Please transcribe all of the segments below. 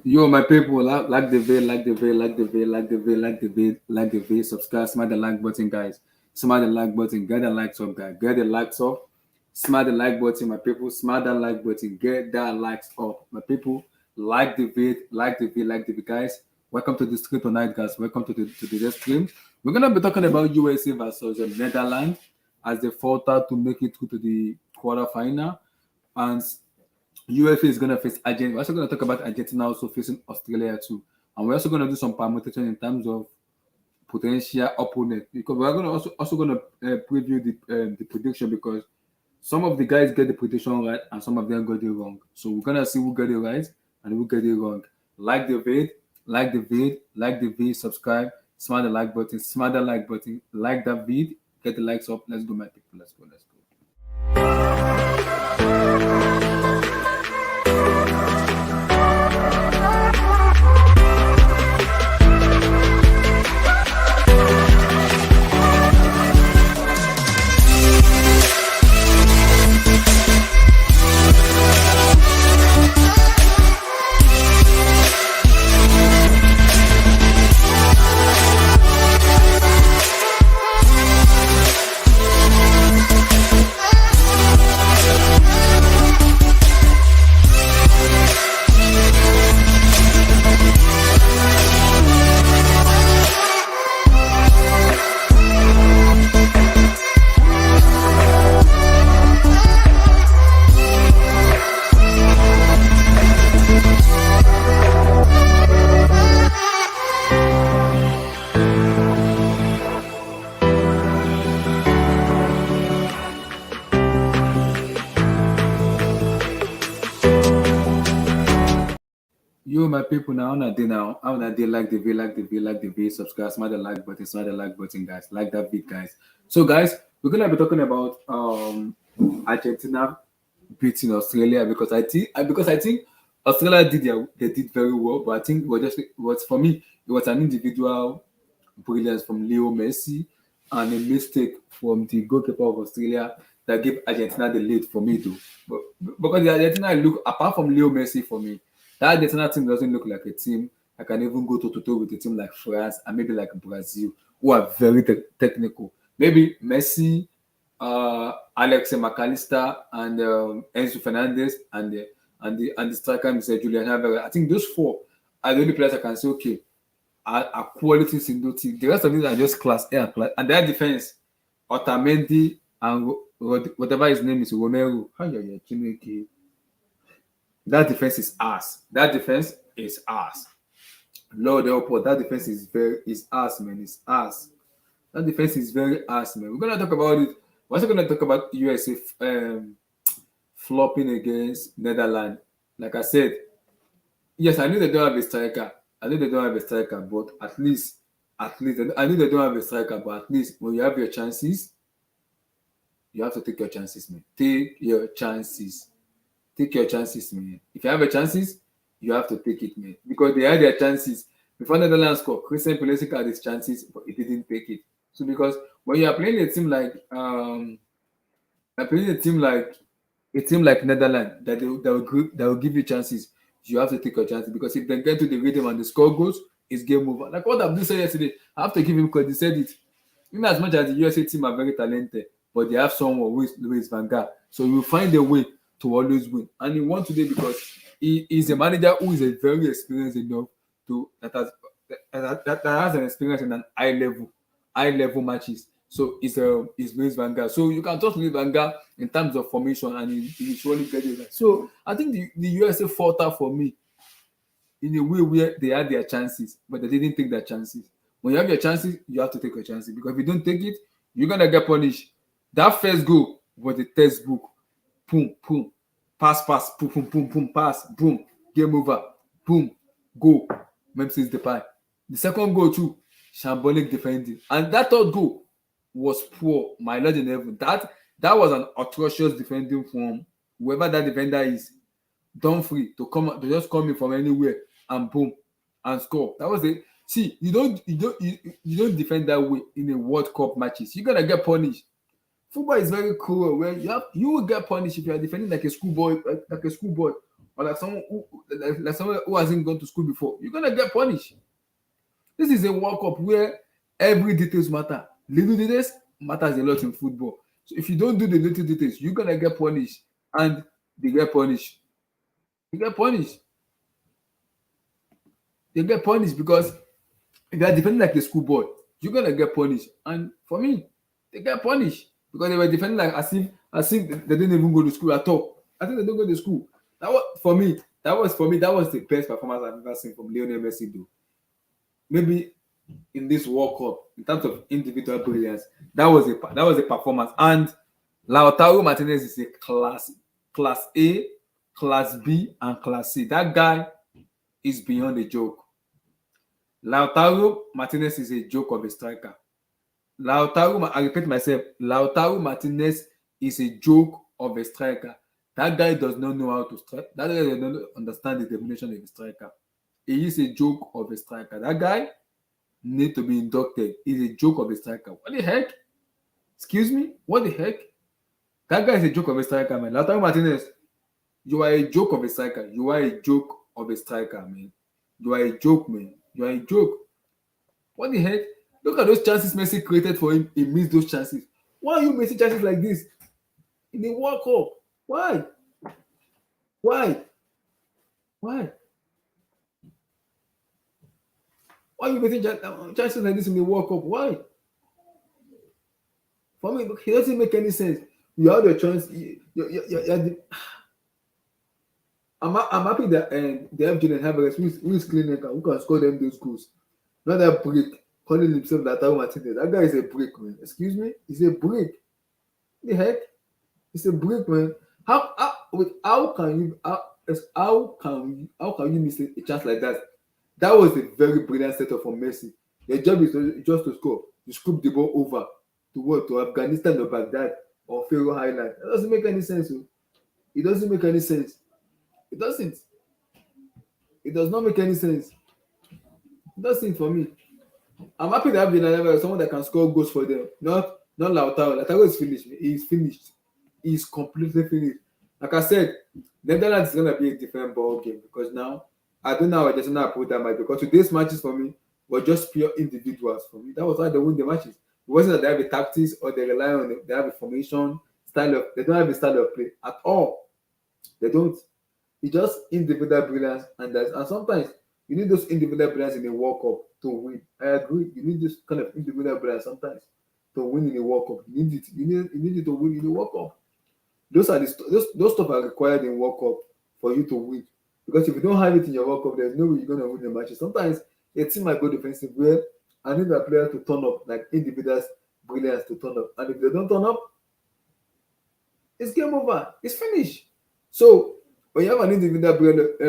Yo, my people, like the video, like the video, like the video, like the video, like the video, like the video. Subscribe, smash the like button, guys. Smash the like button, get the likes up, guys. Get the likes up. Smash the like button, my people. Smash that like button, get that likes up, my people. Like the video, like the video, like the video, guys. Welcome to the stream tonight, guys. Welcome to the stream. We're gonna be talking about USA versus Netherlands as they falter to make it through to the quarterfinal, and UFA is going to face Argentina. We're also going to talk about Argentina also facing Australia too. And we're also going to do some permutation in terms of potential opponent because we're going to also going to preview the prediction because some of the guys get the prediction right and some of them got it wrong. So we're going to see who got it right and who got it wrong. Like the vid, like the vid, like the vid, subscribe, smash the like button, smash the like button, like that vid, get the likes up. Let's go, my people. Let's go. Let's go. Yo, my people, now on a day now, on a day like the video, like the video, like the video, subscribe, smash the like button, smash the like button, guys, like that bit, guys. So, guys, we're gonna be talking about Argentina beating Australia because I think Australia they did very well, but I think it was for me it was an individual brilliance from Leo Messi and a mistake from the goalkeeper of Australia that gave Argentina the lead for me too. But because the Argentina look apart from Leo Messi for me, that Argentina team doesn't look like a team that can even go toe to toe with a team like France and maybe like Brazil, who are very technical. Maybe Messi, Alex McAllister, and Enzo Fernandez, and the striker Mr. Julian Alvarez. I think those four are the only players I can say okay are qualities in the team. The rest of these are just class A and class. And their defense, Otamendi and whatever his name is, Romero. That defense is ass. That defense is ass. Lord help us. That defense is ass, man. It's ass. That defense is very ass, man. We're gonna talk about it. We're also gonna talk about USA flopping against Netherlands. Like I said, yes, I know they don't have a striker. But at least I know they don't have a striker, but at least when you have your chances, you have to take your chances, man. Take your chances. Take your chances, man. If you have your chances, you have to take it, man. Because they had their chances. Before Netherlands scored, Christian Pulisic had his chances, but he didn't take it. So because when you are playing a team like Netherlands that will give you chances, you have to take your chances because if they get to the rhythm and the score goes, it's game over. Like what Abdul said yesterday, I have to give him because he said it. Even as much as the USA team are very talented, but they have someone who is Louis Van Gaal. So you will find a way to always win. And he won today because he is a manager who is a very experienced enough to that has an experience in an high level matches. So it's Louis Van Gaal. So you can trust Louis Van Gaal in terms of formation and he surely get it right. So I think the USA falter for me in a way where they had their chances, but they didn't take their chances. When you have your chances, you have to take your chances because if you don't take it, you're gonna get punished. That first goal was the textbook. Boom, boom, pass, boom, boom, boom, boom, pass, boom, game over, boom, goal. Memphis Depay. The second goal too, shambolic defending, and that third goal was poor. My Lord in heaven, that was an atrocious defending from whoever that defender is. Dumfries to just come in from anywhere and boom and score. That was it. See, you don't defend that way in a World Cup matches. You're gonna get punished. Football is very cruel. Where you will get punished if you are defending like a schoolboy, or like someone like someone who hasn't gone to school before, you're gonna get punished. This is a World Cup where every details matter. Little details matters a lot in football. So if you don't do the little details, you're gonna get punished, and they get punished. You get punished. They get punished because if you are defending like a schoolboy, you're gonna get punished. And for me, they get punished because they were defending like as if they didn't even go to school at all. I think they don't go to school. That was for me. That was the best performance I've ever seen from Lionel Messi. Do maybe in this World Cup in terms of individual brilliance, that was a performance. And Lautaro Martinez is a class A, class B, and class C. That guy is beyond a joke. Lautaro Martinez is a joke of a striker. I repeat myself, Lautaro Martinez is a joke of a striker. That guy does not know how to strike. That guy does not understand the definition of a striker. He is a joke of a striker. That guy needs to be inducted. He's a joke of a striker. What the heck? Excuse me? What the heck? That guy is a joke of a striker, man. Lautaro Martinez, you are a joke of a striker. You are a joke of a striker, man. You are a joke, man. You are a joke. What the heck? Look at those chances Messi created for him. He missed those chances. Why are you missing chances like this in the World Cup? Why? Why? Why? Why are you missing chances like this in the World Cup? Why? For me, it doesn't make any sense. You have the chance. I'm happy that they have Julian Alvarez, who is cleaning, who can score them those goals. Not that brick calling himself Lautaro Martinez. That guy is a brick, man. Excuse me, he's a brick. The heck, he's a brick, man. How can you miss a chance like that? That was a very brilliant setup from Messi. Your job is just to score. You scoop the ball over to what? To Afghanistan or Baghdad or Faroe Island. That doesn't make any sense. It doesn't make any sense. It doesn't. It does not make any sense. It doesn't for me. I'm happy to have Villanova, someone that can score goals for them. Not Lautaro. Lautaro is finished. He's finished. He's completely finished. Like I said, Netherlands is gonna be a different ball game because now I don't know how Argentina approach that match because today's matches for me were just pure individuals for me. That was why they win the matches. It wasn't that they have a tactics or they rely on it. They have a formation style of. They don't have a style of play at all. They don't. It's just individual brilliance, and sometimes you need those individual brilliance in the World Cup to win. I agree. You need this kind of individual brilliance sometimes to win in the World Cup. You need it. You need it to win in the World Cup. Those stuff are required in World Cup for you to win. Because if you don't have it in your World Cup, there's no way you're gonna win the matches. Sometimes a team might go defensive where I need a player to turn up, like individuals brilliance to turn up, and if they don't turn up, it's game over. It's finished. So when you have an individual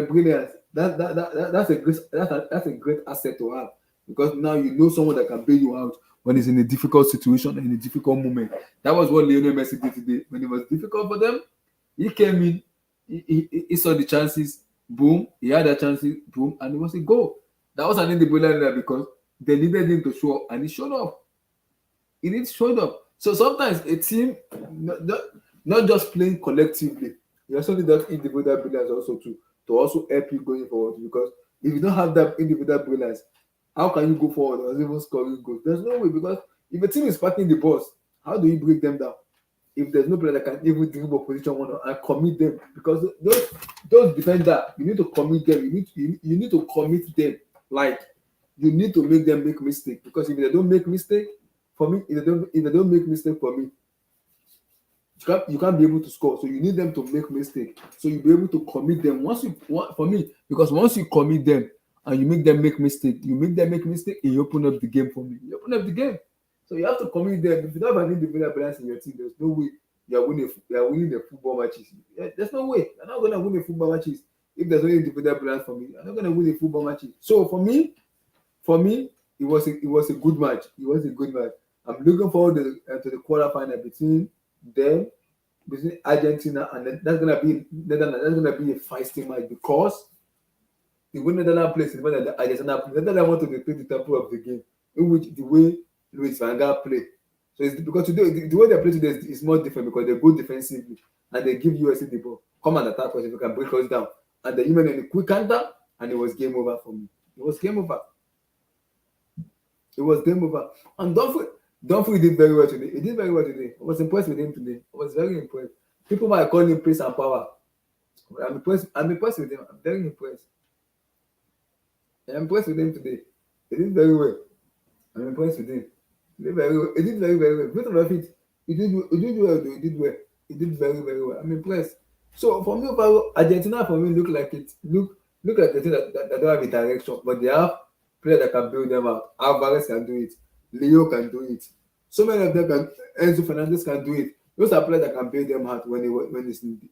brilliance, that's a great asset to have because now you know someone that can bail you out when it's in a difficult situation in a difficult moment. That was what Lionel Messi did today. When it was difficult for them, he came in, he saw the chances, boom, he had the chances, boom, and it was a goal. That was an individual because they needed him to show up, and he showed up. He showed up. So sometimes a team, not just playing collectively, you also need that individual brilliance also to also help you going forward. Because if you don't have that individual brilliance, how can you go forward or even scoring goals? There's no way because if a team is packing the balls, how do you break them down? If there's no player that can even dribble position one and commit them, because those defenders, you need to commit them. You need to commit them. Like you need to make them make mistake. Because if they don't make mistake, for me, if they don't make mistake for me, you can't be able to score. So you need them to make mistake. So you'll be able to commit them. Once you commit them and you make them make mistake, and you open up the game for me. You open up the game. So you have to commit them. If you don't have an individual balance in your team, there's no way you are winning the football matches. There's no way. You're not gonna win the football matches if there's no individual balance for me. You're not gonna win the football matches. So for me, it was a good match. It was a good match. I'm looking forward to the quarterfinal between Argentina, and then that's gonna be Netherlands. That's gonna be a feisty match because the way Netherlands plays is better than Argentina plays. Netherlands want to dictate the tempo of the game, in which the way Luis Van Gaal play. So it's because today the way they play today is more different because they go defensively and they give USA the ball. Come and attack us if you can break us down. and then he went in a quick counter, and it was game over for me. It was game over. It was game over. And Dumfries did very well today. He did very well today. I was impressed with him today. I was very impressed. People might call him pace and power. I'm impressed. I'm impressed with him. I'm very impressed. I'm impressed with him today. He did very well. I'm impressed with him. He did very well. He did very, very well. Both of it, he did well though. He did well. He did very, very well. I'm impressed. So for me, overall, Argentina for me look like a team that don't have a direction, but they have players that can build them out. Alvarez can do it. Leo can do it. So many of them can. Enzo Fernandez can do it. Those are players that can build them out when it's needed.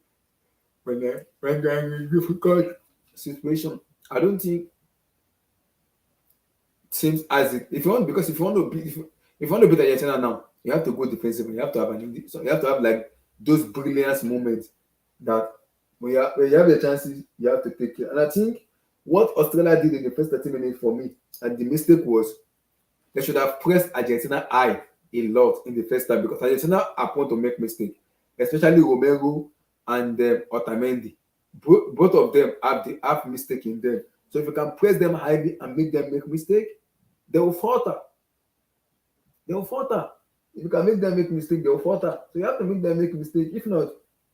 When they're in a difficult situation. I don't think seems as if you want, because if you want to beat if you want to beat Argentina now, you have to go defensive. You have to have so you have to have like those brilliance moments that when you have the chances, you have to take it. And I think what Australia did in the first 30 minutes for me, and the mistake was they should have pressed Argentina high a lot in the first time, because Argentina are prone to make mistakes, especially Romero and Otamendi. Both of them have mistake in them. So if you can press them highly and make them make mistake, they will falter. They will falter. If you can make them make mistake, they will falter. So you have to make them make mistake. If not,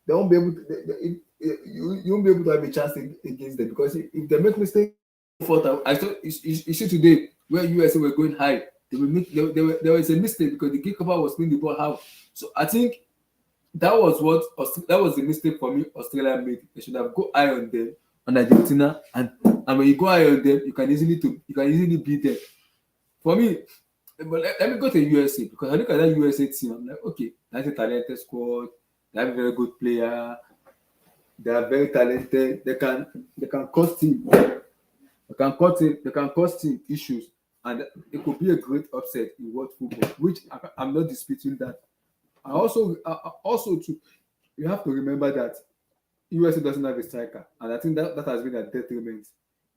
they won't be able to. You won't be able to have a chance against them, because if they make mistake, falter. I saw you see today where USA were going high. There was a mistake because the goalkeeper was playing the ball out. So I think that was the mistake for me. Australia made. They should have go high on them, on Argentina, and when you go high on them, you can easily beat them. For me, but let me go to USA, because I look at that USA team. I'm like, okay, that's a talented squad. They have a very good player. They are very talented. They can cause team. They can cause team issues, and it could be a great upset in world football. Which I'm not disputing that. Also too, you have to remember that USA doesn't have a striker, and I think that has been a detriment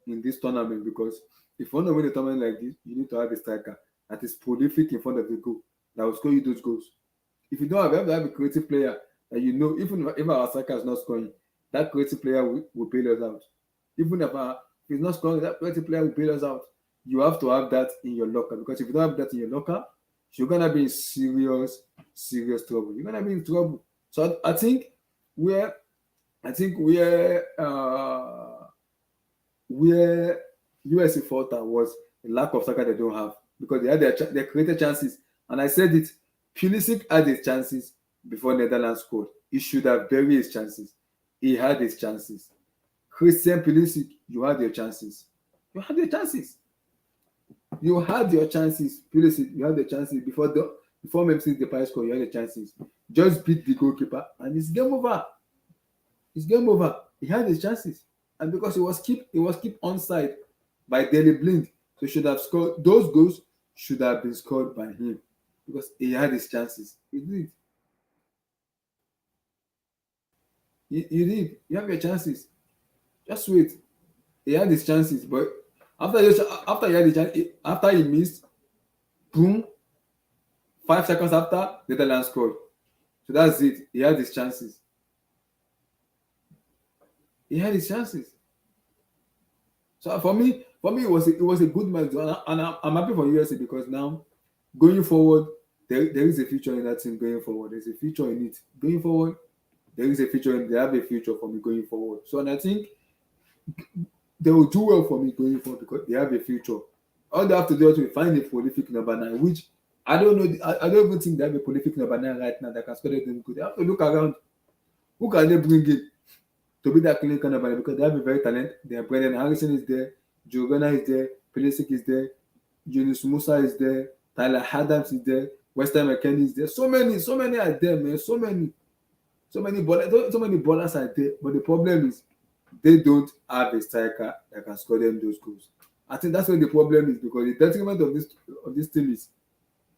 in this tournament, because if you want to win a tournament like this, you need to have a striker that is prolific in front of the goal, that will score you those goals. If you have to have a creative player that even if our striker is not scoring, that creative player will bail us out. Even if he's not scoring, that creative player will bail us out. You have to have that in your locker, because if you don't have that in your locker, you're gonna be in serious trouble. You're gonna be in trouble. So I think where USA falter was the lack of striker they don't have, because they had their created chances, and I said it. Pulisic had his chances before Netherlands scored. He should have buried his chances. He had his chances. Christian Pulisic, you had your chances. You had your chances. You had your chances. Pulisic, you had the chances before Memphis Depay scored. You had the chances. Just beat the goalkeeper, and it's game over. It's game over. He had his chances, and because he was kept onside by Daley Blind, so he should have scored. Those goals should have been scored by him, because he had his chances. He did. You did. You have your chances. Just wait. He had his chances, but after he had the chance, after he missed, boom. 5 seconds after, Netherlands scored. So that's it. He had his chances. He had his chances. So for me, it was a good match, and I'm happy for USA, because now going forward, there is a future in that team going forward. There's a future in it going forward. There is a future. They have a future for me going forward. So, and I think they will do well for me going forward, because they have a future. All they have to do is find a prolific number 9, which I don't know. I don't even think they have a prolific number 9 right now that can score them good. They have to look around. Who can they bring in to be that clinical number 9? Because they have a very talent. Their Brendan Harrison is there. Joe Gunnar is there. Pulisic is there. Yunus Musa is there. Tyler Adams is there. Weston McKennie is there. So many are there, man. So many ballers are there. But the problem is they don't have a striker that can score them those goals. I think that's where the problem is, because the detriment of this team is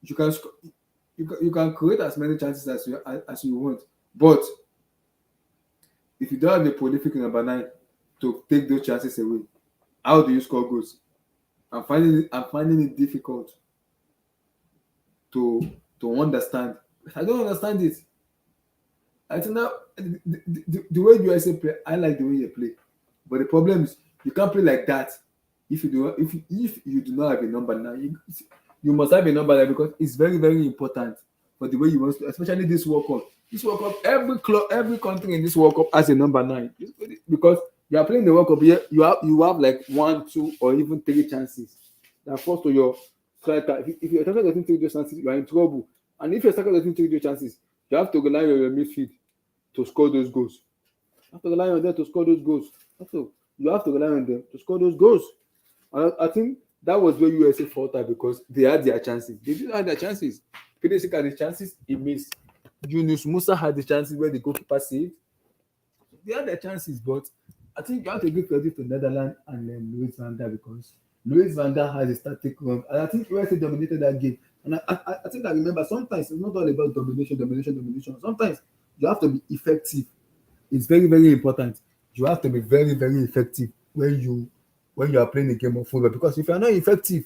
you can create as many chances as you want, but if you don't have a prolific number 9 to take those chances away, how do you score goals? I'm finding it difficult to understand. I don't understand it. I think that the way USA play, I like the way they play. But the problem is you can't play like that if you do not have a number now. You must have a number there because it's very very important for the way you want to, especially this World Cup. This World Cup, every club, every country in this World Cup has a number 9 because you are playing the World Cup here. You have like 1, 2, or even 3 chances that falls to your striker. If your striker doesn't take those chances, you are in trouble. And if your striker doesn't take those chances, you have to rely on your midfield to score those goals. You have to rely on them to score those goals. Also, you have to rely on them to score those goals. And I think that was where USA faltered because they had their chances. They didn't have their chances. Pulisic had the chances, he missed. Yunus Musa had the chances where the goalkeeper saved. They had their chances, but I think you have to give credit to Netherlands and Louis van Gaal because Louis van Gaal has a static run. And I think USA dominated that game. And I think I remember sometimes it's not all about domination. Sometimes you have to be effective. It's very, very important. You have to be very, very effective when you are playing a game of football. Because if you are not effective,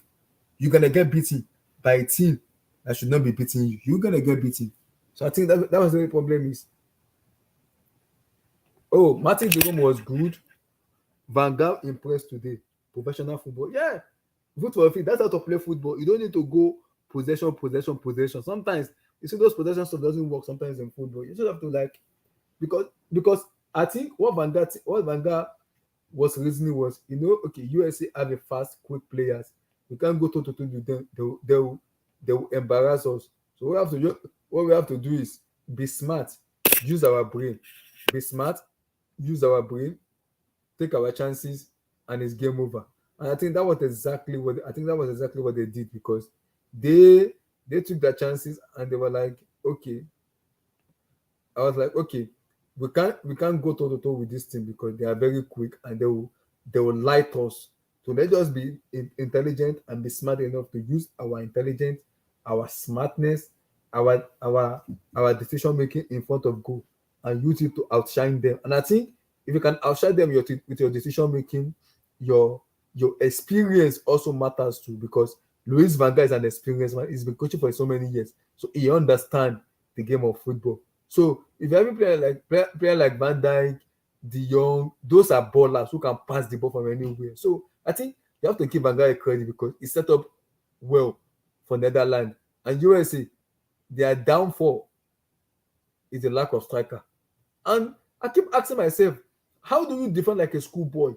you're gonna get beaten by a team that should not be beating you. You're gonna get beaten. So I think that was the problem is. Oh, Martin Jerome was good. Van Gaal impressed today. Professional football. Yeah. Vote for a fee. That's how to play football. You don't need to go possession. Sometimes you see those possession stuff doesn't work sometimes in football. You just have to like because I think what Van Gaal was reasoning was, okay, USA have a fast, quick players. We can't go toe to toe with them. They will embarrass us. So what we have to do is be smart, use our brain, be smart, use our brain, take our chances, and it's game over. And I think that was exactly what they did because they took their chances and they were like, okay, I was like, okay, we can't go toe to toe with this team because they are very quick and they will light us. So let's just be intelligent and be smart enough to use our intelligence, our smartness, our decision making in front of goal and use it to outshine them. And I think if you can outshine them with your decision making, your your experience also matters too because Luis Van Gaal is an experienced man. He's been coaching for so many years, so he understands the game of football. So if you have a player like Van Dijk, De Jong, those are ballers who can pass the ball from anywhere. So I think you have to give Van Gaal a credit because he set up well for Netherlands and USA. Their downfall is the lack of striker. And I keep asking myself, how do you defend like a schoolboy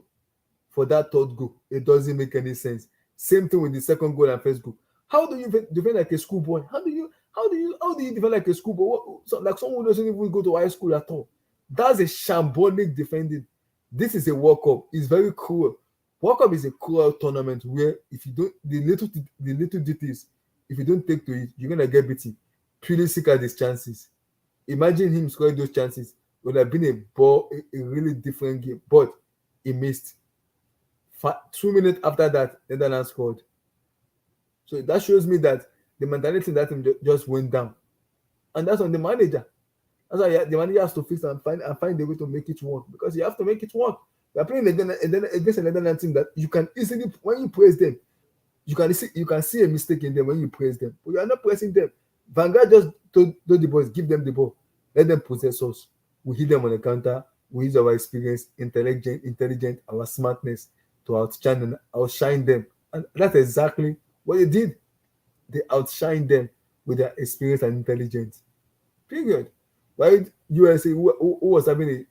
for that third goal? It doesn't make any sense. Same thing with the second goal and first goal. How do you defend like a schoolboy? How do you defend like a schoolboy? Like someone who doesn't even go to high school at all. That's a shambolic defending. This is a World Cup. It's very cruel. World Cup is a cruel tournament where if you don't the little details, if you don't take to it, you're gonna get beaten. Pulisic had his chances. Imagine him scoring those chances. It would have been a really different game, but he missed. 2 minutes after that, Netherlands scored. So that shows me that the mentality in that team just went down, and that's on the manager. That's why the manager has to fix and find a way to make it work because you have to make it work. You are playing against a Netherlands team that you can easily, when you praise them, you can see a mistake in them when you praise them, but you are not praising them. Van Gaal just told the boys, give them the ball, let them possess us. We hit them on the counter. We use our experience, intelligent, our smartness to outshine them, and that's exactly what they did. They outshine them with their experience and intelligence. Period. Right? USA, who was having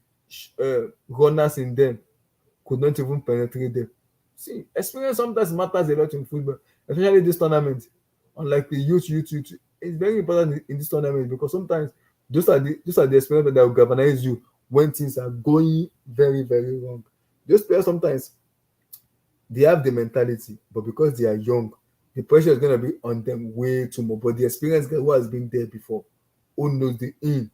runners in them, could not even penetrate them. See, experience sometimes matters a lot in football, especially this tournament. Unlike the youth, it's very important in this tournament because sometimes those are the experiences that will galvanize you when things are going very, very wrong. Those players sometimes they have the mentality, but because they are young, the pressure is going to be on them way too much. But the experienced guy who has been there before, who knows the in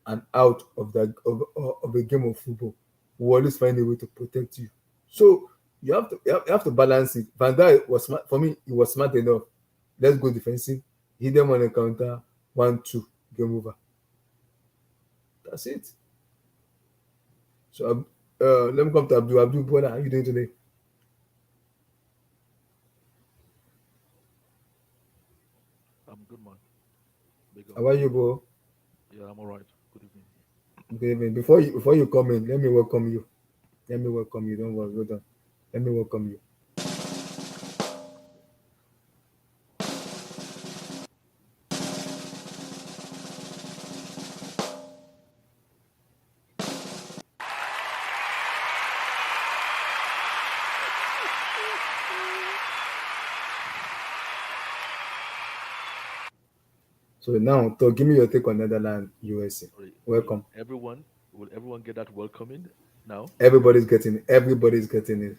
and out of a game of football, will always find a way to protect you. So you have to balance it. Van Gaal was smart for me. He was smart enough. Let's go defensive. Hit them on a counter. 1-2, game over. That's it. So let me come to Abdul. Abdul, brother, how are you doing today? I'm good, man. Big up. How are you, bro? Yeah, I'm all right. Good evening. Good evening. Before you come in, let me welcome you. Let me welcome you. Don't worry. Hold on. Let me welcome you. So now, to give me your take on Netherlands, USA. Sorry, Welcome. will everyone get that welcoming now? Everybody's getting it. Everybody's getting it.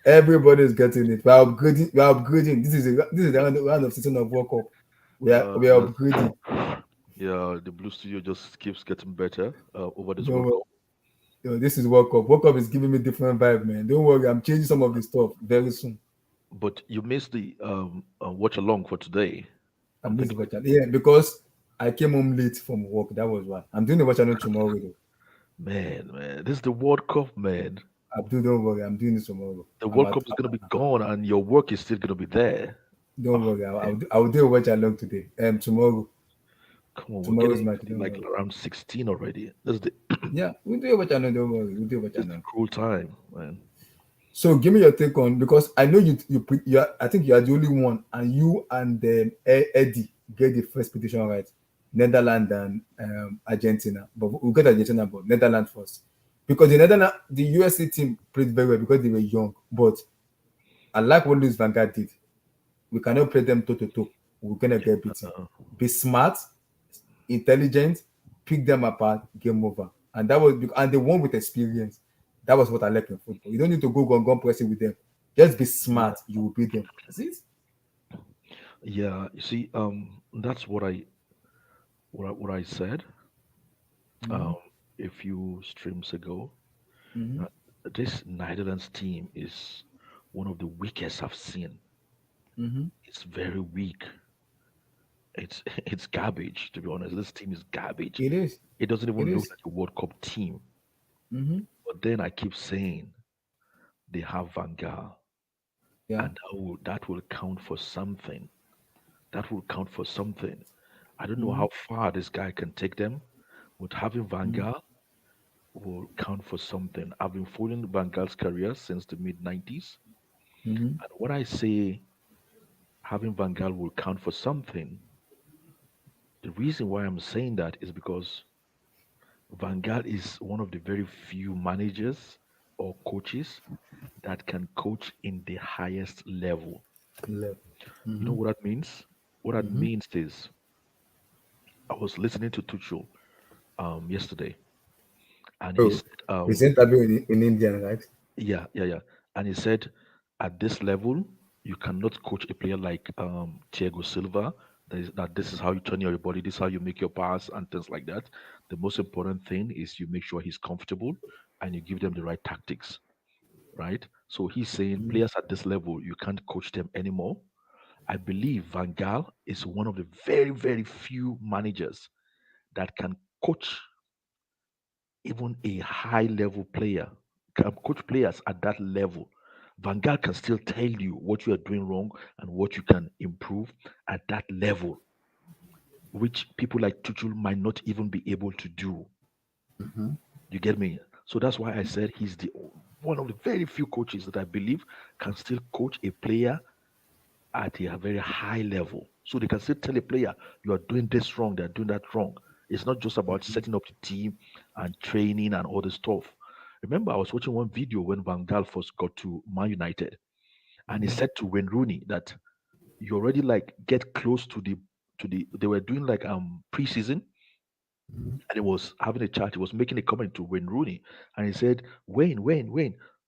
Everybody's getting it. We are upgrading. We are upgrading. This is the round of season of World Cup. We are That's upgrading. yeah. The Blue Studio just keeps getting better over this Don't World worry. Cup. This is World Cup. World Cup is giving me different vibe, man. Don't worry. I'm changing some of the stuff very soon. But you missed the watch along for today. I I'm missed the thinking, watch. Yeah, because I came home late from work. That was why. I'm doing the watch channel tomorrow, though. man, this is the World Cup, man. Abdul, don't worry. I'm doing this tomorrow. The I'm World at. Cup is gonna be gone, and your work is still gonna be there. Don't Oh worry. man, I'll do a watch along today. Tomorrow. come on, we're Tomorrow's getting match. into Don't like worry. around 16 already. This is the Yeah, we'll do a watch along. Don't worry. We'll do a watch this is the along. cruel time, man. So give me your take on because I know you are, I think you are the only one and you and Eddie get the first petition right. Netherlands and Argentina. But we'll get Argentina but Netherlands first. Because the USA team played very well because they were young. But I like what Luis Van Gaal did. We cannot play them toe to toe. We're gonna get beaten. Uh, Be smart, intelligent, pick them apart, game over. And the one with experience. That was what I like in football. You don't need to go gun pressing with them. Just be yeah, smart. You will beat them. That's it. yeah. You see, that's what I said Mm-hmm. um a few streams ago. Mm-hmm. Uh, this Netherlands team is one of the weakest I've seen. Mm-hmm. It's very weak. It's garbage, to be honest. This team is garbage. It is. It doesn't It even look is. like a World Cup team. Mm-hmm. But then I keep saying they have Van Gaal, Yeah. and that will count for something. That will count for something. I don't know Mm-hmm. how far this guy can take them, but having Van Mm-hmm. Gaal will count for something. I've been following Van Gaal's career since the mid 90s, Mm-hmm. and when I say having Van Gaal will count for something, the reason why I'm saying that is because Van Gaal is one of the very few managers or coaches that can coach in the highest level. Left. You know Mm-hmm. what that means? What that Mm-hmm. means is I was listening to Tuchel yesterday, and he Oh, said it's interview in Indian, right? yeah, and he said at this level you cannot coach a player like Thiago Silva. That this is how you turn your body, this is how you make your pass and things like that. The most important thing is you make sure he's comfortable and you give them the right tactics, right? So he's saying Mm-hmm. players at this level you can't coach them anymore. I believe Van Gaal is one of the very, very few managers that can coach even a high level player, can coach players at that level. Van Gaal can still tell you what you are doing wrong and what you can improve at that level, which people like Tuchel might not even be able to do. You get me? So that's why I said he's the one of the very few coaches that I believe can still coach a player at a very high level. So they can still tell a player, you are doing this wrong, they're doing that wrong. It's not just about setting up the team and training and all this stuff. Remember, I was watching one video when Van Gaal first got to Man United, and he Mm-hmm. said to Wayne Rooney that you already like get close to the they were doing like preseason, and he was having a chat. He was making a comment to Wayne Rooney, and he said, Wayne,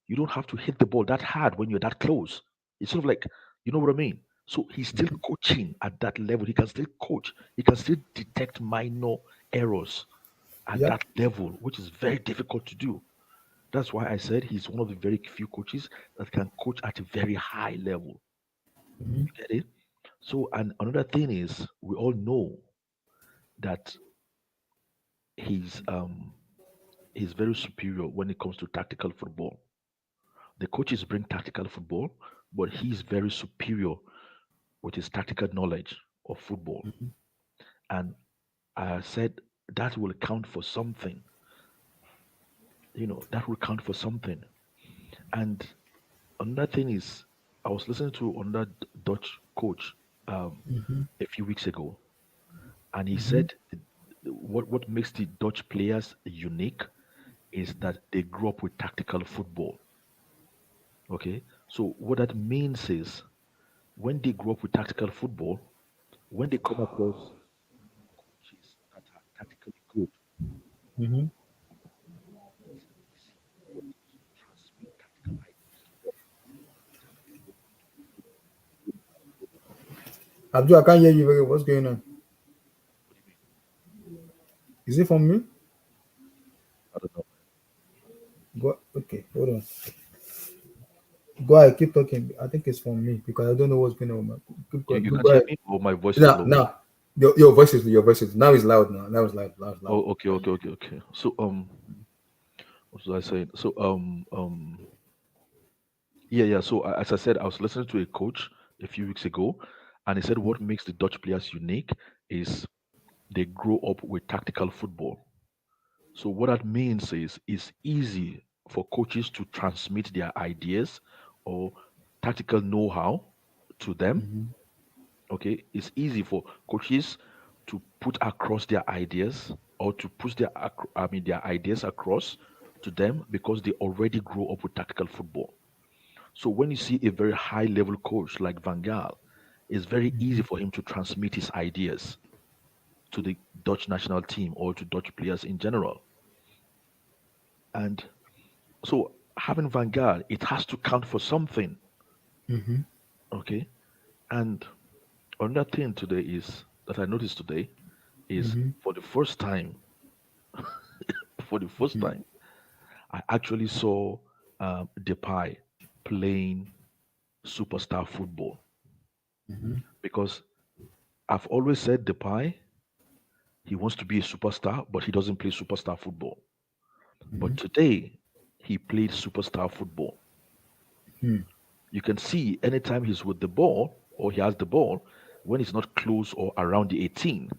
you don't have to hit the ball that hard when you're that close. It's sort of like, you know what I mean? So he's still coaching at that level. He can still coach. He can still detect minor errors at Yeah. that level, which is very difficult to do. That's why I said he's one of the very few coaches that can coach at a very high level. Mm-hmm. You get it? So, and another thing is, we all know that he's um he's very superior when it comes to tactical football. The coaches bring tactical football, but he's very superior with his tactical knowledge of football. And I said that will count for something. that will count for something. And another thing is, I was listening to another Dutch coach um, a few weeks ago, and he said what makes the Dutch players unique is that they grew up with tactical football. Okay, so what that means is when they grow up with tactical football, when they come across coaches that are tactically good, Mm-hmm. it's easy for them to transmit tactical ideas to them without them going to the football. Abdul, I can't hear you very well. What's going on? What do you mean? Is it from me? I don't know. Go. Okay, hold on. Go ahead, keep talking. I think it's from me because I don't know what's going on. Man. Keep You, going. you Go can't hear ahead. me, or my voice is Now, low. now, your voice is now it's loud now. Now it's Oh, loud. okay, okay, okay, okay. So what was I saying? So yeah, yeah. So as I said, I was listening to a coach a few weeks ago, and he said what makes the Dutch players unique is they grow up with tactical football. So what that means is it's easy for coaches to transmit their ideas or tactical know-how to them. Okay, it's easy for coaches to put across their ideas or to push their ideas across to them because they already grew up with tactical football. So when you see a very high level coach like Van Gaal, it's very easy for him to transmit his ideas to the Dutch national team or to Dutch players in general. And so having Van Gaal, it has to count for something. Okay. And another thing today is that I noticed today is for the first time, for the first time, I actually saw Depay playing superstar football because I've always said Depay, he wants to be a superstar, but he doesn't play superstar football. But today, he played superstar football. You can see anytime he's with the ball or he has the ball, when he's not close or around the 18,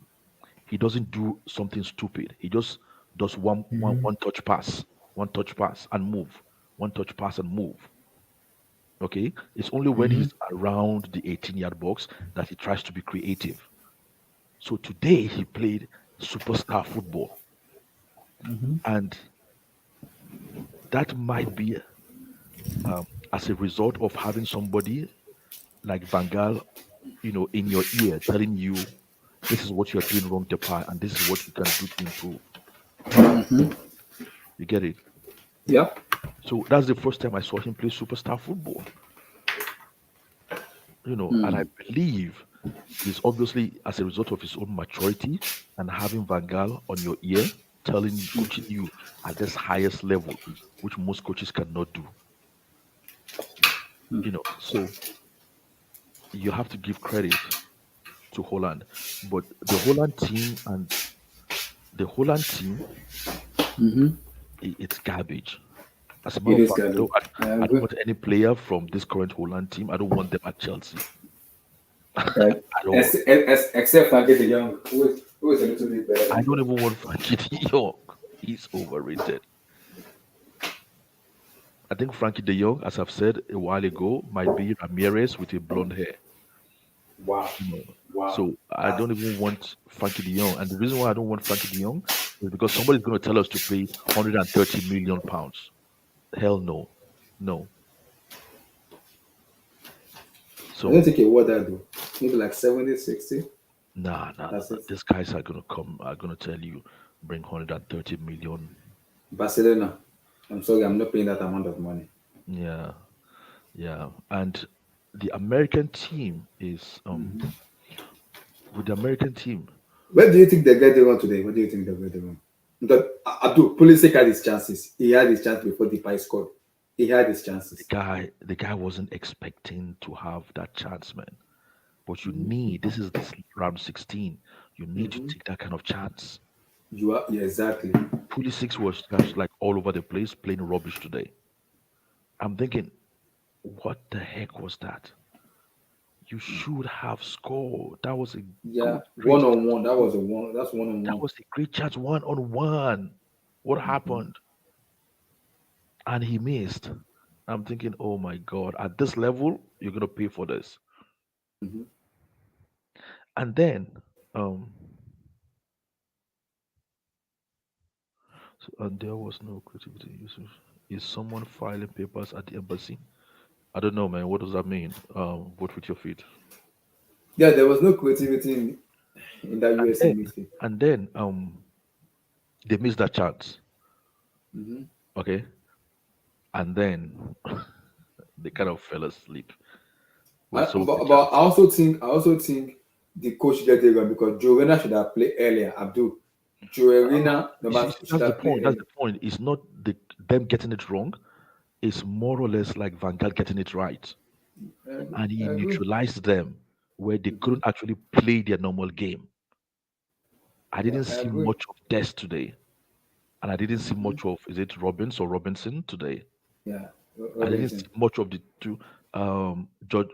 he doesn't do something stupid. He just does one one touch pass and move, one touch pass and move. Okay, it's only when he's around the 18-yard box that he tries to be creative. So today he played superstar football, and that might be um, as a result of having somebody like Van Gaal, in your ear telling you this is what you're doing wrong, Depay, and this is what you can do to improve. You get it? Yeah. So that's the first time I saw him play superstar football. And I believe it's obviously as a result of his own maturity and having Van Gaal on your ear, telling you, coaching you at this highest level, which most coaches cannot do. So you have to give credit to Holland, but the Holland team, it's garbage. As a matter It of is fact, garbage. I I don't agree. want any player from this current Holland team. I don't want them at Chelsea Right. at all. Except Frankie the Young, who is a little bit better I than don't him. even want Frankie De Jong. He's overrated. I think Frankie De Jong, as I've said a while ago, might be Ramirez with a blonde hair. Wow. You know. Wow. So I That's don't even want Frankie De Jong. And the reason why I don't want Frankie De Jong is because somebody's going to tell us to pay 130 million pounds. Hell no. No. I don't So think it was that though. Maybe like 70, 60. nah, nah, nah, That's nah. it. These guys are gonna tell you bring 130 million. Barcelona. I'm sorry, I'm not paying that amount of money. Yeah, yeah. And the American team is with the American team, Where do you think they get it wrong today? What do you think they get it wrong? Because Abdul Pulisic had his chances. He had his chance before Depay scored. He had his chances. the guy wasn't expecting to have that chance, man. But you need this is this round 16. You need to take that kind of chance. You are, yeah, exactly. Pulisic was just like all over the place playing rubbish today. I'm thinking, what the heck was that? You should have scored. That was a Yeah, good, one great on chance. one. That was a one. That's one on That one. was a great chance, one on one. What happened? and he missed. I'm thinking, oh my God, at this level, you're gonna pay for this. Mhm. And then, um, and there was no creativity. Is someone filing papers at the embassy? I don't know, man. What does that mean? Vote with your feet. Yeah, there was no creativity in that And USA then, midfield. they missed that chance. Hmm. Okay, and then they kind of fell asleep with some of the But chances. I also think the coach get it wrong because Joe Rena should have played earlier. Abdul, Joe Rena number should That's the have played point. That's earlier. the point. It's not them getting it wrong. It's more or less like Van Gaal getting it right, and he I agree. neutralized them where they Hmm. couldn't actually play their normal game. I Yeah, didn't I see agree. much of Des today, and I didn't see Hmm. much of is it Robbins or Robinson today. Yeah, I didn't see Robinson. much of the two George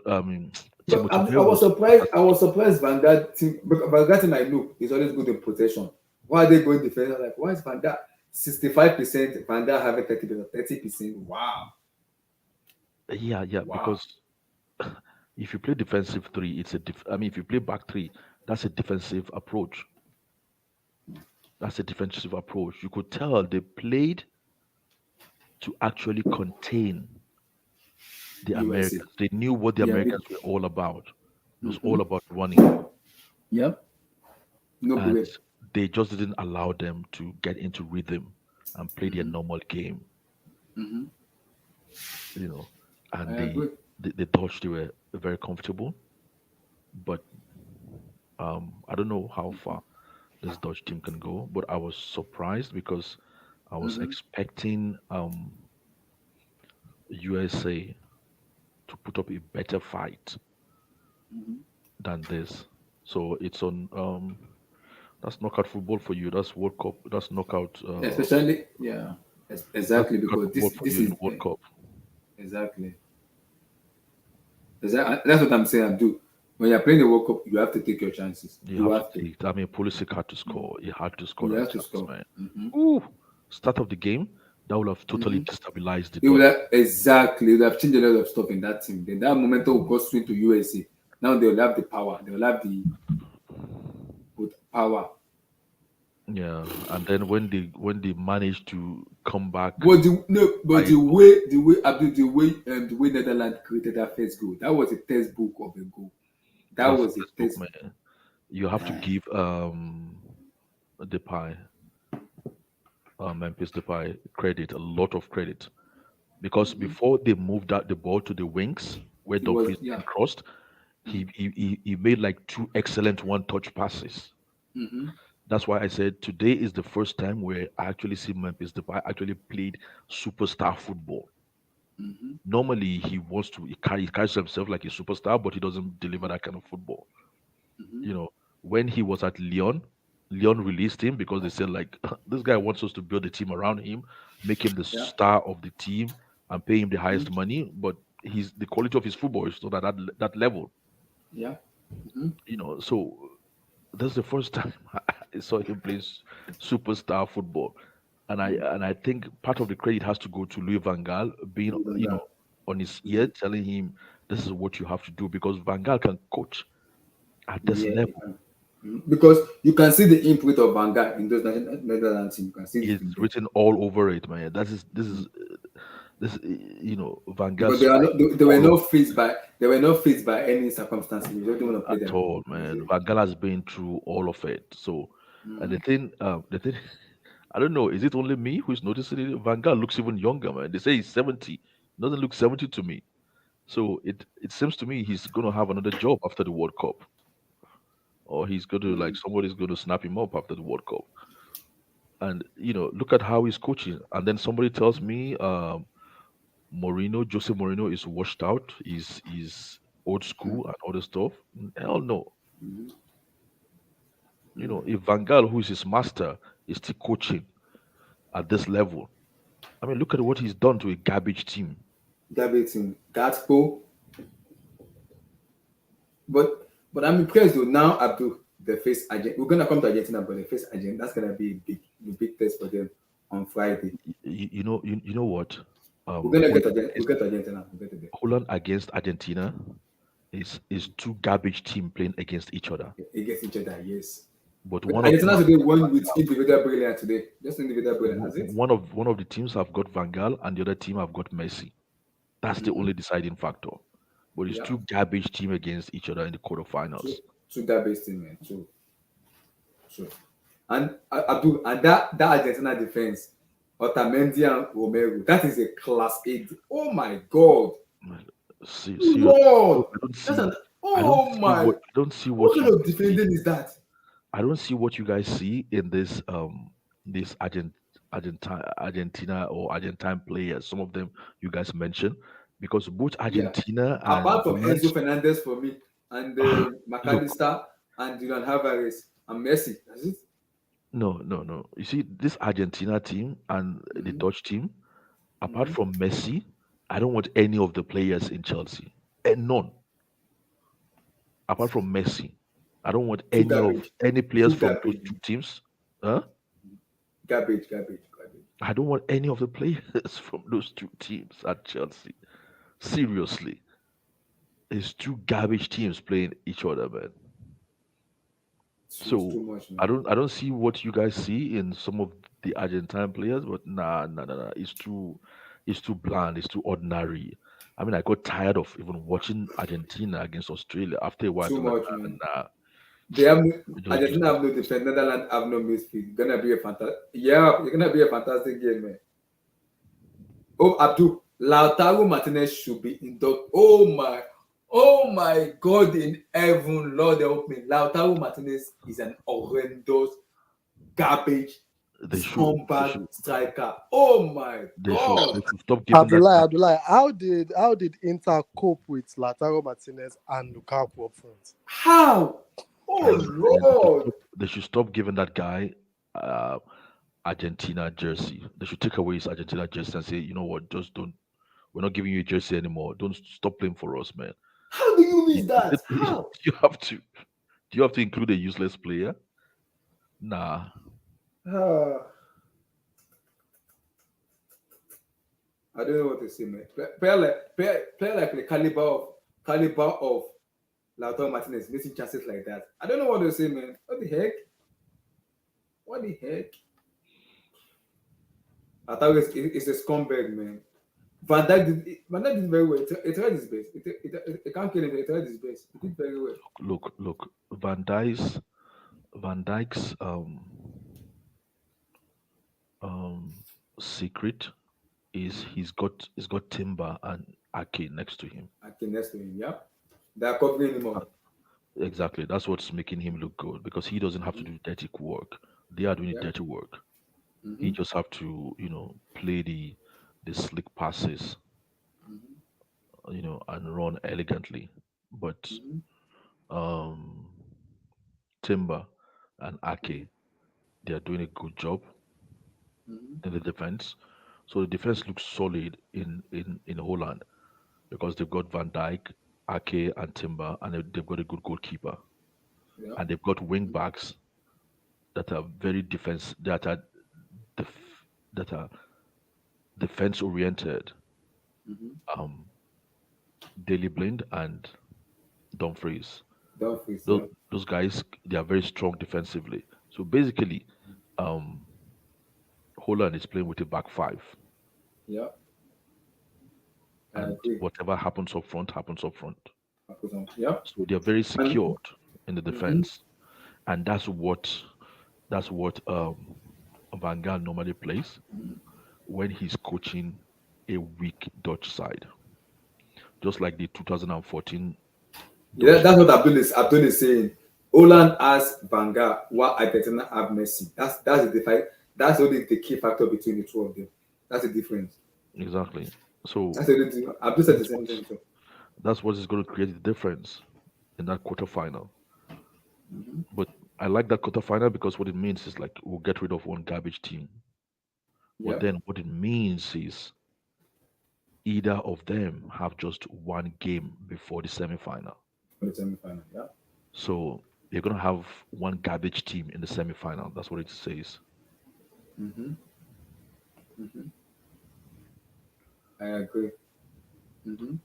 But Timothy I Bale was was surprised. I fantastic. was surprised Vanguard team. Because Vanguard team I know is always good in possession. Why are they going defense? I'm like, why is Vanguard 65%? Vanguard having 30%. 30%. Wow, Yeah, wow. because if you play defensive three, I mean, if you play back three, that's a defensive approach. That's a defensive approach. You could tell they played to actually contain the USA. Americans. They knew what the Yeah, mid. Americans were all about. It was Mm-hmm. all about running, Yep. No and break. they just didn't allow them to get into rhythm and play their Mm-hmm. normal game. Mm-hmm. You know, I and agree. they thought they were very comfortable, but I don't know how far this Dutch team can go. But I was surprised because I was Mm-hmm. expecting USA to put up a better fight Mm-hmm. than this. So it's on that's knockout football for you. That's World Cup. That's knockout. Especially, yeah, That's exactly knockout because football for this you in is World Cup. exactly. That's what I'm saying. I do. When you're playing the World Cup, you have to take your chances. You You have to have to. take. I mean, Pulisic had to score. He had to score You that have to chance, score. man. Mm-hmm. Ooh, start of the game that would have totally Mm-hmm. destabilized the It would Dutch. have exactly. It would have changed a lot of stuff in that team. Then that momentum will go swing to USA. Now they will have the power. They will have the good power. Yeah, and then when they managed to come back But the no, by but a goal, the way Abdul, the way Netherlands created that first goal, that was a textbook of a goal. That that's was a that's book, test. man. You have to give Depay, Memphis Depay credit, a lot of credit, because Mm-hmm. before they moved out the ball to the wings where It was Dumfries yeah. then crossed, Mm-hmm. he made like two excellent one-touch passes. Mm-hmm. That's why I said today is the first time where I actually see Memphis Depay actually played superstar football. Mm-hmm. Normally, he carries himself like a superstar, but he doesn't deliver that kind of football. Mm-hmm. You know, when he was at Lyon, Lyon released him because they said like this guy wants us to build a team around him, make him the Yeah. star of the team, and pay him the Mm-hmm. highest money. But the quality of his football is not at that level. Yeah. Mm-hmm. So that's the first time I saw him play superstar football, and I think part of the credit has to go to Louis Van Gaal being Even that. on his ear telling him this is what you have to do because Van Gaal can coach at this Yeah. level. Because you can see the input of Vanguard in those Netherlands team. You can see it It's in there. written all over it, man. This Van Because Gaal's writing they were all over not faced by any circumstances. You don't want to play at them. all, man. Van Gaal has been through all of it. So, and Mm-hmm. the thing, I don't know. Is it only me who's noticing it? Van Gaal looks even younger, man. They say he's 70. Doesn't look 70 to me. So it seems to me he's gonna have another job after the World Cup, or he's going to like somebody's going to snap him up after the World Cup. And look at how he's coaching. And then somebody tells me, Jose Mourinho is washed out. He's old school and all this stuff. Hell no. Mm-hmm. If Van Gaal, who is his master, is still coaching at this level, I mean, look at what he's done to a garbage team. Garbage team. Gatpo. But I'm impressed though. Now Abdul, the face agent. We're gonna come to Argentina, but the face agent, that's gonna be a big test for them on Friday. You know what? We're gonna get Holland again. We against, get Argentina. We get again Holland against Argentina is two garbage team playing against each other. against each other. Yes. But But one of them Argentina today won with individual brilliance today. Just individual brilliance. That's it. one of the teams have got Van Gaal and the other team have got Messi. That's the only deciding factor. But it's Yeah. two garbage team against each other in the Two, quarterfinals. two that base team, man. Two. And Abdul, and that Argentina defense, Otamendi and Romero, that is a class A. Oh my God, Seriously, Lord, I don't that's see. an. I don't Oh see my, what. I don't see what what kind you of guys see. defending is that? I don't see what you guys see in this Argentina or Argentine players. Some of them you guys mentioned because both Yeah. Argentina and Apart from Enzo Holland. Fernandez for me, and Look, McAllister and Julian Alvarez and Messi. That's it. no. You see, this Argentina team and the Mm-hmm. Dutch team, apart Mm-hmm. from Messi, I don't want any of the players in Chelsea. And none. Apart from Messi. I don't want Too any garbage. players Too from those garbage. two teams. Huh? Garbage. I don't want any of the players from those two teams at Chelsea. Seriously. It's two garbage teams playing each other, man. It's So too much, I man. don't I don't see what you guys see in some of the Argentine players, but nah. It's too bland, it's too ordinary. I mean, I got tired of even watching Argentina against Australia. After a while, I Too was like, much, man. nah, They have we just do Argentina something. have no defense. Netherlands have no midfield. Gonna be a fantastic. Yeah, it's gonna be a fantastic game, man. Oh, Abdul, Lautaro Martinez should be inducted. Oh my God in heaven, Lord help me. Lautaro Martinez is an horrendous garbage They should they scumbag should striker. Oh my they God. should stop giving that guy. Abdullah, how did Inter cope with Lautaro Martinez and Lukaku up front? How? Oh Lord. They should stop giving that guy uh, Argentina jersey. They should take away his Argentina jersey and say, you know what, just don't. We're not giving you a jersey anymore. Don't stop playing for us, man. How do you miss Do that? How? you have to? Do you have to include a useless player? Nah. Ah, I don't know what to say, man. Player like the caliber of Lautaro Martinez missing chances like that. I don't know what to say, man. What the heck? What the heck? Lautaro is a scumbag, man. Van Dijk did very well. It tried his best. It can't kill him. It tried his best. He did very well. Look. Van Dijk's um secret is he's got Timber and Ake next to him. I can next to him, yeah. They are covering him up. Exactly. That's what's making him look good because he doesn't have to do dirty work. They are doing the Yeah. dirty work. He Mm-hmm. just have to, play the slick passes, and run elegantly. But Mm-hmm. um Timber and Ake, they are doing a good job Mm-hmm. in the defense. So the defense looks solid in Holland because they've got Van Dijk, Ake, and Timber, and they've got a good goalkeeper, Yeah. and they've got wing backs that are very def, that are defense oriented. Mm-hmm. Um, Daily Blind and Dumfries. Dumfries, Those yeah. those guys, they are very strong defensively. So basically, um, Holland is playing with a back five, Yeah. I and agree. whatever happens up front happens up front. Yeah. So they are very And secured in the mm-hmm. defense, and that's what Van Gaal normally plays when he's coaching a weak Dutch side, just like the 2014 Yeah, Dutch that's team. what Abdul is saying. Holland has Van Gaal, while Argentina have Messi. That's the difference. That's only the key factor between the two of them. That's the difference. Exactly. So That's the only thing. Abdul said the that's same what thing too. that's what is going to create the difference in that quarterfinal. Mm-hmm. But I like that quarterfinal because what it means is like we'll get rid of one garbage team. But Yeah, then what it means is either of them have just one game before the semifinal. for the semi-final. Yeah. So you're gonna have one garbage team in the semifinal. That's what it says. Mm-hmm. Mm-hmm. I agree. Hmm.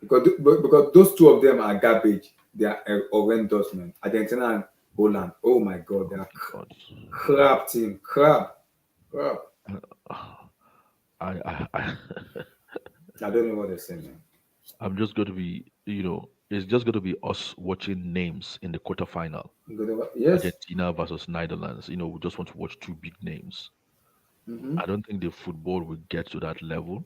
Because those two of them are garbage. They are horrendous, man. Argentina and Holland. Oh my God, they are God. crap team. Crap. I I don't know what they're saying, man. I'm just going to be, it's just going to be us watching names in the quarterfinal. Yes. Argentina versus Netherlands. We just want to watch two big names. Hmm. I don't think the football will get to that level,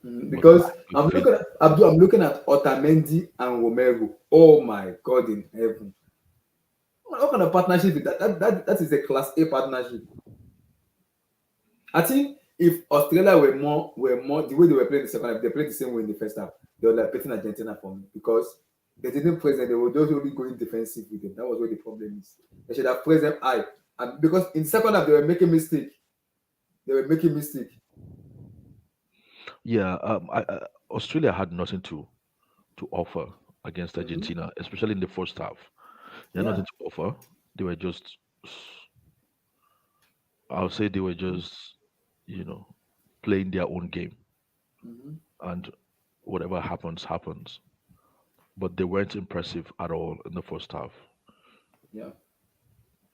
but Because I feel I'm looking at Otamendi and Romero. Oh my God in heaven. What kind of partnership is that? That is a class A partnership. I think if Australia were more the way they were playing the second half, they played the same way in the first half. They were like beating Argentina for me because they didn't press them. They were just only going defensive with them. That was where the problem is. They should have pressed them high. And because in the second half they were making mistake. They were making mistake. yeah. Australia had nothing to offer against Hmm. Argentina, especially in the first half. They had Yeah. nothing to offer. They were just, I'll say, they were just, you know, playing their own game, Hmm. and whatever happens, happens. But they weren't impressive at all in the first half. Yeah.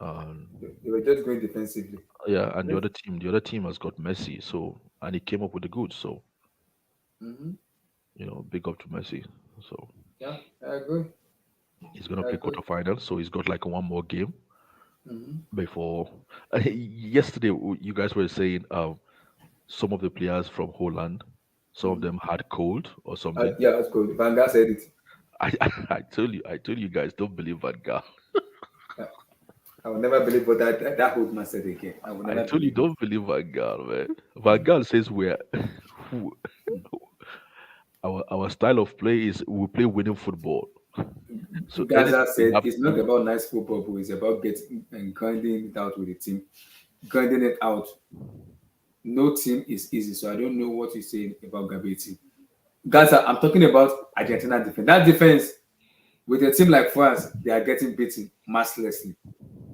Um, They were just going defensively. yeah, and the Yes. other team, the other team has got Messi, so and he came up with the goods. So Hmm. big up to Messi. So Yeah. I agree. he's gonna I play agree. quarterfinals. So he's got like one more game Hmm. before. Yesterday, you guys were saying some of the players from Holland, some of Hmm. them had cold or something. Yeah, that's cool. Van Gaal said it. I told you guys don't believe Van Gaal. Yeah. I will never believe what that old man said again. I will I never told you believe it. don't believe Van Gaal, man. Van Gaal says we're who- our style of play is we play winning football. So Gaza anything we said have to it's not do, about nice football, but it's about getting and grinding it out with the team. Grinding it out. No team is easy, so I don't know what you're saying about Gabriel team. Gaza, I'm talking about Argentina defense. That defense with a team like France, they are getting beaten mercilessly.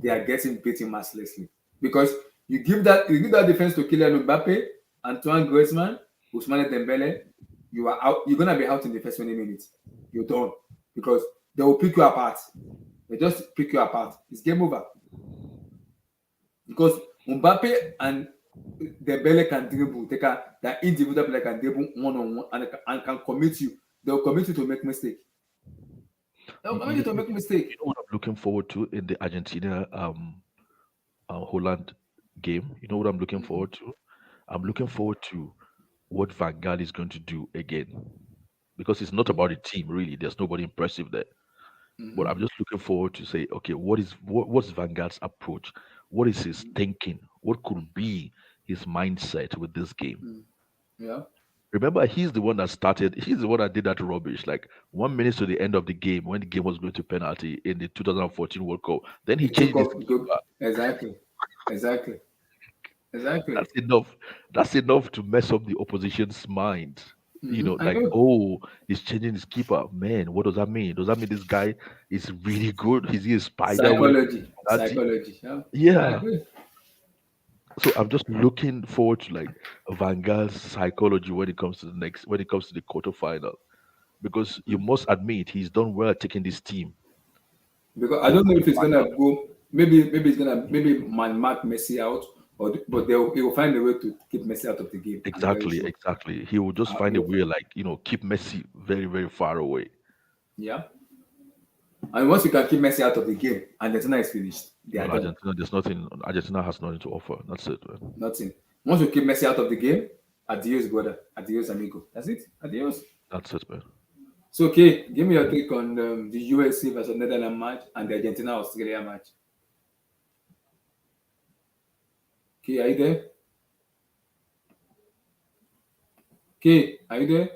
They are getting beaten mercilessly because you give that defense to Kylian Mbappe, Antoine Griezmann, Ousmane Dembele, you are out. You're gonna be out in the first 20 minutes. You're done because they will pick you apart. They just pick you apart. It's game over because Mbappe and Dembele can dribble. That individual player can dribble one on one and can commit you. They'll commit you to make mistake. They'll you, commit you you to know, make mistake. you know what I'm looking forward to in the Argentina Holland game. You know what I'm looking Mhm, forward to? I'm looking forward to what Van Gaal is going to do again because it's not about the team really. There's nobody impressive there. But mhm, I'm just looking forward to say, okay, what's Van Gaal's approach? What is his thinking? What could be his mindset with this game? mhm. Yeah. Remember, he's the one that started. He's the one that did that rubbish. Like 1 minute to the end of the game, when the game was going to penalty in the 2014 World Cup, then he He took changed his off. Go, keeper. exactly. Exactly. Exactly. That's enough. That's enough to mess up the opposition's mind. I Like, know. oh, he's changing his keeper. Man, what does that mean? Does that mean this guy is really good? Is he a spider when it comes Psychology. to penalty? Psychology. Yeah. I Yeah. agree. So I'm just looking forward to like Van Gaal's psychology when it comes to the quarterfinal. Because you must admit he's done well taking this team Because I to the don't know if it's quarterfinal. gonna go. Maybe it's gonna man mark Messi out, but he will find a way to keep Messi out of the game. I'm very Exactly, sure. exactly. He will just He find a will, way, like, keep Messi very, very far away. yeah. And once you can keep Messi out of the game, Argentina is finished. They are Well, done. Argentina has nothing to offer. That's it, man. Nothing. Once you keep Messi out of the game, adios, brother. Adios, amigo. That's it. Adios. That's it, man. So, okay, give me your take on the USA versus Netherlands match and the Argentina Australia match. Okay, are you there? Okay, are you there?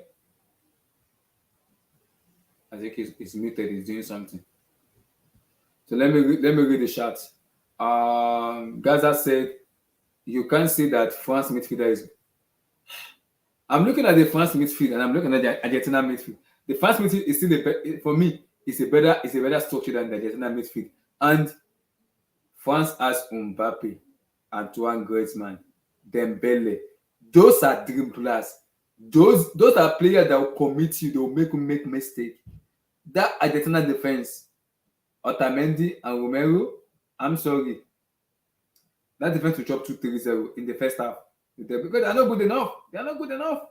I think he's muted. He's doing something. So let me read the chat. Gaza said you can't say that France midfielder is. I'm looking at the France midfield and I'm looking at the Argentina midfield. The France midfield is still for me. It's a better structure than the Argentina midfield. And France has Mbappe, Antoine Griezmann, Dembele. Those are dream players. Those are players that will commit you, they will make mistake. That Argentina defense, Otamendi and Romero, I'm sorry. That defense will chop 2-3-0 in the first half. Because they are not good enough. They are not good enough.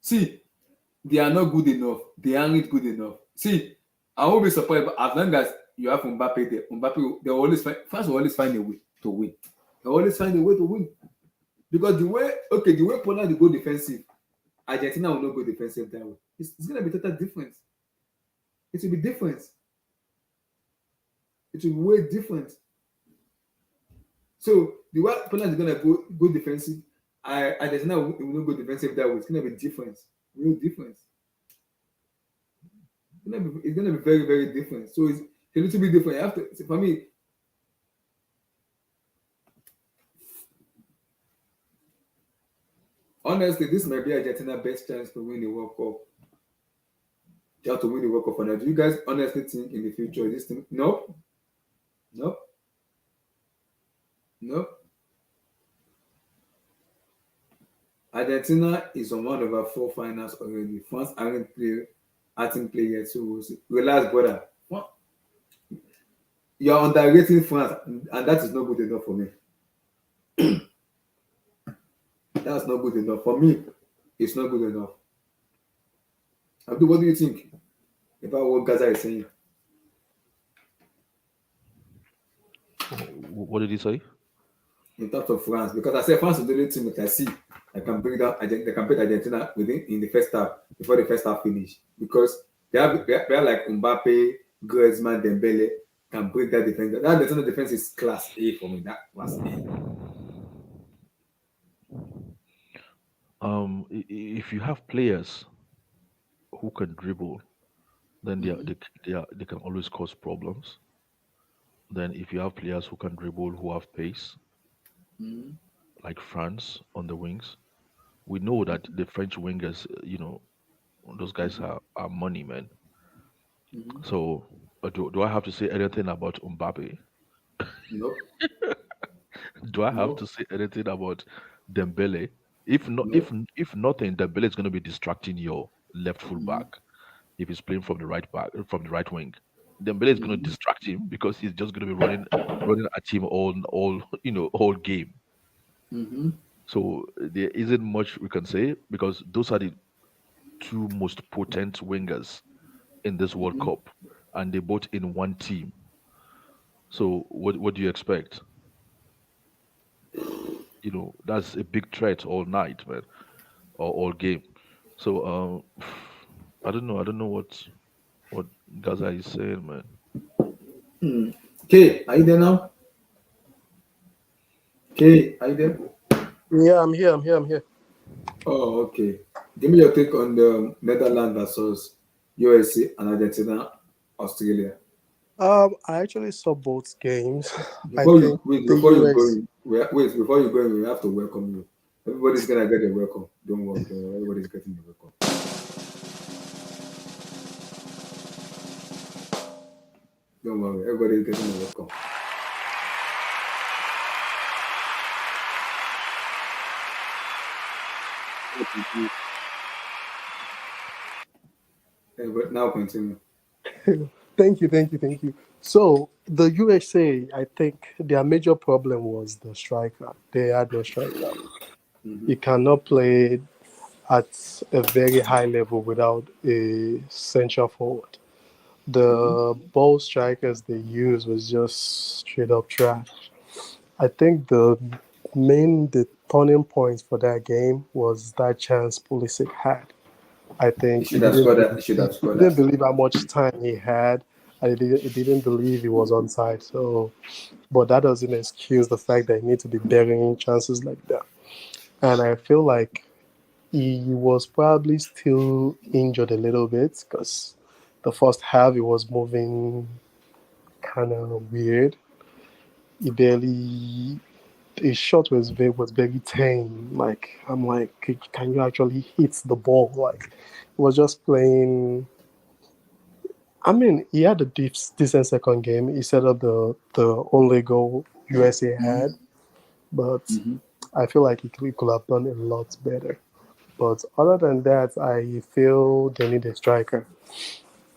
See, they are not good enough. They aren't good enough. See, I won't be surprised, but as long as you have Mbappe there, Mbappe, they always find, France will always find a way to win. They always find a way to win. Because the way Poland will go defensive, Argentina will not go defensive that way. It's going to be total difference. It will be different. It will be way different. So the way Poland is going to go defensive, Argentina will not go defensive that way. It's going to be different. Real difference. It's going to be very, very different. So it's a little bit different. You have to, for me, honestly, this might be Argentina's best chance to win the World Cup. You have to win the World Cup for now. Do you guys honestly think in the future this thing? Nope. Nope. Nope. Argentina is on one of our 4 finals already. France aren't play yet. So relax, brother. You're underrating France, and that is not good enough for me. That's not good enough. For me, it's not good enough. Abdul, what do you think about what Gaza is saying? What did he say? In terms of France, because I said France is the only team that I see that can bring down they can beat Argentina in the first half before the first half finish. Because they are like Mbappe, Griezmann, Dembele can break that defense. That Argentina defense is class A for me. That class A. If you have players who can dribble, then they can always cause problems. Then if you have players who can dribble, who have pace, like France on the wings, we know that the French wingers, those guys are money, man. So do I have to say anything about Mbappe? Nope. Do I have to say anything about Dembele? If not, if nothing, Dembele is going to be distracting your left full back if he's playing from the right wing. Dembele is going to distract him because he's just going to be running at him all game. So there isn't much we can say because those are the 2 most potent wingers in this World Cup, and they both in one team. So what do you expect? That's a big threat all night, man, or all game. So I don't know what Gaza is saying, man. Okay, are you there now? Okay, are you there? Yeah, I'm here. Oh, okay. Give me your take on the Netherlands versus USA and Argentina, Australia. I actually saw both games. I Before you think wait, the before you US. before you go, we have to welcome you. Everybody's gonna get a welcome. Don't worry, everybody's getting a welcome. Don't worry, everybody's getting a welcome. But now continue. Thank you. So the USA, I think their major problem was the striker. They had no striker. You cannot play at a very high level without a central forward. The ball strikers they used was just straight up trash. I think the turning point for that game was that chance Pulisic had. I He think should have scored that. He should have he scored didn't that. believe how much time he had. And he didn't believe he was onside. So, but that doesn't excuse the fact that he needs to be burying chances like that. And I feel like he was probably still injured a little bit because the first half he was moving kind of weird. He barely his shot was very tame. Like I'm like, can you actually hit the ball? Like he was just playing. I mean, he had a decent second game. He set up the only goal USA had, but I feel like we could have done a lot better. But other than that, I feel they need a striker.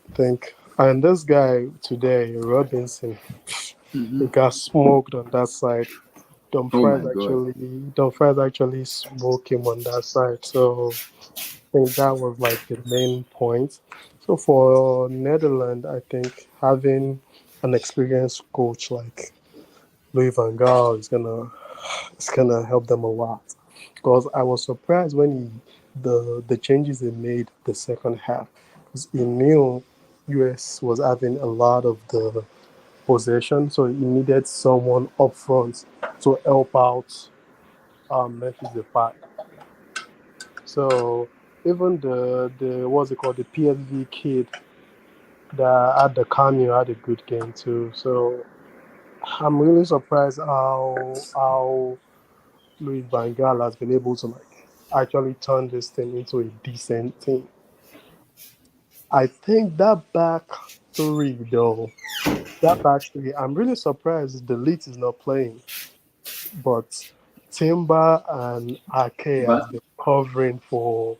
I think. And this guy today, Robinson, he got smoked on that side. Oh my god. Dumfries actually smoked him on that side. So I think that was like the main point. So for Netherlands, I think having an experienced coach like Louis van Gaal is gonna help them a lot. Because I was surprised when the changes he made the second half. Because he knew US was having a lot of the possession, so he needed someone up front to help out Memphis Depay. So even the what's it called, the PSV kid that had the cameo had a good game too. So I'm really surprised how Louis Van Gaal has been able to like actually turn this team into a decent team. I think that back three though, that back three, I'm really surprised the lead is not playing, but Timber and Ake has Van, been covering Van for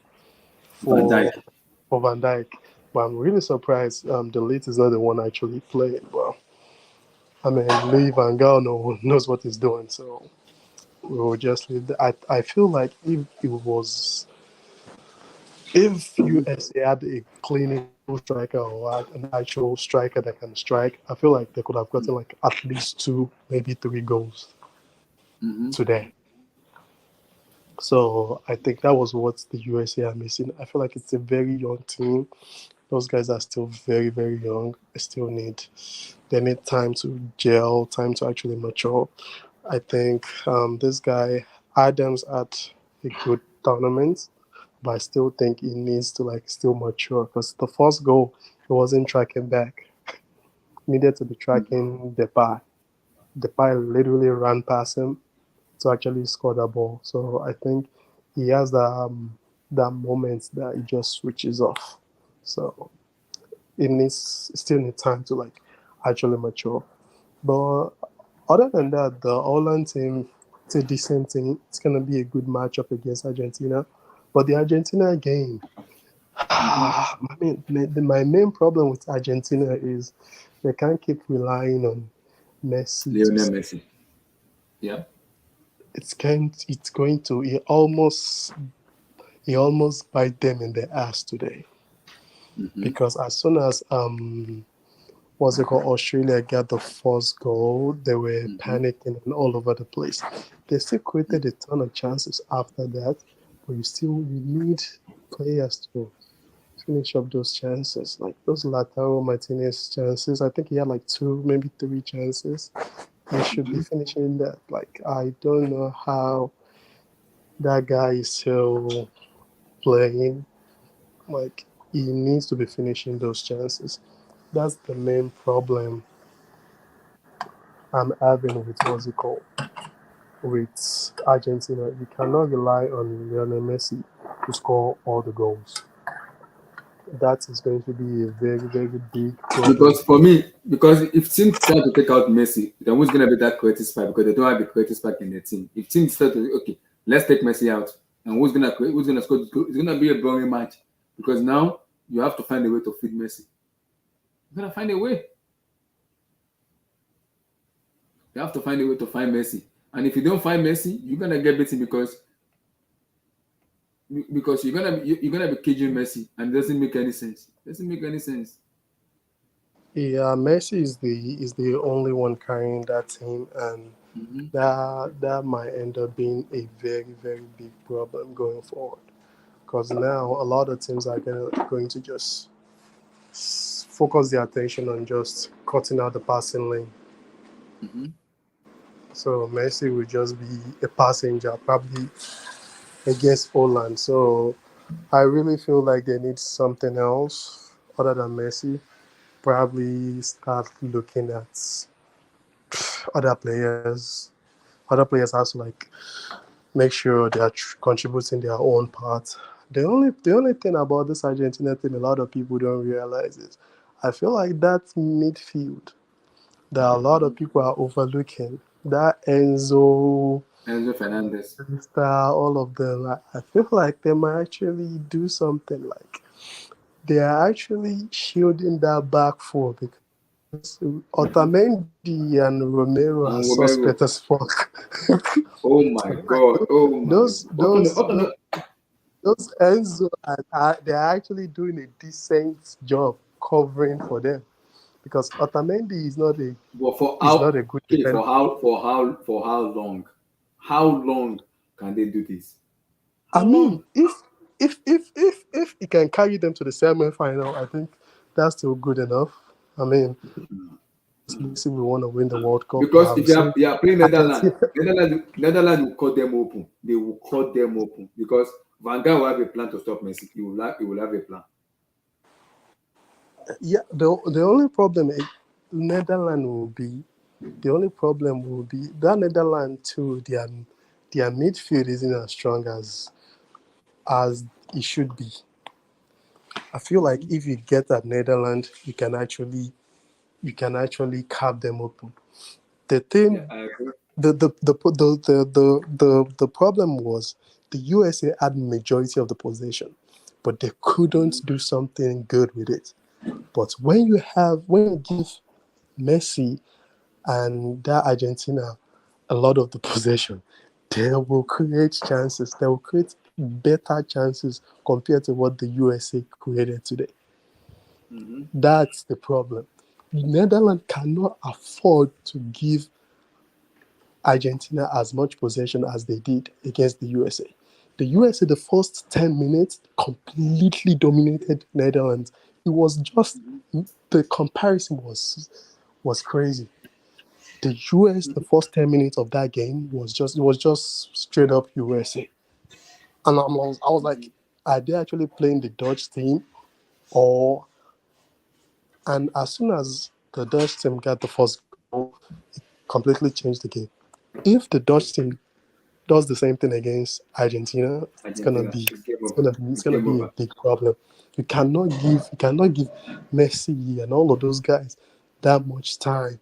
Dijk. for Van Dijk. But I'm really surprised the lead is not the one actually playing. Well, I mean, Louis Van Gaal knows what he's doing, so we will just leave. I feel like if USA had a clinical striker or had an actual striker that can strike, I feel like they could have gotten like at least two, maybe three goals today. So I think that was what the USA are missing. I feel like it's a very young team. Those guys are still very, very young. They need time to gel, time to actually mature. I think this guy Adams had a good tournament, but I still think he needs to like still mature because the first goal he wasn't tracking back. Needed to be tracking Depay. Depay literally ran past him to actually score the ball. So I think he has that moment that he just switches off. So still need time to like actually mature. But other than that, the Holland team, it's a decent team. It's gonna be a good matchup against Argentina. But the Argentina game, I mean, my main problem with Argentina is they can't keep relying on Messi to. Lionel Messi. Yeah. It's going to he almost bite them in the ass today because as soon as what's it called, Australia got the first goal, they were panicking and all over the place. They still created a ton of chances after that, but you need players to finish up those chances. Like those LAUTARO Martinez chances, I think he had like two, maybe three chances. He should be finishing that. Like I don't know how that guy is still playing. Like he needs to be finishing those chances. That's the main problem I'm having with what's it called with Argentina. You cannot rely on Lionel Messi to score all the goals. That is going to be a very, very big problem. Because for me, because if teams try to take out Messi, then who's gonna be that creative spark? Because they don't have the creative spark in the team. If teams start to okay, let's take Messi out, and who's gonna score? It's gonna be a boring match because now you have to find a way to feed Messi. You gotta find a way. You have to find a way to find Messi, and if you don't find Messi, you're gonna get beaten because you're gonna be caging Messi, and it doesn't make any sense. It doesn't make any sense. Yeah, Messi is the only one carrying that team, and that might end up being a very, very big problem going forward. Because now a lot of teams are going to just focus their attention on just cutting out the passing lane. So Messi will just be a passenger, probably against Holland. So I really feel like they need something else other than Messi. Probably start looking at other players. Other players have to like make sure they are contributing their own part. The only thing about this Argentina team, a lot of people don't realize is, I feel like that midfield that a lot of people are overlooking. That Enzo Enzo Fernandez. Star, all of them. I feel like they might actually do something like they are actually shielding that back four because Otamendi and Romero are And Romero. suspect as fuck. Oh my God. Oh my. those Open those open those those Enzo and they're actually doing a decent job covering for them because Otamendi But for is not how a good okay, defender. for how long? How long can they do this? I How mean, long? if he can carry them to the semi-final, I think that's still good enough. I mean, obviously we want to win the World Cup. But Because I'm if saying you are playing Netherlands, Argentina, Netherlands will cut them open. They will cut them open because Van Gaal will have a plan to stop Messi. He will have a plan. yeah. The only problem is Netherlands will be the only problem will be that Netherlands too. Their midfield isn't as strong as it should be. I feel like if you get at Netherlands, you can actually carve them open. The Yeah, thing I agree. the problem was the USA had majority of the possession, but they couldn't do something good with it. But when you give Messi and that Argentina a lot of the possession, they will create chances. They will create better chances compared to what the USA created today. Mm-hmm. That's the problem. Netherlands cannot afford to give Argentina as much possession as they did against the USA. The USA, the first 10 minutes, completely dominated Netherlands. It was just the comparison was crazy. The US, the first 10 minutes of that game was just straight up USA. And I was like, are they actually playing the Dutch team? Or and as soon as the Dutch team got the first goal, completely changed the game. If the Dutch team does the same thing against Argentina, Argentina, it's game over. it's It's gonna game be a over. big problem. You cannot give Messi and all of those guys that much time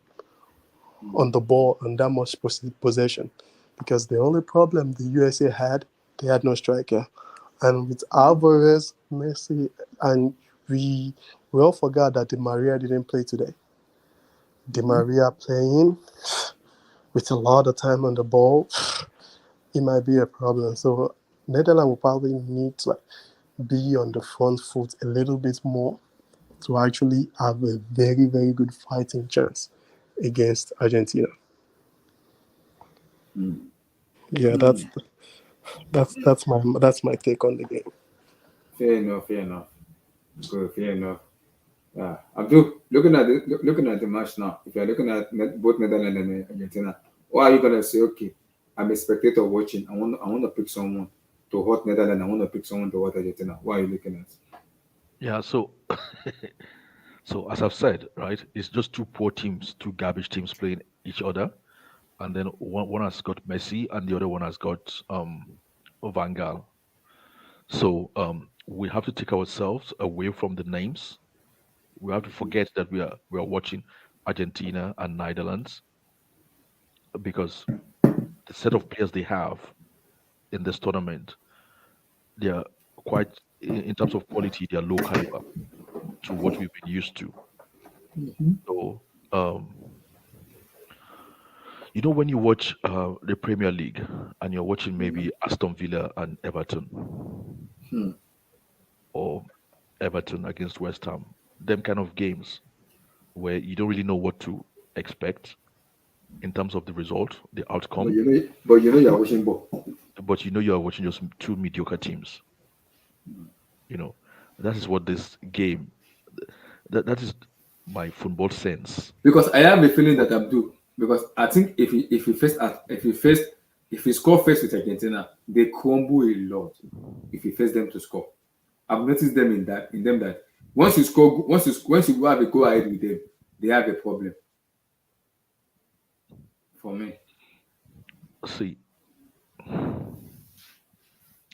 on the ball and that much possession, because the only problem the USA had, they had no striker, and with Alvarez, Messi, and we all forgot that Di Maria didn't play today. Di Maria playing with a lot of time on the ball, it might be a problem. So Netherlands will probably need to be on the front foot a little bit more to actually have a very, very good fighting chance against Argentina. Yeah, that's my take on the game. Fair enough. Fair enough. Good. Fair enough. Yeah, Abdul, looking at the match now. If you're looking at both Netherlands and Argentina, what are you gonna say? Okay, I'm a spectator watching. I want to pick someone to hot Netherlands. I want to pick someone to hot Argentina. What are you looking at? Yeah, so so as I've said, right, it's just two poor teams, two garbage teams playing each other, and then one has got Messi and the other one has got Van Gaal. So we have to take ourselves away from the names. We have to forget that we are watching Argentina and Netherlands, because the set of players they have in this tournament, they are quite in terms of quality, they are low caliber to what we've been used to. So um, when you watch the Premier League and you're watching maybe Aston Villa and Everton, Hmm. or Everton against West Ham, them kind of games where you don't really know what to expect in terms of the result, the outcome, But you know you're watching ball. but you are watching just two mediocre teams. You know, that is what this game. That is my football sense. Because I have a feeling What? that Abdul. Because I think if he score first with Argentina, they crumble a lot. If he face them to score, I've noticed them in them that once you have a go ahead with them, they have a problem for me. See,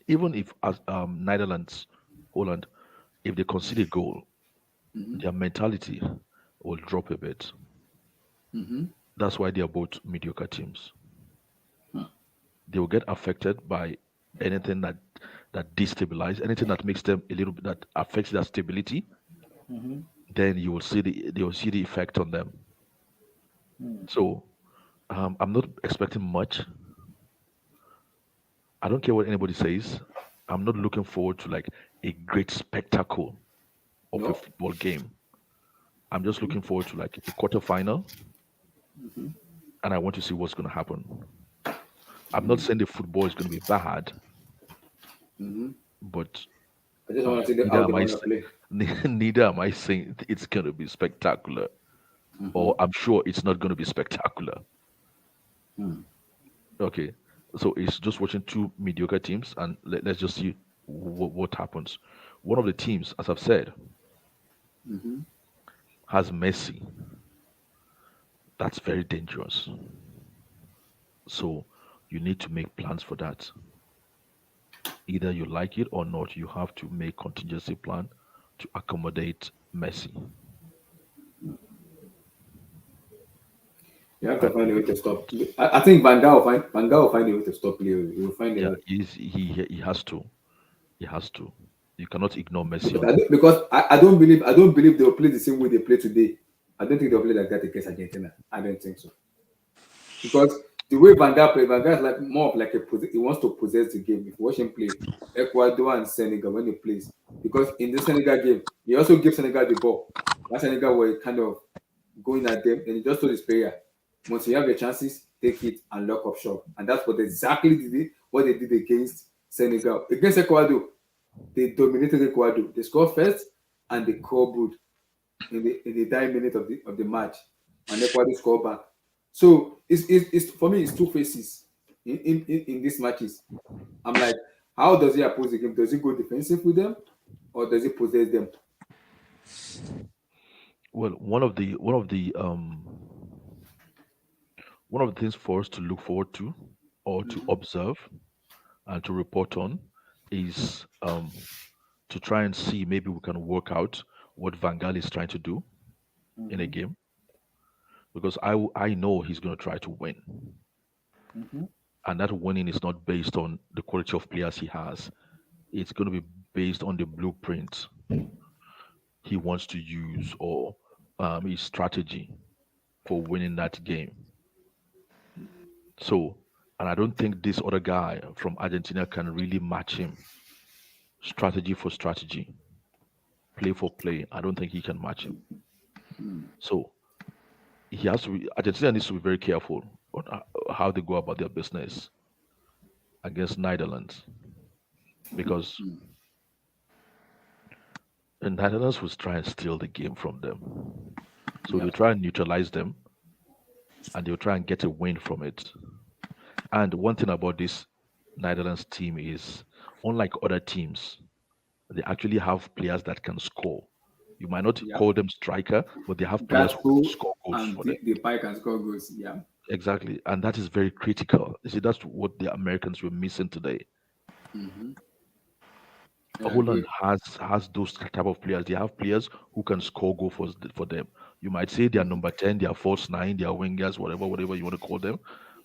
even if as Netherlands, Holland, if they concede a goal, their mentality will drop a bit. Mm-hmm. That's why they are both mediocre teams. they will get affected by anything that destabilize, anything that makes them a little bit that affects their stability. Then you will see the effect on them. So I'm not expecting much. I don't care what anybody says. I'm not looking forward to like a great spectacle of a No. football game. I'm just looking forward to like a quarterfinal, and I want to see what's going to happen. I'm not saying the football is going to be bad, but I just want to see neither how they am I want to saying play. neither am I saying it's going to be spectacular, or I'm sure it's not going to be spectacular. Okay, so it's just watching two mediocre teams, and let's just see what happens. One of the teams, as I've said, has Messi. That's very dangerous. So you need to make plans for that. Either you like it or not, you have to make contingency plan to accommodate Messi. You have to And find a way to stop. I think Van Gaal will find a way to stop Leo. He will find a yeah, way. he has to. He has to. You cannot ignore Messi Because on. I don't believe they'll play the same way they play today. I don't think they'll play like that against Argentina. I don't think so. Because the way Van Gaal is like more of like he wants to possess the game. If you watch him play Ecuador and Senegal when he plays, because in the Senegal game, he also gives Senegal the ball. That Senegal were kind of going at them, and he just told his player, once you have the chances, take it and lock up shop. And that's what they did against Senegal. Against Ecuador, they dominated Ecuador. They scored first and they cobbled in the dying minute of the match, and Ecuador scored back. So it's for me, it's two faces in these matches. I'm like, how does he oppose the game? Does he go defensive with them, or does he possess them? Well, one of the things for us to look forward to or to observe and to report on is to try and see maybe we can work out what Van Gaal is trying to do in a game, because I know he's going to try to win, and that winning is not based on the quality of players he has. It's going to be based on the blueprint he wants to use, or his strategy for winning that game. So, and I don't think this other guy from Argentina can really match him strategy for strategy, play for play. I don't think he can match him. So Argentina needs to be very careful on how they go about their business against Netherlands, because the Netherlands will try and steal the game from them. So Yeah. they'll try and neutralize them, and they'll try and get a win from it. And one thing about this Netherlands team is, unlike other teams, they actually have players that can score. You might not Yeah. call them striker, but they have players who can Gaspo score goals and for them. the Pike can score goals. Yeah. Exactly, and that is very critical. You see, that's what the Americans were missing today. I Holland agree. has those type of players. They have players who can score goal for them. You might say they are number 10, they are false nine, they are wingers, whatever you want to call them.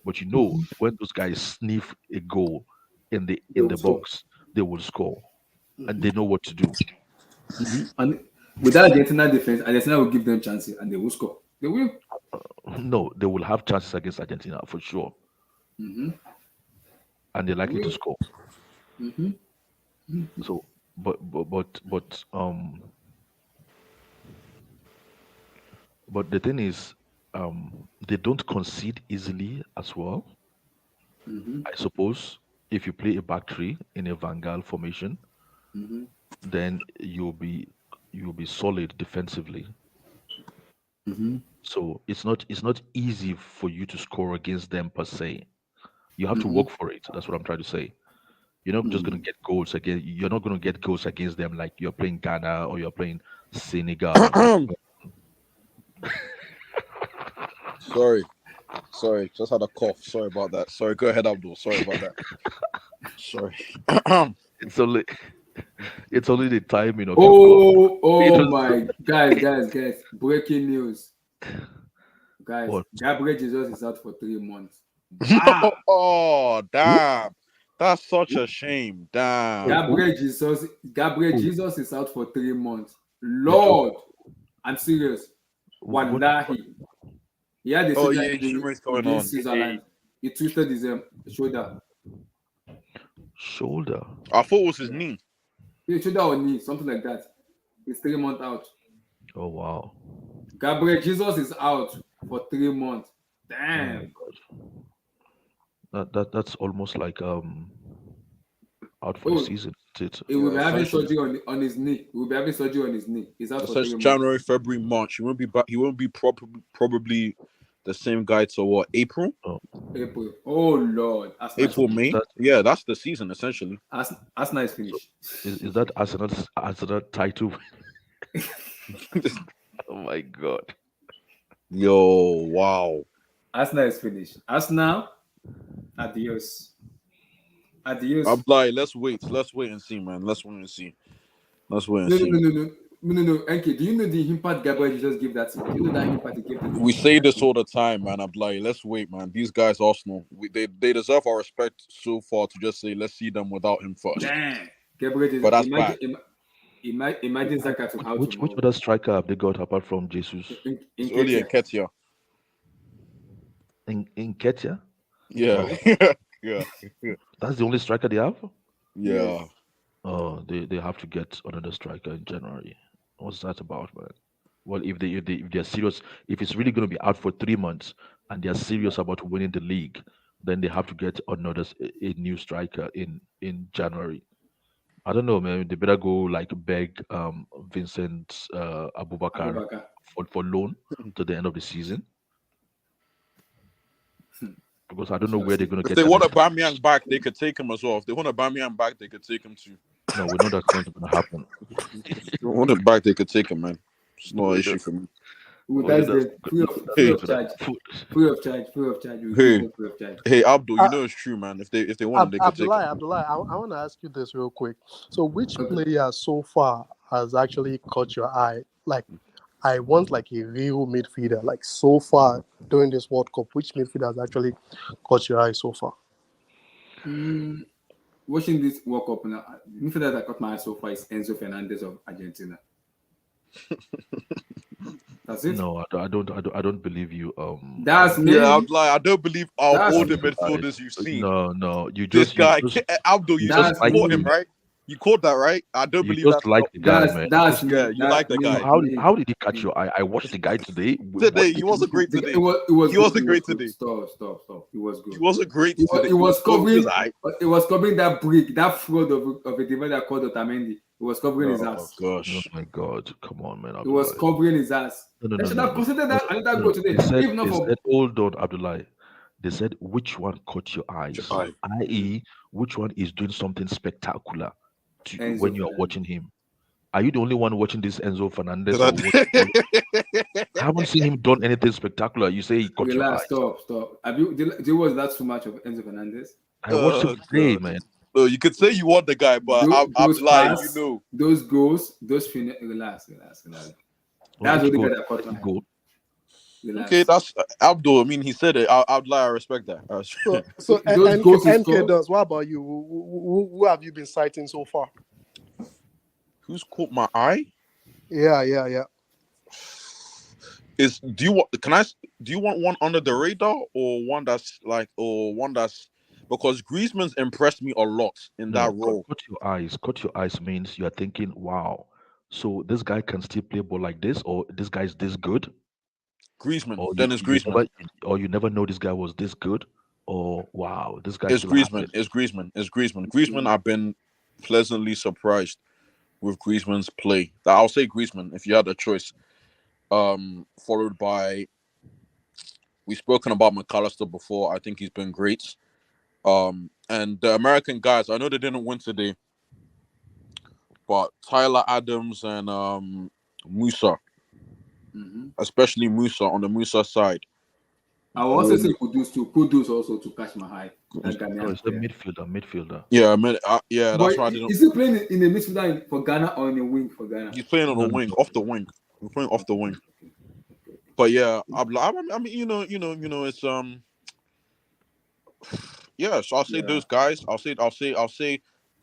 But you know, when those guys sniff a goal They in will the score. box, they will score, and they know what to do. And with that Argentina defense, Argentina will give them chances and they will score. They will. No, they will have chances against Argentina for sure, and they're They likely to will. score. So, but the thing is, they don't concede easily as well. I suppose if you play a back three in a Van Gaal formation, then you'll be solid defensively. So it's not easy for you to score against them per se. You have to work for it. That's what I'm trying to say. You're not just gonna get goals again. You're not gonna get goals against them like you're playing Ghana or you're playing Senegal. Sorry, just had a cough. Sorry about that. Sorry, go ahead, Abdul. Sorry about that. Sorry. It's only it's only the timing of your cough. It Oh was my guys. Breaking news. Guys, what? Gabriel Jesus is out for 3 months. Wow. Oh, damn. That's such a shame. Damn. Gabriel Jesus is out for 3 months. Lord, I'm serious. What? Wallahi. He had a Oh, shoulder yeah, injury insurance going against on. Switzerland. He twisted his shoulder. Shoulder. I thought it was his knee. His shoulder or knee, something like that. He's 3 months out. Oh wow. Gabriel Jesus is out for 3 months. Oh Damn. my God. That's almost like out for the Oh, season. he will be Yeah, having essentially. surgery on his knee. He will be having surgery on his knee. He's out It for says 3 months. January, February, March. He won't be back. He won't be probably the same guy till what? April? April. Oh Lord. April, May? that- Yeah, that's the season essentially. Arsenal is finished. Is that Arsenal title? Oh my God. Yo, wow. Arsenal is finished. Arsenal, adios. Adios. I'm like, let's wait and see, man. Let's wait and see. Let's wait and No, see. no. NK, do you know the impact Gabriel Jesus gave that team? Do you know that impact he gave the team? We say this all the time, man. I'm like, let's wait, man. These guys, Arsenal, they deserve our respect so far to just say, let's see them without him first. Damn. Gabriel Jesus. But that's bad. Imagine Zaka to out Which tomorrow. other striker have they got apart from Jesus? It's only Nketiah. Nketiah. In Ketia? Yeah. Yeah. That's the only striker they have? Yeah. Oh, they have to get another striker in January. What's that about, man? Well, if they're serious, if it's really going to be out for 3 months and they're serious about winning the league, then they have to get a new striker in January. I don't know, man. They better go like beg Vincent Abubakar for loan to the end of the season. Because I don't know where they're going to If get. they want to Bamiyang back, they could take him as well. If they want to Bamiyang back, they could take him too. No, we know that's not going to happen. If they want him back, they could take him, man. It's no issue for me. That's the free of charge. Free of charge. Hey. Free of charge. Hey, Abdul, you know it's true, man. If they want him, they could take him. Abdullah, I want to ask you this real quick. So, which player so far has actually caught your eye? Like, I want like a real midfielder. Like, so far during this World Cup, which midfielder has actually caught your eye so far? Watching this World Cup now, midfielder that caught my eye so far is Enzo Fernandez of Argentina. That's it. No, I don't believe you. That's me. Yeah, I'm like, I don't believe all the That's- midfielders you've seen. No, you This just guy, you just, Abdul, you That's just caught him, me. right? You caught that, right? I don't you believe just that. like the guy, man. That's me. Yeah, you That's like the me. guy. How did he catch your eye? I watched the guy today. Today, he wasn't great today. It was He wasn't good. great good. today. Stop. It was good. He wasn't great It today. was covering. Right? It was covering that brick, that fraud of a defender called Otamendi. It was covering his Oh ass. Oh gosh. my God! Come on, man. It was Abdullah. covering his ass. No, They should have considered that another goal today. They said, If not for hold on, Abdullah. They said which one caught your eyes, Your eye. i.e., which one is doing something spectacular Enzo when you are Fernandez. watching him. Are you the only one watching this Enzo Fernandez? Did I haven't seen him done anything spectacular. You say he caught your Relax, eyes. stop. Have you did you watch that too much of Enzo Fernandez? I watched him today, God. man. No, you could say you want the guy, but Those I'm like, pass, you know. those goals, relax. That's Which the goal- guy that caught my eye. goal? Relax. Okay, that's Abdul. I mean, he said it. I'd lie. I respect that. So Those goals he NK scored- does. What about you? Who have you been citing so far? Who's caught my eye? Yeah. Do you want one under the radar or one that's because Griezmann's impressed me a lot in that role. Cut your eyes. Cut your eyes means you are thinking, wow, so this guy can still play ball like this, or this guy is this good. Griezmann. Or Then it's Griezmann. You never know this guy was this good, or wow, this guy. It's still has Griezmann. it. It's Griezmann. It's Griezmann. Griezmann. I've been pleasantly surprised with Griezmann's play. I'll say Griezmann if you had a choice. Followed by, we've spoken about McAllister before. I think he's been great. And the American guys, I know they didn't win today, but Tyler Adams and Musa, especially Musa on the Musa side. I will also say Kudus also to catch my eye. That Oh, Ghanaian it's the player. midfielder. Yeah, I mean, yeah, that's But why I didn't. is he playing in the midfielder for Ghana or in the wing for Ghana? He's playing on the wing, off the wing. He's playing off the wing. But yeah, I mean, you know, it's Yeah, so I'll say Yeah. those guys. I'll say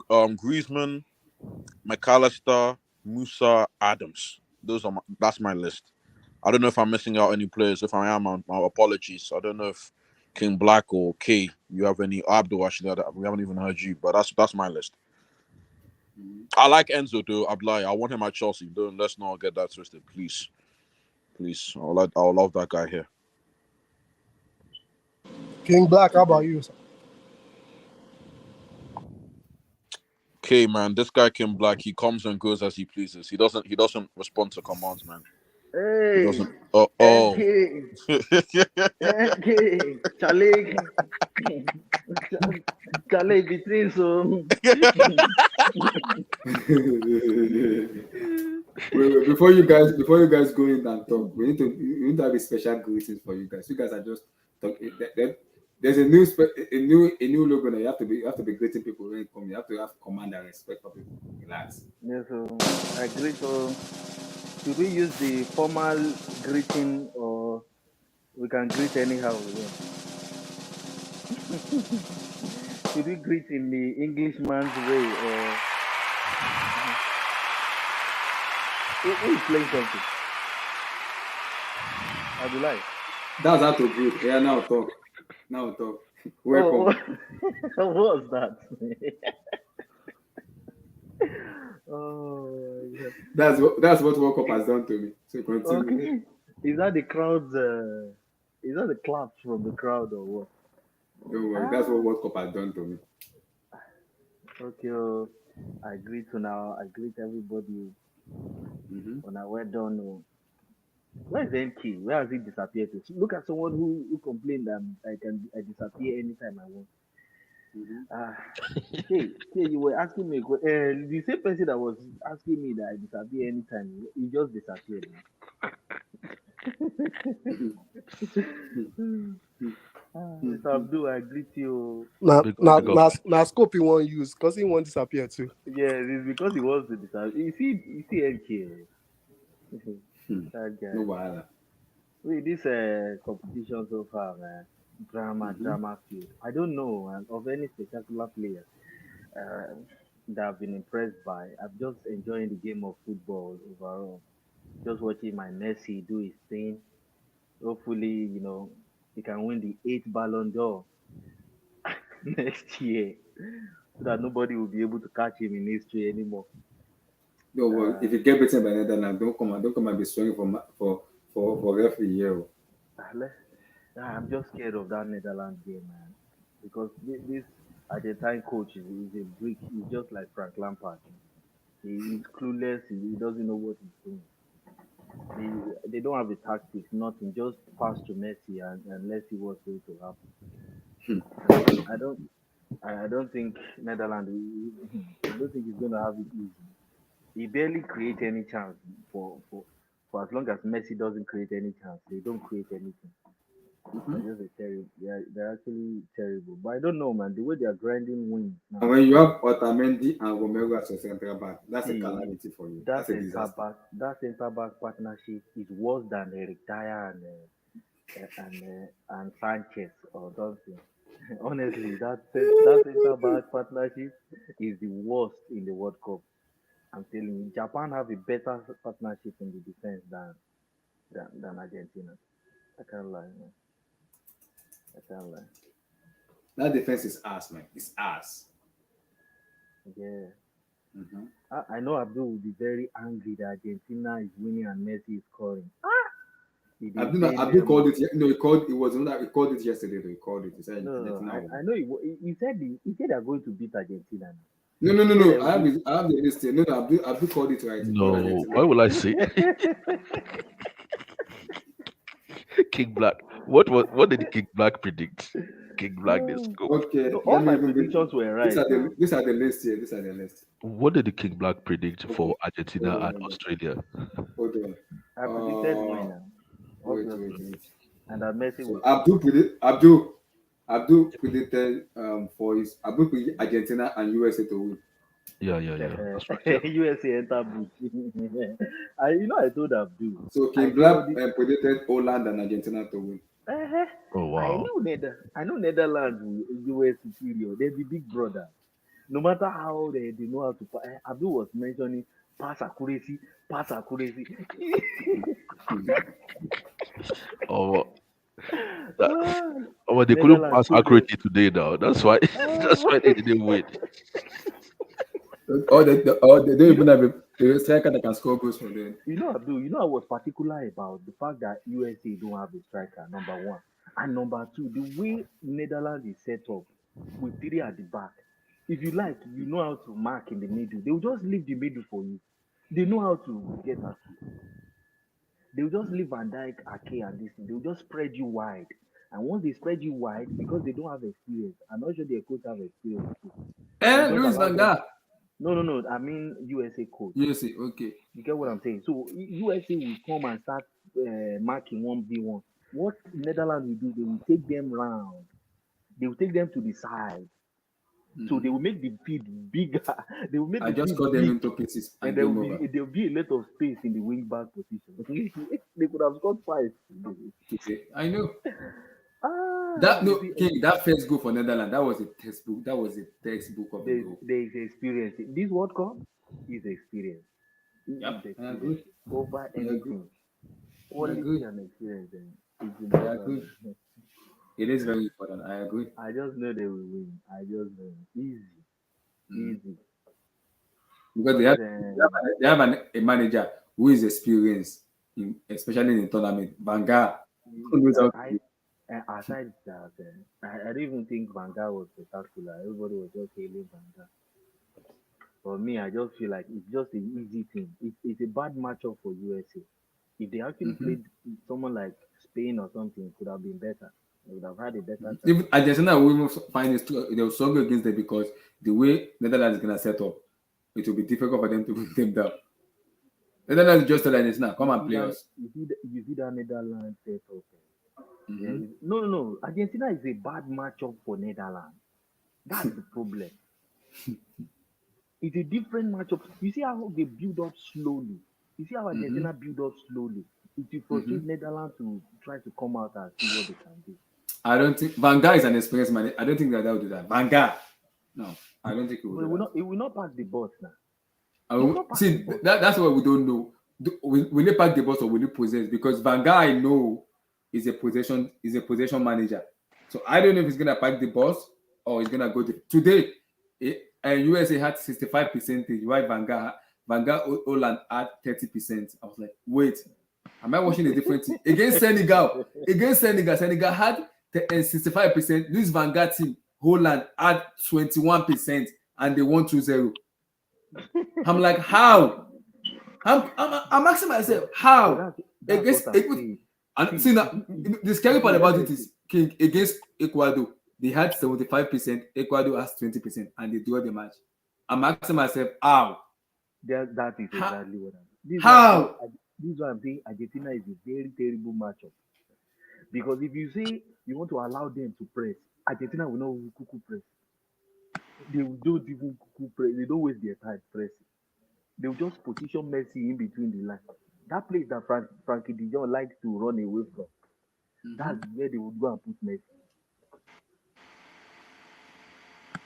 Griezmann, McAllister, Musa, Adams. That's my list. I don't know if I'm missing out any players. If I am, my apologies. I don't know if King Black or K, you have any Abdul actually. We haven't even heard you, but that's my list. Mhm. I like Enzo though. Abdullah. I want him at Chelsea. Don't let's not get that twisted, please. Please. I'll love that guy here. King Black, how about you? Okay, man, this guy King Black, he comes and goes as he pleases. He doesn't respond to commands, man. He Hey, doesn't. Oh. NK, NK, Charlie, Charlie between so. Wait, before you guys go in and talk, we need to have a special greetings for you guys. You guys are just talking. There's a new logo now. You have to be greeting people when you come. You have to have command and respect for people. Relax. Yes, so I agree. So, should we use the formal greeting or we can greet anyhow? Yeah. Should we greet in the Englishman's way or who is playing something? I be like, That's how to greet. Yeah, now talk. Now talk. oh, Welcome. what was that? Oh, yeah. That's what World Cup has done to me. So continue. Okay. Is that the crowd's? Is that the claps from the crowd or what? Don't worry. That's what World Cup has done to me. Okay. I greet to now. I greet everybody. Mm-hmm. When I went done. Where's MK? Where has he disappeared to? Look at someone who complained that I disappear anytime I want. Mm-hmm. Hey, you were asking me the same person that was asking me that I disappear anytime. He just disappeared. So Abdul, I greet you. Now, Big up, now, big up. now, now, scope he won't use because he won't disappear too. Yeah, it's because he wants to disappear. You see MK. That No guy. wahala. Wait, this competition so far, man. Drama field. I don't know of any spectacular player uh, that I've been impressed by. I'm just enjoying the game of football overall. Just watching my Messi do his thing. Hopefully, he can win the eighth Ballon d'Or next year, so that nobody will be able to catch him in history anymore. No, well, if you get beaten by Netherlands, don't come and be swearing for referee here. Oh. Ah, I'm just scared of that Netherlands game, man, because this Argentine coach is a brick. He's just like Frank Lampard. He's clueless. He doesn't know what he's doing. They don't have the tactics, nothing. Just pass to Messi and let's see what's going to happen. I don't think Netherlands. I don't think he's going to have it easy. He barely create any chance for as long as Messi doesn't create any chance. They don't create anything. Mm-hmm. They're just terrible. They're actually terrible. But I don't know, man. The way they are grinding wins And now. when you have Otamendi and Romero as your central back, that's a See, calamity for you. that That's a center disaster. back, that center back partnership is worse than Eric Dyer and Sanchez or something. Honestly, that center back partnership is the worst in the World Cup. I'm telling you, Japan have a better partnership in the defense than Argentina. I can't lie, man. I can't lie. That defense is ass, man. It's ass. Yeah. Mm-hmm. I know Abdul will be very angry that Argentina is winning and Messi is scoring. He dey pain Abdul them. called it. No, he called. It was not. He called it yesterday. Though. He called it. He said No, Argentina will I win. know he said they're going to beat Argentina. No, no, no, He said no. they'll I have the list here. No, no. Abdul called it right. He called No, Argentina. why will I say King Black? What did King Black predict? King Black this scope. Okay, No, all let me my even. predictions were right now. These are the list here. These are the list. What did the King Black predict Okay. for Argentina Hold on, and hold on. Australia? Hold on. I predicted win now, Wait, obviously, wait. and that Messi So will score. Abdul predicted Abdul predicted Argentina and USA to win. Yeah. That's right. Yeah. USA enter bush. I told Abdul. So I King say all Black the predicted Holland and Argentina to win. Oh I wow. know I know Netherlands they were superior. They're the big brother. No matter how they know how to pass. Abdul was mentioning pass accuracy, pass accuracy. Oh, that, Ah, oh, they couldn't Netherlands pass showed us. accurately today now. That's why. That's Ah. why they didn't win. Or they don't you know, even have a striker that can score goals for them. Abdul, I was particular about the fact that USA don't have a striker, number one. And number two, the way Netherlands is set up with three at the back. If you like, you know how to mark in the middle. They'll just leave the middle for you. They know how to get at you. They'll just leave Van Dijk, Ake, and this thing. They'll just spread you wide. And once they spread you wide, because they don't have experience, I'm not sure their coach have experience too. They'll just Luis allow Van them. Gaal. No. I mean USA coach. USA, okay. You get what I'm saying? So USA will come and start marking 1v1. What Netherlands will do, they will take them round. They will take them to the side. So they will make the field bigger. They will make I the just field cut them big. into pieces And and game over. there will be a lot of space in the wing back position. They could have scored five. Today. I know. Ah, That you no see, King, that first goal for Netherlands, that was a textbook. That was a textbook of a goal. there is experience. This World Cup is experience. It Yep, is I experience agree. over I agree. anything. I Quality agree. and experience is I important. agree. It is very important. I agree. I just know they will win. I just know. Easy, Mhm. easy. Because But they have a manager who is experienced, especially in the tournament. Van Gaal, who knows how to I do. aside that, I don't even think Van Gaal was spectacular. Everybody was just hailing Van Gaal. For me, I just feel like it's just an easy thing. It's a bad matchup for USA. If they actually Mhm. played someone like Spain or something, it could have been better. They would have had a better chance. Even Argentina will even find it. They will struggle against them because the way Netherlands is gonna set up, it will be difficult for them to bring them down. Netherlands just tell Argentina, come and play us. You see that Netherlands setup. Yeah, Mhm. no. Argentina is a bad matchup for Netherlands. That's the problem. It's a different matchup. You see how they build up slowly. You see how Mhm. Argentina build up slowly. It will frustrate Mhm. Netherlands to try to come out and see what they can do. I don't think Van Gaal is an experienced man. I don't think that will do that. Van Gaal, no, I don't think he will But do that. it will not pass the bus now. I It will will, not pass the see, bus. that's what we don't know. Will they pack the bus or will they possess? Because Van Gaal, I know, is a possession manager. So I don't know if he's gonna pack the bus or he's gonna go today. USA had 65 percentage. While Van Gaal Holland had 30%. I was like, wait, am I watching a different team against Senegal? Against Senegal, Senegal had 65%. This Van Gaal team, Holland had 21%, and they won 2-0. I'm like, how? I'm asking but myself, but how? that's what I'm saying. And See, see now, the scary part let about me it explain. is King against Ecuador, they had 75%, Ecuador has 20%, and they draw the match. I'm asking myself, how? That is How? exactly what I'm. This is why I'm saying. How? This is why I'm saying Argentina is a very terrible matchup. Because if you say you want to allow them to press, Argentina will not cuckoo press. They don't even cuckoo press. They don't waste their time pressing. They will just position Messi in between the line. That place that Frankie De Jong likes to run away from. That's where they would go and put Messi.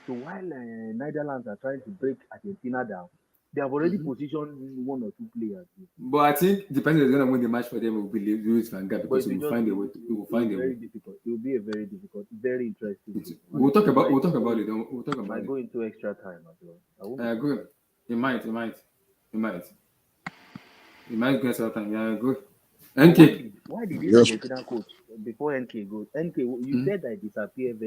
So while Netherlands are trying to break Argentina down, they have already positioned one or two players. But I think the person that's gonna win the match for them will be Luis Van Gaal But because it he will will just find a way. He will it will find be a way. very difficult. It will be a very difficult, very interesting game. We'll Honestly, talk about it. We'll talk it about might it. go into extra time as well. I won't I be agree. surprised. It might. It might. It might. It might get some time. Yeah, I agree. But NK. why did this Yes. Argentina coach before NK goes? NK, you Mhm. said I disappeared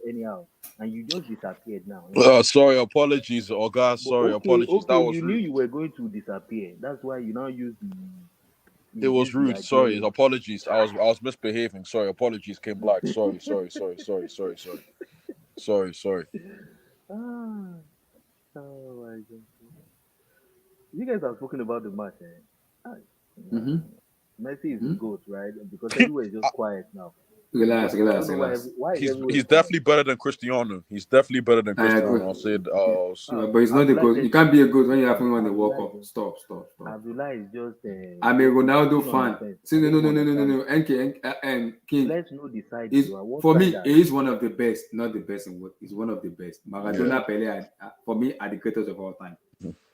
anyhow, and you just disappeared now. Sorry, apologies, oh guys. But Sorry, apologies. That okay, was you knew rude. you were going to disappear. That's why you now It you was use the rude. idea. Sorry, apologies. I was misbehaving. Sorry, apologies. Came black. Sorry. Ah, oh my God. You guys have spoken about the match, eh? Ah, nah. Mhm. Messi is the Mhm. goat, right? Because everywhere is just quiet now. Relax, I relax, don't know relax. why is everywhere He's quiet. definitely better than Cristiano. He's definitely better than I Cristiano. agree. I'll say it. Yeah. Ah, But he's not a Abdullah good. You said can't be a good when you Ab- haven't won the World Abdullah is Cup. just Stop. Abdullah is just I'm a Ronaldo putting on fan. defense. See, I no, don't no, even no, no, no, no, understand no. it. And King Let's know the side is you are. What for side me. are He you? is one of the best, not the best in what. He's one of the best. Maradona, Pele, for me, are the greatest of all time.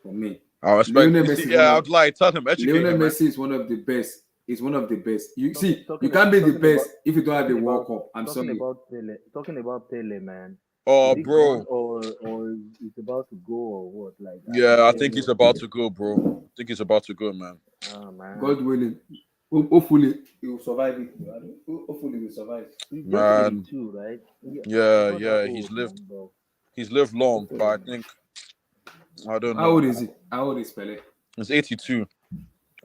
For me, I respect. Lionel You Messi see, is one yeah, of I'd like tell him, educate Lionel him, man. Messi is one of the best. He's one of the best. You Talking see, you talking can't be the talking about best if you don't have the talking World about Cup. I'm talking sorry. about Pele. Talking about Pele, man. Is Oh, it gone bro. or is about to go or what? Like I can Yeah, I hear think any he's of about to go, bro. I think he's about to go, man. ah man. God willing, hopefully he will survive it. Hopefully he will survive. He's just Man, 82, right? Yeah, he's yeah, not that yeah. old, man. But He's lived long, but Hopefully. I think I don't How know. old is he? How old is Pele? He's 82,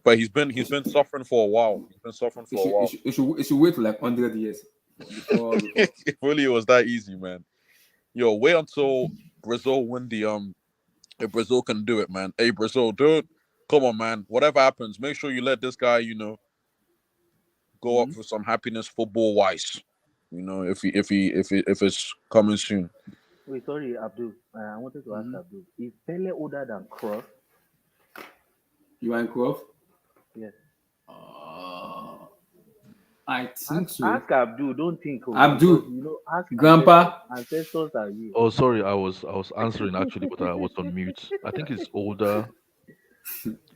but he's been suffering for a while. He's been suffering It for a should, it while. should, it should, it should wait for like 100 years before. If really it was that easy, man. Yo, wait until Brazil win the If Brazil can do it, man. Hey, Brazil, dude, come on, man. Whatever happens, make sure you let this guy, go up Mhm. for some happiness football wise. If it's coming soon. Wait, sorry, Abdul. I wanted to ask Mhm. Abdul. Is Pele older than Cross? You and Croft? Yes. Uh, I Ask think so. ask Abdul. Don't think because Abdul, ask ancestors. Grandpa, Ancestors are you. Oh, sorry, I was answering actually, but I was on mute. I think he's older.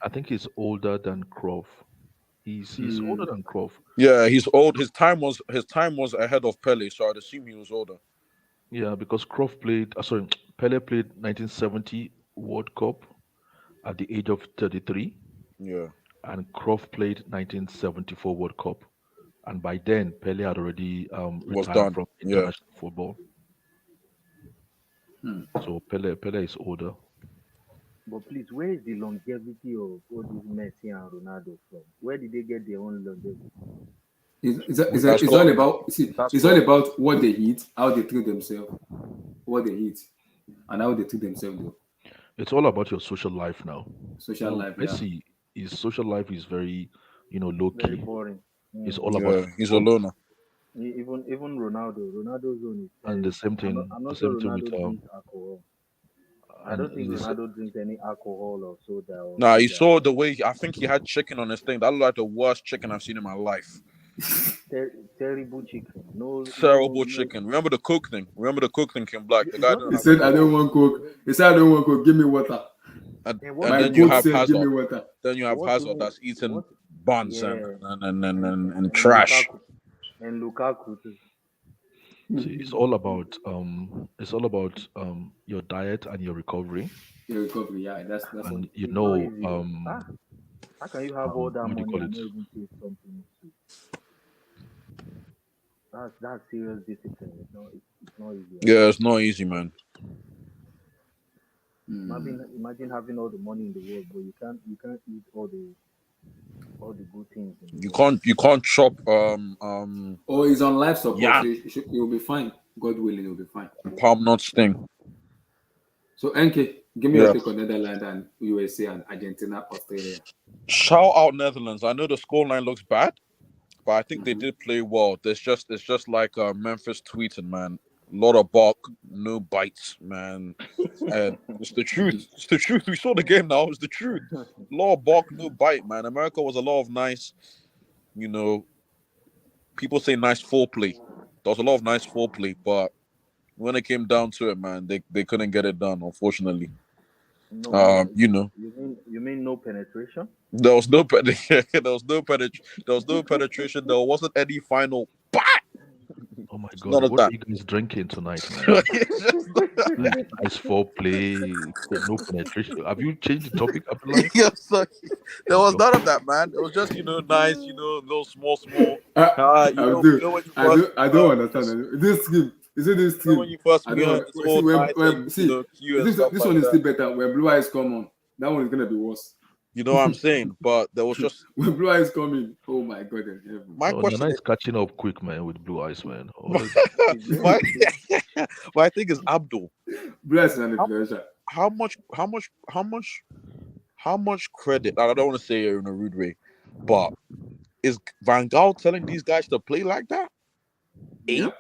I think he's older than Croft. He's older than Croft. Yeah, he's old. His time was ahead of Pele, so I'd assume he was older. Yeah, because Croft played. Sorry, Pele played 1970 World Cup at the age of 33, Yeah. and Croft played 1974 World Cup, and by then Pele had already Was retired done. from Yeah. international football. hmm, So Pele is older. But please, where is the longevity of all these Messi and Ronaldo from? Where did they get their own longevity? That's it's all got about. See, that's it's all got about what they eat, how they treat themselves, what they eat, and how they treat themselves. Though It's all about your social life now. social life, yeah. Messi, his social life is very, low Very key. boring. It's Mm. all about Yeah, he's a football, loner. Even Ronaldo's own is and the terrible. same I'm not thing, I'm the not sure same thing with Ronaldo drinks alcohol. I and don't think this, Ronaldo drinks any alcohol or soda or Nah, you cider. saw the way I think he had chicken on his thing. That looked like the worst chicken I've seen in my life. Terrible chicken. Terrible No. chicken. Remember the cook thing? Remember the cook thing, Kim Black? The It's guy not didn't He have the said, "I cook. don't want coke." He said, "I don't want coke. Give me water." and And My then you coach have said, "Give me Hazard. water." Then you have what's Hazard even that's eating what buns and yeah and and and, and and, and and trash. Lukaku too. see, it's all about your diet and your recovery, Your recovery, yeah. That's But and it's not easy. Oh. How can you have all that what do you money call and it? not even taste something sweet? That's serious discipline. It's not easy at Yeah, all. it's not easy, man. Imagine having all the money in the world, but you can't eat all the good things in the You world. can't you can't chop Oh, he's on life support, so yam, he will be fine. God willing, he'll be fine. palm nut sting. So, NK, give me your Yeah. take on Netherlands and USA and Argentina, Australia. Shout out Netherlands. I know the scoreline looks bad, but I think they Mhm. did play well. It's just like Memphis tweeting, man. A lot of bark, no bites, man. And it's the truth. It's the truth. We saw the game now. It's the truth. A lot of bark, no bite, man. America was a lot of nice, you know, people say nice foreplay. There was a lot of nice foreplay, but when it came down to it, man, they couldn't get it done, unfortunately. No, You know, you mean no penetration? there was no there was no penetration. There wasn't any final. Bah! Oh my God, None of what are that. you guys drinking tonight, man? It's just Nice foreplay, no penetration. Have you changed the topic, Abdullah? yes, like, there was Yo, none of that, man. It was just nice, little small. I, You I know, do. when you I first do. I don't understand. This team is it this when team? you first I meet don't. her, it's See all when nice and cute and stuff this like one is that. still better. When blue eyes come on, that one is gonna be worse. You know what I'm saying? But there was just When blue eyes come in, oh my God in heaven. my oh, Nana question. is catching up quick, man, with blue eyes, man. My, Honestly. my, my thing is Abdul. Blue eyes is an How, influencer. how much credit? I don't want to say it in a rude way, but is Van Gaal telling these guys to play like that? A, Yep. Yeah.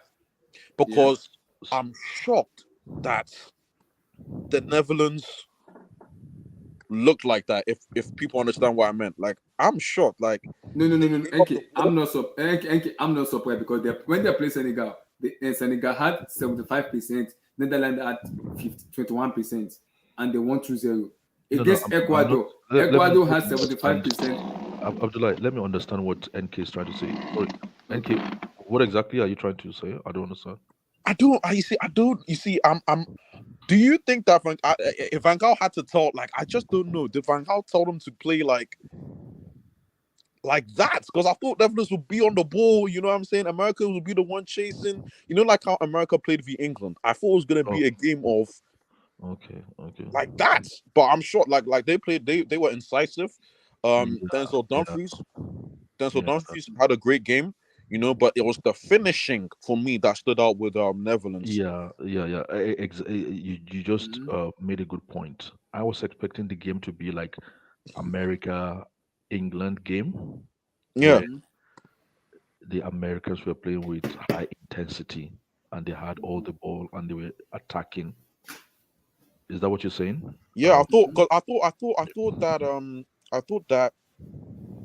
because I'm shocked that the Netherlands looked like that. If people understand what I meant, like I'm shocked. Like No, no, no, they no, no. gave up the Okay, ball. I'm not surprised because when they play Senegal, Senegal had 75%, Netherlands had 21%, and they won 2-0 No, no, against I'm not. Ecuador. Let me Ecuador has understand. 75%. Abdullah, let me understand what NK is trying to say. Sorry, NK, what exactly are you trying to say? I don't understand. I don't. You see, I don't. You see, I'm. Do you think that if Van Gaal had to tell, like, I just don't know. Did Van Gaal tell them to play like that? Because I thought Netherlands would be on the ball. You know what I'm saying? America would be the one chasing. You know, like how America played v England. I thought it was gonna Oh, be a game of okay, okay. like that. But I'm sure, like they played. They were incisive. Yeah, Denzel yeah, Dumfries. Denzel yeah, Dumfries had a great game. You know, but it was the finishing for me that stood out with Netherlands. yeah. You just Mhm. made a good point. I was expecting the game to be like America England game, Yeah, where Mhm. the Americans were playing with high intensity and they had all the ball and they were attacking. Is that what you're saying? yeah. I thought Mhm. because I thought that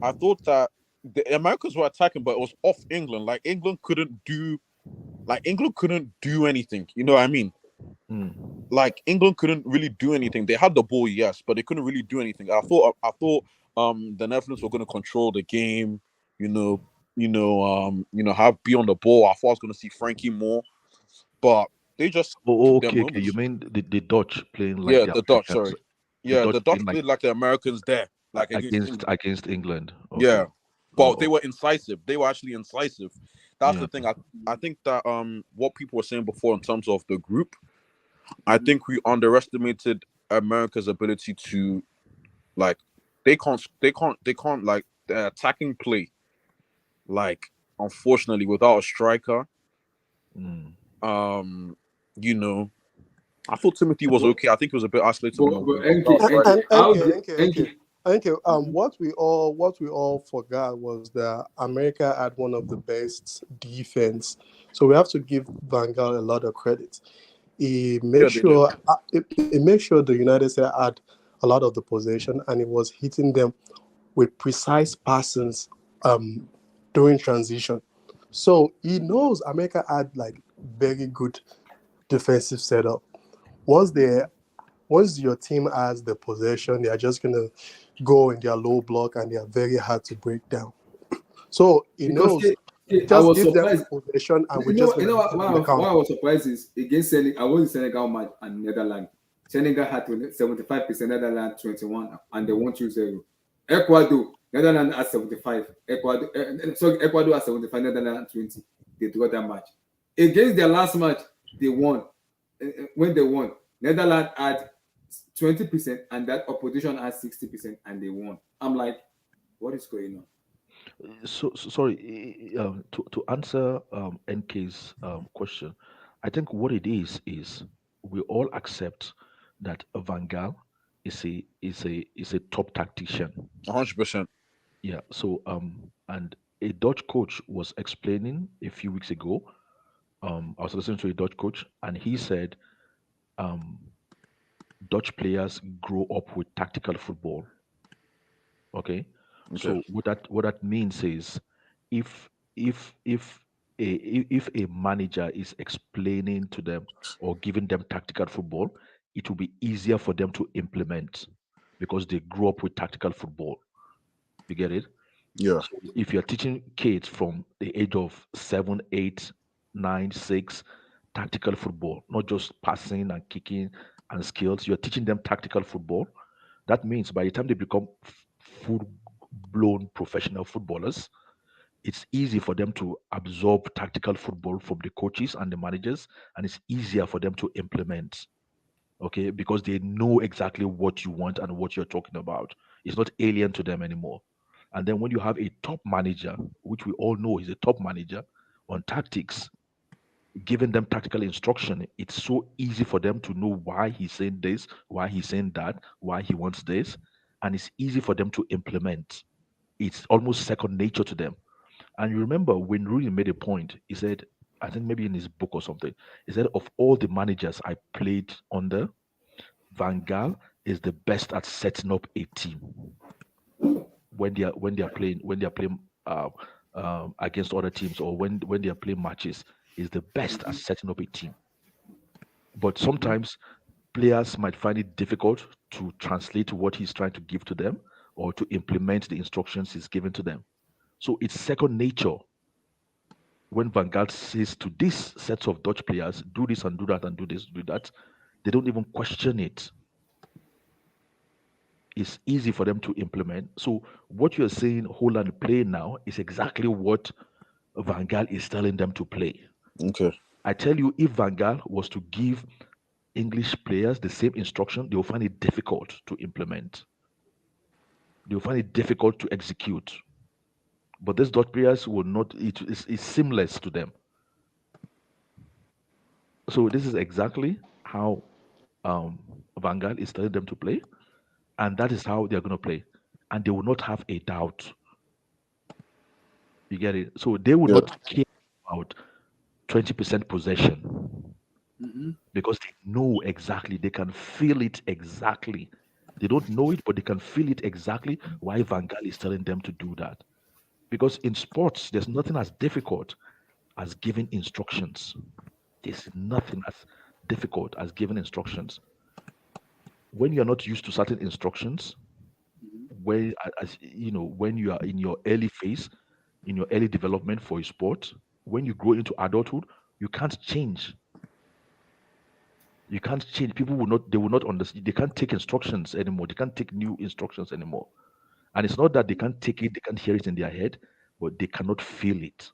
I thought that the Americans were attacking, but it was off England. Like England couldn't do anything. You know what I mean? Mm. Like England couldn't really do anything. They had the ball, yes, but they couldn't really do anything. I thought the Netherlands were going to control the game. You know, have be on the ball. I thought I was going to see Frankie more, but they just Oh, took their okay, okay. You moments. mean the Dutch playing like Yeah, the the Dutch. Americans? Sorry, The yeah, Dutch the playing Dutch like played like the Americans there, like against England. against England. Okay. Yeah, but Oh, they were incisive. They were actually incisive. That's yeah. the thing. I think that what people were saying before in terms of the group, I Mhm. think we underestimated America's ability to like they can't like the attacking play, like unfortunately without a striker. Mm. Um, you know, I thought Timothy was But okay. I think he was a bit isolated but without a NK, striker. how NK, NK. NK. What we all forgot was that America had one of the best defense. So we have to give Van Gaal a lot of credit. He Yeah, made they did. sure he made sure the United States had a lot of the possession, and he was hitting them with precise passes um, during transition. So he knows America had like very good defensive setup. Once they once your team has the possession, they are just gonna go in their low block and they are very hard to break down. So he Because knows I just was give them surprised. possession and we're You just know, you gonna know hit what, them on the why counter. I was surprised is against Senegal. I was in Senegal match and Netherlands. Senegal had 75%, Netherlands 21, and they won 2-0. Ecuador, Netherlands at 75. Ecuador at 75, Netherlands 20. They draw that match. Against their last match, they won. When they won, Netherlands had 20%, and that opposition had 60%, and they won. I'm like, what is going on? Sorry. To answer NK's question, I think what it is we all accept that Van Gaal is a top tactician. 100%. Yeah. So and a Dutch coach was explaining a few weeks ago. I was listening to a Dutch coach, and he said um, Dutch players grow up with tactical football. Okay, Okay. so what that means is if if if a manager is explaining to them or giving them tactical football, it will be easier for them to implement because they grew up with tactical football. You get it? Yeah. So if you're teaching kids from the age of 7, 8, 9, 6, tactical football, not just passing and kicking and skills, you're teaching them tactical football. That means by the time they become full blown professional footballers, it's easy for them to absorb tactical football from the coaches and the managers, and it's easier for them to implement. Okay, because they know exactly what you want and what you're talking about. It's not alien to them anymore. And then when you have a top manager, which we all know is a top manager on tactics, giving them tactical instruction, it's so easy for them to know why he's saying this, why he's saying that, why he wants this, and it's easy for them to implement. It's almost second nature to them. And you remember when Rooney made a point, he said, I think maybe in his book or something, he said of all the managers I played under, Van Gaal is the best at setting up a team when they are playing against other teams, or when they are playing matches. Is the best at setting up a team. But sometimes players might find it difficult to translate what he's trying to give to them or to implement the instructions he's given to them. So it's second nature when Van Gaal says to these sets of Dutch players, do this and do that and do this, do that. They don't even question it. It's easy for them to implement. So what you're saying Holland play now is exactly what Van Gaal is telling them to play. Okay. I tell you, if Van Gaal was to give English players the same instruction, they will find it difficult to implement. They will find it difficult to execute. But these Dutch players will not, it's seamless to them. So this is exactly how Van Gaal is telling them to play, and that is how they're going to play. And they will not have a doubt. You get it? So they will Yeah. not care about 20% possession because they know exactly, they can feel it exactly. They don't know it, but they can feel it exactly why Van Gaal is telling them to do that. Because in sports, there's nothing as difficult as giving instructions. There's nothing as difficult as giving instructions. When you're not used to certain instructions, when when you are in your early phase, in your early development for a sport, when you grow into adulthood, you can't change. You can't change. People will not. They will not understand. They can't take instructions anymore. They can't take new instructions anymore. And it's not that they can't take it. They can't hear it in their head, but they cannot feel it.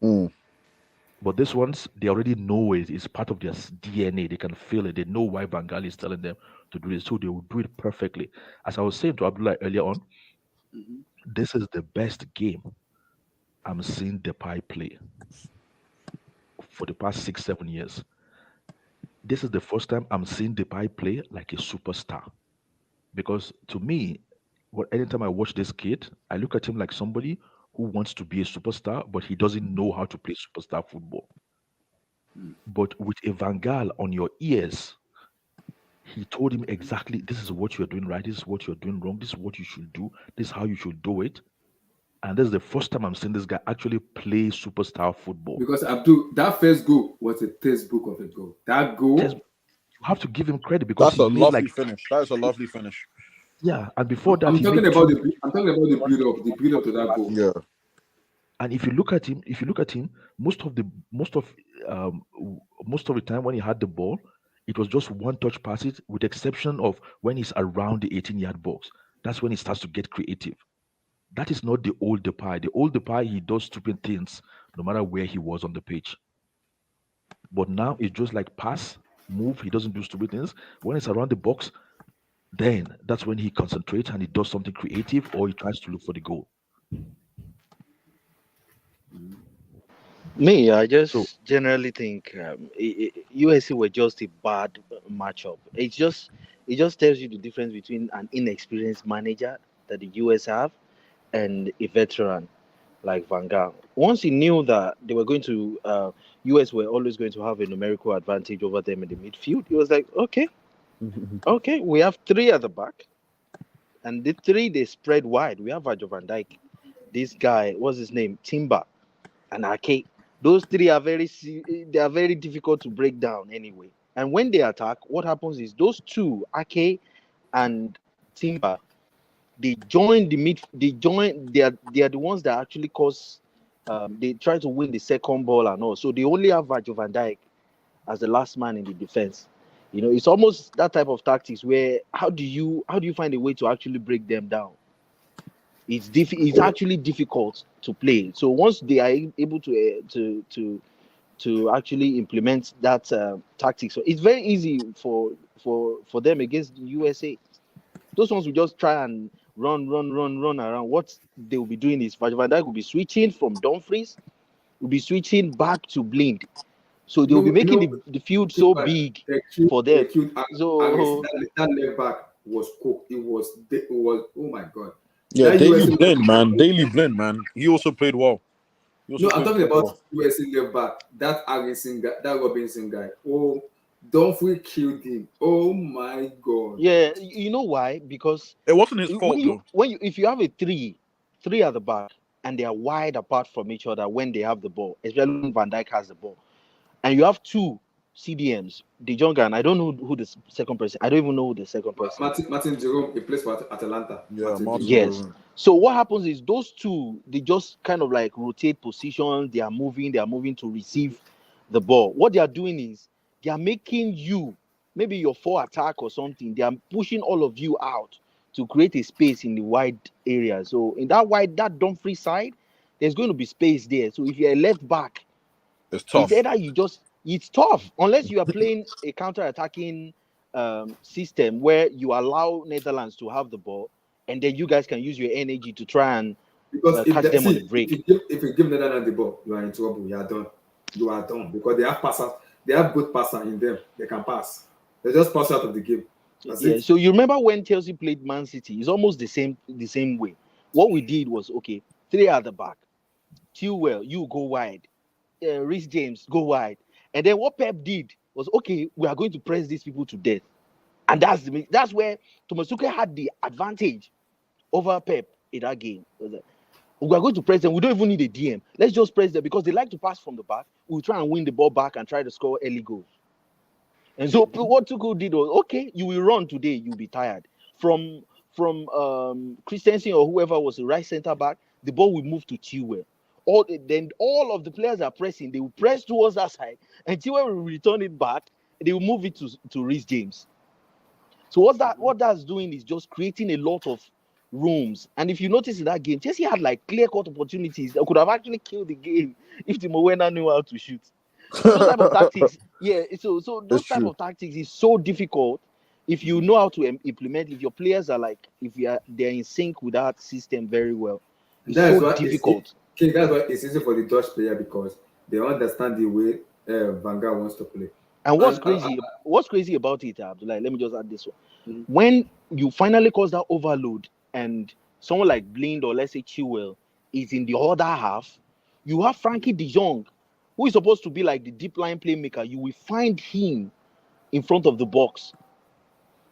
Mm. But these ones, they already know it. It's part of their DNA. They can feel it. They know why Van Gaal is telling them to do it, so they will do it perfectly. As I was saying to Abdullah earlier on, this is the best game I'm seeing Depay play for the past 6, 7 years. This is the first time I'm seeing Depay play like a superstar. Because to me, anytime I watch this kid, I look at him like somebody who wants to be a superstar, but he doesn't know how to play superstar football. But with a Van Gaal on your ears, he told him exactly, this is what you're doing right, this is what you're doing wrong, this is what you should do, this is how you should do it. And this is the first time I'm seeing this guy actually play superstar football. Because Abdul, that first goal was a textbook of a goal. That goal, You have to give him credit because That's a he made lovely like finish. That is a lovely finich. yeah, and before that I'm he talking made about two. the build up to that goal. Yeah. And if you look at him, most of the time when he had the ball, it was just one touch passes, with the exception of when he's around the 18-yard box. That's when he starts to get creative. That is not the old Depay. The old Depay, he does stupid things no matter where he was on the pitch. But now it's just like pass, move. He doesn't do stupid things. When it's around the box, then that's when he concentrates and he does something creative or he tries to look for the goal. Me, I just So generally think USA were just a bad matchup. It just tells you the difference between an inexperienced manager that the US have and a veteran like Van Gaal. Once he knew that they were going to, US were always going to have a numerical advantage over them in the midfield, he was like, okay, we have three at the back, and the three they spread wide. We have Virgil van Dijk, this guy, what's his name, Timber, and Ake. Those three are they are very difficult to break down anyway. And when they attack, what happens is those two, Ake and Timber, they join the mid. They are the ones that actually cause. They try to win the second ball and all. So they only have Virgil van Dijk as the last man in the defense. You know, it's almost that type of tactics where how do you find a way to actually break them down? It's actually difficult to play. So once they are able to actually implement that tactics, so it's very easy for them against the USA. Those ones will just try and run around. What they will be doing is Van Dijk will be switching from Dumfries, will be switching back to Blind. So they will be making the field so big for them. So that left back was cooked. It was oh my god. Yeah, That Daily USA Blind, man. Daily Blind, man. He also played well. He also No, I'm played talking about football. USA left back. That Argentina guy, that Robinson guy. Oh, Dumfries killed him. Oh my god. Yeah, you know why? Because It wasn't his fault though. if you have a three at the back and they are wide apart from each other when they have the ball, especially when Van Dijk has the ball, and you have two CDMs, De Jong and I don't know who the second person. I don't even know who the second person is. Martin Jerome, he plays for Atalanta. Yeah, Martin Yes. Jerome. So what happens is those two, they just kind of like rotate positions. They are moving to receive the ball. What they are doing is they are making you, maybe your four attack or something. They are pushing all of you out to create a space in the wide area. So in that Dumfries side, there's going to be space there. So if you're a left back, It's tough. it's tough unless you are playing a counter-attacking system where you allow Netherlands to have the ball and then you guys can use your energy to try and Because catch them on the break. if you give Netherlands the ball, you are in trouble. You are done. You are done because they have passers. They have good passer in them. They can pass. They just pass out of the game. That's it. So you remember when Chelsea played Man City? It's almost the same way. What we did was okay, three at the back. Chilwell, you go wide. Reece James, go wide. And then what Pep did was okay, we are going to press these people to death. And that's where Thomas Tuchel had the advantage over Pep in that game. We are going to press them. We don't even need a DM. Let's just press them because they like to pass from the back. We'll try and win the ball back and try to score early goals. And so what Tuchel did was, okay, you will run today. You'll be tired. From Christensen or whoever was the right centre back, the ball will move to Chilwell. Then all of the players are pressing. They will press towards that side, and Chilwell will return it back. They will move it to Reece James. So what that's doing is just creating a lot of rooms. And if you notice in that game, Chelsea had like clear-cut opportunities that could have actually killed the game if Timo Werner knew how to shoot. Those type of tactics, yeah. So those type of tactics is so difficult if you know how to implement. If your players are like, they're in sync with that system very well. It's so difficult. That's why it's easy for the Dutch player because they understand the way Van Gaal wants to play. And what's crazy about it, Abdullah, let me just add this one. Mm-hmm. When you finally cause that overload and someone like Blind or let's say Chilwell is in the other half, you have Frankie de Jong, who is supposed to be like the deep line playmaker. You will find him in front of the box.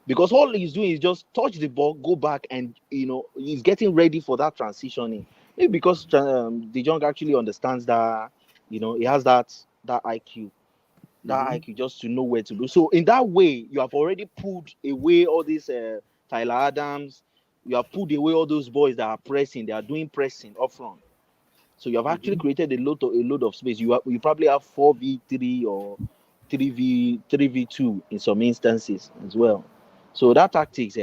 Because all he's doing is just touch the ball, go back, and he's getting ready for that transitioning. Maybe because De Jong actually understands that, he has that IQ. That IQ just to know where to go. So in that way, you have already pulled away all these Tyler Adams. You have pulled away all those boys that are pressing. They are doing pressing up front. So you have actually created a load of space. You probably have 4v3 or 3v2 in some instances as well. So that tactics,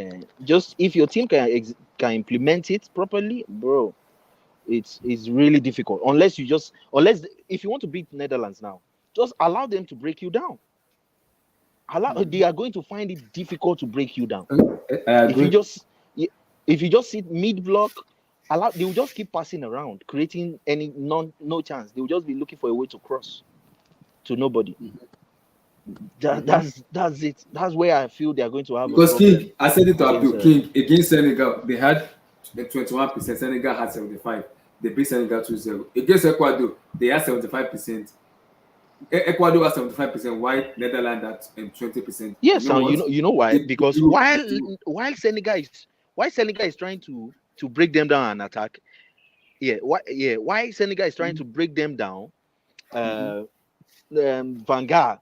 just if your team can implement it properly, bro, it's really difficult. Unless if you want to beat Netherlands now, just allow them to break you down. They are going to find it difficult to break you down. If you just sit mid block, they will just keep passing around, creating no chance. They will just be looking for a way to cross to nobody. That's it. That's where I feel they are going to have. Because King, I said it to Abdul, King against Senegal, they had 21%. Senegal had 75%. They beat Senegal 2-0. Against Ecuador, they had 75%. Ecuador has 75%, while Netherlands at 20%. Yes, you know why? Because while Senegal is trying to break them down and attack, why Senegal is trying to break them down, Van Gaal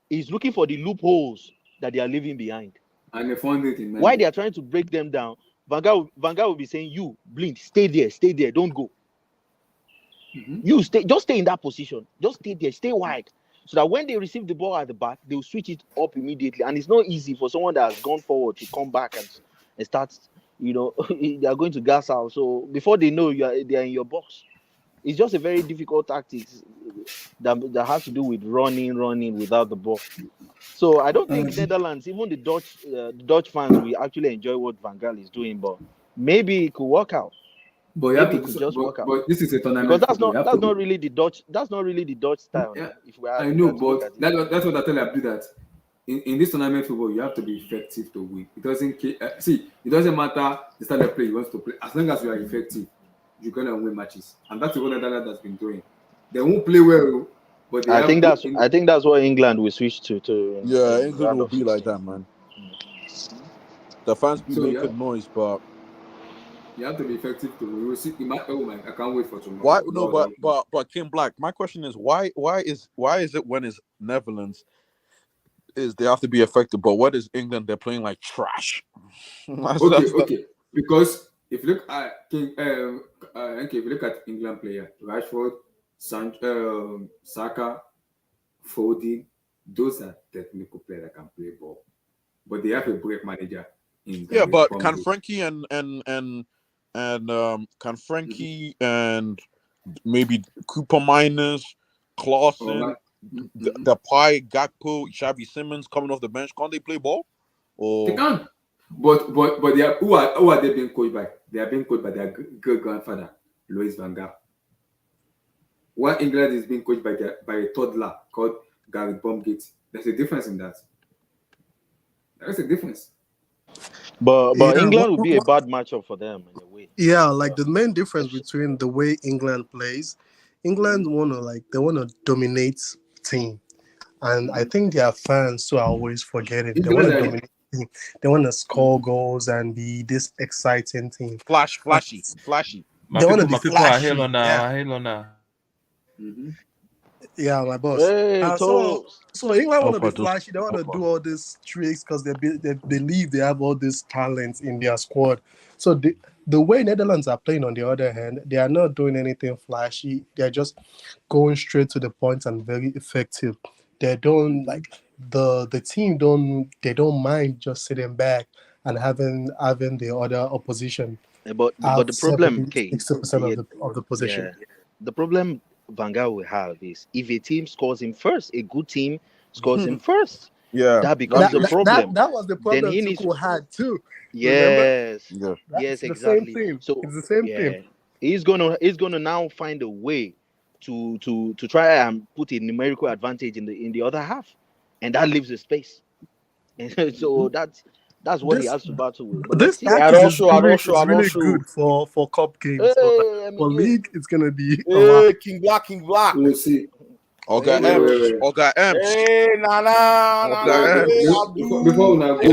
is looking for the loopholes that they are leaving behind. And they found it in why they are trying to break them down. Van Gaal will be saying, "You Blind, stay there, don't go. You just stay in that position. Just stay there, stay wide, so that when they receive the ball at the back, they will switch it up immediately. And it's not easy for someone that has gone forward to come back and start. They are going to gas out. So before they know, they are in your box. It's just a very difficult tactics that has to do with running without the ball. So I don't think Netherlands, even the Dutch fans, will actually enjoy what Van Gaal is doing, but maybe it could work out. But you have to work out. But this is a tournament because that's not really the Dutch style. Yeah, I know, but that's what I tell you. That in this tournament football, you have to be effective to win. It doesn't matter the style of play you want to play. As long as you are effective, you're gonna win matches, and that's what Netherlands has been doing. They won't play well, but they I have think good. that's what England will switch to Yeah, in England round will of be like 16. that, man. The fans be So yeah, making noise, but you have to be effective to. We will see. Oh my! I can't wait for why? tomorrow. No, but King Black. My question is why is it when it's Netherlands is they have to be effective, but what is England? They're playing like trash. Okay, That's okay. Because if you look at okay, if you look at England player, Rashford, Saka, Foden, those are technical players that can play ball. But they have a great manager in Yeah, Gabriel but can Jesus. Frankie and can Frankie and maybe Cooper Miners, Or Clausen, Ma- Mhm. Depay, Gakpo, Xavi Simmons coming off the bench? Can't they play ball? They Or can. But they are who are they being coached by? They are being coached by their great grandfather, Louis Van Gaal. While England is being coached by a toddler called Gareth Baumgate. There's a difference in that. There's a difference. But Yeah, England will be a bad matchup for them in a way. yeah, like the main difference between the way England plays, England they wanna dominate team. And I think their fans too are always forgetting. They want England to are dominate the team. They want to score goals and be this exciting team. And flashy. they want to be My people are flashy. halo now. Yeah, Are halo now. mhm. yeah, my boss. Hey, So Toes. England want to be Alpha just flashy. They want to Alpha. do all these tricks because they believe they have all this talent in their squad. So the way Netherlands are playing, on the other hand, they are not doing anything flashy. They are just going straight to the point and very effective. They don't like the team don't mind just sitting back and having the other opposition But have the problem, 60% yeah, of the yeah, possession. the problem Van Gaal will have is if a team scores him first, a good team scores him first, Yeah, that that's becomes That a the that, issue. that, problem. that was the Then problem he needs, Tuchel had too. Remember? yes, Yeah. That's yes, the same exactly. thing. So It's the same thing. yeah, he's gonna now find a way to try and put a numerical advantage in the other half, and that leaves a space. And so that's what he This has to battle with. But let's this see. I tactics don't is show. I really don't show. is I don't really show. good for cup games, but Hey, I for mean, yeah. league it's gonna be a while. Hey, King Black. We'll see. Oga Wait, Ems. wait, wait. Oga Ems. Hey, Oga Wait, Ems. before we now go,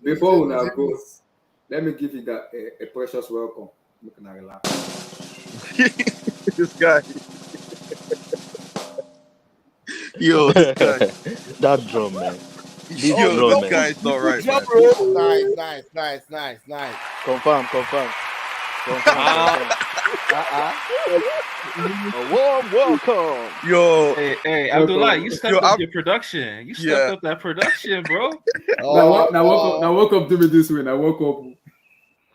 before we now go, let me give you that a precious welcome. Make una relax. This guy. Yo, this guy. That drum, man. This Yo, drum, this man. guy is not right, man. Nice. Confirm. A warm welcome. Yo, Hey, Abdullah, you stepped I'm- up your production. You stepped up that production, bro. Now walk up to me this way. Now walk up.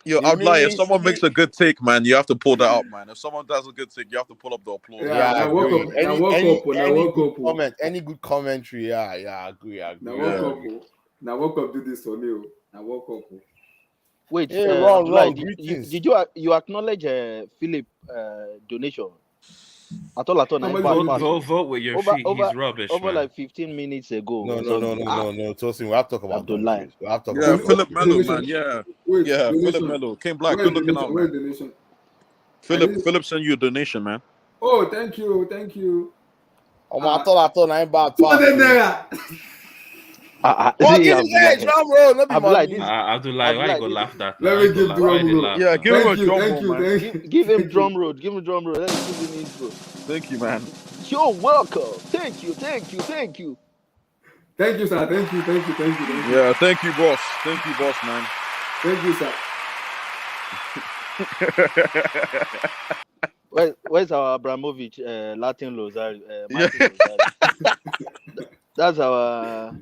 yo, I'm like, if someone makes a good take, man, you have to pull that up, man. If someone does a good take, you have to pull up the applause. Yeah, now walk up. Now walk up. Now walk up. Comment, any good commentary, yeah, agree. Now walk up. Now walk up. Do this for me. Now walk up. Wait, Hey, wrong, Abdullah, greetings. did you acknowledge Philip donation? At all, Somebody Vote with your feet. He's rubbish, over man. like 15 minutes ago. No. Tosin, we have to talk about Abdullah. countries. We have to talk Yeah, about Philip countries. Melo, man. Yeah, Wait, yeah, Philip donation. Melo. King Black, Where's good looking out, Where's man. donation? Philip sent you a donation, man. Oh, thank you. I thought I'm bad. See, Give me that drum roll. Let me Abdullah, money. Abdullah, why you go laugh that? Let now? me You go give laugh. drum Why you roll. laugh Yeah, now? give him a Thank drum roll, man. you. give him drum roll. Give him drum roll. Let him give him intro. Thank you, man. You're welcome. Thank you. Thank you, sir. Thank you. Yeah, thank you, boss, man. Thank you, sir. Where's our Abramovich Latin Rosario? Yeah. That's our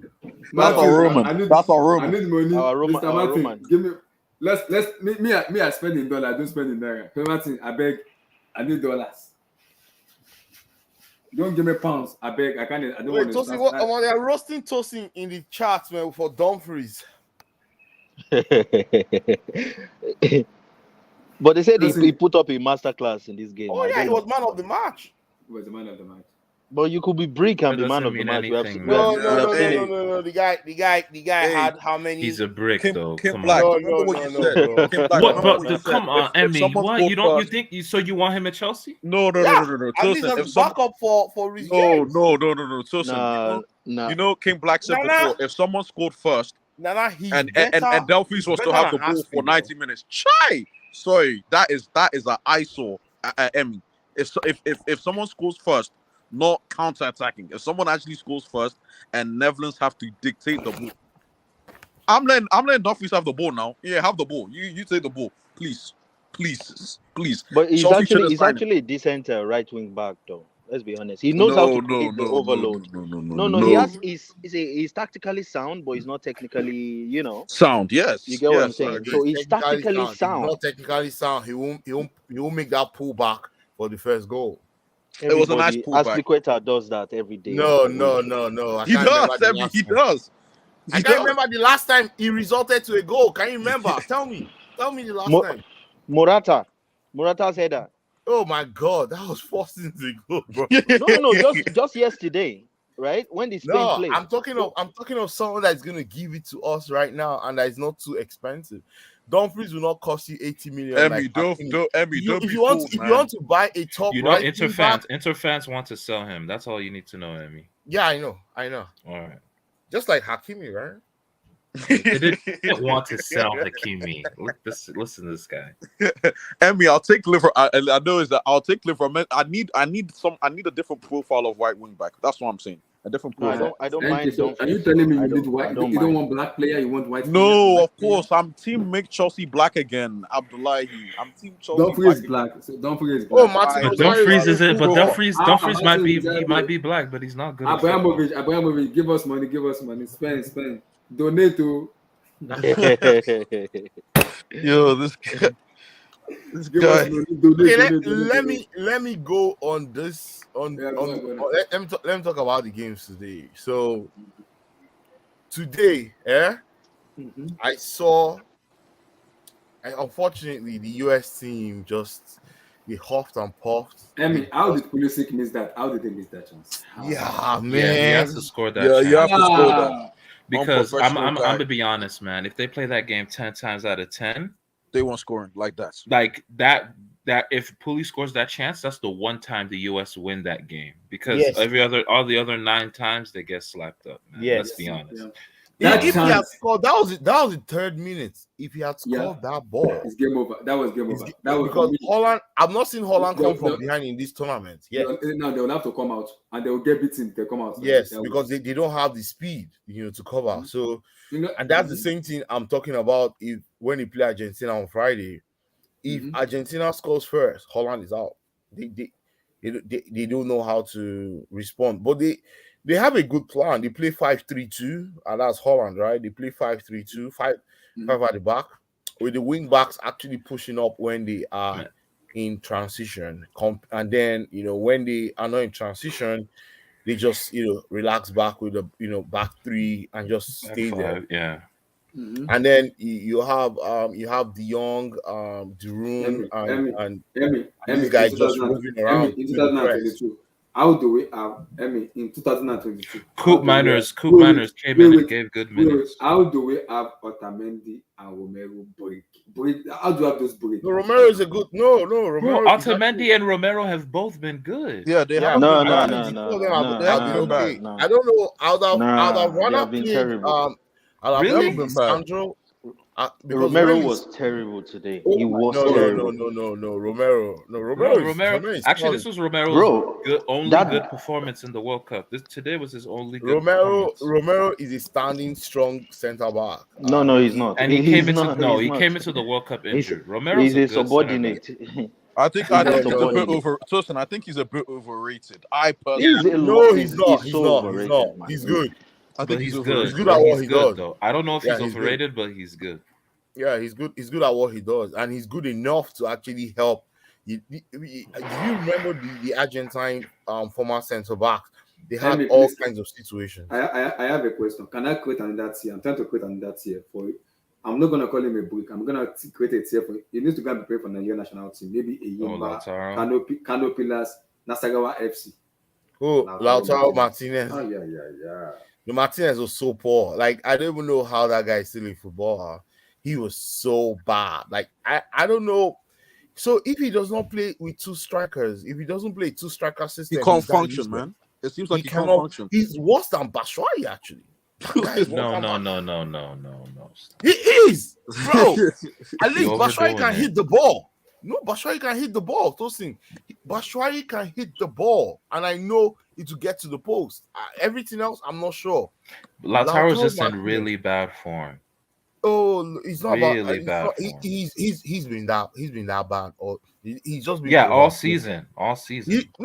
That's our Roman. I need money. Our Roman- Mr. our Martin, Roman. give me. Me. I spend in dollars. I don't spend in naira. So Martin, I beg. I need dollars. Don't give me pounds. I beg. I can't. I don't Wait, want Tosin, to. what? They're roasting Tosin in the chat, man, for Dumfries. But they said Listen. he put up a masterclass in this game. Oh, I yeah, don't he know. was man of the match. He was the man of the match. But you could be brick and It be man doesn't of the mean match. We have anything, we have, man. No, we no, have no, seen no, no, it. no, no. The guy Hey, had how many? He's a brick, Kim, though. Kim Come Black, on. No, remember what no, you no, said. bro. Kim Black, What? remember But what you said. come on, If Emmy. someone What? scored You don't? You first, think? So you want him at Chelsea? no, Yeah, no. at least Listen, as if a some, backup for Rhys no, James. no. Listen, Nah. you know, King Black said Nana, before, if someone scored first he's and better. Delphis He's was to better have the than ball for Haspil, 90 minutes, chai. Sorry, that is an eyesore at Emmy. If someone scores first, not counter-attacking, if someone actually scores first and Netherlands have to dictate the ball, I'm letting Dumfries have the ball now. Yeah, have the ball. You take the ball, please. But he's Chelsea should actually have he's signed him. actually a decent right wing back, though. Let's be honest. He knows how No, to no, create the no, no, overload. no, no, no, No, no. he has. He's tactically sound, but he's not technically. Sound, yes, You get what I'm yes, I saying. agree. So he's technically tactically sound. He's sound. not technically sound. He won't make that pullback for the first goal. It was a nice Everybody, pullback. Aspilicueta does that every day. No. I He can't remember does, the Emmy. last He time. does. I can't remember the last time he resulted to a goal. Can you remember? Tell me the last time. Morata's header. Oh my God, that was forcing the goal, bro. No, just yesterday, right? When the Spain No, played. I'm talking of someone that's gonna give it to us right now, and that is not too expensive. Dumfries will not cost you 80 million. Emmy, Like don't if you be want fooled, if man. you want to buy a top You know, right Inter wing back, fans want to sell him. That's all you need to know, Emmy. yeah, I know. All right. Just like Hakimi, right? They didn't want to sell Hakimi. Listen to this guy. Emmy, I'll take Liverpool. I know is that I'll take Liverpool. I need a different profile of right wing back. That's what I'm saying. A different No, profile. I don't mind So are Dumfries. you telling me you I need don't white? You mind. don't want black player. You want white player? No, of course. I'm team make Chelsea black again. Abdullahi. I'm team Chelsea Dumfries black. black. So Dumfries black. Oh, Martin But Rosario Dumfries is isn't. But good. Dumfries might be. Martin He might be black, but he's not good. Abramovich, give us money. Spend. Donate to. Yo, this guy. Give us money. Donate. Let me go on this Yeah, go on. let me talk about the games today. So today, I saw. Unfortunately, the US team just they huffed and puffed. I mean, how did Pulisic miss that? How did they miss that chance? Yeah, man. Yeah, he has to score that. Yeah, you have chance. to score that. Because I'm Unprofessional gonna guy. be honest, man. If they play that game 10 times out of 10, They weren't scoring like that. like that if Puli scores that chance, that's the one time the US win that game. Because Yes. all the other 9 times they get slapped up, man. Yes. Let's be honest. Yeah. If he had chance, scored, that was the third minute. If he had scored that ball, it's game over. That was game over. That was because Holland. I've not seen Holland come from The- behind in this tournament. Yeah. Now they will have to come out and they will get beaten. They come out. Yes, That because they don't have the speed, to cover. So, you know, and that's the same thing I'm talking about. If when he play Argentina on Friday, if Argentina scores first, Holland is out. They don't know how to respond, but they have a good plan. They play 5-3-2, and that's Holland, right? They play 5-3-2, five at the back, with the wing backs actually pushing up when they are in transition. And then when they are not in transition, they just relax back with the back three and just stay there. Yeah. And then you have De Jong, Durun, and these guys just moving around. In 2022, how do we have in 2022? Coop Miners came in and gave good minutes. How do we have Otamendi and Romero break? How do you have those break? No, Romero is a good. No, Romero. Bro, Otamendi and Romero have both been good. Yeah, they have. No. I don't know how that runner played. Really? Sandro. Romero was terrible today. He was terrible. No, Romero. Actually, this was Romero's good performance in the World Cup. Today was his only good performance. Romero is a standing strong center back. No, he's not. And he came into the World Cup injured. Romero is a subordinate. I think he's a bit over. Tosin, I think he's a bit overrated. I personally, he's not. He's good. I think he's good. He's good at what he does. Though. I don't know if he's overrated, but he's good. Yeah, he's good. He's good at what he does, and he's good enough to actually help. Do you remember the Argentine former centre back? They had all kinds of situations. I have a question. Can I create another tier? I'm trying to create another tier for you. I'm not gonna call him a brick. I'm gonna create a tier for you. He needs to go and prepare for Nigerian national team. Maybe a Yimba, LAUTARO. Kano Pillars, Nasarawa FC. Oh, Lautaro Martinez. Oh yeah. The Martinez was so poor. Like, I don't even know how that guy is still in football. He was so bad. Like, I don't know. So if he does not play with two strikers, if he doesn't play two striker He system, can't he's that function, useless. man. It seems He like he can't cannot. function. He's worse than Batshuayi, actually. That guy is worse No. than No. He is, bro. At least You're Batshuayi overdoing can it. hit the ball. No, Batshuayi can hit the ball. Those things. Batshuayi can hit the ball, and I know it will get to the post. Everything else, I'm not sure. Lautaro's just in Martinez- really bad form. Oh, it's not Really about. It's bad not, form. he's been that bad, or he's just been. Yeah, all overplayed. season. No,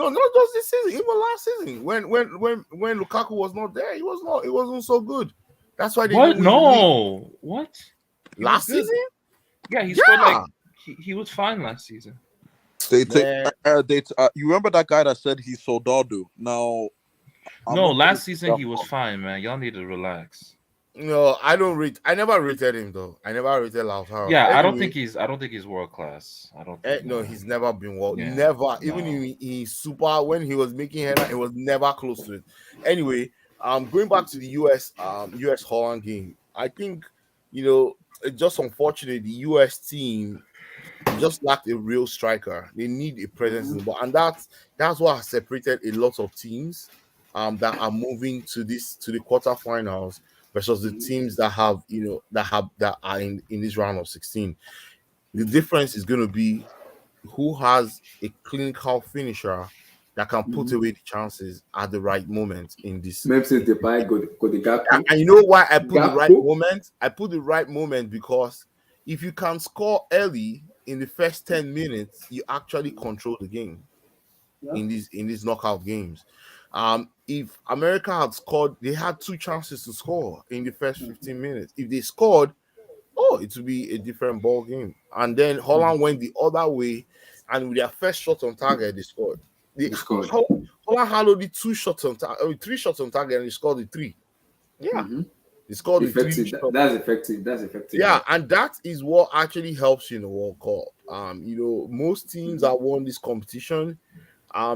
not just this season. Even last season, when Lukaku was not there, it wasn't so good. That's why they What? didn't win the league. No. What? He Last was good. season. Yeah, he scored like he was fine last season. You remember that guy that said he's Soldado? Now, No, last season he was fine, man. Y'all need to relax. No, I never rated him though. I never rated Lautaro. Yeah, Anyway, I don't think he's world class. I don't think no, he's never been world. Yeah, Never. Even in super when he was making header, it was never close to it. Anyway, going back to the US Holland game, I think it's just unfortunate the US team just lacked a real striker. They need a presence in the ball, and that's what has separated a lot of teams that are moving to the quarterfinals versus the teams that are in this round of 16. The difference is going to be who has a clinical finisher that can put away the chances at the right moment in this. Memphis Depay got the gap. And you know why I put the right moment? I put the right moment because if you can score early in the first 10 minutes, you actually control the game in these knockout games. If America had scored, they had 2 chances to score in the first 15 minutes. If they scored, it would be a different ball game. And then Holland went the other way, and with their first shot on target, they scored. Holland had only 3 shots on target, and they scored the 3. Yeah. They scored effective. That's effective. Yeah, and that is what actually helps you in the World Cup. Most teams that won this competition,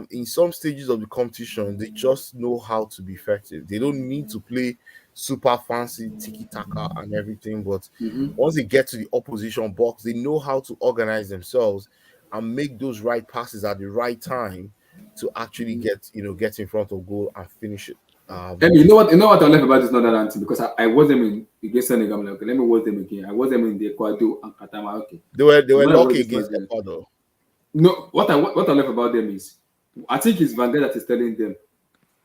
in some stages of the competition, they just know how to be effective. They don't need to play super fancy tiki-taka and everything, but once they get to the opposition box, they know how to organize themselves and make those right passes at the right time to actually get in front of goal and finish it. You know what I love about this Netherlands team, because I watched them in against Senegal. Like, let me watch them again. I watched them in the Ecuador and Qatar. Okay, they were lucky against Ecuador. No, what I love about them is, I think it's Van Gaal that is telling them,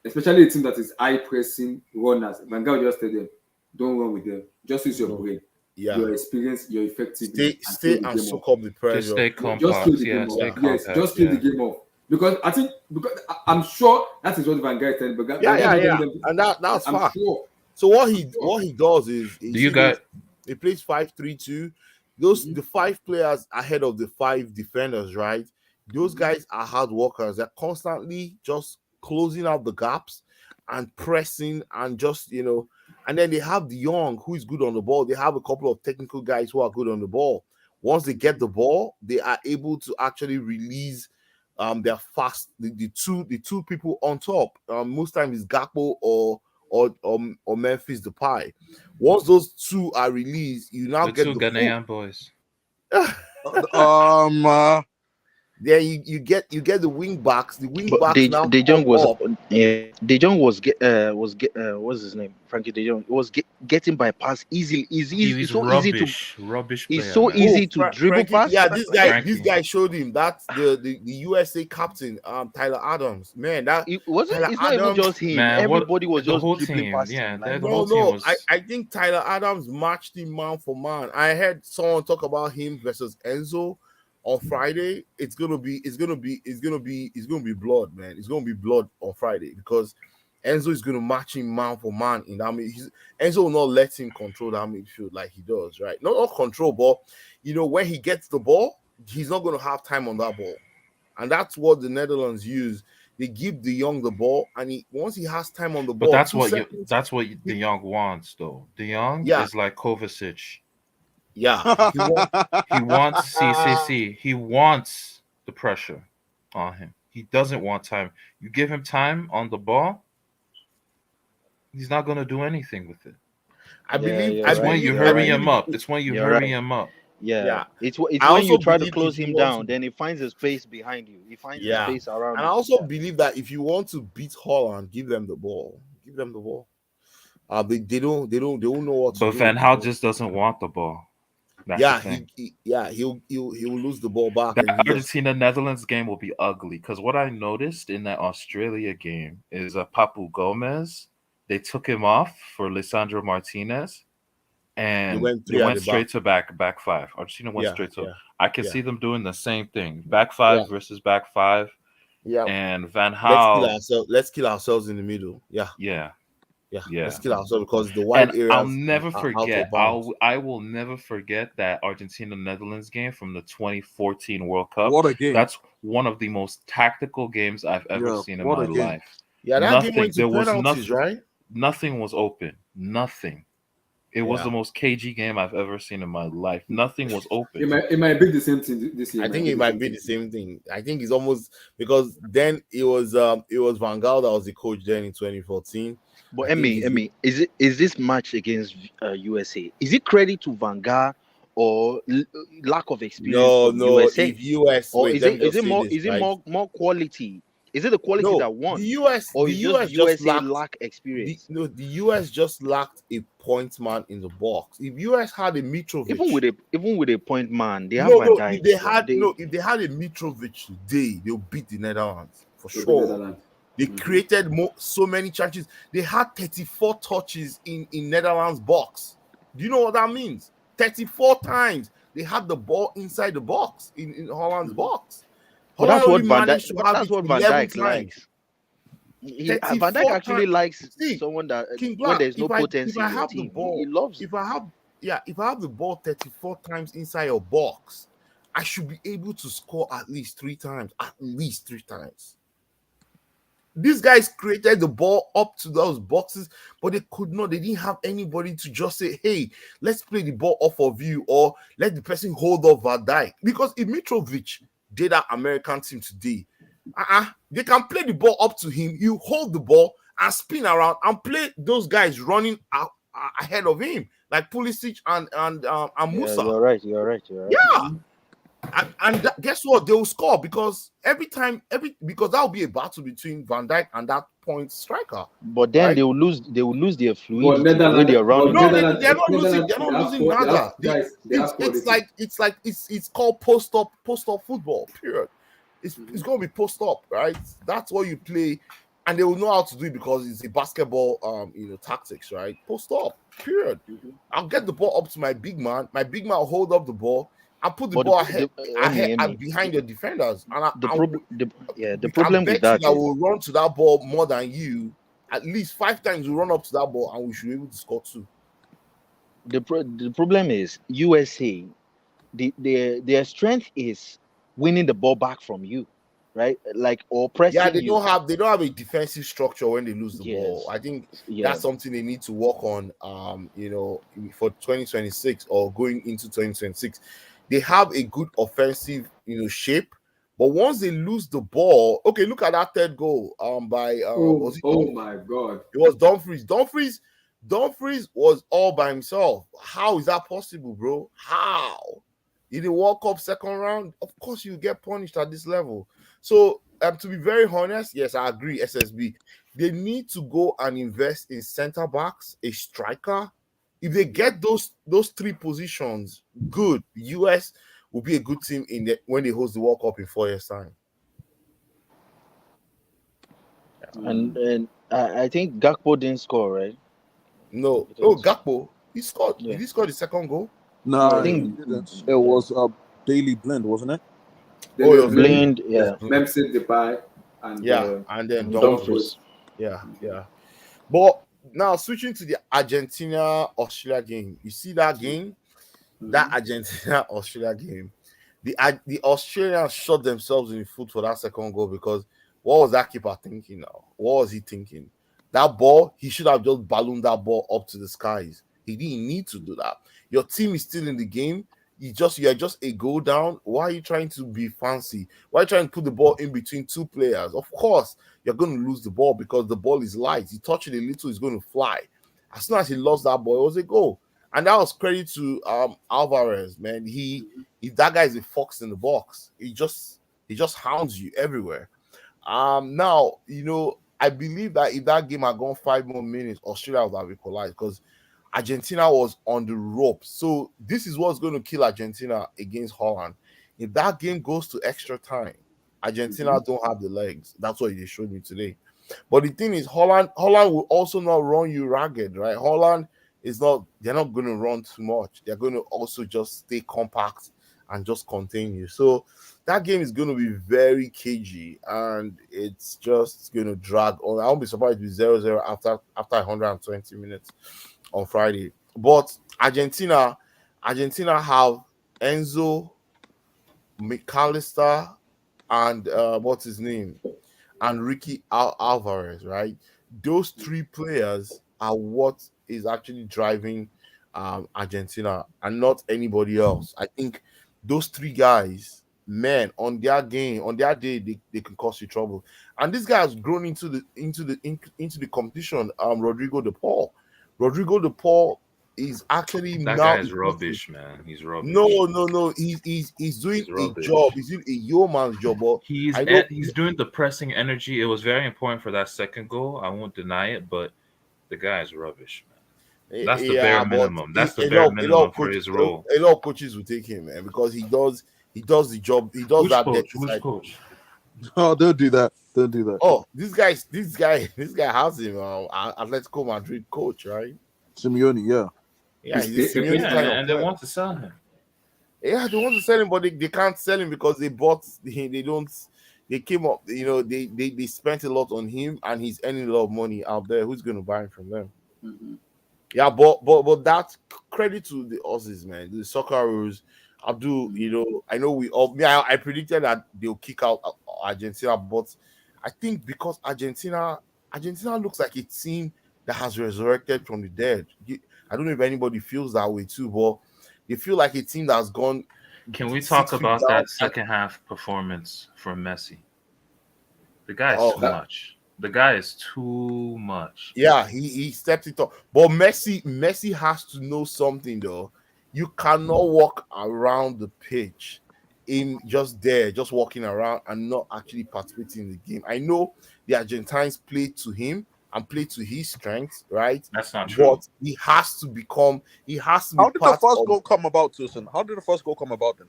especially a team that is high pressing runners. Van Gaal just tell them, don't run with them. Just use your brain, your experience, your effectiveness. Stay and soak up the pressure. Just stay compact. Just kill the game off. Because I'm sure that is what Van Gaal is telling. And that's fact. Sure. So what he does is he plays 5-3-2. The 5 players ahead of the 5 defenders, right? Those guys are hard workers. They're constantly just closing out the gaps and pressing and just and then they have the Jong who is good on the ball. They have a couple of technical guys who are good on the ball. Once they get the ball, they are able to actually release they're fast. The two people on top. Most times it's Gakpo or Memphis Depay. Once those 2 are released, you now get the Ghanaian boys. Yeah, you get the wing backs. The wing backs now. De Jong what's his name? Frankie De Jong was getting bypassed easily. He's so rubbish. Easy to rubbish. He's Player, so man. easy to dribble past. Yeah, this guy showed him that the USA captain, Tyler Adams. Man, that it's not even just him. Man, everybody was the just whole dribbling team. past Yeah, him. the whole team was... I think Tyler Adams matched him man for man. I heard someone talk about him versus Enzo on Friday. It's gonna be blood, man. It's gonna be blood on Friday because Enzo is gonna match him man for man in that. Enzo will not let him control that midfield like he does, right? Not control, but when he gets the ball, he's not gonna have time on that ball, and that's what the Netherlands use. They give De Jong the ball, and once he has time on the ball, but that's what De Jong wants, though. De Jong is like Kovacic. Yeah, he wants CCC. He wants the pressure on him. He doesn't want time. You give him time on the ball, he's not gonna do anything with it. I believe. you're I It's right. when you believe. You're I hurry right. believe. him up. It's when you You're hurry right. him up. Yeah, Yeah. it's I when you also try to believe close if you him want down, to. then he finds a space behind you. He finds a Yeah. space around And I you. also Yeah. believe that if you want to beat Holland, give them the ball. Give them the ball. They won't know what to But do. Van Gaal just doesn't want the ball. That's the Yeah, thing. he'll lose the ball back That and he just Argentina Netherlands game will be ugly because what I noticed in that Australia game is Papu Gomez. They took him off for Lisandro Martinez, they and went they three at went the back. straight to back five. Argentina went Yeah, straight to. yeah, I can yeah, see them doing the same thing: back yeah, five versus back five, yeah. and Van Let's kill Gaal. ourselves. Let's kill ourselves in the middle. Yeah, Yeah, yeah. Let's yeah. kill ourselves because the wide And I'll areas never are out forget. of bounds. I will never forget that Argentina Netherlands game from the 2014 World Cup. What a game. That's one of the most tactical games I've ever Yeah, seen in what my a game. life. Yeah, that game Nothing. went to There was penalties, nothing. right? Nothing was open. Nothing. It was Yeah. the most cagey game I've ever seen in my life. Nothing was open. It might be the same thing this year. I think it might be the same thing. I think it's almost because then it was Van Gaal that was the coach then in 2014. But I think he's Emmy, is this match against USA? Is it credit to Van Gaal or lack of experience no, from no. USA, If US or wait, is let me it just say more this, right? more quality? Is it the quality No, that won, or the is just US just USA lacked lack experience? the US just lacked a point man in the box. If US had a Mitrovic, Even with a point man, they have no, Van no, Dijk. if they had a Mitrovic today, they'll beat the Netherlands for The sure. Netherlands. They created so many chances. They had 34 touches in Netherlands box. Do you know what that means? 34 times they had the ball inside the box in Holland's box. But Holland that's what only Van Dijk. managed to But have that's it what Van 11 Dijk times. likes. Van Dijk 34 actually times. likes See, someone that King when Black, there's no if I potency in your have the team, ball, he loves it. if I have the ball 34 times inside your box, I should be able to score at least 3 times. At least 3 times. These guys created the ball up to those boxes, but they could not. They didn't have anybody to just say, hey, let's play the ball off of you, or let the person hold off Van Dijk. Because if Mitrovic did that American team today, they can play the ball up to him. You hold the ball and spin around and play those guys running ahead of him, like Pulisic and Musa. You're right. Yeah. And guess what? They will score because because that will be a battle between Van Dijk and that point striker. But then right? they will lose their But fluidity the way they're running. No, Netherlands, they're not losing. They're they not have losing they nada. have- guys, they have quality. It's called post up football. Period. It's going to be post up, right? That's what you play, and they will know how to do it because it's a basketball tactics, right? Post up. Period. I'll get the ball up to my big man. My big man will hold up the ball. I put the But ball ahead Emmy, behind the defenders, and the we problem can with bet that you that is we'll run to that ball more than you. At least 5 times we run up to that ball, and we should be able to score 2. the problem is USA. Their strength is winning the ball back from you, right? Like or pressing Yeah, they you. don't have a defensive structure when they lose the ball. I think that's something they need to work on. For 2026 or going into 2026, they have a good offensive, shape. But once they lose the ball, okay, look at that third goal. Was it my God! It was Dumfries. Dumfries was all by himself. How is that possible, bro? How? In the World Cup second round, of course you get punished at this level. So, to be very honest, yes, I agree. SSB, they need to go and invest in center backs, a striker. If they get those 3 positions, good. The US will be a good team when they host the World Cup in 4 years' time. And I think Gakpo didn't score, right? No, Gakpo, he scored. Yeah. Did he score the second goal? Nah, I think- he didn't. It was a Daily Blend, wasn't it? They Oh, it was Blind, yeah. Memphis Depay and and then Dumfries. Yeah. But now switching to the Argentina-Australia game, you see that game, that Argentina-Australia game, the Australians shot themselves in the foot for that second goal because what was that keeper thinking now? What was he thinking? That ball, he should have just ballooned that ball up to the skies. He didn't need to do that. Your team is still in the game. you're just a goal down. Why are you trying to be fancy? Why are you trying to put the ball in between two players? Of course, you're going to lose the ball because the ball is light. You touch it a little, it's going to fly. As soon as he lost that ball, it was a goal. And that was credit to Alvarez, man. If that guy is a fox in the box, he just hounds you everywhere. Now, I believe that if that game had gone 5 more minutes, Australia would have equalized because Argentina was on the rope. So this is what's going to kill Argentina against Holland. If that game goes to extra time, Argentina don't have the legs. That's what they showed me today. But the thing is, Holland will also not run you ragged, right? Holland they're not going to run too much. They're going to also just stay compact and just contain you. So that game is going to be very cagey and it's just going to drag on. I won't be surprised with 0-0 after 120 minutes on Friday. But Argentina have Enzo, McAllister, and what's his name? And Ricky Alvarez, right? Those three players are what is actually driving Argentina and not anybody else. I think those three guys, man, on their game, on their day, they can cause you trouble. And this guy has grown into the competition. Rodrigo De Paul is actually That now guy is rubbish, man. He's rubbish. no. He's doing a rubbish. job. He's doing a yeoman's job. But He's doing the pressing energy. It was very important for that second goal. I won't deny it, but the guy is rubbish, man. That's the bare minimum. That's the bare minimum for his role. A lot of coaches will take him, man, because he does the job. He does that. Which coach? Oh, don't do that. Don't do that. Oh, this guy has him. Atletico Madrid coach, right? Simeone, yeah. Yeah, he's a Simeone kind of and they player. want to sell him. Yeah, they want to sell him, but they can't sell him because they came up, they spent a lot on him and he's earning a lot of money out there. Who's going to buy him from them? Yeah, but that's credit to the Aussies, man. The soccer rules. Abdul, I know I predicted that they'll kick out Argentina, but I think because Argentina looks like a team that has resurrected from the dead. I don't know if anybody feels that way too, but they feel like a team that's gone. Can we talk about that second half performance from Messi? The guy is too much. The guy is too much. Yeah, he stepped it up. But Messi has to know something though. You cannot walk around the pitch in just walking around and not actually participating in the game. I know the Argentines played to him and play to his strengths, right? That's not true. But he has to be How did the first goal come about, Susan? How did the first goal come about then?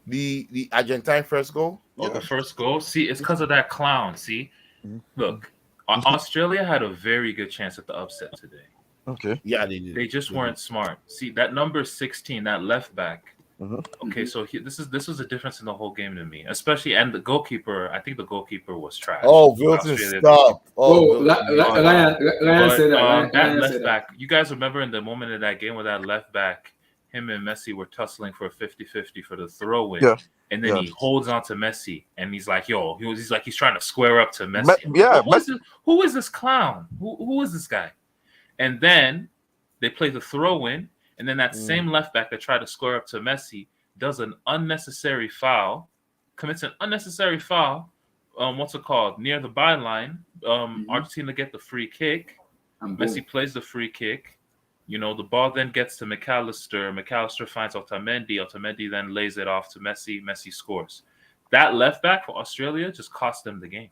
The Argentine first goal? Oh, the first goal? See, it's because of that clown. See? Look, Australia had a very good chance at the upset today. Okay. Yeah, they did. They just weren't smart. See, that number 16, that left back. Okay, so this was a difference in the whole game to me, especially, and the goalkeeper. I think the goalkeeper was trash. Oh, Wilson, stop! Ryan said that. That left back. You guys remember in the moment of that game where that left back, him and Messi were tussling for a 50-50 for the throw-in. Yeah. And then he holds on to Messi, and he's like, "Yo," he's trying to square up to Messi. Who is this clown? Who is this guy? And then they play the throw-in, and then that same left back that tried to square up to Messi does an unnecessary foul, commits an unnecessary foul. What's it called? Near the byline. Argentina get the free kick. Messi plays the free kick. The ball then gets to McAllister. McAllister finds Otamendi. Otamendi then lays it off to Messi. Messi scores. That left back for Australia just cost them the game.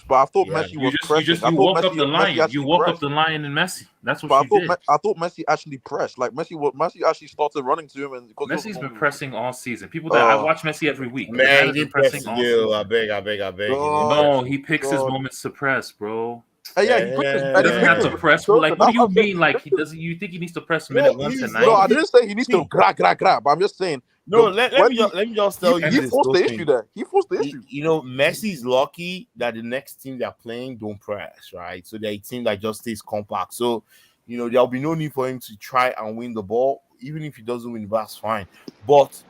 But I thought Messi was pressing. You woke up the lion. You woke up the lion in Messi. That's what you did. I thought Messi actually pressed. Like Messi actually started running to him, and Messi's been pressing all season. People that I watch Messi every week. Man, he pressing all season. I beg. No, he picks his moments to press, bro. Yeah, he doesn't have to press. Like, what do you mean? Like, he doesn't? You think he needs to press minute 1 to 9? No, I didn't say he needs to grab. But I'm just saying. No, let me just tell you. He forced the issue there. He forced the issue. Messi's lucky that the next team they're playing don't press, right? So they're a team that just stays compact. So, there'll be no need for him to try and win the ball. Even if he doesn't win the ball, that's fine. But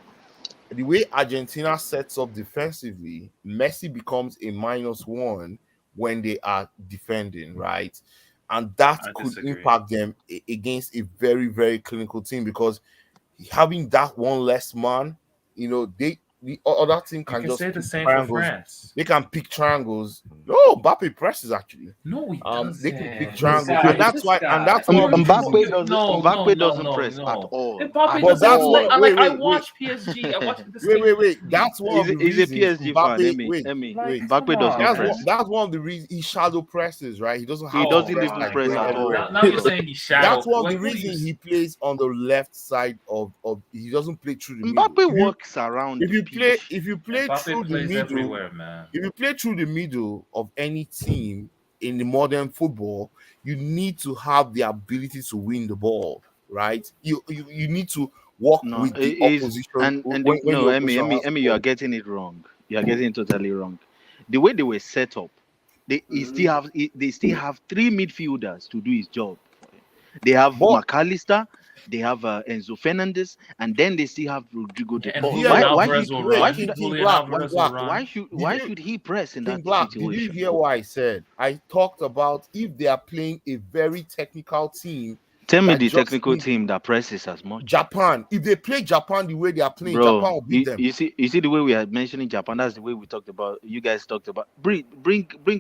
the way Argentina sets up defensively, Messi becomes a -1 when they are defending, right? And that could impact them against a very, very clinical team because having that one less man, the other team You can can just say the pick same for triangles. France. They can pick triangles. No, Mbappe presses actually. No, he doesn't. They can pick This triangles, guy, and that's this why, guy. one of the Mbappe reasons. doesn't. No, Mbappe no, doesn't press at all. Mbappe At But that's doesn't. what. all. I Wait. watch PSG. I watch this Wait, team. That's one of the He's a reasons PSG fan. Mbappe. Like, Mbappe come does on, not That's press. one. That's one of the reasons he shadow presses, right? He doesn't He have doesn't to press even like press going at all. everywhere. Now you're saying he's shadow. That's one of the What do you reasons he plays on the left side of. He doesn't play through the Mbappe middle. works around. If the you pitch. play Mbappe through the plays middle, everywhere, man. if you play through the middle of any team in the modern football, you need to have the ability to win the ball, right? You need to work No, with the it is opposition and when no, the Emmy, opposition has the you are ball. getting it wrong. You are getting it totally wrong. The way they were set up, they still have three midfielders to do his job. They have But McAllister, they have Enzo Fernandez, and then they still have Rodrigo De And Paul. Julian yeah, Alvarez will run. King Julian Black, Alvarez Black. will run. Why should he press in King that Black, did you situation? hear what I said? I talked about if they are playing a very technical team. Tell me that the just technical needs- team that presses as much. Japan. If they play Japan the way they are playing, Bro, Japan will beat them. you see the way we are mentioning Japan. That's the way we talked about. You guys talked about. Bring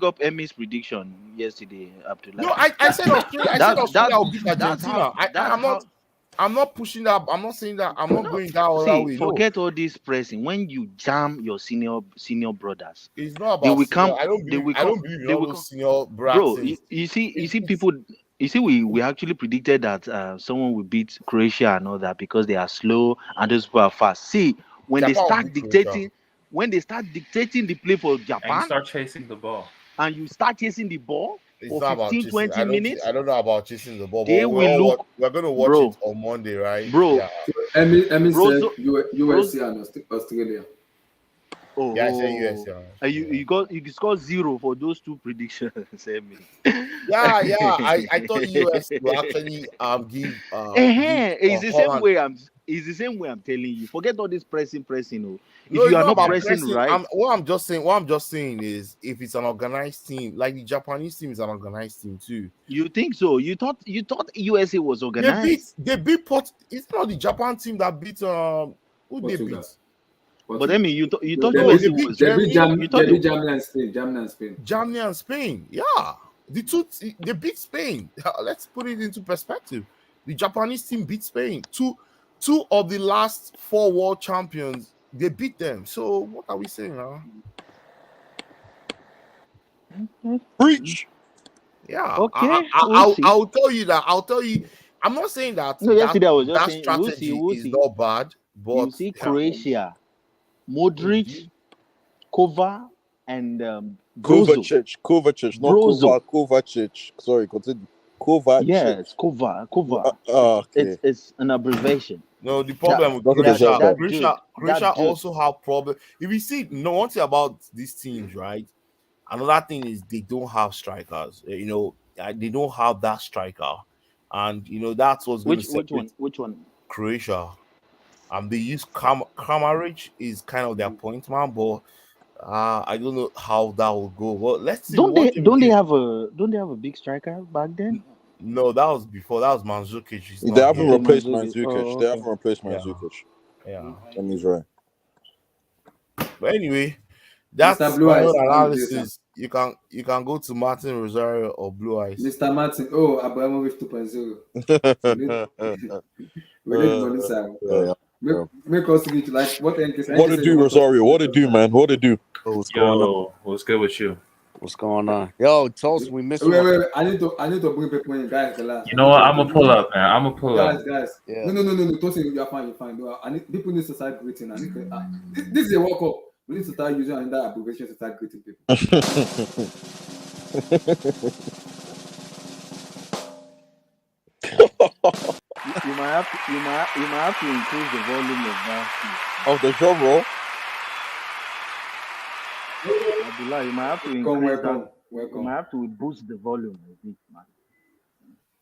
up Emmy's prediction yesterday. Abdullah. No, I said Australia. I said Australia will beat that's Argentina. how. I'm not pushing that. I'm not saying that. I'm not going that other See, way. forget all this pressing. When you jam your senior brothers, No, it's not they about will senior. come. I don't They believe. will I don't come. believe in They all will those come. senior brats. Bro, you see people. You see, we actually predicted that someone will beat Croatia and all that because they are slow and those people are fast. See, when Japan they will start beat Croatia. dictating the play for And you Japan, start chasing the ball. and you start chasing the ball It's for not about 15, chasing. 20 minutes, I don't know about chasing the ball, they but will look, we're going to watch bro, it on Monday, right? bro. Yeah. So Emmy Bro, said USA and Australia. Oh, Yeah, I said US. Yeah. you scored 0 for those two predictions, Emmy. Yeah. I thought US will actually give It's the same Holland. way I'm telling you. Forget all this pressing. Oh. If No, you it's are not not about pressing right, what I'm just saying is if it's an organized team, like the Japanese team is an organized team too. you think so? You thought USA was organized. They beat Port. It's not the Japan team that beat who they Portugal. beat. But I mean, you thought They USA beat was. Germany. Germany and Spain. Germany and Spain. Yeah. They beat Spain. Let's put it into perspective. The Japanese team beat Spain. Two of the last 4 world champions, they beat them. So what are we saying now? Preach. Yeah. Okay, I'll tell you that. I'm not saying that No, yesterday I was just that saying strategy we'll is see. not bad, but You see Croatia, Modric, Kova, and Brozo. Kovacic, not Brozo. Kovacic. Sorry, continue. Kovacic. Yes, Kova. Okay. It's an abbreviation. no, the problem with Croatia also have problem. If you see, one thing about these teams, right? Another thing is they don't have strikers. They don't have that striker, and that's what's going to separate Which one? Croatia. They use Kramaric is kind of their point man, but I don't know how that will go. Well, let's see. Don't they have a big striker back then? No, that was before. That was Mandzukic. They haven't here. replaced Mandzukic. Mandzukic. They haven't replaced Mandzukic. Yeah, And he's right. but anyway, that's Mr. Blue Eyes, analysis. You can go to Martin Rosario or Blue Eyes. Mr. Martin, Abramovich 2.0. We need money, sir. Make us reach like what NK. What to do, Rosario? What to do, man? What to do? What's going on? What's good with you? What's going on? Yo, Tulsa, we missed Wait. I need to bring people in, guys. The last. You know what? I'm gonna pull up, man. I'm gonna pull up. Guys. Yeah. No. Tosin, you're fine. No, people need to start greeting. This is a World Cup. We need to start using another abbreviation to start greeting people. You might have to increase the volume of that. Of the drum roll. Abdullah, you might have to increase that. Welcome. You might have to boost the volume a bit, man.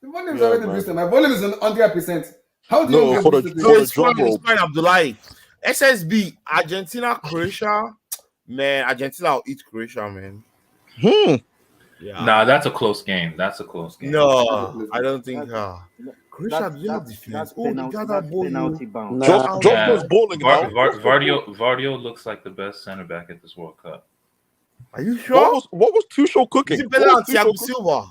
The volume is already boosted. My volume is on 100%. How do you for the drum roll. It's fine, Abdullahi. SSB, Argentina, Croatia. Man, Argentina will eat Croatia, man. Yeah. Nah, that's a close game. No, I don't think. Croatia do not defense. Oh, the guy that that's ball you. penalty bound. Nah. Josh's bowling now. Vardio looks like the best center back at this World Cup. Are you sure? What was Tuchel cooking? Is it better What was than Tuchel Thiago cooking? Silva?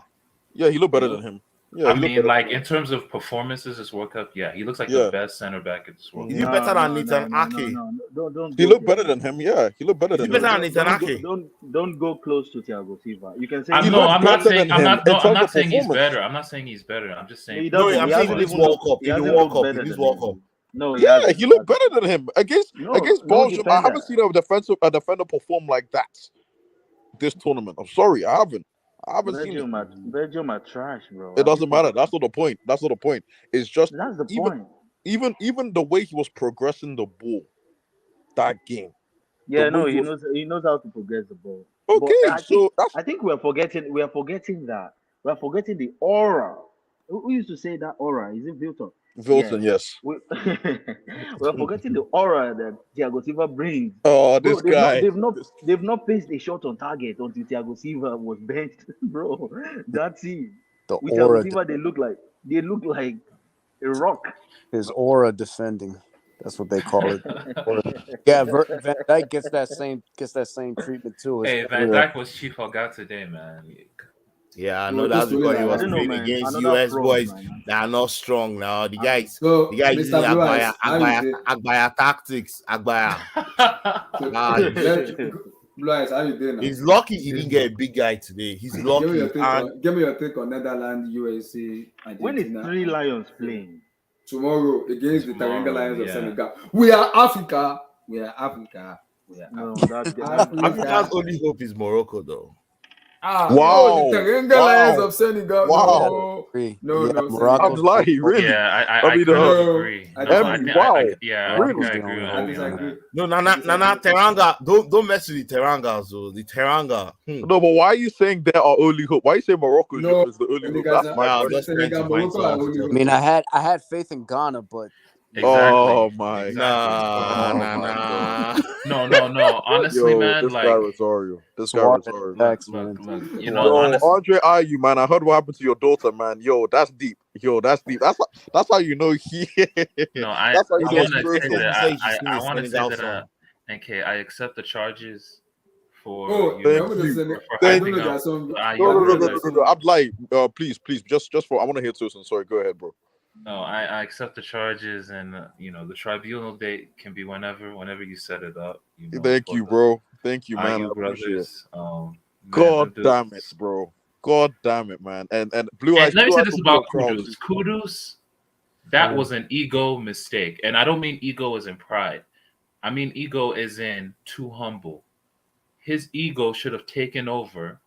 Yeah, he looked better than him. Yeah, I he looked mean, better like than him. in terms of performances this World Cup, yeah, he looks like Yeah. the best center back at this World Is Cup. he better than Nathan Ake? Don't. He go looked there. better than him. Yeah, he looked better Is he than better him. than Nathan Ake? Don't go close to Thiago Silva. You can say He No, looked I'm not better saying than him in I'm terms not of saying he's performance. better. I'm not saying he's better. I'm just saying he No, doesn't. I'm He saying hasn't in this even World looked- Cup. he In the hasn't World looked Cup. better In this than World him. Cup. No, Yeah, he looked better than him against No Belgium. I defender. haven't seen a defender perform like that this tournament. I'm sorry, I haven't seen it. Belgium are trash, bro. It doesn't matter. That's not the point. It's just That's the even point. even the way he was progressing the ball that game. Yeah, the no, way he he was- knows how to progress the ball. Okay, But so that's I think we're forgetting that. We're forgetting the aura. Who used to say that aura? Is it Vilton? Wilson. Yes. We're forgetting the aura that Thiago Silva brings. Oh, Bro, this guy. they've not placed a shot on target until Thiago Silva was benched, bro. That's it. The With aura, Thiago Silva, they look like a rock. his aura defending. That's what they call it. Yeah, Van Dijk gets that same treatment too. His Hey, Van aura. Dijk was Chief Hogat today, man. Yeah, I Well, know that's just because he I was don't know, playing man. against Another US fraud, boys man. that are not strong now. The guys So, using Mr. Blue Eyes, how you doing? Agbaya tactics. Agbaya. So, Nah, Blue Eyes, how you doing now? he's lucky he didn't get a big guy today. He's Give me lucky. your take And give me your take on Netherlands, USA, When is Argentina. Three Lions playing? Tomorrow against the Tomorrow, Teranga Lions of yeah. Senegal. We are Africa. We are Africa. We are No, Africa. that's Africa's only hope is Morocco, though. Wow. The Teranga Lions of Senegal. Wow. No, Yeah, no, Morocco's Senegal. Abdullahi, really? Yeah, I I mean, couldn't no, agree. I No, disagree. Wow. yeah, Really? I agree with I Obi on disagree. that. No, Nana, Teranga. Don't mess with the Terangas, though. The Teranga. No, but why are you saying they're our only hope? Why are you saying Morocco No, is the only hope? Senegal, That's my Wow, question. just trying to Senegal, find Morocco are someone to only talk I mean, I had faith in Ghana, but Exactly. Oh my. Exactly. Nah. No. Honestly, Yo, man, this like, guy Rosario. This guy Suarez Rosario. facts, look, man. you know, Yo, honestly, Andre Ayew, man. I heard what happened to your daughter, man. Yo, that's deep. That's how you know he. no, I That's how you want know to say spiritual. that I want to say that okay, I accept the charges for Oh, you know, remember the Senegal? for I don't hyping know their up song. No. I'm like, please, just for I want to hear Tosin. Sorry, go ahead, bro. No, I accept the charges, and you know, the tribunal date can be whenever you set it up. You know, Thank for you, the bro. Thank you, man. I Ayew appreciate it. brothers. Man, God them damn dudes- it, bro. God damn it, man. And Blue And Eyes. let me Blue say Eyes this will be about your crown. Kudus. Kudus, that was an ego mistake, and I don't mean ego as in pride. I mean ego as in too humble. His ego should have taken over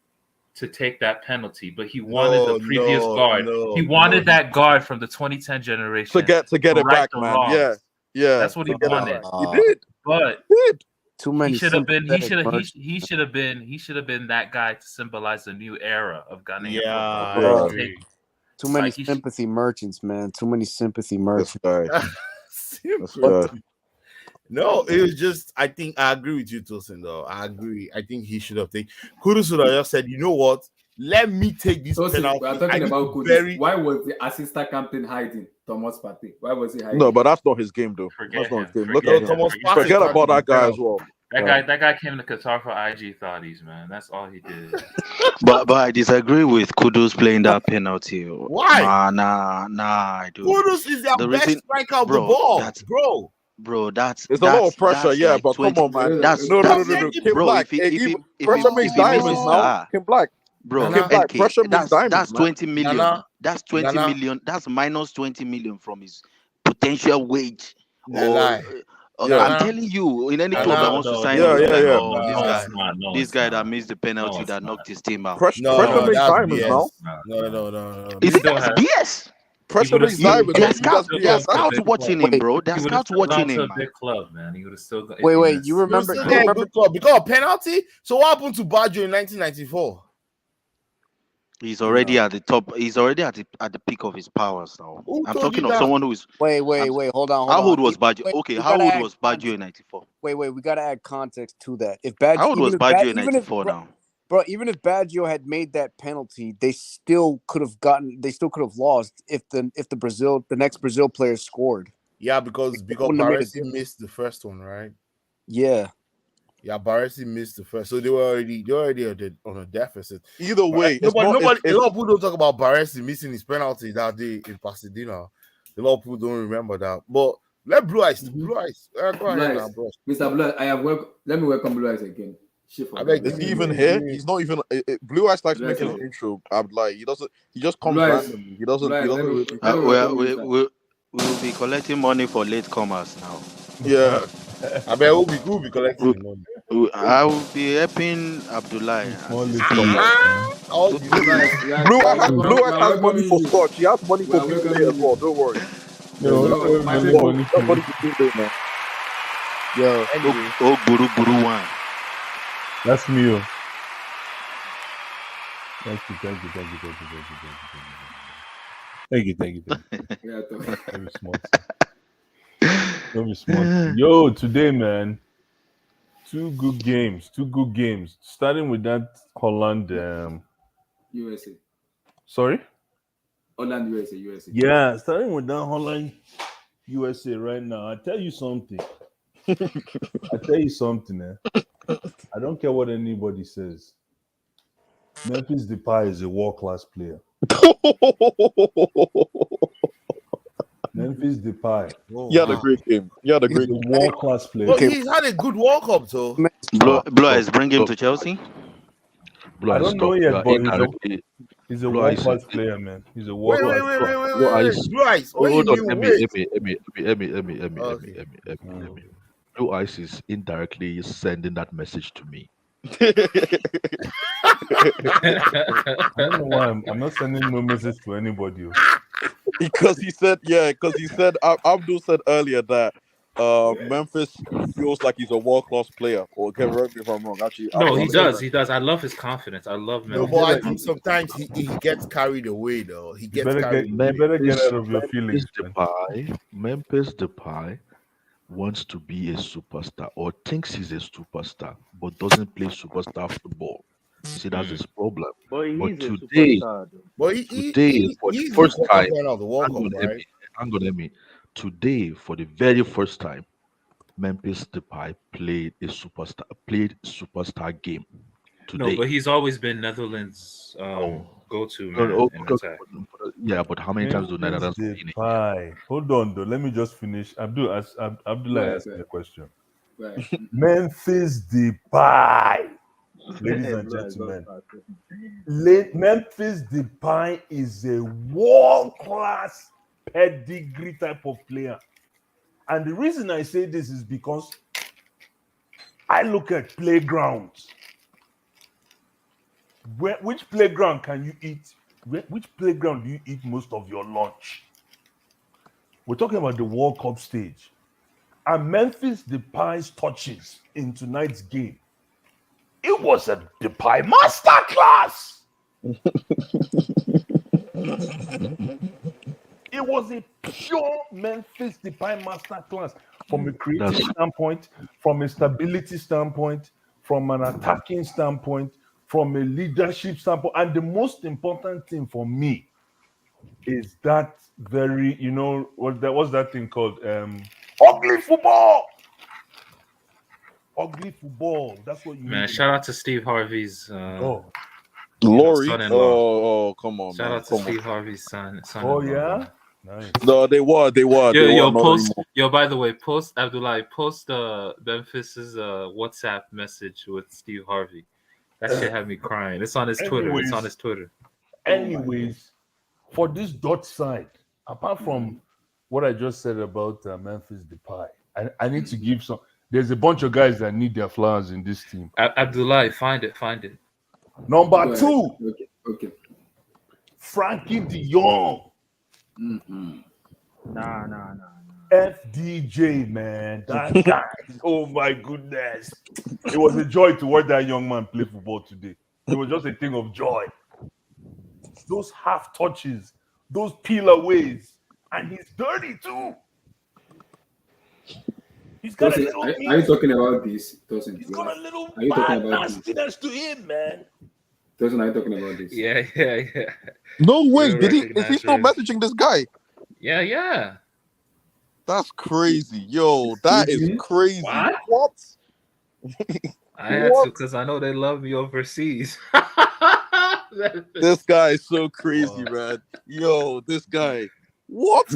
to take that penalty, but he wanted the previous guard. He wanted that guard from the 2010 generation to get it right back, the man. wrongs. Yeah. That's what he to get it wanted. back. He did. But Too he many. should have been. He sympathetic should have been that guy to symbolize the new era of Ghanaian Yeah, football. I agree. Too many Like, he should- sympathy merchants, man. Too many sympathy This merchants. guy. Simple. No, it was just. I think I agree with you, Tosin. Though I agree. I think he should have taken. Kudus would have just said, "You know what? Let me take this So, penalty." we are I talking need about to Kudus. Why was the assistant captain hiding? Thomas Partey. Why was he hiding? No, but that's not his game, though. Forget That's not him. his game. Forget Look at him. Thomas Forget Partey Forget can't about do that guy penalty. as well. That guy came to Qatar for IG thotties, man. That's all he did. But I disagree with Kudus playing that penalty. Why? Nah, I do. Kudus is their The best reason- striker of the bro, ball, that's- bro. Bro, that's It's a lot of pressure, that's yeah, like but 20 come on, man. That's No. that's- Kim bro, Black. if Pressure he makes misses diamonds now. that, Kim Black. bro, Kim Black, NK, pressure makes diamonds, that's man. 20 million. Nana, That's 20 Nana. million. That's minus 20 million from his potential wage. Nah. Yeah. I'm telling you, in any Nana. club that wants to sign Yeah, him, yeah, like, yeah. oh, No, this guy, it's not. this guy that missed the penalty it's that not. knocked his team out. Pressure No, makes that's diamonds BS. now. No. Is it that's BS? Pressure makes would've- diamonds. There are That's scouts- BS. there are That's scouts watching him, bro. There's He would have scouts still gone watching to a him, man. big club, man. He would have still got. Wait, if he you missed- remember? Still You get a remember? good club because of penalty. So what happened to Baggio in 1994? He's already at the top. He's already at the peak of his powers now. Who I'm told talking you of that? someone who is. Wait. Hold on. How old was Baggio? Wait, Okay, we how gotta old add was Baggio in '94? Wait. We gotta add context to that. If Baggio, How old was even if Baggio in even if- '94 now? Bro, even if Baggio had made that penalty, they still could have lost if the next Brazil player scored. Yeah, because wouldn't have made a Baresi difference. missed the first one, right? Yeah. Yeah, Baresi missed the first, so they were already on a deficit. Either way, A lot of people don't talk about Baresi missing his penalty that day in Pasadena. A lot of people don't remember that. But let Blue Eyes. Go ahead now, bro. Mr. Blue, let me welcome Blue Eyes again. Is he even here? He's not even. Blue Eyes likes making an intro. I'm like, he just comes randomly. He doesn't. We will be collecting money for latecomers now. Yeah. I bet we'll be collecting the money. I will be helping Abdullah. Blue Eyes has money for scotch. He has money for people as well. Don't worry. Nobody can do man. Yo, Buru one. That's me. Thank you. Yeah, Don't be smart. Yo, today, man, two good games. Starting with that Holland, USA. Sorry? Holland, USA. Yeah, starting with that Holland, USA right now. I tell you something. I don't care what anybody says. Memphis Depay is a world-class player. Memphis Depay. He had a great game. He's a world-class player. But he's had a good World Cup, so. Blue Eyes, bring him to Chelsea. I don't know yet, but he's a world-class player, man. He's a world-class player. Blue Eyes. Hold on, Emmy. Blue Eyes is indirectly sending that message to me. I don't know why I'm not sending no message to anybody. Because he said Abdul said earlier that Memphis feels like he's a world-class player. Or correct me if I'm wrong. Actually, no, he does. I love his confidence. I love Memphis. No, but I think sometimes he gets carried away, though. He gets carried away. You better get out of your feelings. Memphis Depay wants to be a superstar or thinks he's a superstar, but doesn't play superstar football. You see, that's his problem. But today, for the first time, today, for the very first time, Memphis Depay played superstar game. Today. No, but he's always been Netherlands' go-to man in attack. Yeah, but how many times do Netherlands win it? Hold on, though. Let me just finish. Abdullah asked me a question. Right. Memphis Depay, ladies and gentlemen. Memphis Depay is a world-class pedigree type of player. And the reason I say this is because I look at playgrounds. Which playground can you eat? Which playground do you eat most of your lunch? We're talking about the World Cup stage. And Memphis Depay's touches in tonight's game, it was a Depay masterclass. It was a pure Memphis Depay masterclass from a creative standpoint, from a stability standpoint, from an attacking standpoint, from a leadership standpoint. And the most important thing for me is that very, what's that thing called? Ugly football. Ugly football. That's what you Man, shout out to Steve Harvey's Laurie. son-in-law. Oh, come on. Shout out to Steve Harvey's son. Oh, yeah? Nice. No, they were. By the way, post Abdullah, post Memphis's WhatsApp message with Steve Harvey. That shit had me crying. It's on his Twitter. Anyways, for this Dutch side, apart from what I just said about Memphis Depay, I need to give some. There's a bunch of guys that need their flowers in this team. Abdullah, find it. Number 2. Okay. Frankie de Jong. Nah. FDJ, man. That guy. Oh my goodness. It was a joy to watch that young man play football today. It was just a thing of joy. Those half touches, those peel aways, and he's dirty too. He's got a little. Are you talking about this? He's got a little bad nastiness to him, man. Person, are you talking about this? Yeah. No way. Real Is he still recognizers. messaging this guy? Yeah. That's crazy. Yo, that is Mhm. crazy. What? I had to because I know they love me overseas. This guy is so crazy, man. Yo, this guy. What?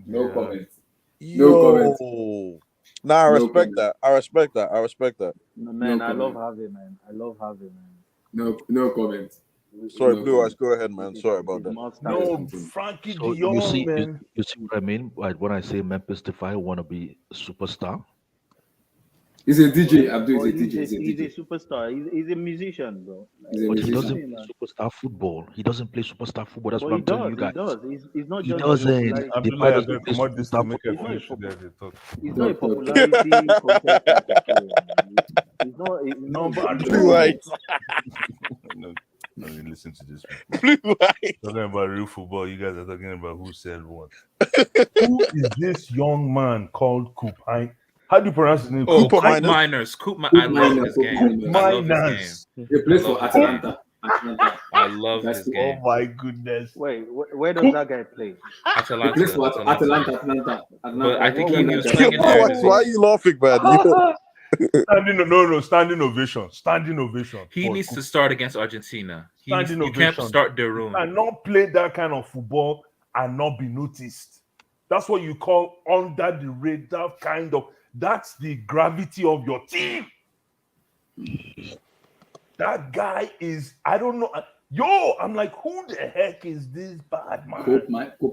No comment. Yo. Nah, I No respect comment. that. I respect that. Man, No I love comment. Harvey, man. I love Harvey, man. No comment. Sorry, No Blue Eyes, comment. go ahead, man. Sorry about that. No, Frankie So De Jong, man. you see what I mean? Like when I say Memphis Depay want to be a superstar. He's a DJ. Abdul is a He's DJ. He's a a DJ. superstar. He's a musician, bro. He's a But he doesn't musician. play superstar football. He doesn't play superstar football. That's But what he I'm telling does. you He guys. does. He's not He just doesn't. popularity. Depay Abdullah, doesn't going play to come out this to superstar make a football. finish there. They talk. He's not a popularity contest type of player. He's not. No, but Blue Eyes. no, listen to this. Blue Eyes. Talking about real football, you guys are talking about who said what. Who is this young man called Coop? How do you pronounce his name? Oh, Cooper Coop Miners. Miners. I love his game. Coop I love his game. Miners. He plays I love for his Atalanta. I love That's his it. Oh game. my goodness. Wait, where does that guy play? He plays for Atalanta. But I think he was Yo, playing in Blue Eyes, why are Eredivisie. you laughing, man? Yo. Standing ovation. Standing ovation. He for needs Coop. to start against Argentina. Standing You can't ovation. start their room. And not play that kind of football and not be noticed. That's what you call under the radar kind of. That's the gravity of your team. That guy is, I don't know. Yo, I'm like, who the heck is this bad man? Coop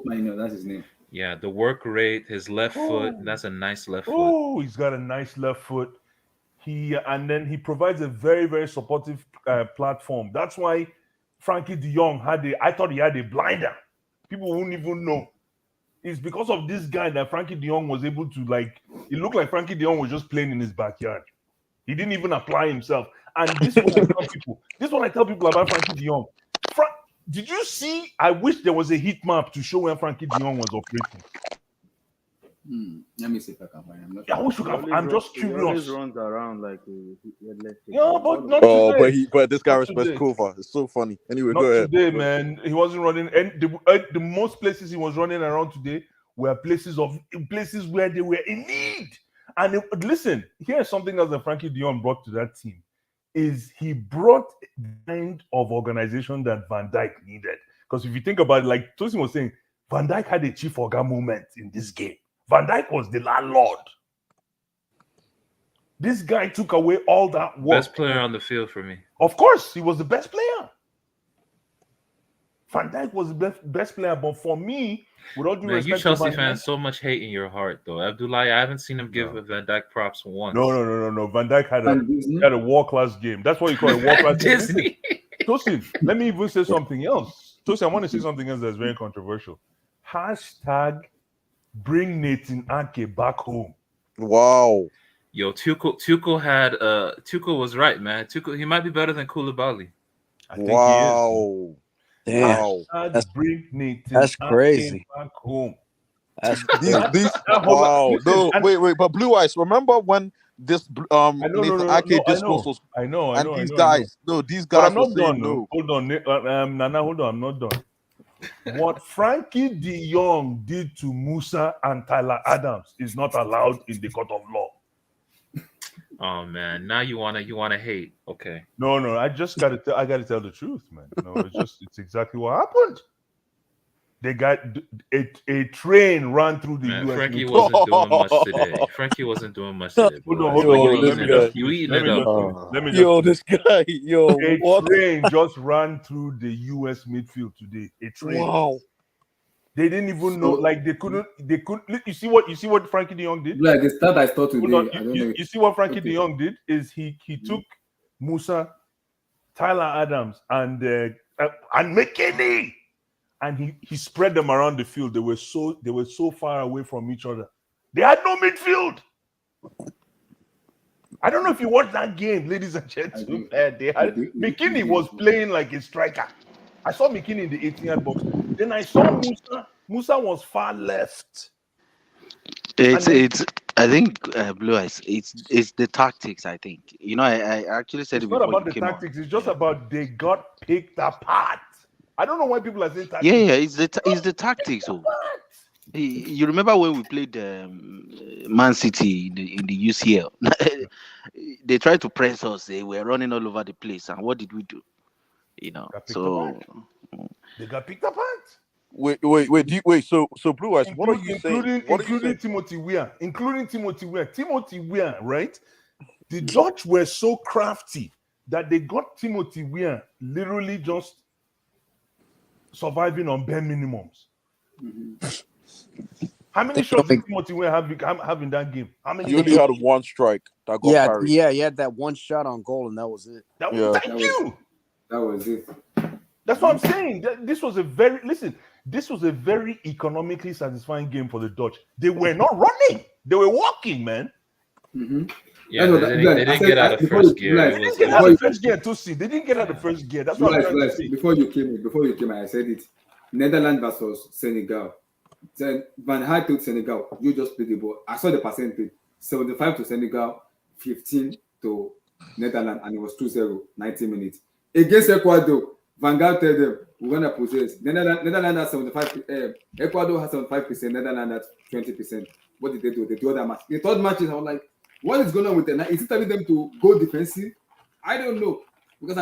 Minor, that's his name. Yeah, the work rate, his left foot. That's a nice left foot. Oh, he's got a nice left foot. And then he provides a very, very supportive platform. That's why Frankie De Jong I thought he had a blinder. People wouldn't even know. It's because of this guy that Frankie De Jong was able to, like, it looked like Frankie De Jong was just playing in his backyard. He didn't even apply himself. And this is what I tell people. This is what I tell people about Frankie De Jong. Did you see? I wish there was a heat map to show when Frankie De Jong was operating. Let me see if I can find him. I wish you can. I'm just He curious. always runs around like a headless chicken. Yeah, but not Oh, today. but this guy Not respects today. Kova. It's so funny. Anyway, Not go ahead. today, man. He wasn't running. And the most places he was running around today were places where they were in need. And listen, here's something else that Frankie De Jong brought to that team. Is he brought the kind of organization that Van Dijk needed. Because if you think about it, like Tosin was saying, Van Dijk had a chief Oga moment in this game. Van Dijk was the landlord. This guy took away all that work. Best player on the field for me. Of course, he was the best player. Van Dijk was the best player, but for me, with all due Man, respect, you to Chelsea Van Dijk- fans, so much hate in your heart, though. Abdullah, I haven't seen him give Van Dijk props once. No. Van Dijk had And Disney? a world-class game. That's what you call a world-class game. Disney. Tosin, let me even say something else. Tosin, I want to say something else that's very controversial. Hashtag bring Nathan Ake back home. Wow. Yo, Tuchel was right, man. Tuchel, he might be better than Koulibaly. I think Wow. Damn, Wow. Hashtag bring Nathan that's Ake crazy. back home. That's These wow. Listen, No, and- wait, but Blue Eyes, remember when this Nathan Ake discourse was I know. these I know. guys, no, these But guys I'm were not saying done. no. Hold on, Nana. Hold on, I'm not done. What Frankie De Jong did to Musa and Tyler Adams is not allowed in the court of law. Oh man, now you wanna hate. Okay. No. I just gotta tell the truth, man. No, it's exactly what happened. They got a train ran through the Man, US. Frankie wasn't doing much today. Frankie wasn't doing much today. Hold boy. on, hold Yo, on. You this eating guy. it up. You eating it up. Let me Yo, just this guy, yo, a what? train just ran through the US midfield today. A train. Wow. They didn't even know, like they couldn't. You see what Frankie De Jong did? Like the start I saw today, Hold on. I don't know. You see what Frankie Okay. De Jong did is he took Musa, Tyler Adams, and McKinney, and he spread them around the field. They were so far away from each other. They had no midfield. I don't know if you watched that game, ladies and gentlemen. McKinney was playing like a striker. I saw McKinney in the 18-yard box. Then I saw Musa. Musa was far left. It's I think Blue Eyes. It's the tactics. I think I actually said It's it not before you about the came on. tactics. It's just Yeah. about they got picked apart. I don't know why people are saying Yeah, tactics. it's the tactics. Oh, you remember when we played Man City in the UCL? They tried to press us. They were running all over the place, and what did we do? Got picked So apart. They got picked apart. Wait. So Blue Eyes, what are you saying? Including What are you saying? Timothy Weah. Timothy Weah, right? The Dutch were so crafty that they got Timothy Weah literally just surviving on bare minimums. How many shots did Timothy Weah have in that game? How many? He only had one strike that got parried. Yeah, he had that one shot on goal, and that was it. That was it. That's what I'm saying. This was a very economically satisfying game for the Dutch. They were not running; they were walking, man. Yeah, they didn't get out of first gear. They didn't get out of first gear to see. They didn't get out of first gear. That's what I'm trying to say. Before you came, I said it. Netherlands versus Senegal. Then Van Gaal told Senegal, you just play the ball. I saw the percentage: 75 to Senegal, 15 to Netherlands, and it was 2-0, 90 minutes. Against Ecuador, Van Gaal told them, we're gonna possess. Netherlands has 75%, Ecuador has 75%, Netherlands has 20%. What did they do? They do that match. The third match is, I was like, what is going on with them? Is it telling them to go defensive? I don't know. Because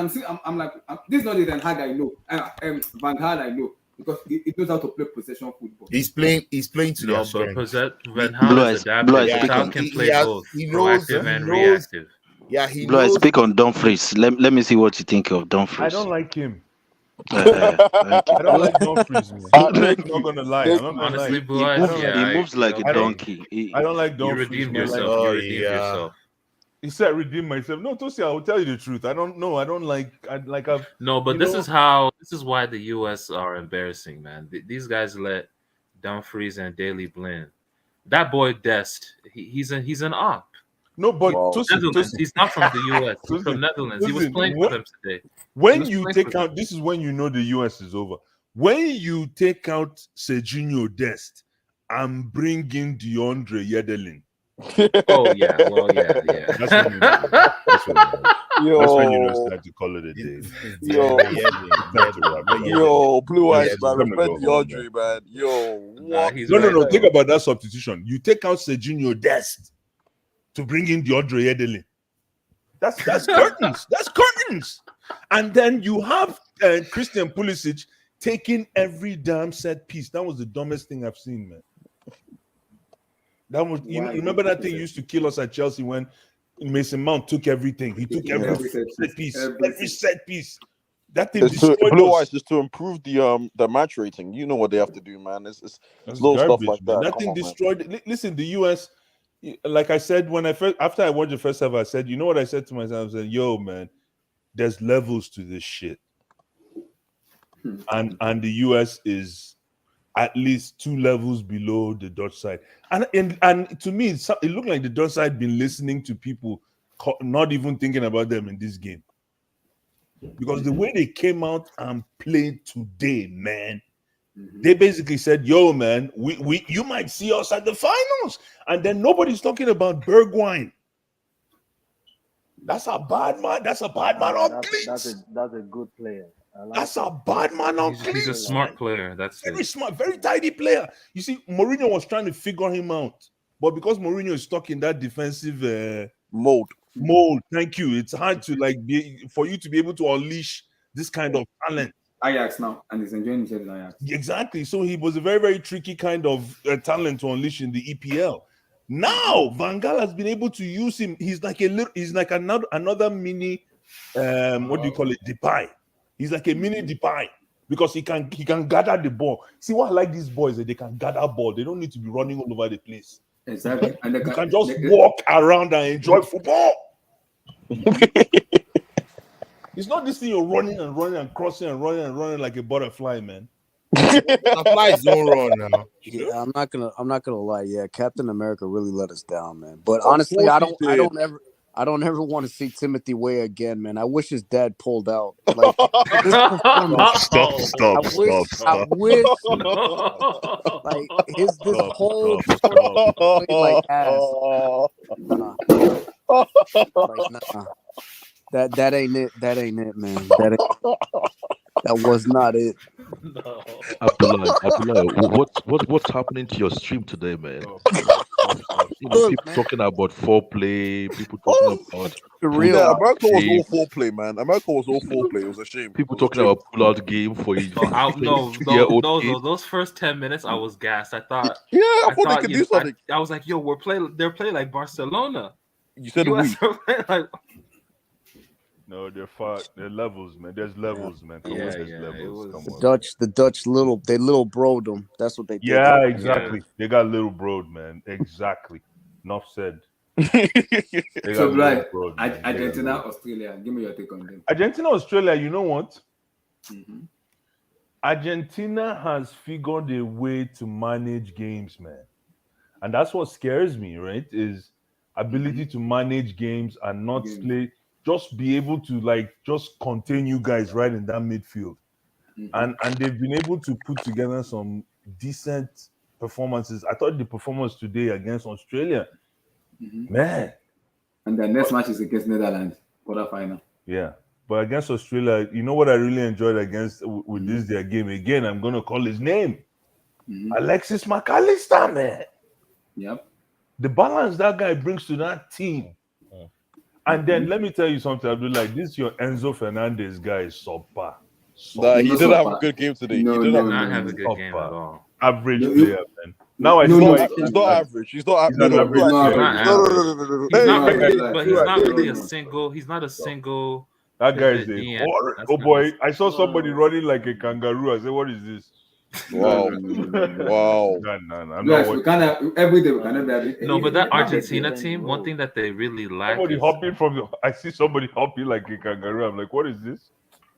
I'm like, this is not the Van Gaal I know. Van Gaal I know. Because he knows how to play possession football. He's playing to their But strength. Van Gaal is adaptive. Yeah, Van Gaal can play both, he knows, proactive and reactive. Yeah, he Blue Eyes, knows. speak on Dumfries. Let me see what you think of Dumfries. I don't like him. Thank you. I don't like Dumfries, man. I'm not gonna lie. Honestly, Blue He Eyes, moves, yeah, he moves like a donkey. I don't like You Dumfries. redeemed man. yourself. Like, You redeemed yourself. he said, "Redeem myself." No, Tosi, I will tell you the truth. I don't know. I don't like. No, but this is why the U.S. are embarrassing, man. These guys let Dumfries and Daly blend. That boy Dest, he's an op. No, but Netherlands. He's not from the U.S. He's from Netherlands. He was playing for them today. When you take out, this is when you know the U.S. is over. When you take out Serginho Dest and bring in DeAndre Yedlin. Oh yeah, well yeah. That's when you know. That's when you know it's time to call it a day. Yo, Blue Eyes, man. Respect DeAndre, man. Yo, what? No. Think about that substitution. You take out Serginho Dest to bring in DeAndre Yedlin. That's curtains. That's curtains. And then you have Christian Pulisic taking every damn set piece. That was the dumbest thing I've seen, man. That was remember that thing used to kill us at Chelsea when Mason Mount took everything. He took every set piece. That thing destroyed Blue us. Eyes just to improve the match rating. You know what they have to do, man. It's little garbage, stuff like man. that. That thing destroyed. Listen, the US, like I said after I watched the first half, I said, you know what I said to myself? I said, yo, man, there's levels to this shit. And the US is at least 2 levels below the Dutch side. And to me, it looked like the Dutch side been listening to people, not even thinking about them in this game. Because the way they came out and played today, man, they basically said, yo, man, you might see us at the finals. And then nobody's talking about Bergwijn. That's a bad man. That's a bad man on cleats. That's a good player. That's a bad man on cleats. He's a smart player. That's very smart, very tidy player. You see, Mourinho was trying to figure him out. But because Mourinho is stuck in that defensive mold, thank you. It's hard to for you to be able to unleash this kind of talent. Ajax now, and he's enjoying himself in Ajax. Exactly. So he was a very, very tricky kind of talent to unleash in the EPL. Now Van Gaal has been able to use him. He's like another mini, what do you call it, Depay. He's like a mini Depay because he can gather the ball. See what I like these boys that they can gather ball. They don't need to be running all over the place. Exactly, and they can just walk around and enjoy football. It's not this thing you're running and crossing and running like a butterfly, man. Butterflies don't run now. Yeah, I'm not gonna lie. Yeah, Captain America really let us down, man. But honestly, I don't I don't ever want to see Timothy Weah again, man. I wish his dad pulled out. Like this performance. I wish like this whole tournament he played like ass. Nah. Like nah. That ain't it. That ain't it, man. That was not it. No. Abdullah, what's happening to your stream today, man? Look, People man. talking about foreplay, people talking about Real. Yeah, America was game, all foreplay, man. America was all foreplay. It was a shame. people It was a talking shame. about pull-out game for a No, 22-year-old kid. those first 10 minutes, I was gassed. I thought, Yeah, I thought they could do something. I was like, yo, they're playing like Barcelona. You said we. US are playing like. No, they're far. They're levels, man. There's levels, man. Come on, there's it levels. was- Come on. The Dutch little broed them. That's what they did. Yeah, exactly. They got little broad, man. Exactly. Enough said. They got So, little like, broad, man. They got Argentina, little- Australia. Give me your take on them. Argentina, Australia. You know what? Mhm. Argentina has figured a way to manage games, man. And that's what scares me, right? Is ability to manage games and not Games. play, just be able to like just contain you guys right in that midfield. Mhm. And they've been able to put together some decent performances. I thought the performance today against Australia, Mhm. man, And the next match is against Netherlands, quarterfinal. yeah. But against Australia, you know what I really enjoyed with this their game? Again, I'm gonna call his name. Mhm. Alexis McAllister, man. Yep. The balance that guy brings to that team. And then let me tell you something, Abdullah. This your Enzo Fernandez guy is subpar. Nah, he No, didn't have a Papa. good game today. No, he didn't no, have Not no, have a no. good game at all. Average No, player, man. Now I no, see no, why He's not average. He's not He's not no, average. no, No, He's not no, average. He's Hey, not hey, really, hey, but you're he's right, not you're really right. a single. He's not a single. that guy is pivot a DM. horror. That's Oh not boy, his- I saw somebody running like a kangaroo. I said, what is this? Wow. Wow. No, I'm Guys, not we watching. cannot every day. We cannot be having. No, but that not Argentina that team, one thing that they really lack Somebody is hopping I see somebody hopping like a kangaroo. I'm like, what is this?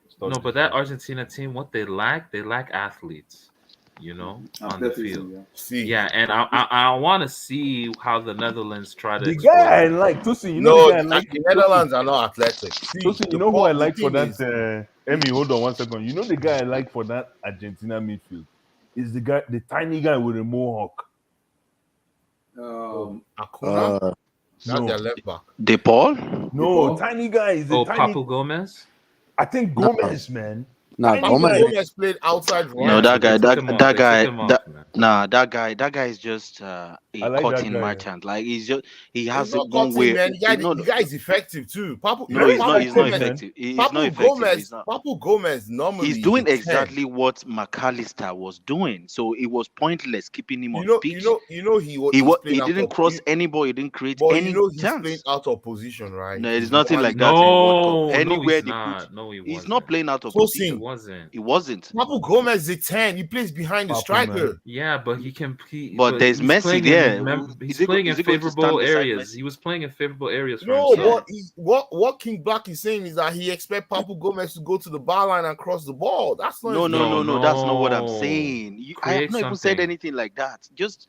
Stop no, this, but that man. Argentina team, what they lack athletes, on the field. Yeah. See. Yeah, and I want to see how the Netherlands try to The exploit guy I that. like, Tosin, you know No, the guy I like. the Netherlands are not athletic. See, Tosin, you know who I like for that? Emmy, hold on 1 second. You know the guy I like for that Argentina midfield is the tiny guy with a mohawk. Acuna, that's No, their left back. DePaul? no, Paul? tiny guy is a Oh, tiny. Papu Gomez. I think Gomez, man. Nah, Tiny Papu Gomez. guy. Gomez played outside Yeah, No, that they guy, took him off. that They guy, took him off, that man. nah, that guy is just a I like that cutting guy. merchant. Like he He's has not one cutting, way. man. No, The guy is effective too. Papu, No, no, he's Papu not. He's not Gomez, man. effective. He's not Papu effective. Gomez. He's not. Papu Gomez normally He's doing is a 10. exactly what McAllister was doing. So it was pointless keeping him on You know, pitch. He didn't cross any ball. He didn't create But any he's playing chance. out of position, right? No, it's He's nothing one like guy- that in World No, Cup. Anywhere he's they not. put, No, he he's wasn't. not playing out of So position. He wasn't. He wasn't. Papu Gomez is a 10. He plays behind the Papu, striker. man. Yeah, but he can. But there's he's Messi playing there. He's Is he playing in going to stand favorable beside areas. Messi? He was playing in favorable areas for No, himself. what King Black is saying is that he expects Papu Gomez to go to the bar line and cross the ball. That's not his No. No, That's not what I'm no. saying. I have Create not even said something. anything like that. Just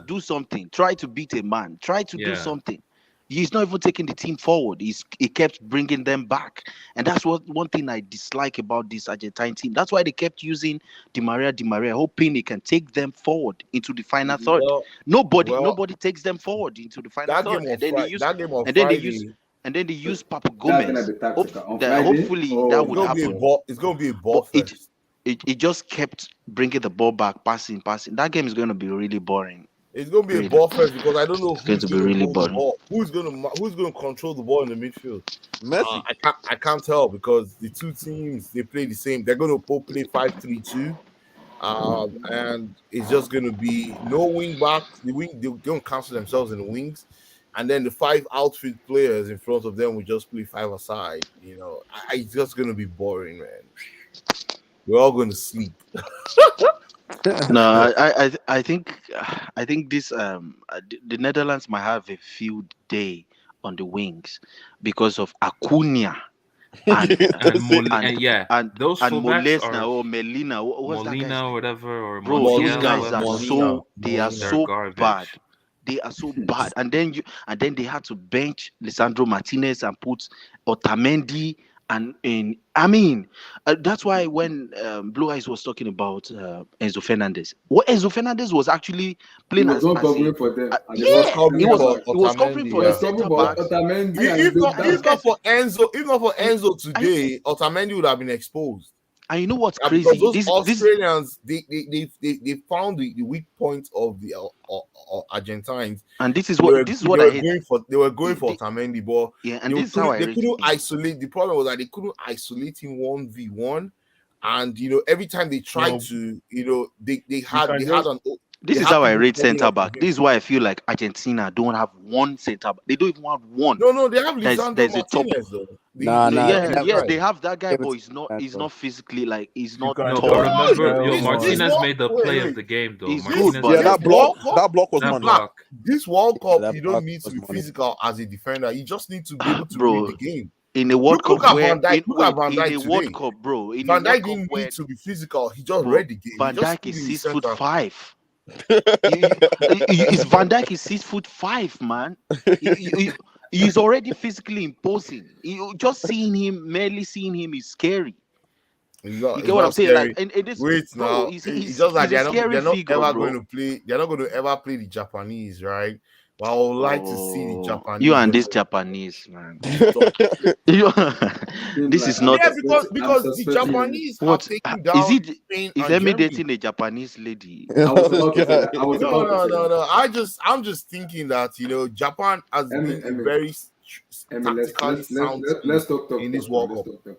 do something. Try to beat a man. Try to do Yeah. something. He's not even taking the team forward. He kept bringing them back, and that's one thing I dislike about this Argentine team. That's why they kept using Di Maria, hoping he can take them forward into the final third. Well, Nobody takes them forward into the final that third, game on and then Friday. That game on and then they Friday. use and then they use Papu That's gonna Gomez. be tactical. On That Friday, hopefully oh, that It's would gonna be a happen. ball. It's gonna be a ball But first. it just kept bringing the ball back, passing. That game is going to be really boring. It's gonna be a Really. ball first because I don't know It's going who's to be gonna really hold the boring. ball. Who's gonna control the ball in the midfield? Messi. I can't tell because the two teams they play the same. They're gonna both play 5-3-2. And it's just gonna be no wing backs. They're gonna cancel themselves in the wings, and then the 5 outfield players in front of them will just play 5 aside. It's just gonna be boring, man. We're all gonna sleep. No, I think this the Netherlands might have a field day on the wings because of Acuna and those and fullbacks Molesna are or Melina. What's that guy's Molina name? or whatever, or Bro, Montiel, those guys whatever. are They're so garbage. bad. They are so bad. And then they had to bench Lisandro Martinez and put Otamendi that's why when Blue Eyes was talking about Enzo Fernandez, Enzo Fernandez was actually He playing was as not a covering for them. He was he covering was for he was covering Otamendi. for He the was Yeah. covering center for backs. Otamendi, If and not for Enzo, And, today, Otamendi would have been exposed. and you know what's Yeah, because crazy? those This Australians, they found the weak point of the Argentines. and this is They what I hate. were going for Otamendi, but Yeah, and this is how I they rate couldn't him. isolate. The problem was that they couldn't isolate him 1v1, and every time they tried to, they had an. This they is had how I people rate coming center up to back. him. This is why I feel like Argentina don't have one center back. They don't even have one. No, they have Lisandro There's a top. Martinez though. Nah, Yes, they Right. have that guy, Give it but to he's not. that, He's bro. not physically like. He's not can't No, tall. but tell. remember, Hell, Martinez World- made the wait, play wait. of the game, though. He's Martinez good, made but that the block play. that block was That money. block. This World Cup, that you don't block need to was be money. physical as a defender. You just need to be able to read bro. the game. In a World Look Cup at where Van Dijk. Look at Van in a Dijk World today. Cup, bro. In a Van World Dijk Cup didn't where need to be physical. He just bro, read the game. Van He just Dijk stood is in the 6'5". center. Is Van Dijk is 6'5", man. He's already physically imposing. Just merely seeing him is scary. It's not, You it's get what not I'm saying? scary. Like, and this, Wait bro, now. he's It's just like a scary they're not figure, ever bro. going to play. They're not going to ever play the Japanese, right? But I would like to see the Japanese. You and this Japanese, man. This is not. Yeah, because the suspecting- Japanese have What taken is down it? Spain Is and Emi Germany. dating a Japanese lady? I was about to say that. I was about to say that. No. I'm just thinking that Japan has been a very tactically sound let's talk in this World Cup.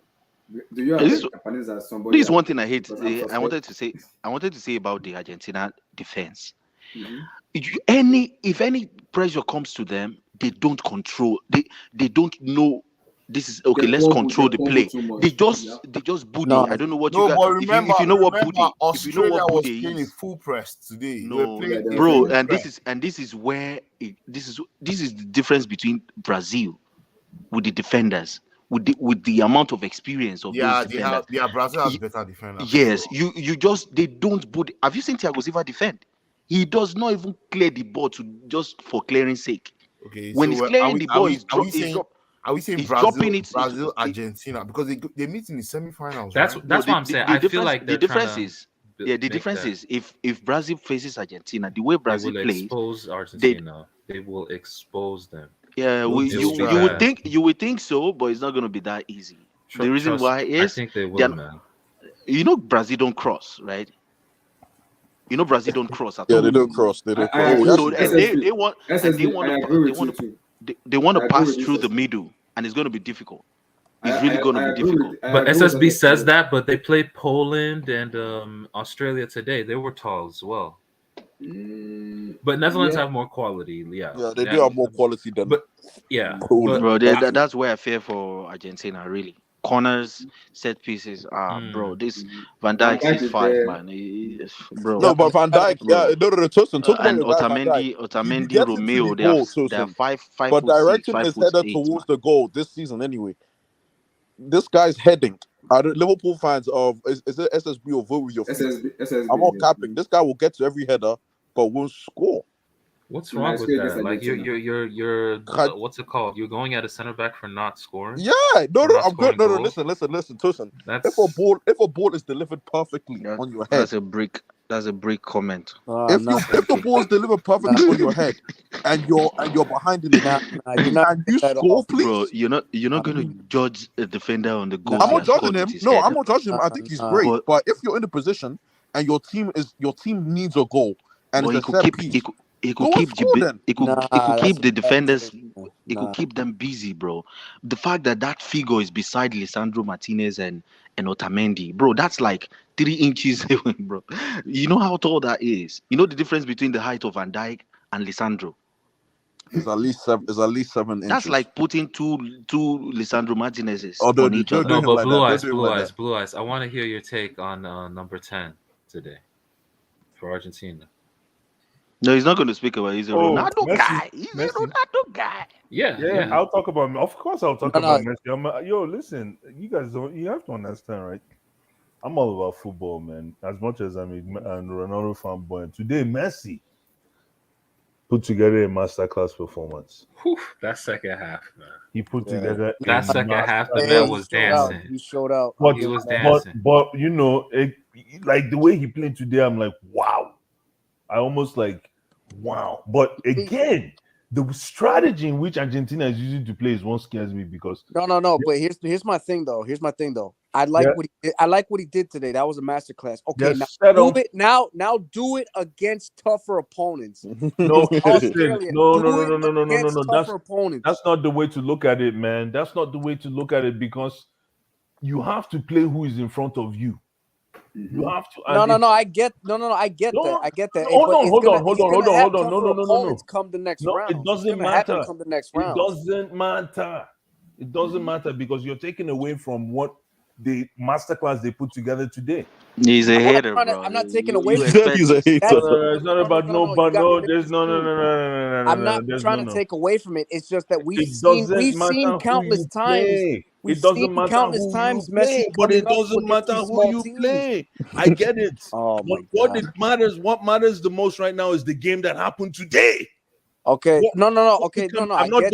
Do you have This- Japanese as somebody? This is one thing I hate. Because I'm I suspect. wanted to say about the Argentina defense. Mhm. If any pressure comes to them, they don't control. They don't know. This is okay. They Let's fumble- control they the fumble play. too much. They just Yeah. booty. No, I don't know what No, you guys. but remember, if you know what remember booty, if you know Australia what was booty playing a is, full press today. no, They were playing a bro, full and press. this is where this is the difference between Brazil with the defenders with the amount of experience of Yeah, those they defenders. have. Brazil has Ye- better defenders. Yes, they don't booty. Have you seen Thiago Silva defend? He does not even clear the ball just for clearing sake. Okay, When so he's are clearing we the ball, he's saying he's Brazil, dropping it. Argentina because they meet in the semifinals, That's right? that's what I'm saying. I feel like the they're difference trying is to the make difference that. is if Brazil faces Argentina, the way They Brazil will plays, expose Argentina. They will expose them. yeah, Don't It will be bad. you would think so, but it's not going to be that easy. The reason Trust why me, I is think they they're- will, man. Brazil don't cross, right? Brazil don't cross at Yeah, all. they don't cross. They don't I cross. agree Oh, So with and SSB. they want SSB, I agree with you too. they want I to agree pass with through this the middle, and it's going to be difficult. It's I- really I- going I to be agree difficult. with- I But agree with SSB says SSB. that, but they played Poland and Australia today. They were tall as well. But Netherlands yeah. have more quality. Yeah, yeah, they do have more quality than. But yeah, Poland. Bro, but that's where I fear for Argentina. Really, corners, set pieces. Bro, this Van Dijk Dijk is 6'5", there. man. Bro, No, but Van Dijk, bro. yeah, no, Tosin, talk about And your guy Van Dijk. He Otamendi, gets into Romeo. the They are goal, they are Tosin, 5'6", but directing his header 5'8", towards man. the goal this season anyway. This guy's heading. Liverpool fans of is it SSB or vote with your feet? SSB. I'm not capping. This guy will get to every header, but won't score. what's You wrong might with score against that? Like Argentina. you're God. what's it called? You're going at a center back for not scoring. Yeah, For not I'm good. scoring No, goals? listen, Tosin. That's If a ball is delivered perfectly on your head, That's a brick comment. if the ball is delivered perfectly on your head, and you're behind in the game, and you score, please. Bro, you're not going to judge a defender on the goals. I'm he not has judging scored him. with his No, head. I'm not judging him. I think he's great. But if you're in the position and your team needs a goal and But it's a set piece, he go could and keep score then. he could Nah, keep that's the defenders. bad. He Nah. could keep them busy, bro. The fact that figure is beside Lisandro Martinez and Otamendi, bro, that's like 3 inches away, bro. You know how tall that is. You know the difference between the height of Van Dijk and Lisandro. It's at least 7 inches. That's like putting two Lisandro Martinez's Oh, on each other. No, but blue eyes, Don't do him blue like eyes, blue eyes. I want to hear your take on number 10 today for Argentina. No, he's not going to speak about. He's a Ronaldo Messi. guy. He's a Messi. Ronaldo guy. Yeah. I'll talk about. Of course, I'll talk No, about Messi. Yo, listen, you guys don't. You have to understand, right? I'm all about football, man. As much as I'm a Ronaldo fanboy, and today Messi put together a masterclass performance. Whew, that second half, man. He put Yeah. together a That second half, the Hey, man he was showed out. dancing. He showed out. But, He was but dancing. but you know, like the way he played today, I'm like, wow. I almost like, wow. But again, the strategy in which Argentina is using to play is what scares me because No. But here's my thing though. I like what he did. I like what he did today. That was a masterclass. Okay, now do it now do it against tougher opponents. No, Australia. no. Tougher opponents. That's not the way to look at it, man. That's not the way to look at it because you have to play who is in front of you. You have to. No. I get that. I get that. Hold on. No. Come the next round. It doesn't matter. Come the next round. It doesn't matter. It doesn't matter because you're taking away from what the masterclass they put together today. He's a hater, bro. I'm not taking away from He's a hater. It's not about no. I'm not trying to take away from it. It's just that we've seen countless times. It doesn't matter who you play, but it doesn't matter who you play. I get it. But what matters the most right now is the game that happened today. Okay. No. Okay. No. I'm not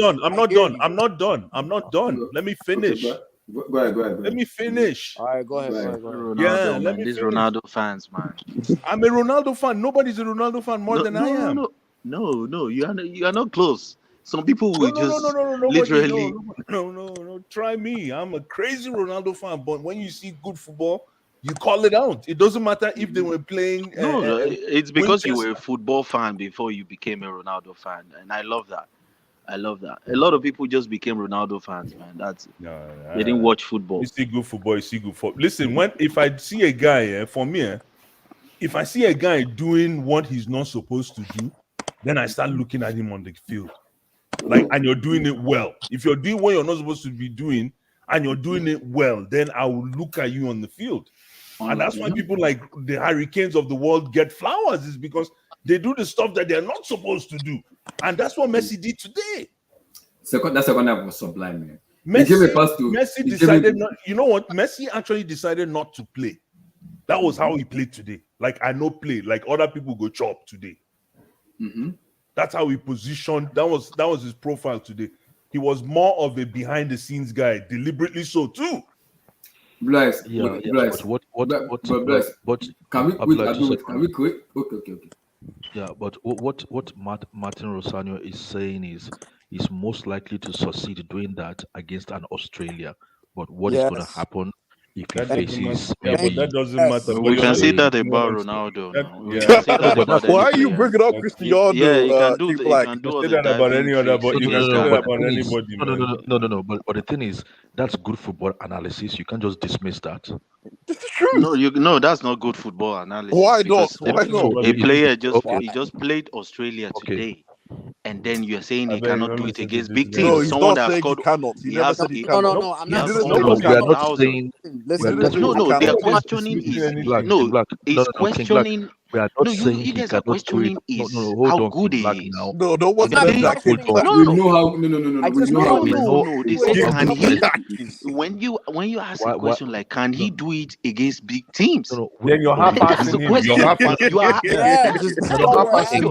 done. Let me finish. Go ahead. Let me finish. All right, go ahead. Ronaldo, man. These Ronaldo fans, man. I'm a Ronaldo fan. Nobody's a Ronaldo fan more than I am. No. You are not close. Some people will literally. No. Try me. I'm a crazy Ronaldo fan, but when you see good football, you call it out. It doesn't matter if they were playing. It's because you were a football fan before you became a Ronaldo fan, and I love that. A lot of people just became Ronaldo fans, man. They didn't watch football. You see good football. Listen, if I see a guy, for me, if I see a guy doing what he's not supposed to do, then I start looking at him on the field. And you're doing it well. If you're doing what you're not supposed to be doing and you're doing it well, then I will look at you on the field. And that's why people like the Hurricanes of the world get flowers, is because they do the stuff that they're not supposed to do. And that's what Messi did today. That second half was sublime, man. Messi decided not. You know what? Messi actually decided not to play. That was how he played today. Like, I no play. Like other people go chop today. Mm-hmm. That's how he positioned. That was his profile today. He was more of a behind the scenes guy, deliberately so too. Bless. But Can we quit? Okay. Yeah, but what Martin Rosanio is saying is he's most likely to succeed doing that against an Australia. But what is going to happen if he faces maybe... That doesn't matter. We can say that about Ronaldo. Why are you bringing up Cristiano? Yeah, you can do say that about any other, but you can say that about anybody. No. But the thing is, that's good football analysis. You can't just dismiss that. This is true. No, that's not good football analysis. Why not? A player just played Australia today. And then you're saying he cannot do it against big teams. No, he's Someone not that saying scored. he cannot. He never said he cannot. No, I'm not We are not saying. Listen, No, they are questioning he's questioning. We are not saying you he guys are cannot do it. questioning how good he is. Now. No, what's I'm that? not We know how. No. No. They say, can he? Exactly. When you ask a question like, can he do it against big teams? Then you're half-assing him. You're half-assing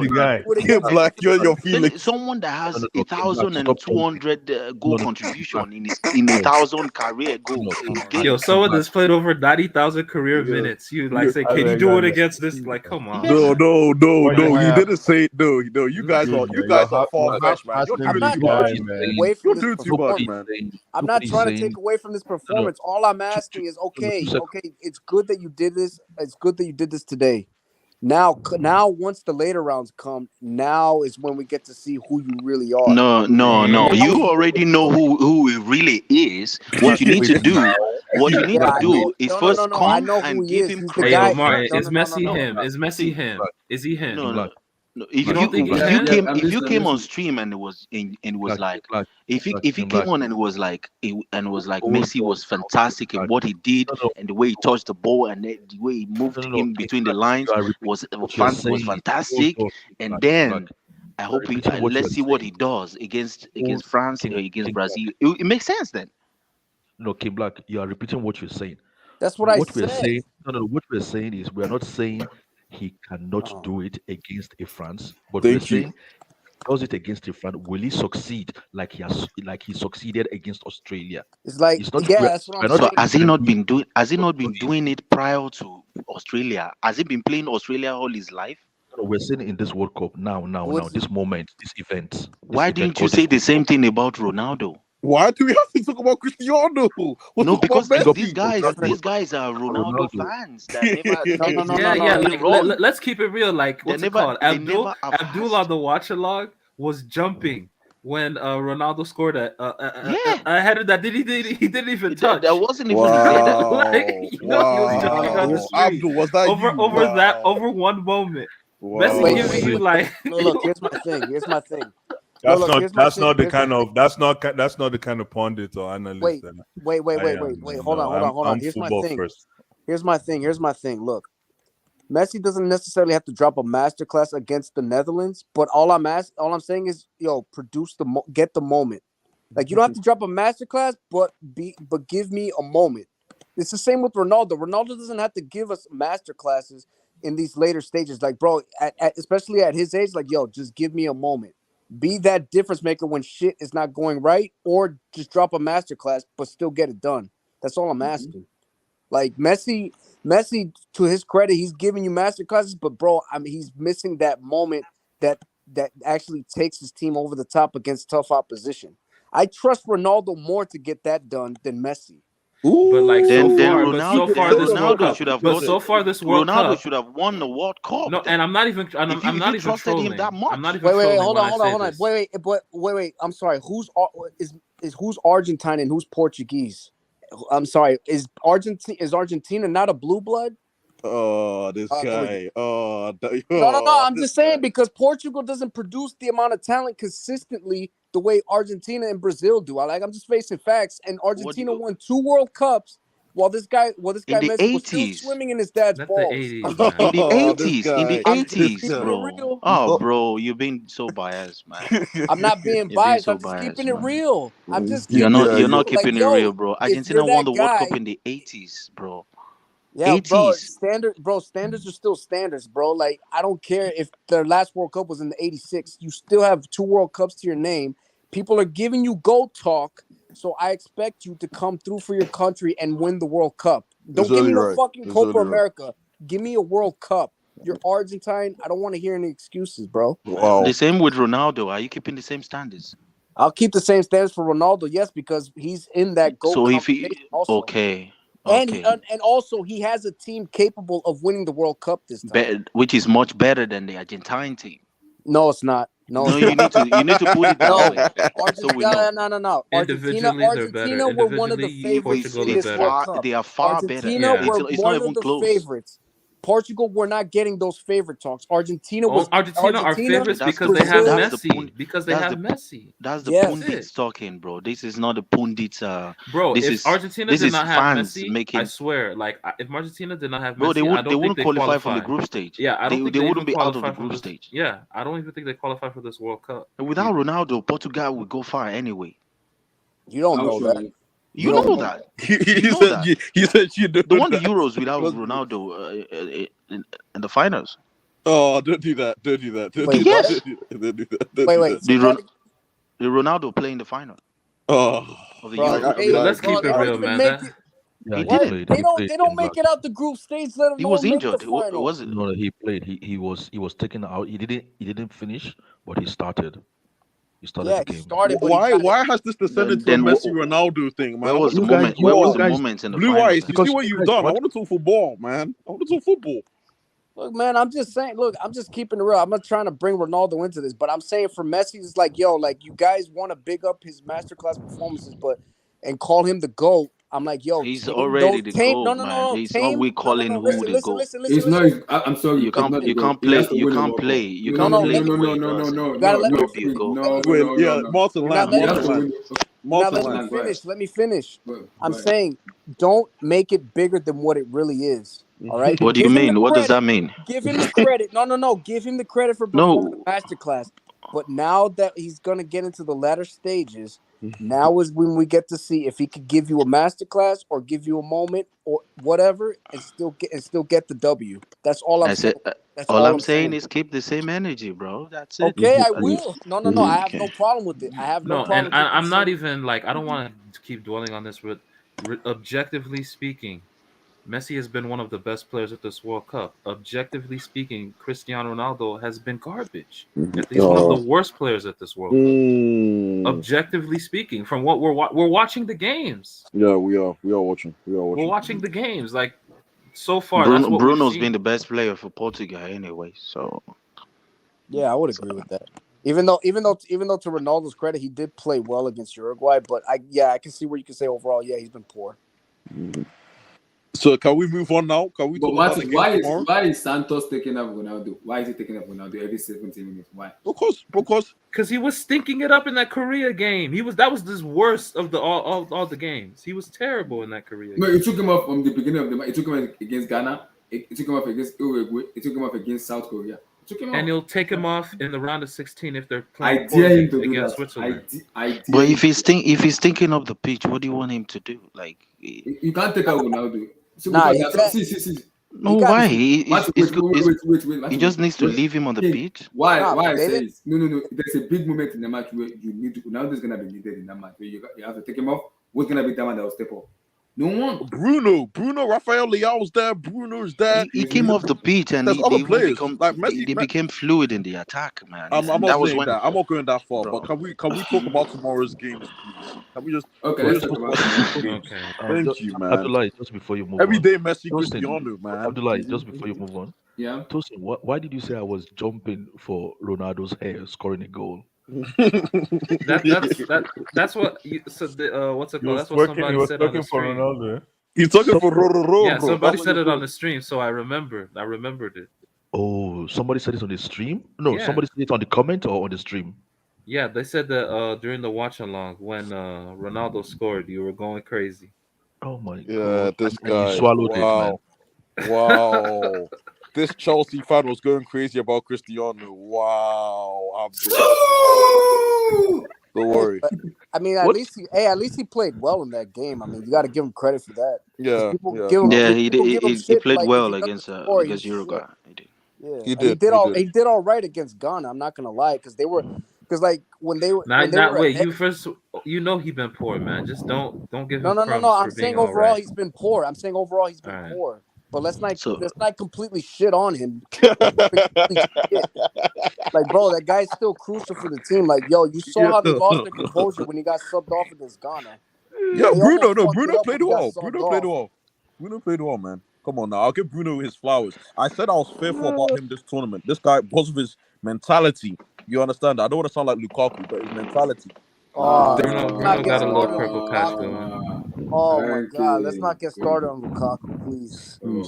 the guy. Yeah, Black, you're feeling. Someone that has 1,200 goal contribution in 1,000 career goals. Yo, someone that's played over 90,000 career minutes. You like say, can you do it against this? Like, come on. No. You didn't say no. You guys are far fetched, man. You're doing too much, man. I'm not trying to take away from this performance. All I'm asking is, okay, it's good that you did this. It's good that you did this today. Now, once the later rounds come, now is when we get to see who you really are. No. You already know who he really is. What you need to do. What you need to do is first come and give him credit. Is Messi him? Is Messi him? Is he him? No. If you came on stream and it was like if he came on and it was like Messi was fantastic in what he did and the way he touched the ball and the way he moved in between the lines was fantastic, and then I hope let's see what he does against France or against Brazil. It makes sense then. No, Kim Black, you are repeating what you're saying. That's what I said. We're saying, what we're saying is we are not saying he cannot do it against a France, but we're saying does it against a friend, will he succeed like he succeeded against Australia? It's like, It's not yeah, we're, that's what I'm we're not So saying. has he trying to not be been doing? Has he not been doing it prior to Australia? Has he been playing Australia all his life? we're saying in this World Cup now, What's this moment, this Why event didn't you called say this the World same Cup. thing about Ronaldo? Why do we have to talk about Cristiano? We'll No, talk about because these Messi. guys, Exactly. these guys are Ronaldo Ronaldo. fans. That never, no, no, no, they, no, Yeah, no. yeah. they Like run. let's keep it real. Like They what's it never, called? they never have Abdullah asked. the watchalog was jumping when Ronaldo scored Yeah, a header that he didn't even that touch. wasn't even his header. Like Wow. you know, he was No, jumping no. on the Wow. street Abdul, was that you? over that Wow. over one moment. Messi Wait, Wow. giving wait, you wait. like Look, here's my thing. Here's my thing. That's Look, not here's my that's thing. not the Here's my kind thing. of that's not the kind of pundit or analyst Wait, that wait, wait, I wait, am. wait, wait. You Hold know, on, hold on, hold on. I'm Here's my football thing. first. Here's my thing. Here's my thing. Look, Messi doesn't necessarily have to drop a masterclass against the Netherlands, but all I'm saying is, produce get the moment. Like you don't have to drop a masterclass, but give me a moment. It's the same with Ronaldo. Ronaldo doesn't have to give us masterclasses in these later stages. Like, bro, especially at his age, like, just give me a moment. Be that difference maker when shit is not going right, or just drop a masterclass, but still get it done. That's all I'm asking. Like Messi, to his credit, he's giving you masterclasses, but bro, I mean, he's missing that moment that actually takes his team over the top against tough opposition. I trust Ronaldo more to get that done than Messi. But like Then so far this World Ronaldo Cup, should have but got. so far this World Ronaldo Cup, should have won the World Cup. no, and I'm not even If you, I'm if not you even trusted trolling. him that I'm much. not even Wait, trolling hold when on, I hold say on, hold on. this. Wait. I'm sorry. Who's Argentine and who's Portuguese? I'm sorry. Is Argentina not a blue blood? Oh, this There we go. guy. Oh, No. I'm this just saying guy. because Portugal doesn't produce the amount of talent consistently the way Argentina and Brazil do. I'm just facing facts. And Argentina won 2 World Cups while this guy In the Messi was still 80s. swimming in his dad's Not the balls. 80s, man. In the Oh, this 80s. In the guy. I'm just This 80s, keeping it guy. bro. real. Oh, bro, you're being so biased, man. I'm not being You're being biased. so I'm just biased, keeping it man. real. I'm just You're keeping not it you're not real. Like, keeping it real, bro. if you're Argentina won that the World Cup guy, in the 80s, bro. yeah, bro, 80s. standards are still standards, bro. Like, I don't care if their last World Cup was in the 86. You still have 2 World Cups to your name. People are giving you GOAT talk, so I expect you to come through for your country and win the World Cup. Don't give me no fucking Copa America. Give me a World Cup. You're Argentine. I don't want to hear any excuses, bro. Wow. The same with Ronaldo. Are you keeping the same standards? I'll keep the same standards for Ronaldo, yes, because he's in that GOAT So if conversation he also. okay. And Okay. and also he has a team capable of winning the World Cup this time. Which is much better than the Argentine team. No, it's not. No, No, you need to put it that no. way. So we know. No. Individually, they're better. Argentina were one of the Individually, favorites Portugal in is this better. World Cup. They are far better. Argentina Yeah. were It's one not of even the close. favorites. Portugal were not getting those favorite talks. Argentina Argentina are favorites because they have Brazil. Messi. Because they have Messi. That's the Yes. pundits talking, bro. This is not the pundits. Bro, This if is Argentina this did is not have fans Messi, making. I swear, like if Argentina did not have Bro, Messi, I don't they think wouldn't they qualify qualify from the group stage. Yeah, I don't think they they wouldn't even be out of qualify the for group this. stage. Yeah, I don't even think they qualify for this World Cup. Without Ronaldo, Portugal would go far anyway. You don't know that. You know that. He You know said that. he said you know They won the that. Euros without Ronaldo in the finals. Oh, don't do that. Don't do that. Don't Wait, do Yes. that. Don't do that. Don't Wait, do wait. that. Say that again. The Ronaldo playing the final Oh, of the Bro, Euros. they, But let's bro, keep they it don't real, even man. make it. Yeah, He he What? played. They He don't played make in it out the group stage, let He was alone make the injured. final. Was it? No, he played. He was taken out. He didn't finish, but he started. He started Yeah, the he game. started, but he why? got it. Why has this descended to a Then Messi Ronaldo thing, man? where I was want the to You guys, moment? Where was the you guys, moment in the Blue finals? Eyes. You because see what you you've guys done. I watch. want to talk football, man. I want to talk football. Look, man, I'm just saying. Look, I'm just keeping it real. I'm not trying to bring Ronaldo into this, but I'm saying for Messi, it's like, like you guys want to big up his masterclass performances, and call him the GOAT. I'm like, He's tame already those the tame. goat, man. It's not we calling who the Listen, goat. listen, It's listen, not. listen. I'm sorry. You It's not the goal. He has to you win a can't World play. Cup. You No, can't no, No, no, play no, the no, way no, he no, does no, it. no, You no, gotta You let no. me can't be a finish. goat. No, Wait, no, yeah, no, no. Martin You're not Land. He letting has Martin me to Land. win. You're not Martin letting me Land. Go ahead. finish. Let me finish. Go ahead. I'm saying, don't make it bigger than what it really is. All right. What do you Give him the mean? What does credit. that mean? Give him the credit. No. Give him the credit for performing No. the masterclass. But now that he's gonna get into the latter stages, Now is when we get to see if he could give you a masterclass or give you a moment or whatever, and still get the W. That's all I'm I saying. said, That's all all I'm I'm saying saying. is keep the same energy, bro. That's it. Okay, I That's, will. No. I have okay. no problem with it. I have no No, problem and with keeping I'm the not same. even like I don't want to keep dwelling on this, but objectively speaking, Messi has been one of the best players at this World Cup. Objectively speaking, Cristiano Ronaldo has been garbage. He's one of the worst players at this World Cup. Objectively speaking, from what we're watching the games. Yeah, we are watching. We are We're watching. watching the games. Like so far, that's what Bruno's we've been seen. the best player for Portugal anyway. So Yeah, I would agree with that. Even though to Ronaldo's credit, he did play well against Uruguay, but I can see where you can say overall, yeah, he's been poor. So can we move on now? Can we But talk about the Martin, game tomorrow? why is Santos taking up Ronaldo? Why is he taking up Ronaldo every 17 minutes? Why? Because he was stinking it up in that Korea game. That was the worst of all the games. He was terrible in that Korea game. No, it took him off from the beginning of the match. It took him against Ghana. It took him off against Uruguay. It took him off against South Korea. It took him off. And he'll take him off in the round of 16 if they're playing I dare him to do against that. Switzerland. but if he's thinking of the pitch, what do you want him to do? Like you can't take out Ronaldo. So Nah, see. No, why? He just needs to wait. leave him on the pitch. Why? Nah, Why I they say didn't- is no. There's a big moment in the match where you need to. Ronaldo's gonna be needed in that match. Where you have to take him off. Who's gonna be the one that will step up? No one. Bruno, Rafael Leao's there. Bruno's there. He came off the pitch and There's other players like Messi. they became fluid in the attack, man. I'm not that was saying when, that. I'm not going that far. Bro. But can we talk about tomorrow's games, please? Can we just Let's talk about tomorrow's games? Okay. Thank you, man. Abdullah, just before you move Every on. day Messi, Tosin, Cristiano, man. Abdullah, just before you move on. Yeah. Tosin, why did you say I was jumping for Ronaldo's hair scoring a goal? That's what. What's it called? That's what somebody said on the stream. Ronaldo. He's talking for Roro. Yeah, somebody said it on the stream, so I remembered it. Oh, somebody said it on the stream? No, Yeah. somebody said it on the comment or on the stream. Yeah, they said that during the watch along when Ronaldo scored, you were going crazy. Oh my god. Yeah, this And guy. you swallowed it, man. Wow. This Chelsea fan was going crazy about Cristiano. Wow. Don't worry. I mean, at least he played well in that game. I mean, you got to give him credit for that. Yeah. He played well against Uruguay. He did. Yeah, He did. He did all right against Ghana. I'm not gonna lie, because like when they were. Wait. He been poor, man. Just don't give him. No. I'm saying overall right. he's been poor. I'm saying overall he's been poor. But let's not completely shit on him. Like, bro, that guy's still crucial for the team. Like, yo, you saw how they lost their composure when he got subbed off against Ghana. Yeah, They Bruno almost played fucked it up well. when he got Bruno subbed played off. well. Bruno played well, man. Come on now. I'll give Bruno his flowers. I said I was fearful about him this tournament. This guy, because of his mentality. You understand? I don't want to sound like Lukaku, but his mentality. Bruno got a little purple patch going. Oh my God! Let's not get started on Lukaku, please. Oh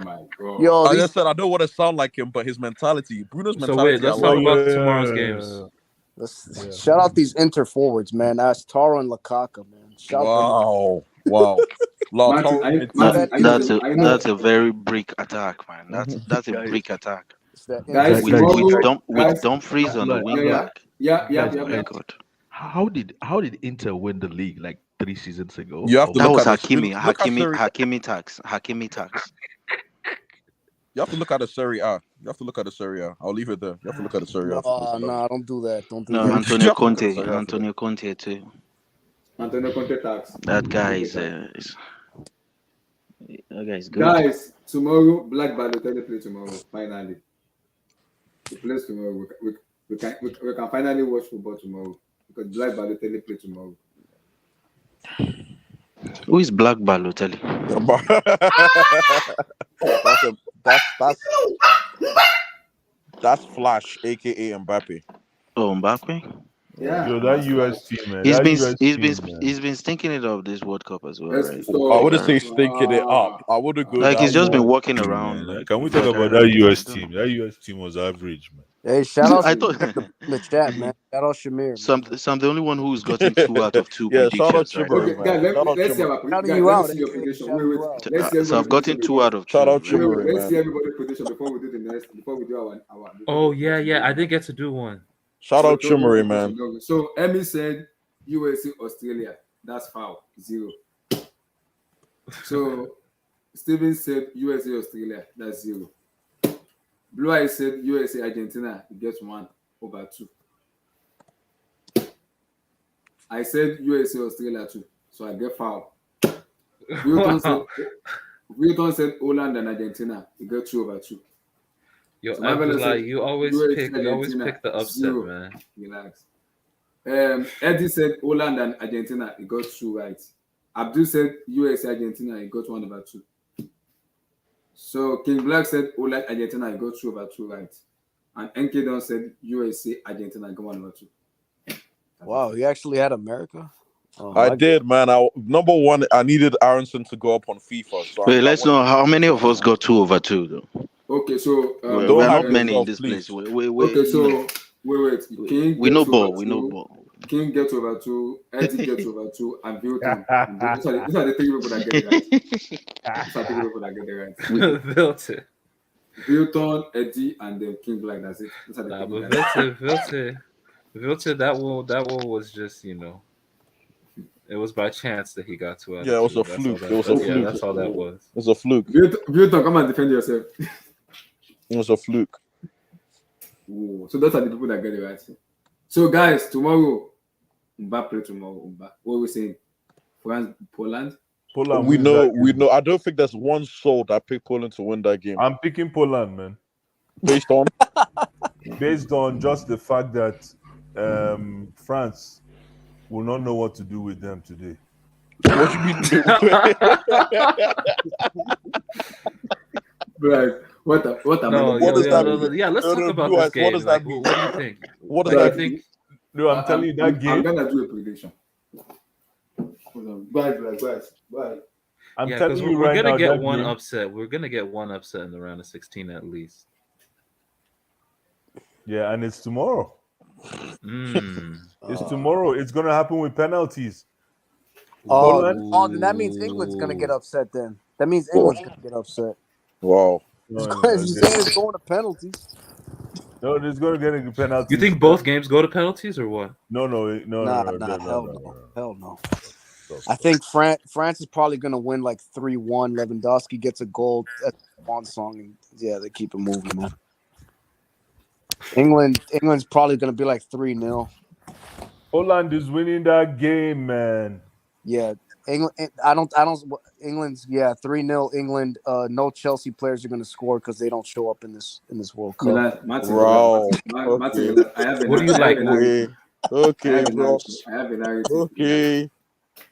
my god. Yo, I just said I don't want to sound like him, but his mentality. Bruno's mentality. So wait, let's talk about tomorrow's games. Shout out these Inter forwards, man. That's Taro and Lukaku, man. Wow. That's a very brick attack, man. That's a brick attack. Guys, with Dumfries on the wing back. Yeah. God. How did Inter win the league like 3 seasons ago? You have to That look was at Hakimi tax. You have to look at the Serie A. I'll leave it there. You have to look at the Serie A. No, don't do that. Don't do No, that. Antonio Conte too. Antonio Conte tax. That guy is that guy is good. Guys, tomorrow, Black Balotelli play tomorrow. Finally, he plays tomorrow. We can finally watch football tomorrow because Black Balotelli play tomorrow. Who is Black Balotelli? That's Flash, aka Mbappe. Oh, Mbappe. Yeah. Yo, that US team, man. He's been stinking it up this World Cup as well, right? I wouldn't say stinking it up. I wouldn't go. Like he's just been walking around. Man. Can we talk about that US team? That US team was average, man. Hey, shout out I thought the chat, man. Shout out Shamir. So I'm the only one who's gotten 2 out of 2 Yeah, shout out predictions. Right? Shimmer, Okay, man. guys, let's see your prediction. Wait. So I've gotten 2 out of 2. Shout out Shimmer, Let's see man. everybody's prediction before we do our. Oh yeah. I didn't get to do one. Shout out Don't worry, Chumari, man. don't worry. So Emmy said USA, Australia. That's foul. 0. So Steven said USA, Australia. That's 0. Blue Eye said USA, Argentina. It gets 1/2. I said USA, Australia too. So I get foul. Wilton said Holland and Argentina. It got 2/2. Yo, So Marvelous Abdullah, said you always USA, pick Argentina, the upset, 0. man. Relax. Eddie said Holland and Argentina. He got 2 right. Abdul said USA, Argentina. He got 1/2. So King Black said Holland, Argentina. He got 2/2 right. And NK Don said USA, Argentina. He got 1/2. Wow, you actually had America? Oh, I did, man. Number one, I needed Aronson to go up on FIFA. So Wait, let's know how many of us got 2/2 though. Okay, so we're not many in this place. Okay, so wait. King we know gets ball. over We 2, know ball. King gets over 2. Eddie gets over 2, and Vilton. These are the 3 people that get it right. These are the 3 people that get it right. Vilton, Eddie, and then King Black. That's it. These are the Nah, people but that Vilton, that one was just, you know, it was by chance that he got to. Yeah, it was a fluke. That's all that was. It was a fluke. Vilton, come and defend yourself. It was a fluke. Ooh, so those are the people that get it right. So guys, tomorrow, Mbappe play tomorrow. What are we saying? France, Poland. We know. I don't think there's one soul that picked Poland to win that game. I'm picking Poland, man. Based on just the fact that France will not know what to do with them today. What you mean? Right. What does that mean? Yeah, let's talk about this game. What does that mean? What do you think? What does that think? No, I'm telling you that game. I'm gonna do a prediction. Hold on. Bye. I'm telling you we're right gonna now, get that one game- upset. We're gonna get one upset in the round of 16 at least. Yeah, and it's tomorrow. It's tomorrow. It's gonna happen with penalties. Then that means England's gonna get upset. Then that means England's gonna get upset. Wow. You saying it's going to penalties? No, it's going to get a penalty. You think both games go to penalties or what? No. Hell no. I think France is probably going to win like 3-1. Lewandowski gets a goal at one song, and they keep it moving, man. England's probably going to be like 3-0. Holland is winning that game, man. Yeah, England. England's 3-0. England. No Chelsea players are going to score because they don't show up in this World Cup. Wow. What do you like? Okay, bro.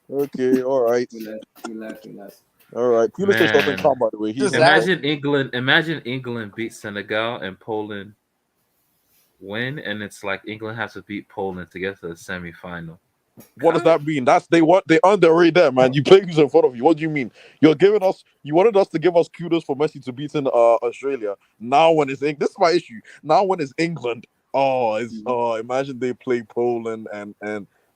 Okay. All right. Relax. All right. Kulis is something calm, by the way. Imagine England beat Senegal and Poland win, and it's like England has to beat Poland to get to the semi-final. What does that mean? They underrate that, man. You play who's in front of you. What do you mean? You wanted us to give us kudos for Messi to beat in Australia. Now when it's this is my issue. Now when it's England, imagine they play Poland and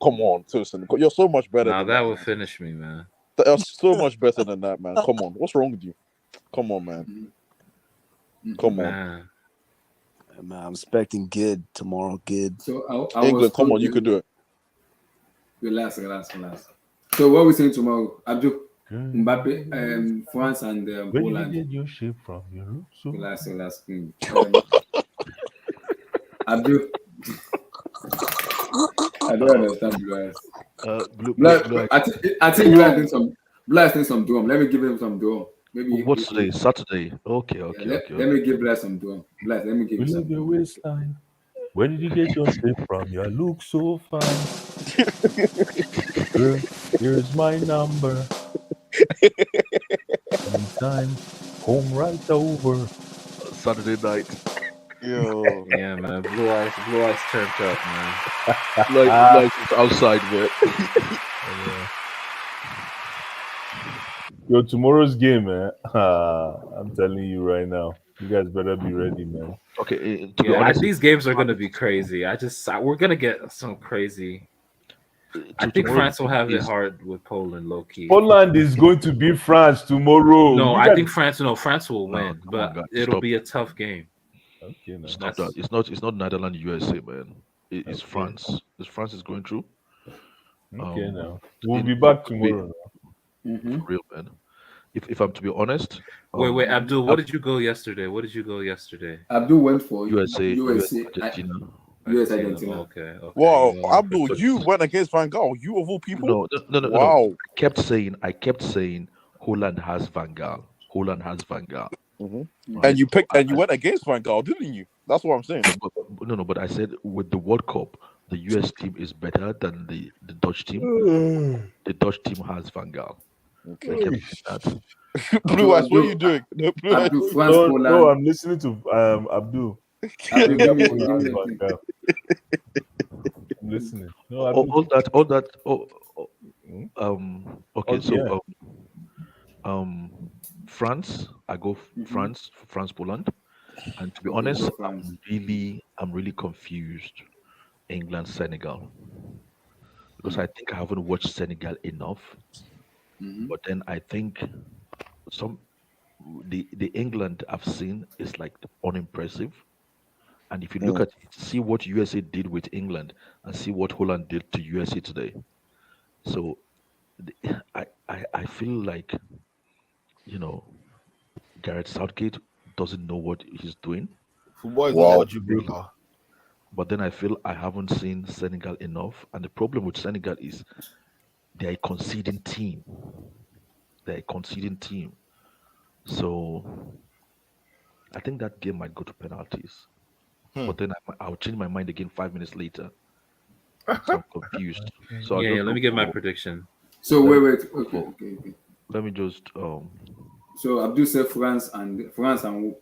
come on, Tilson. You're so much better. Now that would finish me, man. That's so much better than that, man. Come on. What's wrong with you? Come on, man. Come on. Man, I'm expecting good tomorrow. Good. So England, come on, you could do it. Relax. So what are we saying tomorrow? Abdul, Mbappe, France and Poland. Where did you get your shape from? You look so... Relax. Abdul. I don't understand Blue Eyes. I think Blue Eyes needs some drum. Let me give him some drum. Maybe what's today? Saturday. Okay. Let me give Blue Eyes some drum. Blue Eyes, let me give you some. Your waistline. Where did you get your shape from? You look so fine. Girl, here's my number. Anytime, home right over. Saturday night. Yo. Yeah, man. Blue eyes turned up, man. like it's outside, man. Yo, tomorrow's game, man. I'm telling you right now. You guys better be ready, man. Okay. These games are going to be crazy. We're going to get some crazy. I think France will have it hard with Poland, low key. Poland is going to beat France tomorrow. No, I think France will win, but it'll be a tough game. Okay, no. It's not Netherlands, USA, man. is France. France is going through. Okay, now in- we'll be for- back to be- tomorrow. for real, man. If I'm to be honest, Wait, Abdul, what did you go yesterday? What did you go yesterday? Abdul went for USA, USA, Argentina. US Argentina. Okay. Wow, you know, Abdul, you went against Van Gaal. You of all people. No. Wow. I kept saying Holland has Van Gaal. Holland has Van Gaal. Mm-hmm. Right? And you picked So and you went against Van Gaal, didn't you? That's what I'm saying. but I said with the World Cup, the US team is better than the Dutch team. The Dutch team has Van Gaal. Okay. I kept saying that. Blue Eyes, what are you doing? No, Blue Eyes, Abdul, what France, No, Poland. no, I'm listening to Abdul. Abdul, give me Poland the Van thing. Gaal. I'm listening. No, all Abdul. that. Okay, Oh, so yeah. France. I go France, Poland. And to be Okay, honest, go France. I'm really confused. England, Senegal, because I think I haven't watched Senegal enough. But then I think the England I've seen is like unimpressive. And if you look at it, see what USA did with England and see what Holland did to USA today. So I feel like, Gareth Southgate doesn't know what he's doing. Football is not algebra. But then I feel I haven't seen Senegal enough. And the problem with Senegal is they're a conceding team. So I think that game might go to penalties. But then I'll change my mind again 5 minutes later. So I'm confused. So I'll just let me go get my for- prediction. So wait. Okay. Let me just So Abdul said France and who?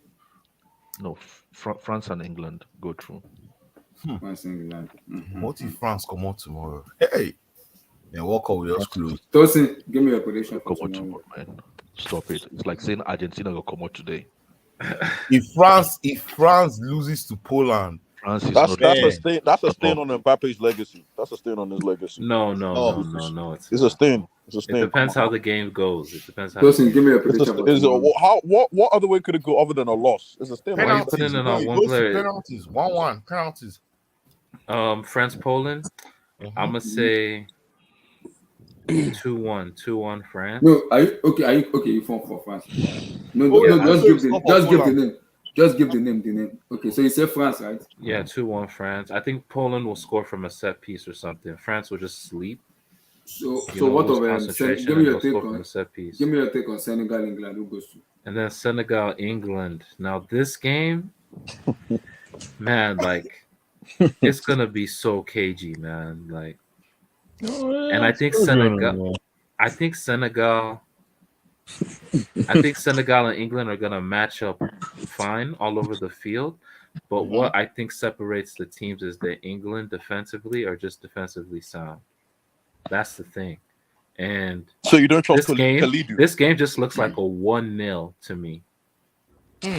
no France and England go through. France and England. What if France come out tomorrow? Hey, then walk away just close. Tosin, give me your prediction for Come out tomorrow. tomorrow, man. Stop it. It's like saying Argentina will come out today. If France loses to Poland, France is That's not. a stain. That's a stain on Mbappe's legacy. That's a stain on his legacy. No. It's a stain. It's a It stain. depends how the game goes. It depends how. Tosin, give me your It's prediction for a, is a, tomorrow. what other way could it go other than a loss? It's a stain. Why you penalties. putting it No, on it one goes to player? penalties. 1-1 penalties. France, Poland. I'm gonna say 2-1 France. No, are you okay? You phone for France. No, Yeah, just give the name. Just give the name. Okay, so you say France, right? Yeah, 2-1 France. I think Poland will score from a set piece or something. France will just sleep. So You know, what lose of concentration give me and your they'll take score from on a set piece. give me your take on Senegal, England. Who goes to? And then Senegal, England. Now this game, man, like it's gonna be so cagey, man. Like, and I think Senegal and England are gonna match up fine all over the field. But what I think separates the teams is that England defensively are just defensively sound. That's the thing. And So you don't trust Khalidou? This game just looks like a 1-0 to me.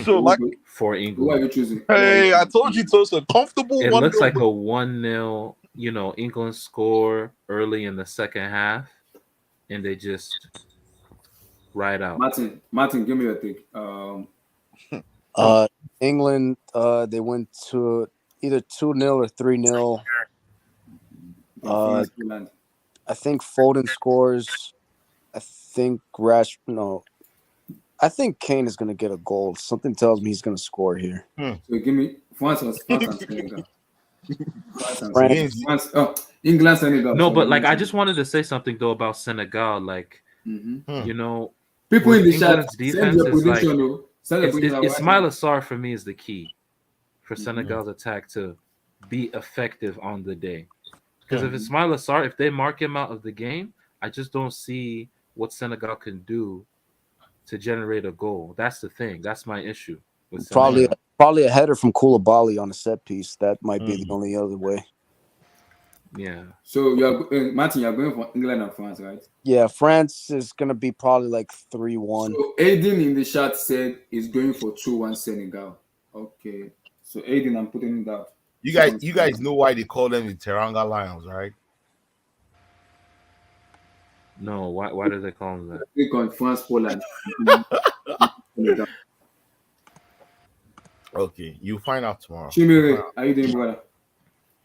So like for Who are England. you choosing? Hey, I told you, Tosin, comfortable. It 1-0. looks like a 1-0, England score early in the second half, and they just ride out. Martin, give me your take. England, they went to either 2-0 or 3-0. I think Foden scores. I think I think Kane is going to get a goal. Something tells me he's going to score here. So give me France and Senegal. France. England, Senegal. No, but like I just wanted to say something though about Senegal. Like, people in the chat England's defense is like prediction. Ismail Assar for me is the key for Senegal's attack to be effective on the day. Because if Ismail Assar, if they mark him out of the game, I just don't see what Senegal can do to generate a goal. That's the thing. That's my issue with Senegal. Probably a header from Koulibaly on a set piece. That might be the only other way. Yeah. So Martin, you're going for England and France, right? Yeah, France is going to be probably like 3-1. So Aiden in the chat said he's going for 2-1 Senegal. Okay. So Aiden, I'm putting it out. You guys know why they call them the Teranga Lions, right? No, why do they call them that? Click on France, Poland. Okay, you'll find out tomorrow. Chimere, are you doing, brother?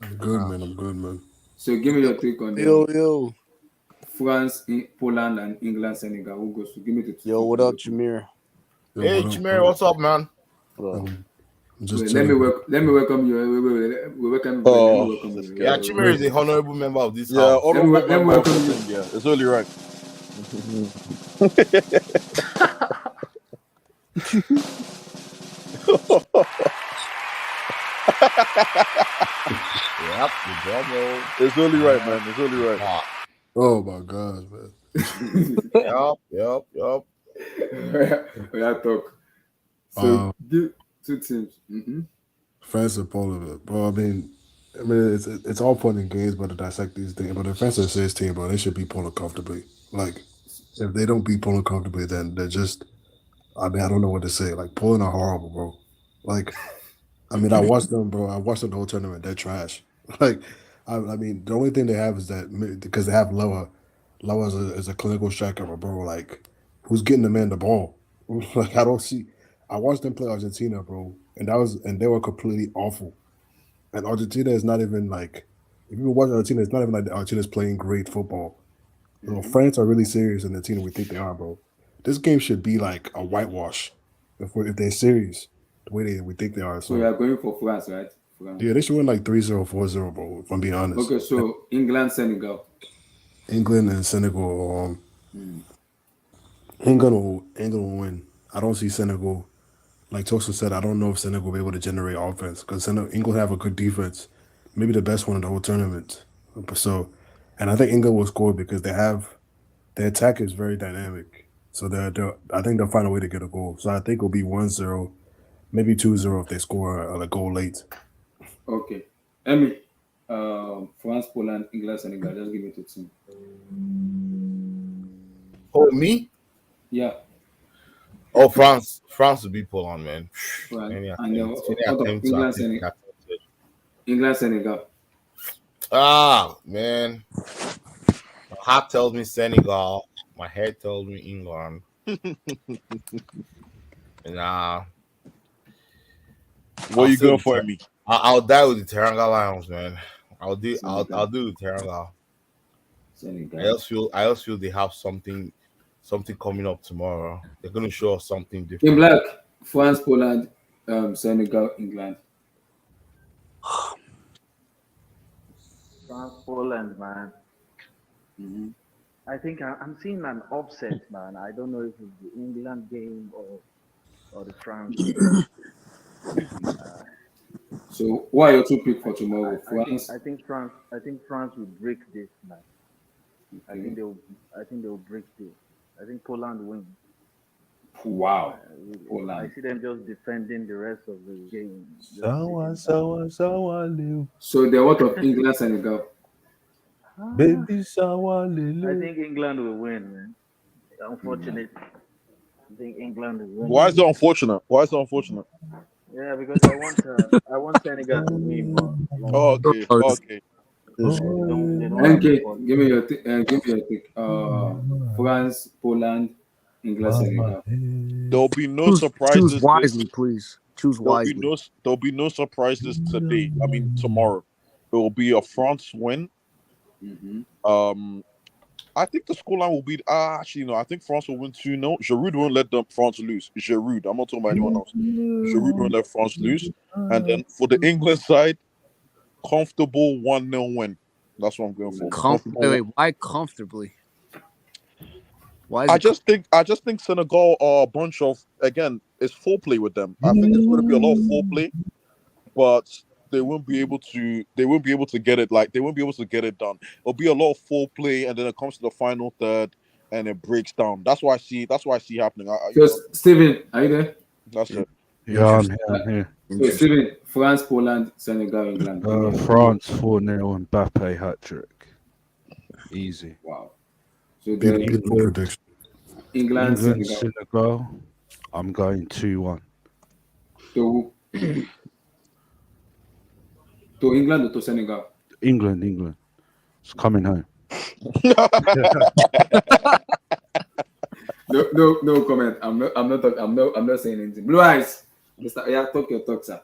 I'm good, man. I'm good, man. So give me your take on Yo. France, Poland, and England, Senegal. Who goes to give me the two? Yo, what up, Jameer? Yo, Hey, what up, Chimere, bro? what's up, man? Bro. I'm just Wait, let me chilling. welcome you. Wait, we welcome you. Oh, Let me welcome this you. guy. Yeah, Chimere is a honorable member of this Yeah, house. honorable Let me member of welcome the you. thing. Yeah, it's only right. Yep, the drumroll. It's only right, man. It's only right. Oh my gosh, man. Yup. We are talk. So give two teams. France and Poland, bro. I mean, it's all fun and games, but to dissect these things. But the France and 16, bro, they should beat Poland comfortably. Like, if they don't beat Poland comfortably, then they're just. I mean, I don't know what to say. Like, Poland are horrible, bro. Like, I mean, I watched them, bro. I watched them the whole tournament. They're trash. Like, I mean, the only thing they have is that because they have Loa. Loa is a clinical striker, but bro, like, who's getting the man the ball? Like, I don't see. I watched them play Argentina, bro, and they were completely awful. And Argentina is not even like, if you watch Argentina, it's not even like Argentina's playing great football. You know, France are really serious in the team we think they are, bro. This game should be like a whitewash if they're serious the way we think they are. So we are going for France, right? France. Yeah, they should win like 3-0, 4-0, bro, if I'm being honest. Okay, so England, Senegal. England and Senegal. England will win. I don't see Senegal. Like Tosin said, I don't know if Senegal will be able to generate offense because England have a good defense, maybe the best one in the whole tournament. And I think England will score because their attack is very dynamic. So I think they'll find a way to get a goal. So I think it'll be 1-0, maybe 2-0 if they score a goal late. Okay, Emmy, France, Poland, England, Senegal. Just give me two teams. Oh, me? Yeah. Oh, France. France will beat Poland, man. France. Any And then attempt- any what of attempt to England, attempt Senegal? that. England, Senegal. Ah, man. My heart tells me Senegal. My head tells me England. Nah. What are you going for, me? I'll die with the Teranga Lions, man. I'll do the Teranga. Senegal. I just feel they have something coming up tomorrow. They're gonna show us something different. In black, France, Poland, Senegal, England. France, Poland, man. I think I'm seeing an upset, man. I don't know if it's the England game or the France game. So, what are your two picks for tomorrow? France. I think France will break this, man. I think they'll break this. I think Poland wins. Wow. I Poland. see them just defending the rest of the game. So they're what of England, Senegal? Baby, I think England will win, man. Unfortunately, I think England will win. Why is it unfortunate? Yeah, because I want Senegal to win, but Okay. Okay, give me your pick. France, Poland, England, Senegal. There'll be no surprises. Choose wisely, please. Choose wisely. There'll be no surprises today. I mean tomorrow. It will be a France win. I think the scoreline will be actually no. I think France will win 2-0. Giroud won't let France lose. Giroud. I'm not talking about anyone else. Giroud won't let France lose. And then for the England side, comfortable 1-0 win. That's what I'm going for. Wait, why comfortably? Why? I just think Senegal are a bunch of, again, it's foreplay with them. I think there's going to be a lot of foreplay, but they won't be able to get it. Like, they won't be able to get it done. It'll be a lot of foreplay, and then it comes to the final third, and it breaks down. That's why I see happening. Steven, are you there? That's it. Yeah, I'm here. So Steven, France, Poland, Senegal, England. France 4-0 Mbappe hat-trick. Easy. Wow. So England, Senegal. Senegal. I'm going 2-1. To England or to Senegal? England. It's coming home. No comment. I'm not saying anything. Blue eyes. Mr. Yeah, talk your talk, sir.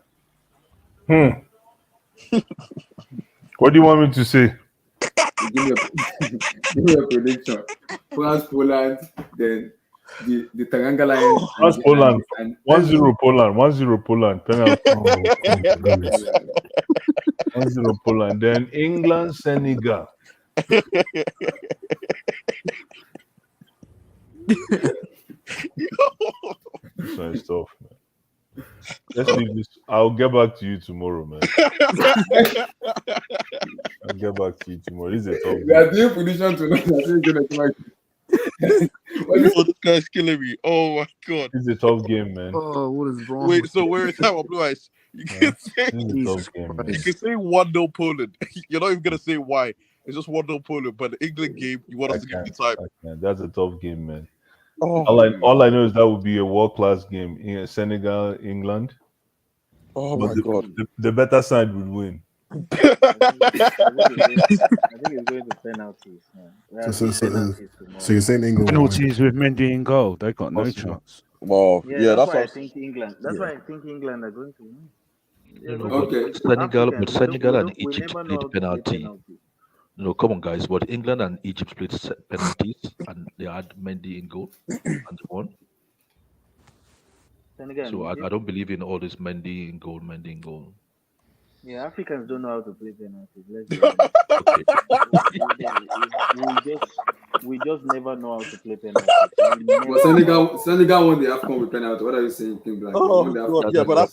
What do you want me to say? Give me a prediction. France, Poland, then the Taranga Lions. France, Poland. 1-0 Poland. 1-0 Poland. Penalty. Oh, goodness. 1-0 Poland. Then England, Senegal. This one is tough, man. Let's leave this. I'll get back to you tomorrow, man. I'll get back to you tomorrow. This is a tough We are doing prediction tonight. This guy's killing me. Oh my god. This is a tough game, man. Oh, what is wrong? Wait, so where is that on Blue Eyes? You can say This is a tough game, man. you can say 1-0 Poland. You're not even gonna say why. It's just 1-0 Poland. But the England game, you want us to give you time. That's a tough game, man. Oh, All I know is that would be a world-class game. In Senegal, England. oh But my god. the better side would win. I think it's going to penalties. Man. We have So penalties tomorrow. you're saying England will win? Penalties with Mendy in goal. They got no Possible. chance. Wow. Yeah, that's why I what think England. That's why I think England are going to win. Yeah, No, look, Okay. Senegal, Africans, Senegal we and don't- we Egypt never know played how to play penalty. penalties. No, come on, guys. But England and Egypt played penalties, and they had Mendy in goal, and they won. Senegal, So I Egypt, don't believe in all this Mendy in goal, Mendy in goal. yeah, Africans don't know how to play penalties. Let's be honest. Okay. we just never know how to play penalties. But Senegal won the AFCON with penalty. What are you saying, King Black? They Oh won the god. AFCON. Yeah, but that's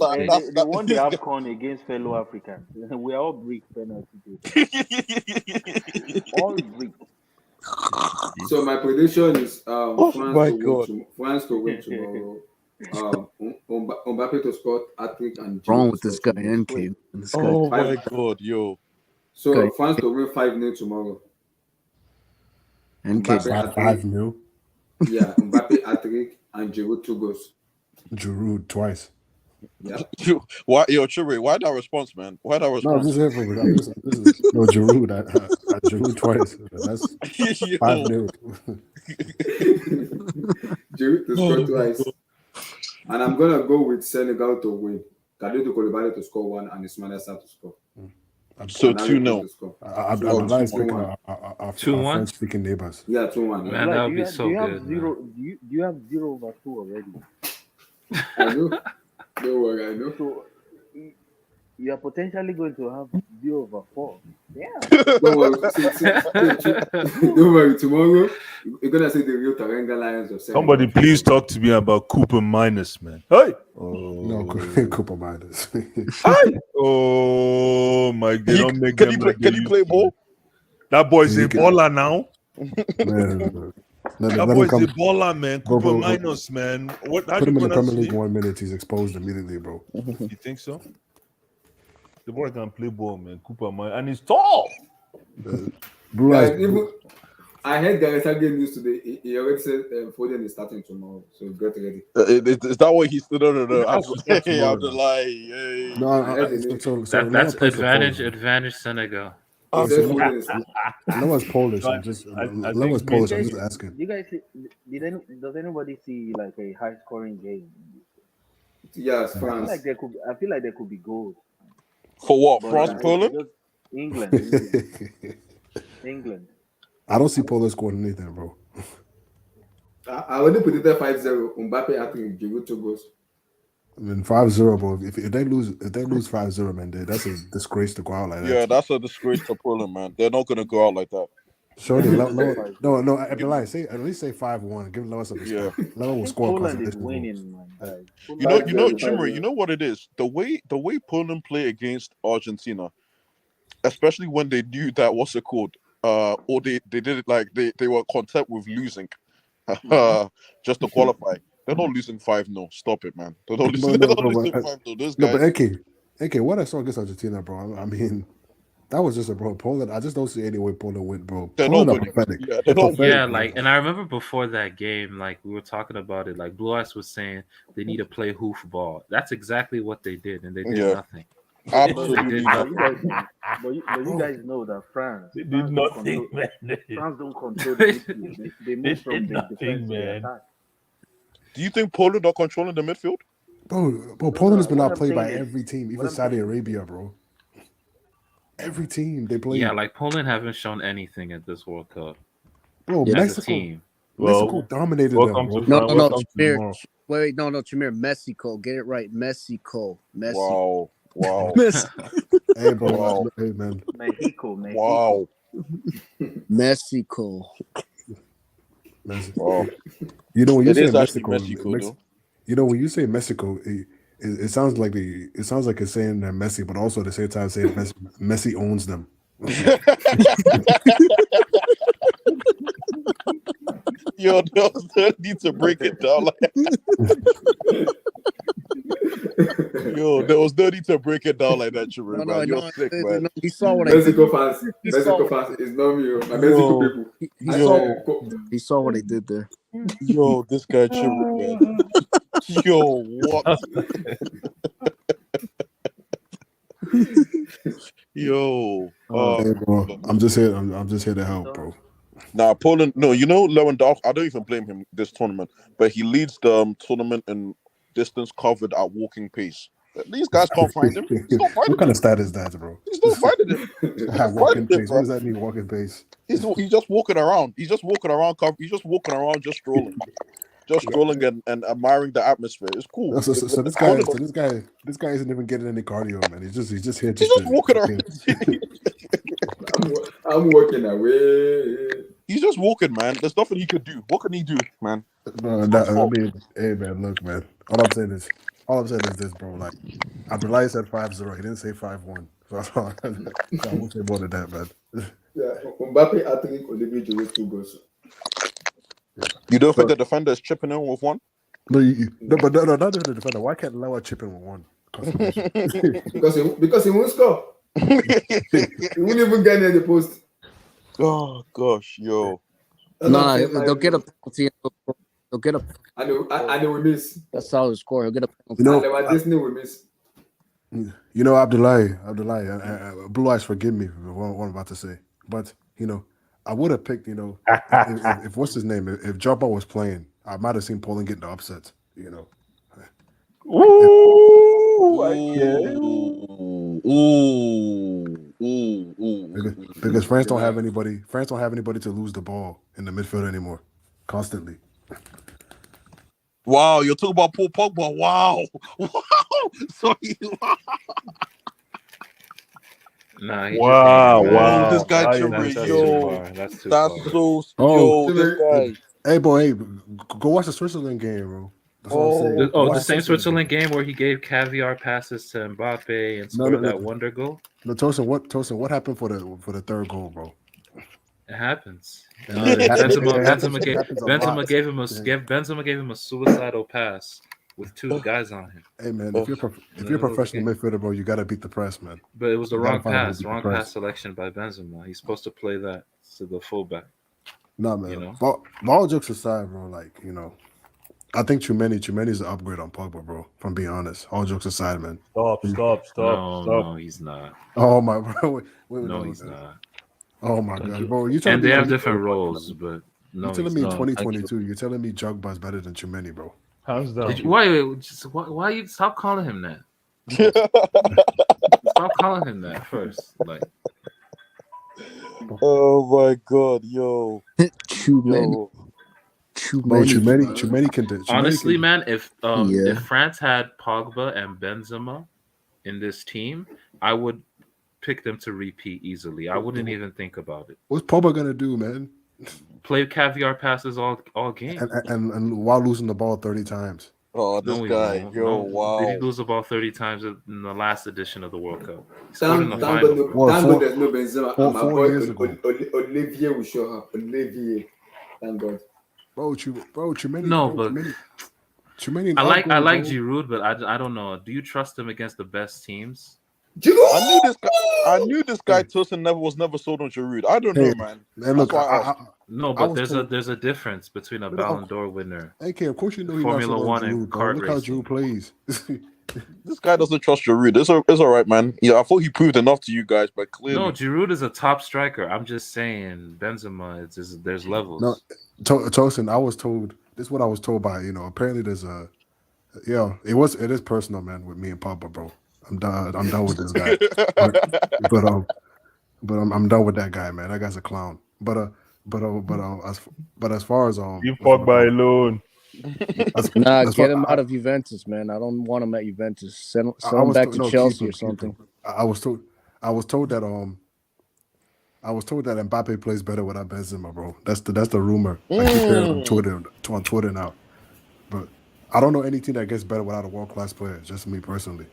They won the AFCON against fellow Africans. We are all Greek penalty people. All Greek. So my prediction is Oh my God. France to win tomorrow. Mbappe to score hat-trick and Wrong Giroud with to this score guy, tomorrow. NK. This guy. Oh my god, yo. So Okay. France to win 5-0 tomorrow. NK. Mbappe hat-trick. 5-0. Yeah, Mbappe hat-trick and Giroud 2 goals. Giroud twice. Yeah. Why, yo, Chiri, why that response, man? Why that No, response? this is no Giroud. Giroud twice. That's Yo. 5-0. Giroud to score Oh my twice. God. And I'm gonna go with Senegal to win. Kalidou Koulibaly to score 1 and Ismail Assar to score. So And 2-0. to score. I'm not speaking 2-1. our 2-1? French-speaking neighbors. Yeah, 2-1. Man, Yeah. that would do be you so have good. zero? Man. Do you have 0/2 already? I know. Don't worry, I know. So you are potentially going to have 0/4. Yeah. Don't worry. Don't worry. Tomorrow, you're gonna see the real Taranga Lions of Senegal. Somebody please talk to me about Cooper Minus, man. Hey! No, Cooper Miners. Oh my god, don't make Can them he play? like Can they he used play to. ball? That boy's He a can- baller now. Let That him boy's come. a baller, man. Bro, Cooper bro, bro. Minus, man. What? How Put you him in the pronounce Premier his League name? 1 minute. He's exposed immediately, bro. You think so? The boy can play ball, man. Cooper Minus, and he's tall. Blue Guys, eyes. even I heard Gareth game news today. He already said Foden is starting tomorrow, so get ready. Is that what he's? No. That's I'm tomorrow the now. lie. Hey. No, I heard the news. so That's Lama plays for advantage Poland. Senegal. He So said Lama- Foden is Lama's Polish. I'm just Lama's think Polish. You I'm guys, just asking. you guys, does anybody see like a high scoring game? yes, I feel France. like there could be goals. For what? But France, Poland? just England. England. I don't see Poland scoring anything, bro. I already predicted 5-0. Mbappe hat-trick, Giroud 2 goals. I mean, 5-0, bro. If they lose 5-0, man, that's a disgrace to go out like that. Yeah, that's a disgrace to Poland, man. They're not gonna go out like that. Surely, Yeah, no. At least say 5-1. Give Lama something. Yeah. Lama I will think score. Poland is consolation winning, man. Guys. You know, 5-0, Chimera, 5-0. you know what it is? The way Poland play against Argentina, especially when they knew that what's it called? Or they did it like they were content with losing just to qualify. They're not losing 5-0. Stop it, man. They're not losing, they're not losing 5-0. Those No, but guys. AK, what I saw against Argentina, bro. I mean, that was just a bro. Poland. I just don't see any way Poland win, bro. They're Poland not are winning. pathetic. Yeah, they're not pathetic, Yeah, bro. like, and I remember before that game, like we were talking about it. Like Blue Eyes was saying they need to play hoofball. That's exactly what they did, and they did Yeah. nothing. Absolutely. But you guys know that France They did don't nothing, control- man. France don't control the midfield. They move from did the nothing, defense to the man. attack. Do you think Poland are controlling the midfield? Bro, Poland has been what I'm outplayed by saying is- every team, even what I'm Saudi saying- Arabia, bro. Every team they play. Yeah, like Poland haven't shown anything at this World Cup. Bro, As Mexico. a team. Mexico dominated them, welcome bro. to No, Fran- no, welcome to Jameer. tomorrow. Wait, no, Jameer. Mexico. Get it right. Mexico. Wow. Wow. Messi. Hey, bro. Wow. Hey, man. Mexico. Wow. Mexico. Wow. You know when you It say is actually Mexico, Mexico, though. you know when you say Mexico, it sounds like it sounds like it's saying they're Messi, but also at the same time saying Messi owns them. Yo, there was no need to break it down like Yo, there was no need to break it down like that, Chirou, man. You're sick, man. He saw what I did. Mexico fans is not me. My Mexico people. He saw what I did there. Yo, this guy Chirou, man. Yo, what? Yo, Hey, bro, I'm just here to help, bro. Nah, Poland. No, you know Lewandowski. I don't even blame him this tournament, but he leads the tournament in distance covered at walking pace. These guys can't find him. He's not finding What kind him. of stat is that, bro? He's not finding him. He's not Walking finding him, pace. bro. What does that mean, walking pace? He's just walking around. He's just walking around. He's just walking around, just strolling, and admiring the atmosphere. It's cool. So this guy isn't even getting any cardio, man. He's just here. He's just walking around. I'm walking away. He's just walking, man. There's nothing he could do. What can he do, man? I mean, hey, man, look, man. All I'm saying is this, bro. Like, Abdullahi said 5-0. He didn't say 5-1. So I won't say more than that, man. Yeah, Mbappe hat-trick, Olivier Giroud 2 goals. You don't think the defender is chipping in with one? No, but not even the defender. Why can't Lawa chip in with one? because he won't score. He won't even get near the post. Oh gosh, yo. No, they'll get a penalty. They'll get a. And they will miss. That's how they score. He'll get a penalty. And Disney will miss. You know, Abdullahi, Blue Eyes, forgive me for what I'm about to say, but I would have picked, if what's his name, if Jabba was playing, I might have seen Poland get the upset, Because France don't have anybody. France don't have anybody to lose the ball in the midfield anymore, constantly. Wow, you're talking about Paul Pogba. Wow. Sorry. Nah, wow. This guy, That's too that's far. so. Oh, this guy. Hey, boy, go watch the Switzerland game, bro. The same Switzerland game where he gave caviar passes to Mbappe and scored that wonder goal. No, Tosin, what happened for the third goal, bro? It happens. Benzema Benzema gave him a suicidal pass with 2 guys on him. Hey man, if you're a professional midfielder, bro, you gotta beat the press, man. But it was the wrong pass selection by Benzema. He's supposed to play that to the fullback. Nah, man. But all jokes aside, bro, I think Tchouameni is an upgrade on Pogba, bro. If I'm being honest, all jokes aside, man. Stop. No, he's not. Oh my, bro. No, he's not. Oh my god, bro. And they have different roles, but no. You're telling me in 2022, you're telling me Jogba's better than Tchouameni, bro. Hands down. Why you stop calling him that? Stop calling him that first. Oh my god, yo. Tchouameni can do. Honestly, man, if France had Pogba and Benzema in this team, I would pick them to repeat easily. I wouldn't even think about it. What's Pogba gonna do, man? Play caviar passes all game and while losing the ball 30 times. Oh, this guy, wow! Did he lose the ball 30 times in the last edition of the World Cup? Thank God there's no Benzema. My boy Olivier will show up. Olivier, thank God. Bro, Tchouameni. No, but Tchouameni. I like Giroud, but I don't know. Do you trust him against the best teams? Giroud! I knew this guy Tosin was never sold on Giroud. I don't know, man. And look, but there's a difference between a Ballon d'Or winner. Okay, of course you know Formula One and kart racing. Look how Giroud plays. This guy doesn't trust Giroud. It's all right, man. Yeah, I thought he proved enough to you guys, but clearly, no. Giroud is a top striker. I'm just saying, Benzema. There's levels. No, Tosin, I was told. This is what I was told by. Apparently there's a. Yeah, it is personal, man, with me and Papa, bro. I'm done with this guy. but but I'm done with that guy, man. That guy's a clown. As far as Leave Pogba alone. Get him out of Juventus, man. I don't want him at Juventus. Send him back to Chelsea or something. I was told that Mbappe plays better without Benzema, bro. That's the rumor. I keep hearing on Twitter now. But I don't know anything that gets better without a world-class player. Just me personally.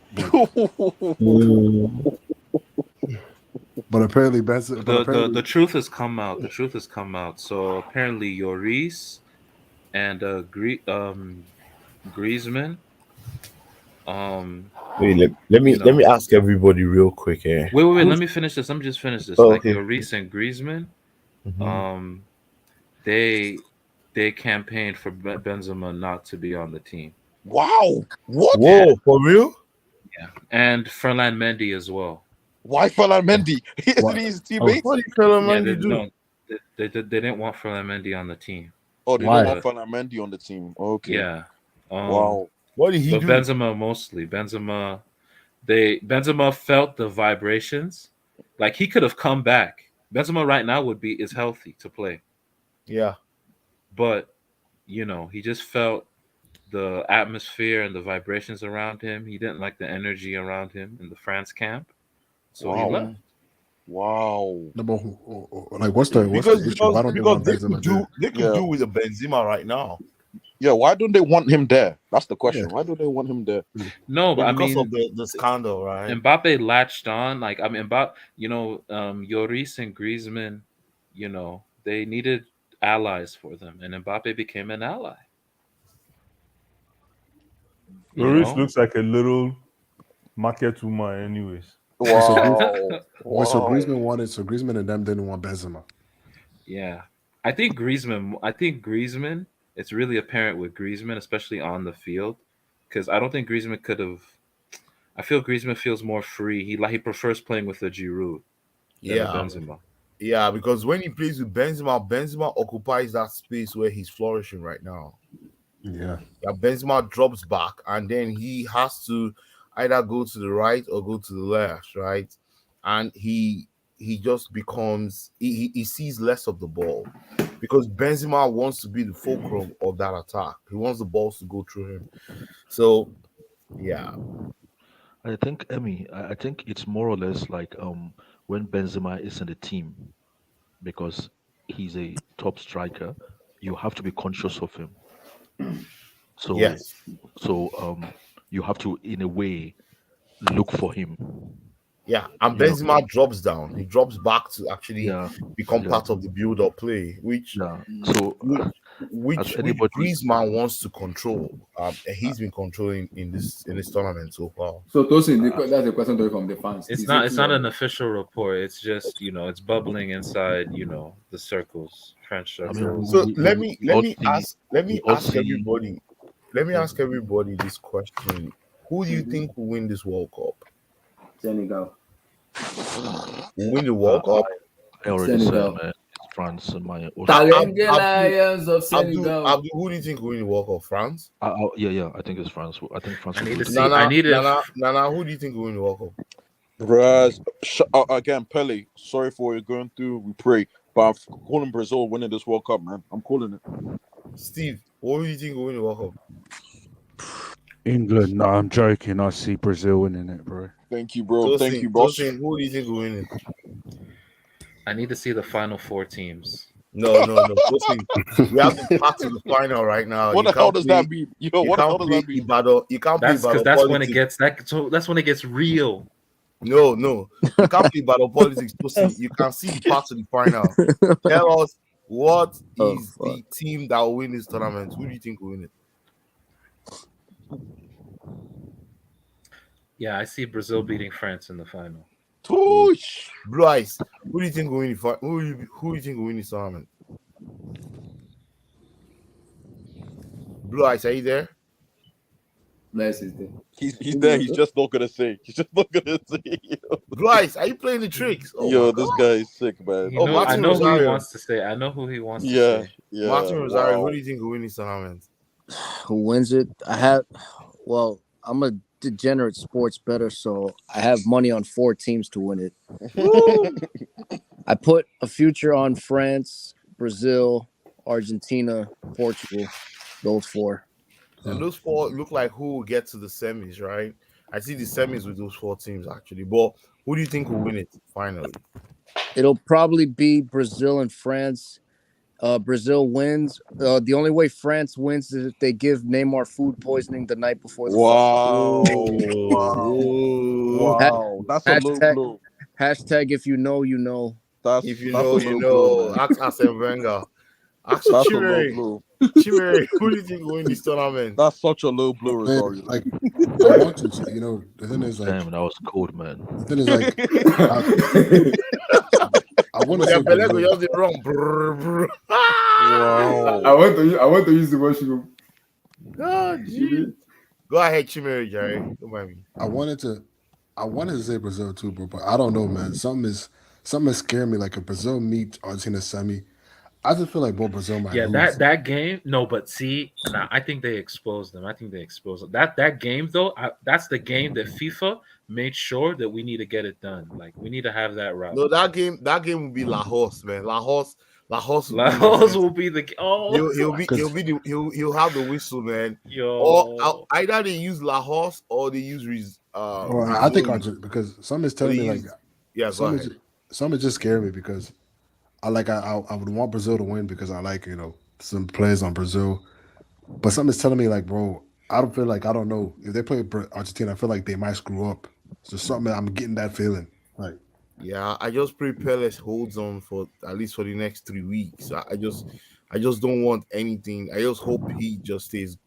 But apparently, the truth has come out. The truth has come out. So apparently, Lloris and Griezmann. Wait, let me ask everybody real quick here. Wait. Let me finish this. Let me just finish this. Lloris and Griezmann, they campaigned for Benzema not to be on the team. Wow! What? Whoa, for real? Yeah, and Ferland Mendy as well. Why Ferland Mendy? Isn't he his teammate? What did Ferland Mendy do? They didn't want Ferland Mendy on the team. Oh, they didn't want Ferland Mendy on the team. Okay. Yeah. Wow. What did he do? Benzema mostly. Benzema felt the vibrations. Like he could have come back. Benzema right now is healthy to play. Yeah. But he just felt the atmosphere and the vibrations around him. He didn't like the energy around him in the France camp. So he left. Wow. Like what's the issue? Why don't they could do with a Benzema right now. Yeah, why don't they want him there? That's the question. Yeah. Why do they want him there? No, but because of the scandal, right? Mbappe latched on. Like Mbappe, Lloris and Griezmann, they needed allies for them, and Mbappe became an ally. Lloris looks like a little market woman, anyways. Wow. So Griezmann and them didn't want Benzema. Yeah, I think Griezmann. It's really apparent with Griezmann, especially on the field, because I don't think Griezmann could have. I feel Griezmann feels more free. He prefers playing with a Giroud. Benzema. Yeah, because when he plays with Benzema occupies that space where he's flourishing right now. Yeah. Benzema drops back, and then he has to either go to the right or go to the left, right? And he just becomes he sees less of the ball because Benzema wants to be the fulcrum of that attack. He wants the balls to go through him. So, yeah. I think it's more or less like when Benzema is in the team, because he's a top striker, you have to be conscious of him. So yes. You have to, in a way, look for him. Yeah, and Benzema drops down. He drops back to actually become part of the build-up play, which Griezmann wants to control. He's been controlling in this tournament so far. So Tosin, that's a question from the fans. It's not an official report. It's just it's bubbling inside the circles, French circles. So let me ask everybody. Let me ask everybody this question: who do you think will win this World Cup? Senegal. Win the World Cup? I already said, man. It's France and my Lions of Senegal. Abdul, who do you think will win the World Cup? France? Yeah. I think it's France. I think France. Nana, who do you think will win the World Cup? Again, Pele. Sorry for what you're going through. We pray, but I'm calling Brazil winning this World Cup, man. I'm calling it. Steve, what do you think will win the World Cup? England. No, I'm joking. I see Brazil winning it, bro. Thank you, bro. Thank you, boss. Who do you think will win it? I need to see the final four teams. No. We have to pass to the final right now. What the hell does that mean? What the hell does that mean? You can't play because that's when it gets that's when it gets real. No. You can't play battle politics. You can see the path to the final. Tell us what is the team that will win this tournament? Who do you think will win it? Yeah, I see Brazil beating France in the final. Blue Eyes, who do you think will win? Who do you think will win this tournament? Blue Eyes, are you there? Bless is there. He's there. He's just not gonna say. Blue Eyes, are you playing the tricks? This guy is sick, man. I know who he wants to say. I know who he wants to say. Yeah. Martin Rosario, who do you think will win this tournament? Who wins it? I'm a degenerate sports better, so I have money on 4 teams to win it. I put a future on France, Brazil, Argentina, Portugal. Those four. And those four look like who will get to the semis, right? I see the semis with those four teams actually. But who do you think will win it finally? It'll probably be Brazil and France. Brazil wins. The only way France wins is if they give Neymar food poisoning the night before the final. Wow. That's a low Hashtag, blow. hashtag if you know, you know. If you that's know, a you low know. blow, man. Ask Arsene Wenger. Ask That's a low Chimere. blow. Chimere, who do you think will win this tournament? That's such a low blow, Man, Rosario. like I want to, the thing is like Damn, that was cold, man. the thing is like I want to say Their belly go Brazil. just dey run. Brr, brr. Wow. I want to use the washroom. God, gee. Go ahead, Chimere, Jerry. Don't mind me. I wanted to say Brazil too, bro, but I don't know, man. Something is scaring me. Like if Brazil meet Argentina semi, I just feel like Brazil might Yeah, lose. that game. No, but see, I think they exposed them. I think they exposed them. That game though, that's the game that FIFA made sure that we need to get it done. Like we need to have that route. No, that game will be La Horse, man. La Horse will be the he'll have the whistle, man. Yo. Or either they use La Horse or they use Well, I think Argentina, because something is telling me like some is just scaring me because I would want Brazil to win because I like some players on Brazil, but something is telling me like, bro, I don't know if they play Argentina, I feel like they might screw up. So something I'm getting that feeling like. Yeah, I just pray Perez holds on for at least for the next 3 weeks. I just don't want anything. I just hope he just stays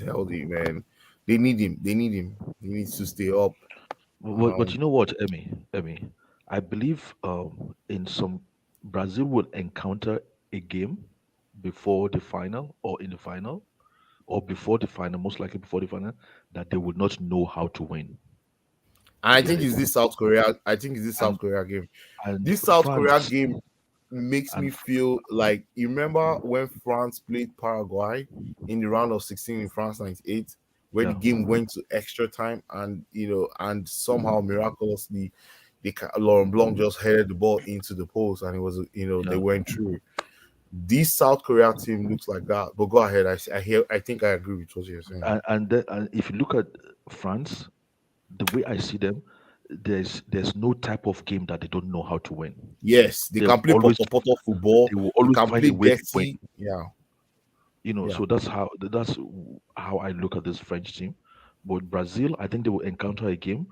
healthy, man. They need him. He needs to stay up. But you know what, Emmy, I believe in some Brazil will encounter a game before the final or in the final or before the final, most likely before the final, that they would not know how to win. And I think it's this South Korea. I think it's this South Korea game. And This South France- Korea game makes me feel like you remember when France played Paraguay in the round of 16 in France 98, where the game went to extra time, and and somehow miraculously, Laurent Blanc just headed the ball into the post, and it was they went through. This South Korea team looks like that. But go ahead. I think I agree with what you're saying. And if you look at France, the way I see them, there's no type of game that they don't know how to win. Yes, they can play poto football. They will always can find play a way to dirty. win. Yeah. So that's how I look at this French team. But Brazil, I think they will encounter a game.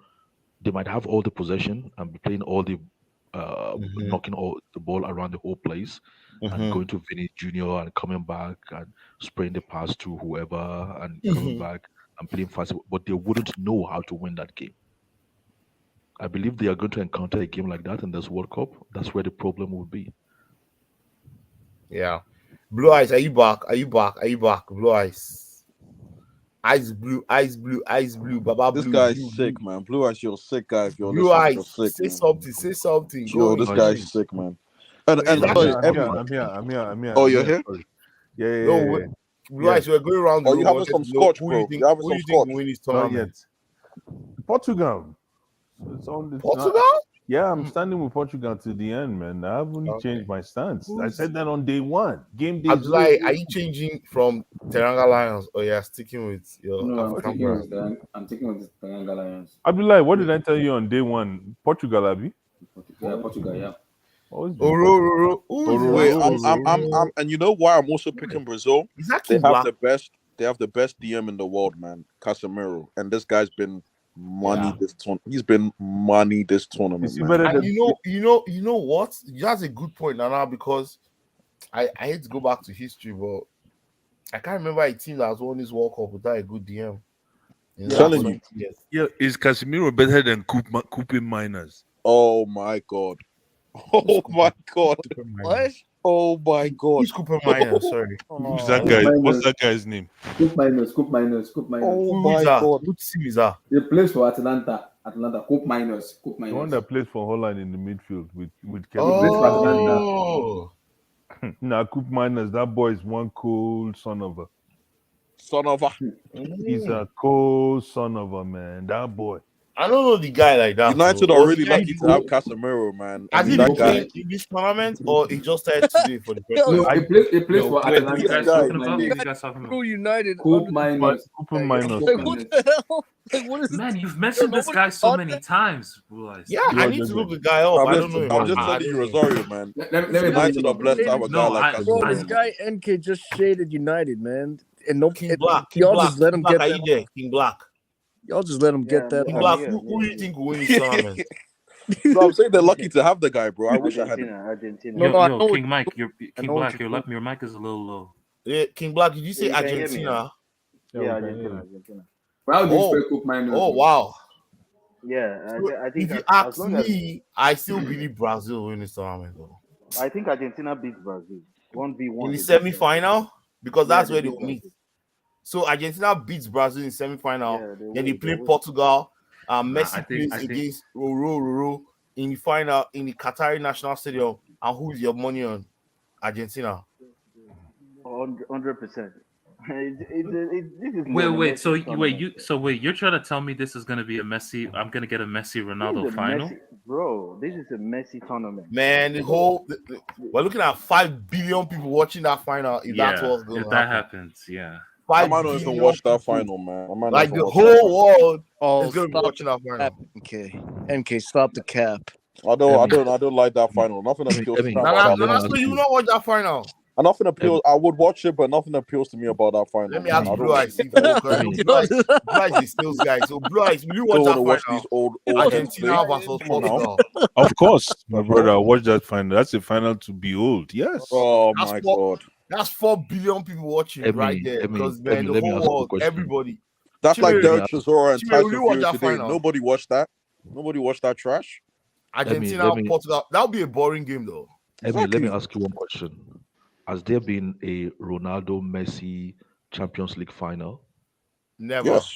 They might have all the possession and be playing all the knocking all the ball around the whole place and going to Vinny Jr. and coming back and spraying the pass to whoever and coming back and playing fast. But they wouldn't know how to win that game. I believe they are going to encounter a game like that in this World Cup. That's where the problem will be. Yeah. Blue Eyes, are you back? Blue Eyes. Eyes blue, Baba This blue. guy's blue, sick, blue. man. Blue Eyes, you're sick, guy. If you're Blue listening, Eyes, you're sick, say something. Yo, this guy's sick, man. And sorry, I'm here. Oh, you're here? Sorry. Yeah. No, Blue Eyes, we're going around. Oh, you having some scotch, bro? You having Who do some you think scotch? will win this Not tournament? yet. Portugal. It's on the Portugal? Yeah, I'm standing with Portugal to the end, man. I haven't changed my stance. I said that on day one. Game day. Abdullah, are you changing from Teranga Lions or you're sticking with your No, African brand? I'm taking with the Teranga Lions. Abdullah, what did I tell you on day one? Portugal, Abi? Portugal, yeah. Wait, I'm, and you know why I'm also picking Brazil? They have the best DM in the world, man. Casemiro, and this guy's been money this tournament. He's been money this tournament, man. And you know what? That's a good point, Nana, because I hate to go back to history, but I can't remember a team that has won this World Cup without a good DM. I'm telling you. Yeah, is Casemiro better than Coupé Miners? Oh my god. Oh my god. What? Oh my god. Who's Cooper Miners? Sorry. Who's that guy? What's that guy's name? Coop Miners. Oh my god. What team is that? He plays for Atlanta. Coop Miners. The one that plays for Holland in the midfield with Kevin. Oh. Nah, Coop Miners, that boy is one cool son of a. Son of a. He's a cool son of a, man. That boy. I don't know the guy like that. United though. are Was really the guy lucky to good? have Casemiro, man. I Has mean, he been that guy. playing in this tournament, or he just started today for the first No, time? he plays for Wait, who Atalanta. you guys guy, talking about? Who you guys talking about? Screw United. Coop Under, minus. Open minus. like, what the hell? Like, what is Man, you've Yo, mentioned this nobody guy so thought many that? times, boys. Yeah, I need to look the guy up. I don't know him. I'm just I telling you, don't know him. Rosario, man. Let me United are blessed to have a guy No, like I- Bro, Casemiro. this guy NK just shaded United, man. And no, King Black, King y'all Black, just let King him Black, get are that. you there? King Black. Y'all just let him Yeah, get that. King I'm Black, here, who do you here. think will win this tournament? No, I'm saying they're lucky to have the guy, bro. I wish I had him. Argentina. No, no, I know King what- Mike, I King know what Black, you're your mic is a little low. Yeah, King Black, did you say You can hear me, Argentina? Yeah, Argentina. How do you Oh, spell Coop minus? oh wow. Yeah, I think If you as ask long as me, I still believe Brazil will win this tournament though. I think Argentina beats Brazil 1v1 In the semi-final, because that's Yeah, where they they beat will meet. Brazil. So Argentina beats Brazil in semi-final. Yeah, they Then they will, play they will. Portugal. I Messi think- plays against Roro in the final in the Qatari National Stadium. And who's your money on? Argentina. 100%. This is Wait. So tournament. you're trying to tell me this is going to be a Messi? I'm going to get a Messi Ronaldo This is a final? bro, this is a Messi tournament. Man, we're looking at 5 billion people watching that final. If that's what's going if to that happen. happens, yeah. I 5 might not even billion watch that people. final, man. I might not Like even the watch that whole world Oh, is going to be stop watching that cap, final. NK, stop the cap. I don't like that final. Nothing appeals to me about that final. So you not watch that final. And nothing appeals. I would watch it, but nothing appeals to me about that final. Let me man. ask I Blue don't Eyes. Blue Eyes is sales guy. So Blue Eyes, will you watch don't that want to final? watch these old heads Argentina play. versus Come on now. Portugal. Of course, my brother. Watch that final. That's a final to behold. Yes. Oh That's my four- god. That's 4 billion people watching right there. Because man, the let me whole ask you a world, question. everybody. That's like Chimere, Derek Chisora and Chimere, will Tyson you watch Fury that today. final? Nobody watched that. Nobody watched that trash. Argentina, let me- Portugal. That'll be a boring game though. Let me ask you one question. Has there been a Ronaldo Messi Champions League final? Never. Yes.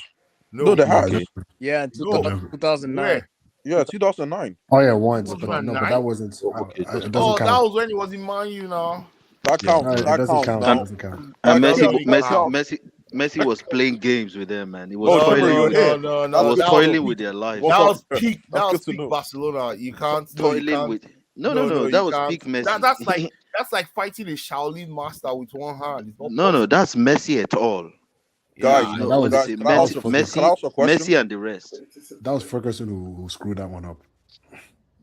No, No, they has. Yeah, in No. 2009. Where? Yeah, 2009. Oh yeah, once. But, no, 2009? but that wasn't. Okay, it doesn't Oh, that count. was when he was in Man U now. That Yeah. counts. No, it that doesn't counts count. now. It doesn't count. And That Messi, counts. That Messi, counts. Messi, Messi was playing games with them, man. He was Oh, toiling. Chimere, you're with here. them. No, He no, was that toiling was with their lives. What's That up? was peak. That's That was good to peak know. Barcelona. You can't. No, you Toiling can't. with. No. you That was can't. peak Messi. That's like fighting a Shaolin master with one hand. It's not No, possible. that's Messi at all. Guys, You that know, was- what is it? can I ask a- Messi, can I ask a question? Messi, and the rest. That was Ferguson who screwed that one up.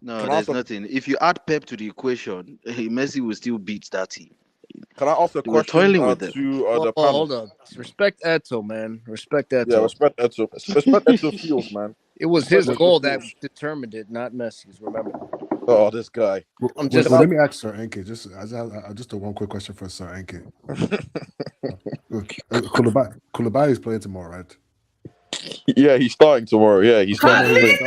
No, Can I there's ask a- nothing. If you add Pep to the equation, Messi will still beat that team. Can I ask a They were question toiling with them. to Oh, the panel? hold on. Respect Eto, man. Respect Eto. Yeah, respect Eto. Respect Eto feels, man. It was Respect his Eto goal that feels. determined it, not Messi's. Remember. Oh, this guy. I'm just. Let me ask Sir Enke. Just a one quick question for Sir Enke. Koulibaly is playing tomorrow, right? Yeah, he's starting tomorrow. Yeah, he's starting. Okay.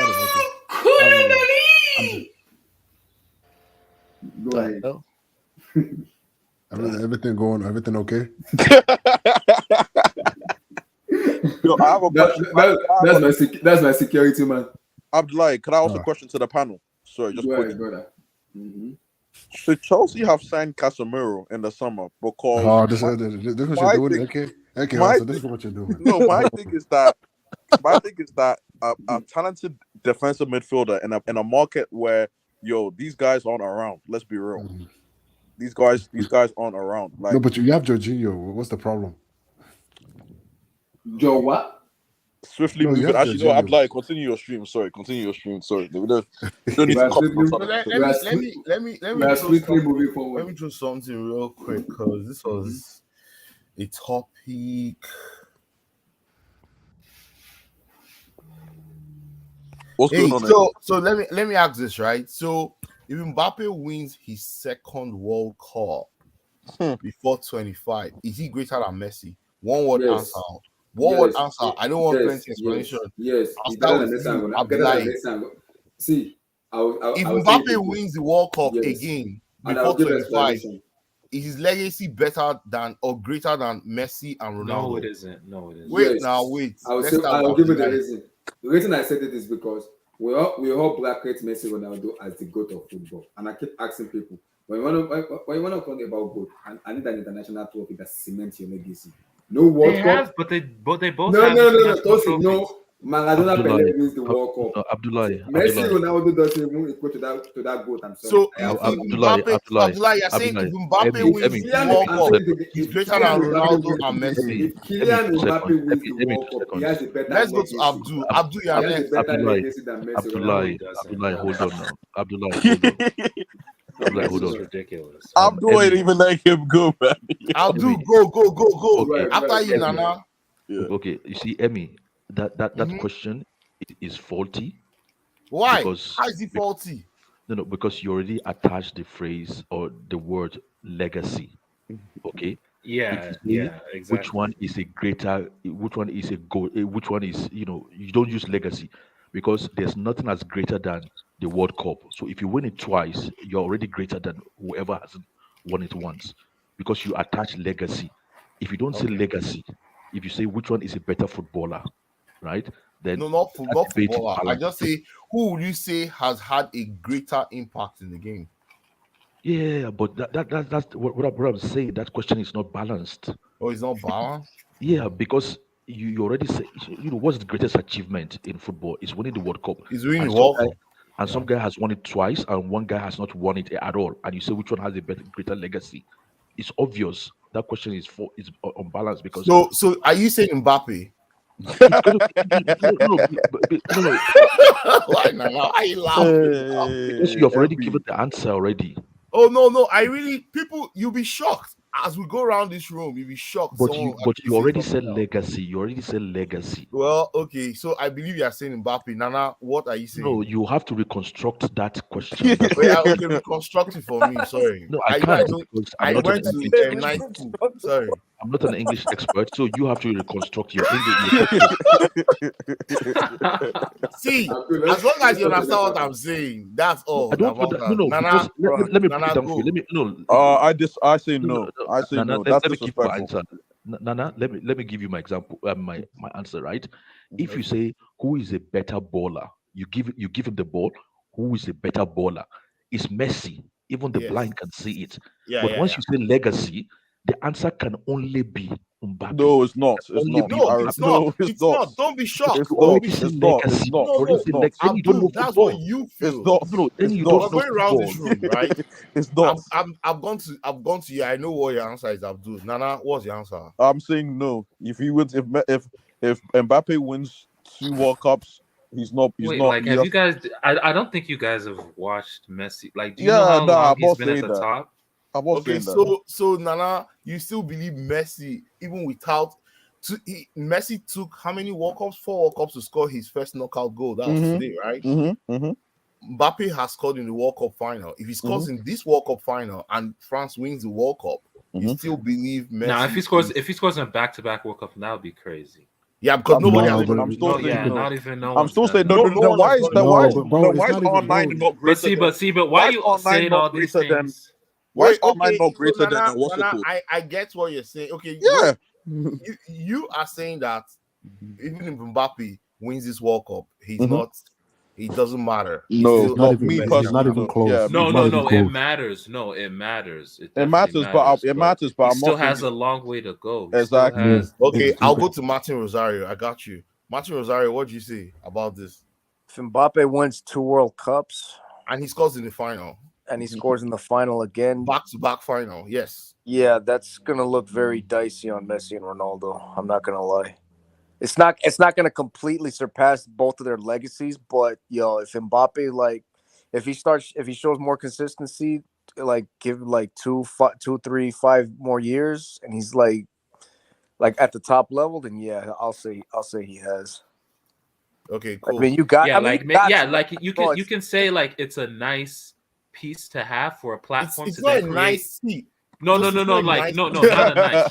Go ahead. Oh. Everything okay? Yo, I have a question. That's my security man. Abdullahi, can I ask a question to the panel? Sorry, just Go quick. ahead, brother. Mm-hmm. Should Chelsea have signed Casemiro in the summer? Because Oh, this is what you're doing, okay? Okay, my so this is what you're doing. no, my thing is that a talented defensive midfielder in a market where these guys aren't around. Let's be real. Mm-hmm. These guys aren't around. Like, No, but you have Jorginho. What's the problem? Joe, what? swiftly No, you moving. have Actually, Jorginho. no, Abdullahi, continue your stream. Sorry, continue your stream. Sorry, we don't need to cut swiftly- from Let me We are throw swiftly something- moving let forward. me throw something real quick because this was a topic. What's Hey, going on? so let me ask this, right? So if Mbappe wins his second World Cup before 25, is he greater than Messi? One word Yes. answer. One word Yes. answer. I don't want Yes, plenty explanation. Yes. I'll He's start better than with Messi. you, I'm better than Abdullahi. Messi. See, I will If say it Mbappe again. wins the World Cup Yes. again And I'll before give 25, explanation. is his legacy better than or greater than Messi and Ronaldo? No, it isn't. No, it isn't. Wait Yes. now, wait. I will Let's say, start I'll with give you the Abdullahi. reason. The reason I said it is because we all bracket Messi Ronaldo as the GOAT of football. And I keep asking people, when you want to talk about GOAT, I need an international trophy that cements your legacy. No World They Cup. have, but they both No, have no, no, no, international Tosin, trophies. Maradona Pele Abdullahi, wins the World Cup. Abdullahi, Messi Abdullahi. Ronaldo doesn't even equal to that goat. I'm sorry. So Abdullahi, Mbappe, Abdullahi, you're saying if Abdullahi. Mbappe wins Emmy, the Kylian, World I'm Cup, saying he's if greater Kylian than Mbappe Ronaldo and wins, Messi. if Kylian Mbappe wins the Emmy, World Cup, he seconds. has a better Let's go legacy. to Abdul. Ab- Abdul, you're He has next. a better Abdullahi, legacy than Messi. Abdullahi, Ronaldo. Abdullahi, hold on now. Abdullahi, hold on. Abdullahi, hold This is on. ridiculous. Abdul ain't Emmy, even let him go, man. Abdul, Emmy. go. Okay, After you, Emmy. Nana. Yeah. Okay, you see, Emmy, that Mhm. question is faulty Why? because How is he faulty? no, because you already attached the phrase or the word legacy. Okay, Yeah, if you say yeah, which exactly. one is a greater, which one is a goal, which one is, you don't use legacy because there's nothing as greater than the World Cup. So if you win it twice, you're already greater than whoever hasn't won it once because you attach legacy. If you don't say Okay. legacy, if you say which one is a better footballer, right? Then No, not that debate is footballer. I balanced. just say, who would you say has had a greater impact in the game? Yeah, but that's what I'm saying. That question is not balanced. Oh, it's not balanced? Yeah, because you already say, what's the greatest achievement in football is winning the World Cup. He's winning And the some World guy Cup. and some guy has won it twice, and one guy has not won it at all. And you say which one has a better, greater legacy? It's obvious that question is unbalanced because So are you saying Mbappe? it's going to no. Why now? Why are you laughing? Because you have already Emmy. given the answer already. Oh no! You'll be shocked as we go around this room. You'll be shocked. But Someone you will but actually you say already something said else. legacy. You already said legacy. Well, okay. So I believe you are saying Mbappe. Nana, what are you saying? No, you have to reconstruct that question. That's Yeah, okay, reconstruct it for me. Sorry. no, I can't because I I'm not an went to English night expert. school. Sorry. I'm not an English expert, so you have to reconstruct your English. See, as long as you understand what I'm saying, that's all. I don't. No, Nana, because let me break Nana, it down for you. go. I say no. I say Nana, no. That's let me give you my disrespectful. answer. Nana, let me give you my example. My answer. Right? If you say who is a better baller, you give him the ball. Who is a better baller? It's Messi. Even the Yes. blind can see it. Yeah, But yeah, once yeah. you say legacy, the answer can only be Mbappe. No, it's not. It's Only not. be No, Mbappe. it's not. It's not. Don't be shocked. It's You Don't not. be already say It's not. It's legacy. not. You already No, say It's not. legacy. Then you don't know Abdul, that's football. what you It's feel. not. No, then It's you not. don't We're know going around this football. room, right? It's not. I've gone to you. I know what your answer is, Abdul. Nana, what's your answer? I'm saying no. If he wins, if Mbappe wins 2 World Cups, he's not. Wait, Not. like, He have you has, guys? I don't think you guys have watched Messi. Like, do you know yeah, how no, long I'm he's not been at saying the that. top? I'm not Okay, saying that. so Nana, you still believe Messi even without Messi took how many World Cups? 4 World Cups to score his first knockout goal. That was today, right? Mbappe has scored in the World Cup final. If he scores in this World Cup final and France wins the World Cup, you still believe Messi? Now, if he scores in back-to-back World Cup, that would be crazy. Yeah, because nobody has. I'm still saying no. Not even no. I'm still saying no. No Then one why has is done it. why is No, but bro, it's why is not even, R9 bro. not greater? But why are you saying all these things? Why is Wait, R9 okay, not so greater than Nana, what's it called? I get what you're saying. Okay, Yeah. you are saying that even if Mbappe wins this World Cup, he's not. It doesn't matter. No, It's not not even. me It's personally. not even No. close. Yeah, It's No, not even it close. matters. No, it matters. It it matters, definitely but it matters. But he I'm still not has saying a long way to go. He exactly. still has. Okay, I'll go to Martin Rosario. I got you. Martin Rosario, what do you say about this? If Mbappe wins 2 World Cups And he scores in the final. and he scores in the final again, Back-to-back final, yes. yeah, that's gonna look very dicey on Messi and Ronaldo. I'm not gonna lie. It's not gonna completely surpass both of their legacies, but if Mbappe, like, if he shows more consistency, like give like 2, 3, 5 more years, and he's like at the top level, then yeah, I'll say he has. Okay, cool. I mean, you got. Yeah, I mean, you can say like it's a nice piece to have for a platform. It's to not then a create... nice seat. No, not a nice.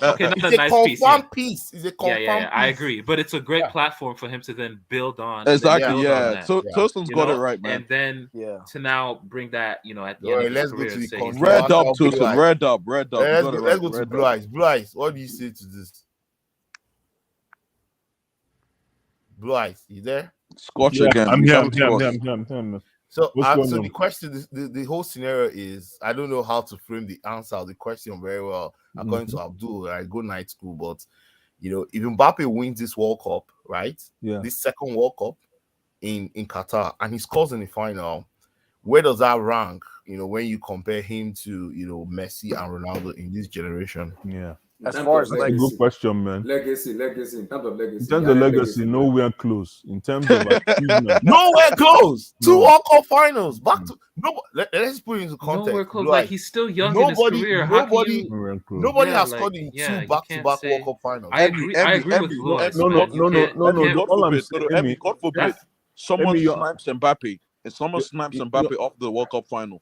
Okay, not it's a nice piece. Confirmed piece. It's a confirmed Yeah, I piece. agree. But it's a great platform for him to then build on. Exactly. Yeah. So Toaston's got it right, man. And then to now bring that, at the end of his career. Let's go to the Red up, Toaston. Red up. Let's go to Blue Eyes. Blue Eyes, what do you say to this? Blue Eyes, you there? Scotch again. I'm here. So, What's going on? the question, the whole scenario is, I don't know how to frame the answer of the question very well, according to Abdul. I go night school, but if Mbappe wins this World Cup, right? Yeah. This second World Cup in Qatar, and he scores in the final, where does that rank? When you compare him to Messi and Ronaldo in this generation. Yeah. As far as That's a good question, man. Legacy. In terms of legacy. In terms of legacy, nowhere close. In terms of achievement, nowhere close. Two No. World Cup finals. Back to let's put it into context. Nowhere close. Like, Like he's still young in his career. How can you? nowhere close. Nobody Yeah, has like, scored in yeah, two you back-to-back can't say- World Cup finals. I agree with Lewis. No, man. You can't- no. you can't- All I'm No, saying, Emmy, God forbid, That's- someone Emmy, you're- snipes Mbappe and someone snaps you- Mbappe off the World Cup final.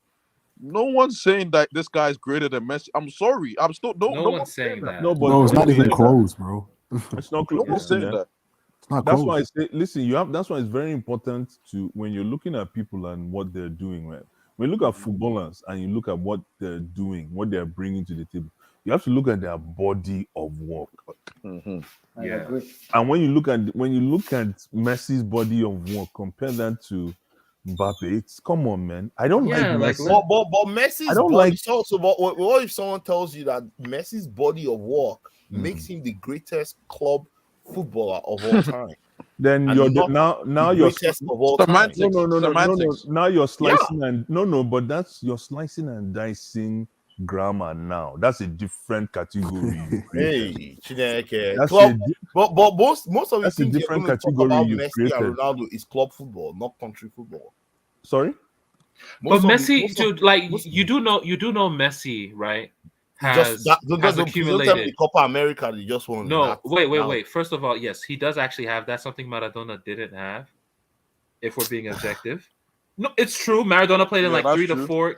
No one's saying that this guy is greater than Messi. I'm sorry. I'm still no one's saying that. No, but Bro, it's not even yeah. close, bro. It's not No close. one's saying that. It's not That's close. why I say, listen, that's why it's very important to, when you're looking at people and what they're doing, right? When you look at footballers and you look at what they're doing, what they're bringing to the table, you have to look at their body of work. I Yeah. agree. And when you look at Messi's body of work, compare that to Mbappe, it's come on, man. I don't Yeah, like like, Messi. But Messi's I don't body, like- so what if someone tells you that Messi's body of work makes him the greatest club footballer of all time? Then And you're not now the you're greatest of all time. Semantics. no. Semantics. Now you're slicing and but you're slicing and dicing grammar now. That's a different category. you created. Hey, Chineke. That's Club, a di- but most of the that's a things you're different going to talk category about you Messi created. and Ronaldo is club football, not country football. Sorry? But Most of the- Messi, most of- dude, like most- you do know Messi, right? Has just that, has don't tell me accumulated. the Copa America. They just won. No, that. wait. Now- First of all, yes, he does actually have that. Something Maradona didn't have. If we're being objective, no, it's true. Maradona played in Yeah, like that's 3 to true. 4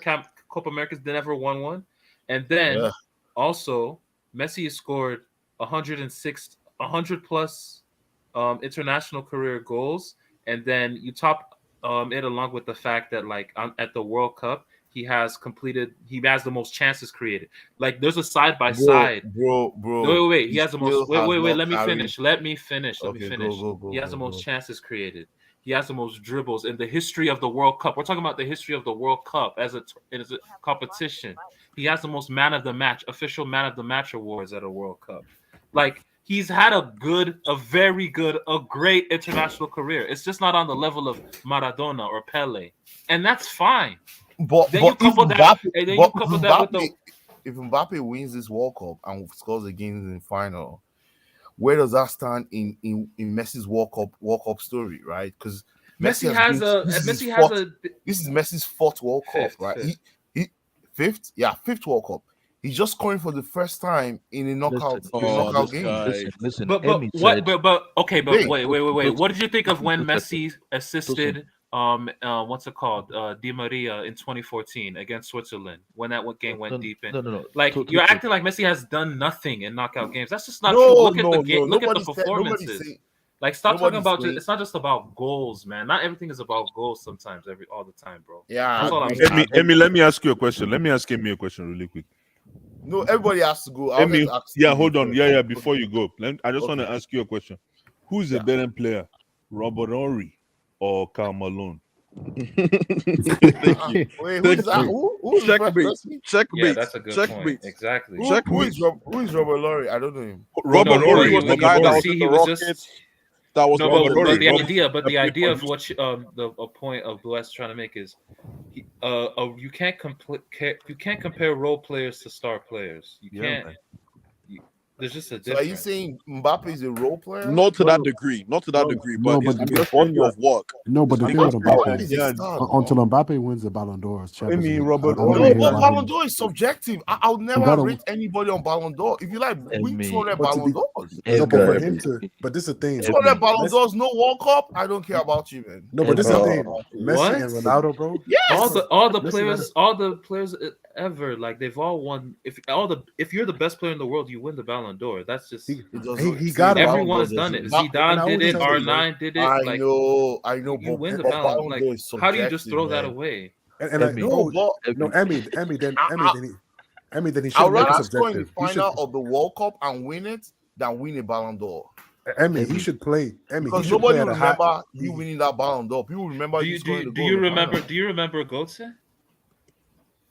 Copa Americas, never won one. And then Yeah. also Messi has scored 100 plus international career goals, and then you top it along with the fact that like at the World Cup he has the most chances created. Like there's a side by side. bro. Wait. He has the most. Wait. Let me carried- finish. Let me finish. Okay, go, He has the go, most go. chances created. He has the most dribbles in the history of the World Cup. We're talking about the history of the World Cup as a competition. He has the most official man of the match awards at a World Cup. Like he's had a great international career. It's just not on the level of Maradona or Pele, and that's fine. But Then but you couple if that- Mbappe, and then you but couple that with Mbappe- if Mbappe wins this World Cup and scores again in the final, where does that stand in Messi's World Cup story, right? Because Messi has this is Messi's fourth World Cup, Fifth, right? fifth. He fifth, yeah, fifth World Cup. He's just scoring for the first time in a knockout, this game. guy. Listen, But Emmy what? said, Wait. Listen. What did you think of when Messi assisted what's it called? Di Maria in 2014 against Switzerland when that game went deep in. No. Like you're acting like Messi has done nothing in knockout games. That's just not No, true. Look at no, the game. no. Look at the Nobody's saying- performances. nobody's saying- Like stop talking nobody's about saying- it's not just about goals, man. Not everything is about goals sometimes, all the time, bro. Yeah, That's all I'm I- saying. Emmy, let me ask you a question. Let me ask Emmy a question really quick. No, everybody has to go. I'll Emmy, just ask yeah, you hold on. first. Yeah. Before you go, I just want to Okay. ask you a question. Who's a better player, Robert Horry or Karl Malone? Thank you. Wait, who's that? Who's the Checkmate. first person? Checkmate. Yeah, that's a good Checkmate. point. Exactly. Who is Robert Laurie? I don't know him. Robert No, Horry he was the was- guy he that was- was see, in he the was Rockets. just- That was No, Robert but Horry. the idea of Robert- what a point of Bless trying to make is, you can't compare role players to star players. You Yeah, can't. man. There's just a So are you difference. saying Mbappe is a role player? not to that degree. Not to that degree, but No, it's but the body of work. No, but the thing with Mbappe is Mbappe, a Yeah, star. until Mbappe wins the Ballon d'Or, it's Champions Emmy, League. Robert I don't Horry. No, hear but about Ballon him. d'Or is subjective. I'll never Gotta- rate anybody on Ballon d'Or. If you like, win Emmy. 200 But to Ballon be- d'Ors. No, but for Edgar. him to, but this is the thing. 200 Ballon d'Ors, no World Cup. I don't care about you, man. No, but this is the thing. What? Messi and Ronaldo, bro. all the Listen, players ever, like they've all won. If you're the best player in the world, you win the Ballon d'Or. That's just He doesn't- got it. everyone's done it. Zidane did it. R9 did it. I Like know, you win the but Ballon. Like d'Or is how do you just subjective, throw that man. away? And I Emmy. know, No, no, Emmy, then he should I'd make it rather score in the subjective. He should, final of the World Cup and win it than win a Ballon d'Or. Emmy, he should play. Emmy, he Because should nobody play will at a high. remember you winning that Ballon d'Or. People remember Do you you scoring the do goal you in the remember? final. Do you remember Götze?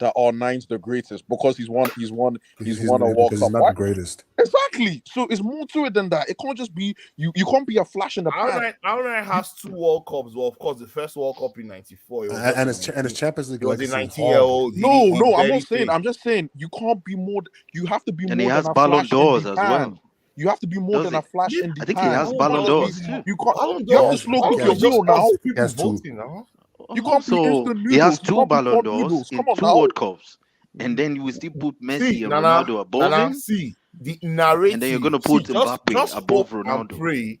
that R9's the greatest because he's won a World because Cup. he's not Why? the greatest. Exactly. So it's more to it than that. It can't just be you can't be a flash in the pan. R9 has 2 World Cups. Well, of course, the first World Cup in '94. And his Champions League He was a legacy is 19-year-old. No, I'm just saying you can't be more. You have to be And more he has than a Ballon flash in d'Ors the as pan. well. You have to be more Does than a he? flash in the I think pan. he has Ballon d'Ors too. You can't. You have to slow cook your meal now. He has 2. You can't be So instant noodles. he has You 2 can't be Ballon pot d'Ors noodles. in Come on 2 now. World Cups, and then you will still put Messi and Nana, Ronaldo above him, see the narrative. and then you're gonna put just Mbappe hope above and Ronaldo. pray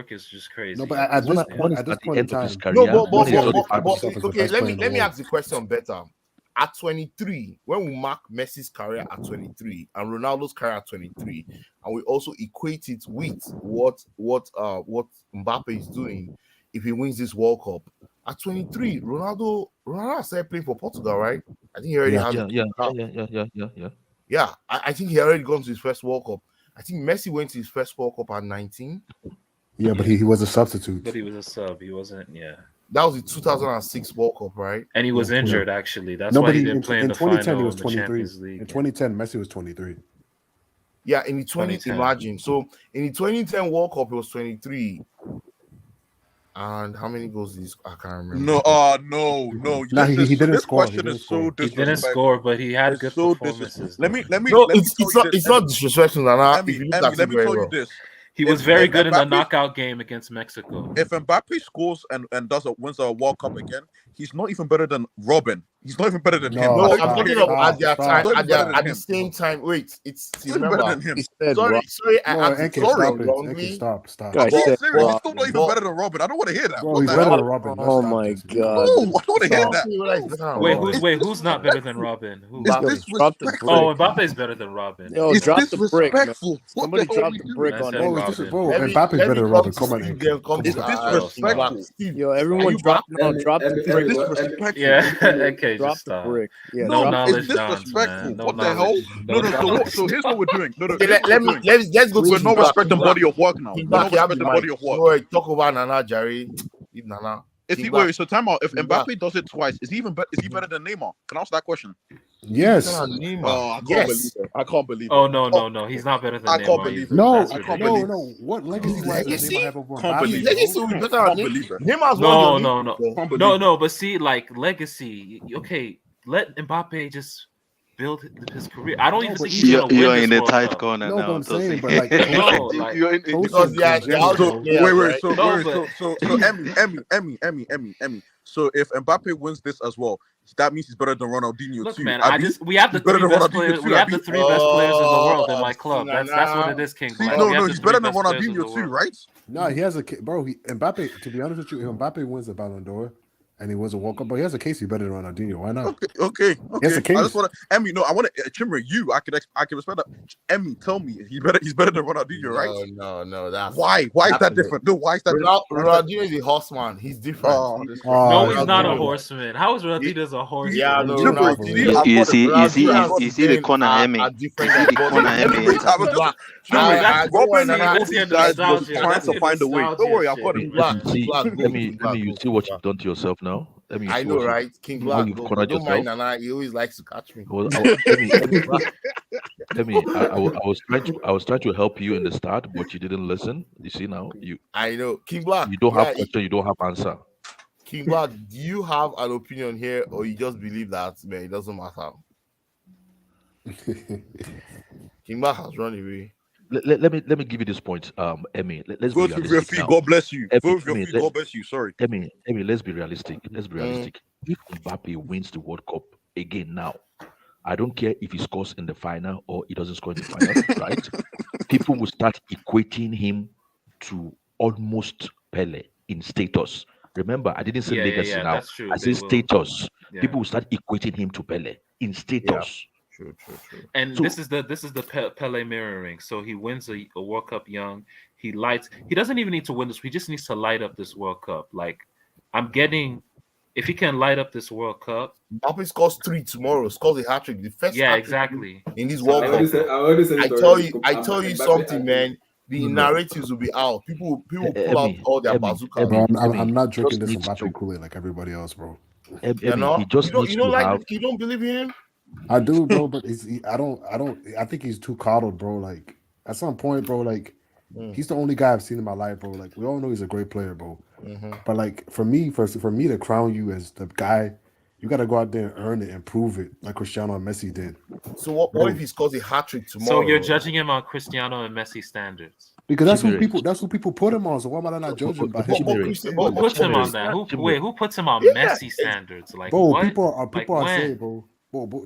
work is just crazy. No, but at this point, at this point in time, No, Messi but already proved but himself as the okay, best let player me in the let me world. ask the question better. At 23, when we mark Messi's career at 23 and Ronaldo's career at 23, and we also equate it with what Mbappe is doing if he wins this World Cup. At 23, Ronaldo started playing for Portugal, right? I think he already has Yeah, I think he already gone to his first World Cup. I think Messi went to his first World Cup at 19. Yeah, but he was a substitute. But he was a sub. He wasn't. Yeah. That was the 2006 World Cup, right? And he was injured, actually. That's why he didn't play in the 2010, final he was in the 23. Champions League. In 2010, Messi was 23. Yeah, in the 2010, 2010. imagine. So in the 2010 World Cup, he was 23. And how many goals did he score? I can't remember. No. Nah, he didn't This score. question He is didn't so score. He disrespectful. didn't score, but he had It's good so performances. Let me No, let me it's tell you not. this, It's not disrespectful, Nana. If you look at let it me very tell you well. this. He was If- very if good in the Mbappe- knockout game against Mexico. If Mbappe scores and wins a World Cup again, he's not even better than Robin. He's not even better than him. No, No, Like, I'm stop, talking okay, about at their stop. time, Not even better at than the him. same time. Wait, it's He's not even better than him. He said sorry, Rob. I No, asked it NK, stop it. NK, wrongly. stop. Guy I'm being said serious. He's Rob. still not even But- better than Robin. I don't want to hear that. Bro, What he's the better hell? than Robin. Let's Oh stop my this. No, I don't want to hear Stop. that. Wait, No. who's not better than Robin? Who? It's Mbappe. Yo, drop the disrespectful. Oh, brick. Mbappe's better than Robin. Yo, It's drop the brick, man. disrespectful. What Somebody the hell are drop we the doing? brick I on said Bro, him. it's Robin. bro, Let me Mbappe's better than come Robin. to Come on, Steve. NK. Then come Come It's to on. disrespectful. Steve. Yo, everyone drop the brick. Disrespectful. Yeah, okay, Drop just the stop. brick. Yeah, No drop knowledge It's dons, disrespectful. man. No What the hell? knowledge. No. knowledge So here's what we're doing. No. Okay, Here's what we're doing. let's go to We're not respecting Black. body of work now. King We're Black, not you have the respecting body mic. of work. No, talk about Nana, Jerry. Leave Nana. Wait, so time out. If King Mbappe Black. does it twice, is he better than Neymar? Can I ask that question? Yes. I can't Yes. believe it. I can't believe it. Oh no, he's not better than I Neymar. can't believe either. it. No, That's I can't ridiculous. believe no. What legacy wise does Legacy? Neymar have over Can't Mbappe? believe His it. legacy will be better Can't than believe it. Neymar's No, one. no. But see, like legacy. Okay, let Mbappe just build his career. I don't even think he's gonna You're win in this a World tight Cup. corner No, now. but I'm saying, Tosi. but like, No, like You're in Because they are Congenital. players, so No, Emmy. So if Mbappe wins this as well, that means he's better than Ronaldinho look, too. man. Abi? We have the He's better three than best Ronaldinho players. too, We have Abi? the three best players in the world in my club. see, That's what it is, King See, Black. no, We have the he's three better than best players in the Ronaldinho too, world. right? No, he has Mbappe, to be honest with you, if Mbappe wins the Ballon d'Or and he wins a World Cup, but he has a case he's better than Ronaldinho. Why not? Okay. Yes, the I case. just want to Emmy. No, I want to Chimera. I can respect that. Emmy, tell me he's better than Ronaldinho, right? No, that's Why is that different? No, why is that different? Ronaldinho is a horseman. He's different. No, he's not a Ronaldinho. horseman. How is Ronaldinho a horseman? Yeah, no, Chimera, Ronaldinho. see, I've You got see, it. you see, Ronaldinho and you see the Zidane corner are Emmy. different. You see the corner Emmy. Robin That's the nostalgia. trying That's to the find a way. Don't worry, I've nostalgia got it. shit, man. You see what you've done to yourself now. I know, right? King Black. you've cornered Don't mind yourself. Nana. He always likes to catch me. I was trying to help you in the start, but you didn't listen. You see now, I know. King Black. you don't have question, you don't have answer. King Black, do you have an opinion here, or you just believe that, man, it doesn't matter? King Black has run away. Let me give you this point, Emmy. Let's be Vote with your realistic feet. now. God bless you. Emmy, Vote with your Emmy, feet. God bless you. Sorry. Emmy, let's be realistic. Let's be realistic. If Mbappe wins the World Cup again now, I don't care if he scores in the final or he doesn't score in the final, right? People will start equating him to almost Pele in status. Remember, I didn't say legacy now. That's true. I said status. Yeah. People will start equating him to Pele in status. True. And So- this is the Pele mirroring. So he wins a World Cup young. He doesn't even need to win this. He just needs to light up this World Cup. Like if he can light up this World Cup. Mbappe scores 3 tomorrow. Scores a hat trick. The first hat-trick exactly. in this World Cup. I tell you something, man. The narratives will be out. People pull out all their bazookas. Bro, I'm not drinking just this needs Mbappe to- Kool-Aid like everybody else, bro. Emmy, You know? he just needs you don't to like have. you don't believe in him? I do, bro, but I think he's too coddled, bro. Like at some point, bro, like he's the only guy I've seen in my life, bro. Like we all know he's a great player, bro. But like for me to crown you as the guy, you gotta go out there and earn it and prove it, like Cristiano and Messi did. So what if he scores a hat trick tomorrow? So you're judging him on Cristiano and Messi standards. Because that's who people put him on. So why am I not judging by him? Who puts him on that? Who puts him on Messi standards? Like, bro, what? people are when? saying, bro,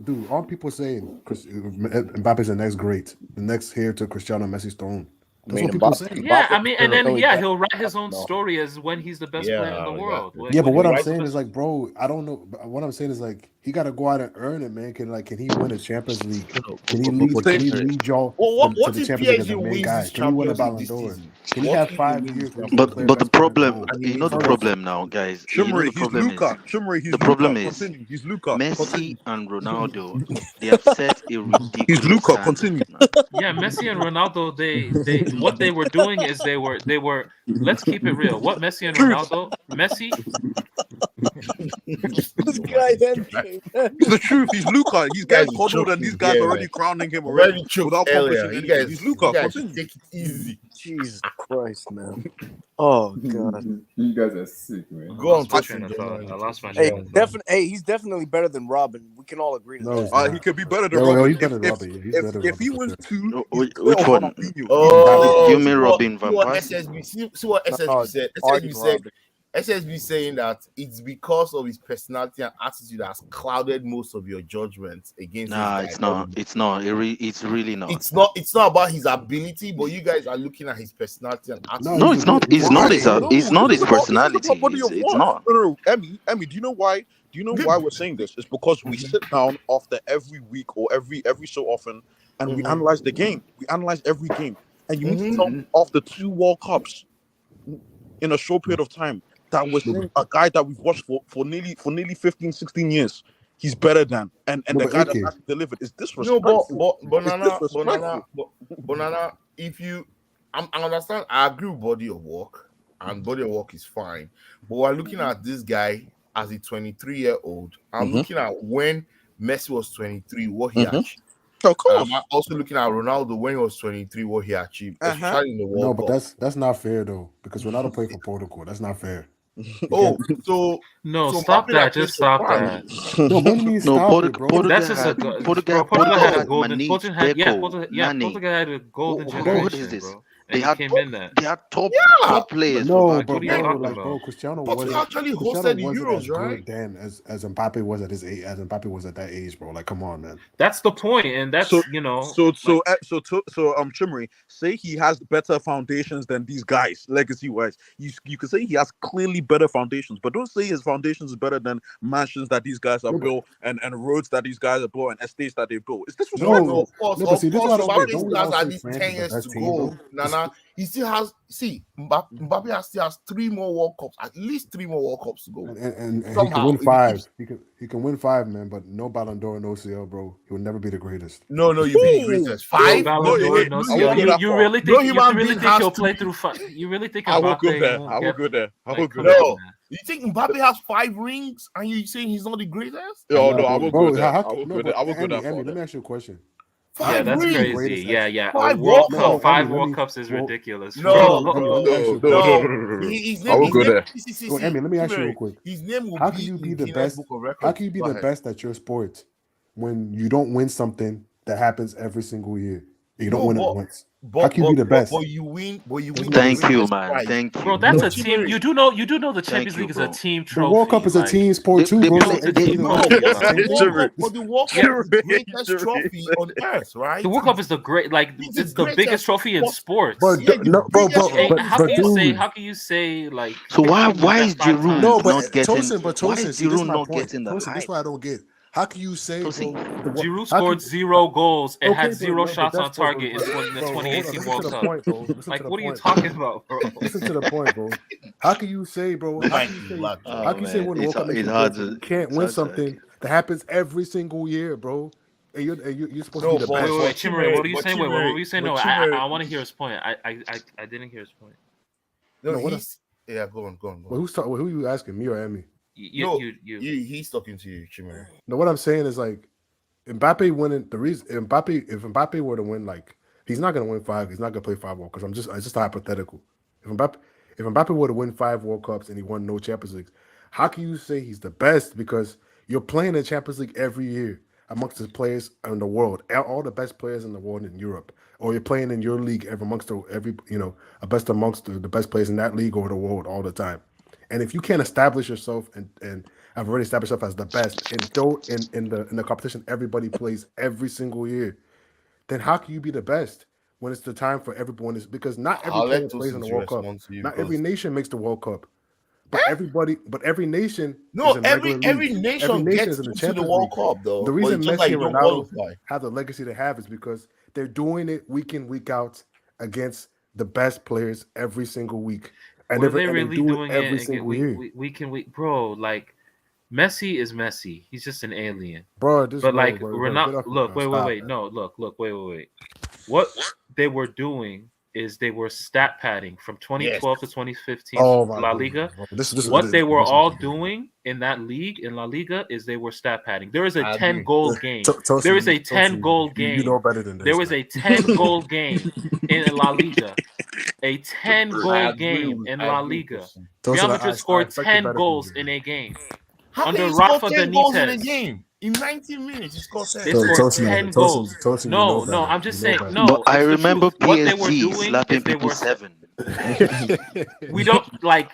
dude, aren't people saying Mbappe's the next great, the next heir to Cristiano Messi's throne? That's what people say. Yeah, I mean, and then he'll write his own story as when he's the best player in the world. Yeah, but what I'm saying is like, bro, I don't know. What I'm saying is like, he got to go out and earn it, man. Can he win a Champions League? Can he lead y'all to the Champions League as a main guy? Can he win a Ballon d'Or? Can he have 5 years? But the problem, the problem now, guys. Chimera, The problem is the problem is he's Luka. Messi and Ronaldo. They have set a ridiculous. He's Luka. standard, Continue. man. Yeah, Messi and Ronaldo, they what they were doing is they were let's keep it real. What Messi and Ronaldo, This guy then It's the truth. He's Luka. These guys coddled and these guys already crowning him already without publishing anything. He's Luka. Continue. Take it easy. Jesus Christ, man. Oh God. You guys are sick, man. Go on, my Tosin, train of January. thought. I lost my Hey, train of thought. he's definitely better than Robin. We can all agree to No, that. he's not. He could be better than Yeah, well, Robin. he's better than Robin. Yeah, he's better than If Robin he for wins sure. two, he's Which better one? Ronaldinho. Do Oh, you mean see Robin see Van what Persie? SSB see what SSB said. Argue SSB said Robin. SSB saying that it's because of his personality and attitude that has clouded most of your judgments against Nah, this it's guy. not. It's not. It's really not. It's not about his ability, but you guys are looking at his personality and attitude. No, it's not. It's not his. No, It's not his about personality. body of It's work. not. No, Emmy, do you know why? Do you know why we're saying this? It's because we sit down after every week or every so often, and we analyze the game. We analyze every game, and you need to tell me after 2 World Cups in a short period of time that we're saying a guy that we've watched for nearly 15, 16 years. He's better than and the guy that's actually delivered is No, disrespectful. Banana. If you, I understand. I agree with body of work, and body of work is fine. But we're looking at this guy as a 23-year-old. I'm looking at when Messi was 23, what he achieved. Of course. I'm also looking at Ronaldo when he was 23, what he achieved, especially in the World No, Cup. but that's not fair though, because Ronaldo played for Portugal. That's not fair. Oh, so stop that. Just stop that. No, what do you mean stop it, bro? That's just a Portugal had a golden. Manich, Portugal had Nani. Portugal had a golden What generation, is this? bro. They And had he came in that. They had top players. No, for but back then. bro, like, bro, Cristiano Portugal wasn't actually Cristiano hosted the wasn't Euros, as right? good then as Mbappe was at his age, as Mbappe was at that age, bro. Like, come on, man. That's the point, and that's So Chimri, say he has better foundations than these guys, legacy wise. You could say he has clearly better foundations, but don't say his foundations is better than mansions that these guys are built and roads that these guys are built and estates that they built. Is this No, of course. but see, this is what I don't get. Mbappe Don't we still all has at say least France 10 is the years best to team, go. bro? Nana, he still has. See, Mbappe still has 3 more World Cups, at least 3 more World Cups to go. And he can Somehow, win if he 5. He can win 5, man. But no Ballon d'Or, no CL, bro. He will never be the greatest. No, you be the greatest. 5? Ballon d'Or, no CL. You really think he'll play through 5? You really think I will Mbappe go there. won't I will get- go there. I will like, go come there. No. You think Mbappe has 5 rings and you saying he's not the greatest? Oh no, I will Bro, go there. how- I will no, go there. but I will go Emmy, that far. let me there. ask you a question. Yeah, that's rings. crazy. Greatest Yeah. A 5 World World Cup, Cups. 5 Emmy, let World me- Cups is well, ridiculous. No, Emmy, let me ask you a question. No. His I will name, go there. Well, Emmy, let me ask you real quick. His name will How be can you in be the Guinness best? Book of Records. How can you be Go the ahead. best at your sport when you don't win something that happens every single year? You don't No, win it but- once. How can you be the best? But you win. Thank you, greatest man. prize. Thank you. Bro, that's No, a team. Chimere. You do know the Champions you, League is bro. a team The trophy. World Cup is a like- team sport too, they bro. play- So they- it's no, not- but it's the the same World thing. Cup, the World Cup is the greatest Chimere. trophy on earth, right? The World Cup is the great, like It's it's the the biggest greatest trophy in sport. sports. But Yeah, the no, bro, biggest Hey, but how can dude. you say like? So why Kim was is that 5 Giroud times? No, but not getting? Tosin, Why is see, this is Giroud my not point. getting the Tosin, this hype? is what I don't get. How can you say, bro? Tosin. Giroud how scored can- 0 goals and Okay, had but 0 no, but shots on that's- bro, target in bro, the bro, hold on, 2018 listen World to the Cup. point, bro. Listen Like, to the what are you point, talking about, bro? Listen to the point, bro. How can you say, bro? How Thank can you, you say? Black. How can you say man, when the World Cup makes it's you hard different? to- You can't it's win hard to something that happens every single year, bro. And you're supposed No, to be the but- best. Wait, Chimere, what are you but saying? Wait, what Chimere- were you saying? but No, Chimere- I want to hear his point. I didn't hear his point. No, No, what he's yeah. Go on. Well, who's talking? Who are you asking, me or Emmy? No, You. He's talking to you, Chimere. No, what I'm saying is like Mbappe winning the reason if Mbappe were to win, like he's not gonna win 5, he's not gonna play 5 World Cups. It's just a hypothetical. If Mbappe were to win 5 World Cups and he won no Champions Leagues, how can you say he's the best? Because you're playing the Champions League every year amongst the players in the world, all the best players in the world in Europe, or you're playing in your league amongst the best amongst the best players in that league or the world all the time. And if you can't establish yourself and have already established yourself as the best and go in the competition everybody plays every single year, then how can you be the best when it's the time for everyone? Is because not every I'll player let plays in the Tosin World Cup. respond to you Not because- every nation makes the World Cup. But every nation No, is in every regular leagues. nation gets is in the into the Champions World League. Cup though. The but reason it's just Messi like and you don't Ronaldo qualify. have the legacy they have is because they're doing it week in, week out against the best players every single week. And Were they they really do doing it every it single year. week, bro? Like Messi is Messi. He's just an alien. Bro, But like Ronaldo, look, wait. No, look, wait. What they were doing is they were stat padding from 2012 to 2015 La Liga. What they were all doing in that league in La Liga is they were stat padding. There is a 10 goal game. There is a 10 goal game. You know better than this. There was a 10 goal game in La Liga. a 10-goal game in La Liga. Tosin, Real Madrid I scored expected 10 better from goals you. in a game. How Under can you score Rafa 10 goals in a Benitez. game? In 90 minutes, you score 10. They So, scored Tosin, 10 Tosin, goals. Tosin, you No, know no, better. I'm just You know saying, better. no, But I it's the remember truth. What they were PSG doing slapping is they people were 7. we don't like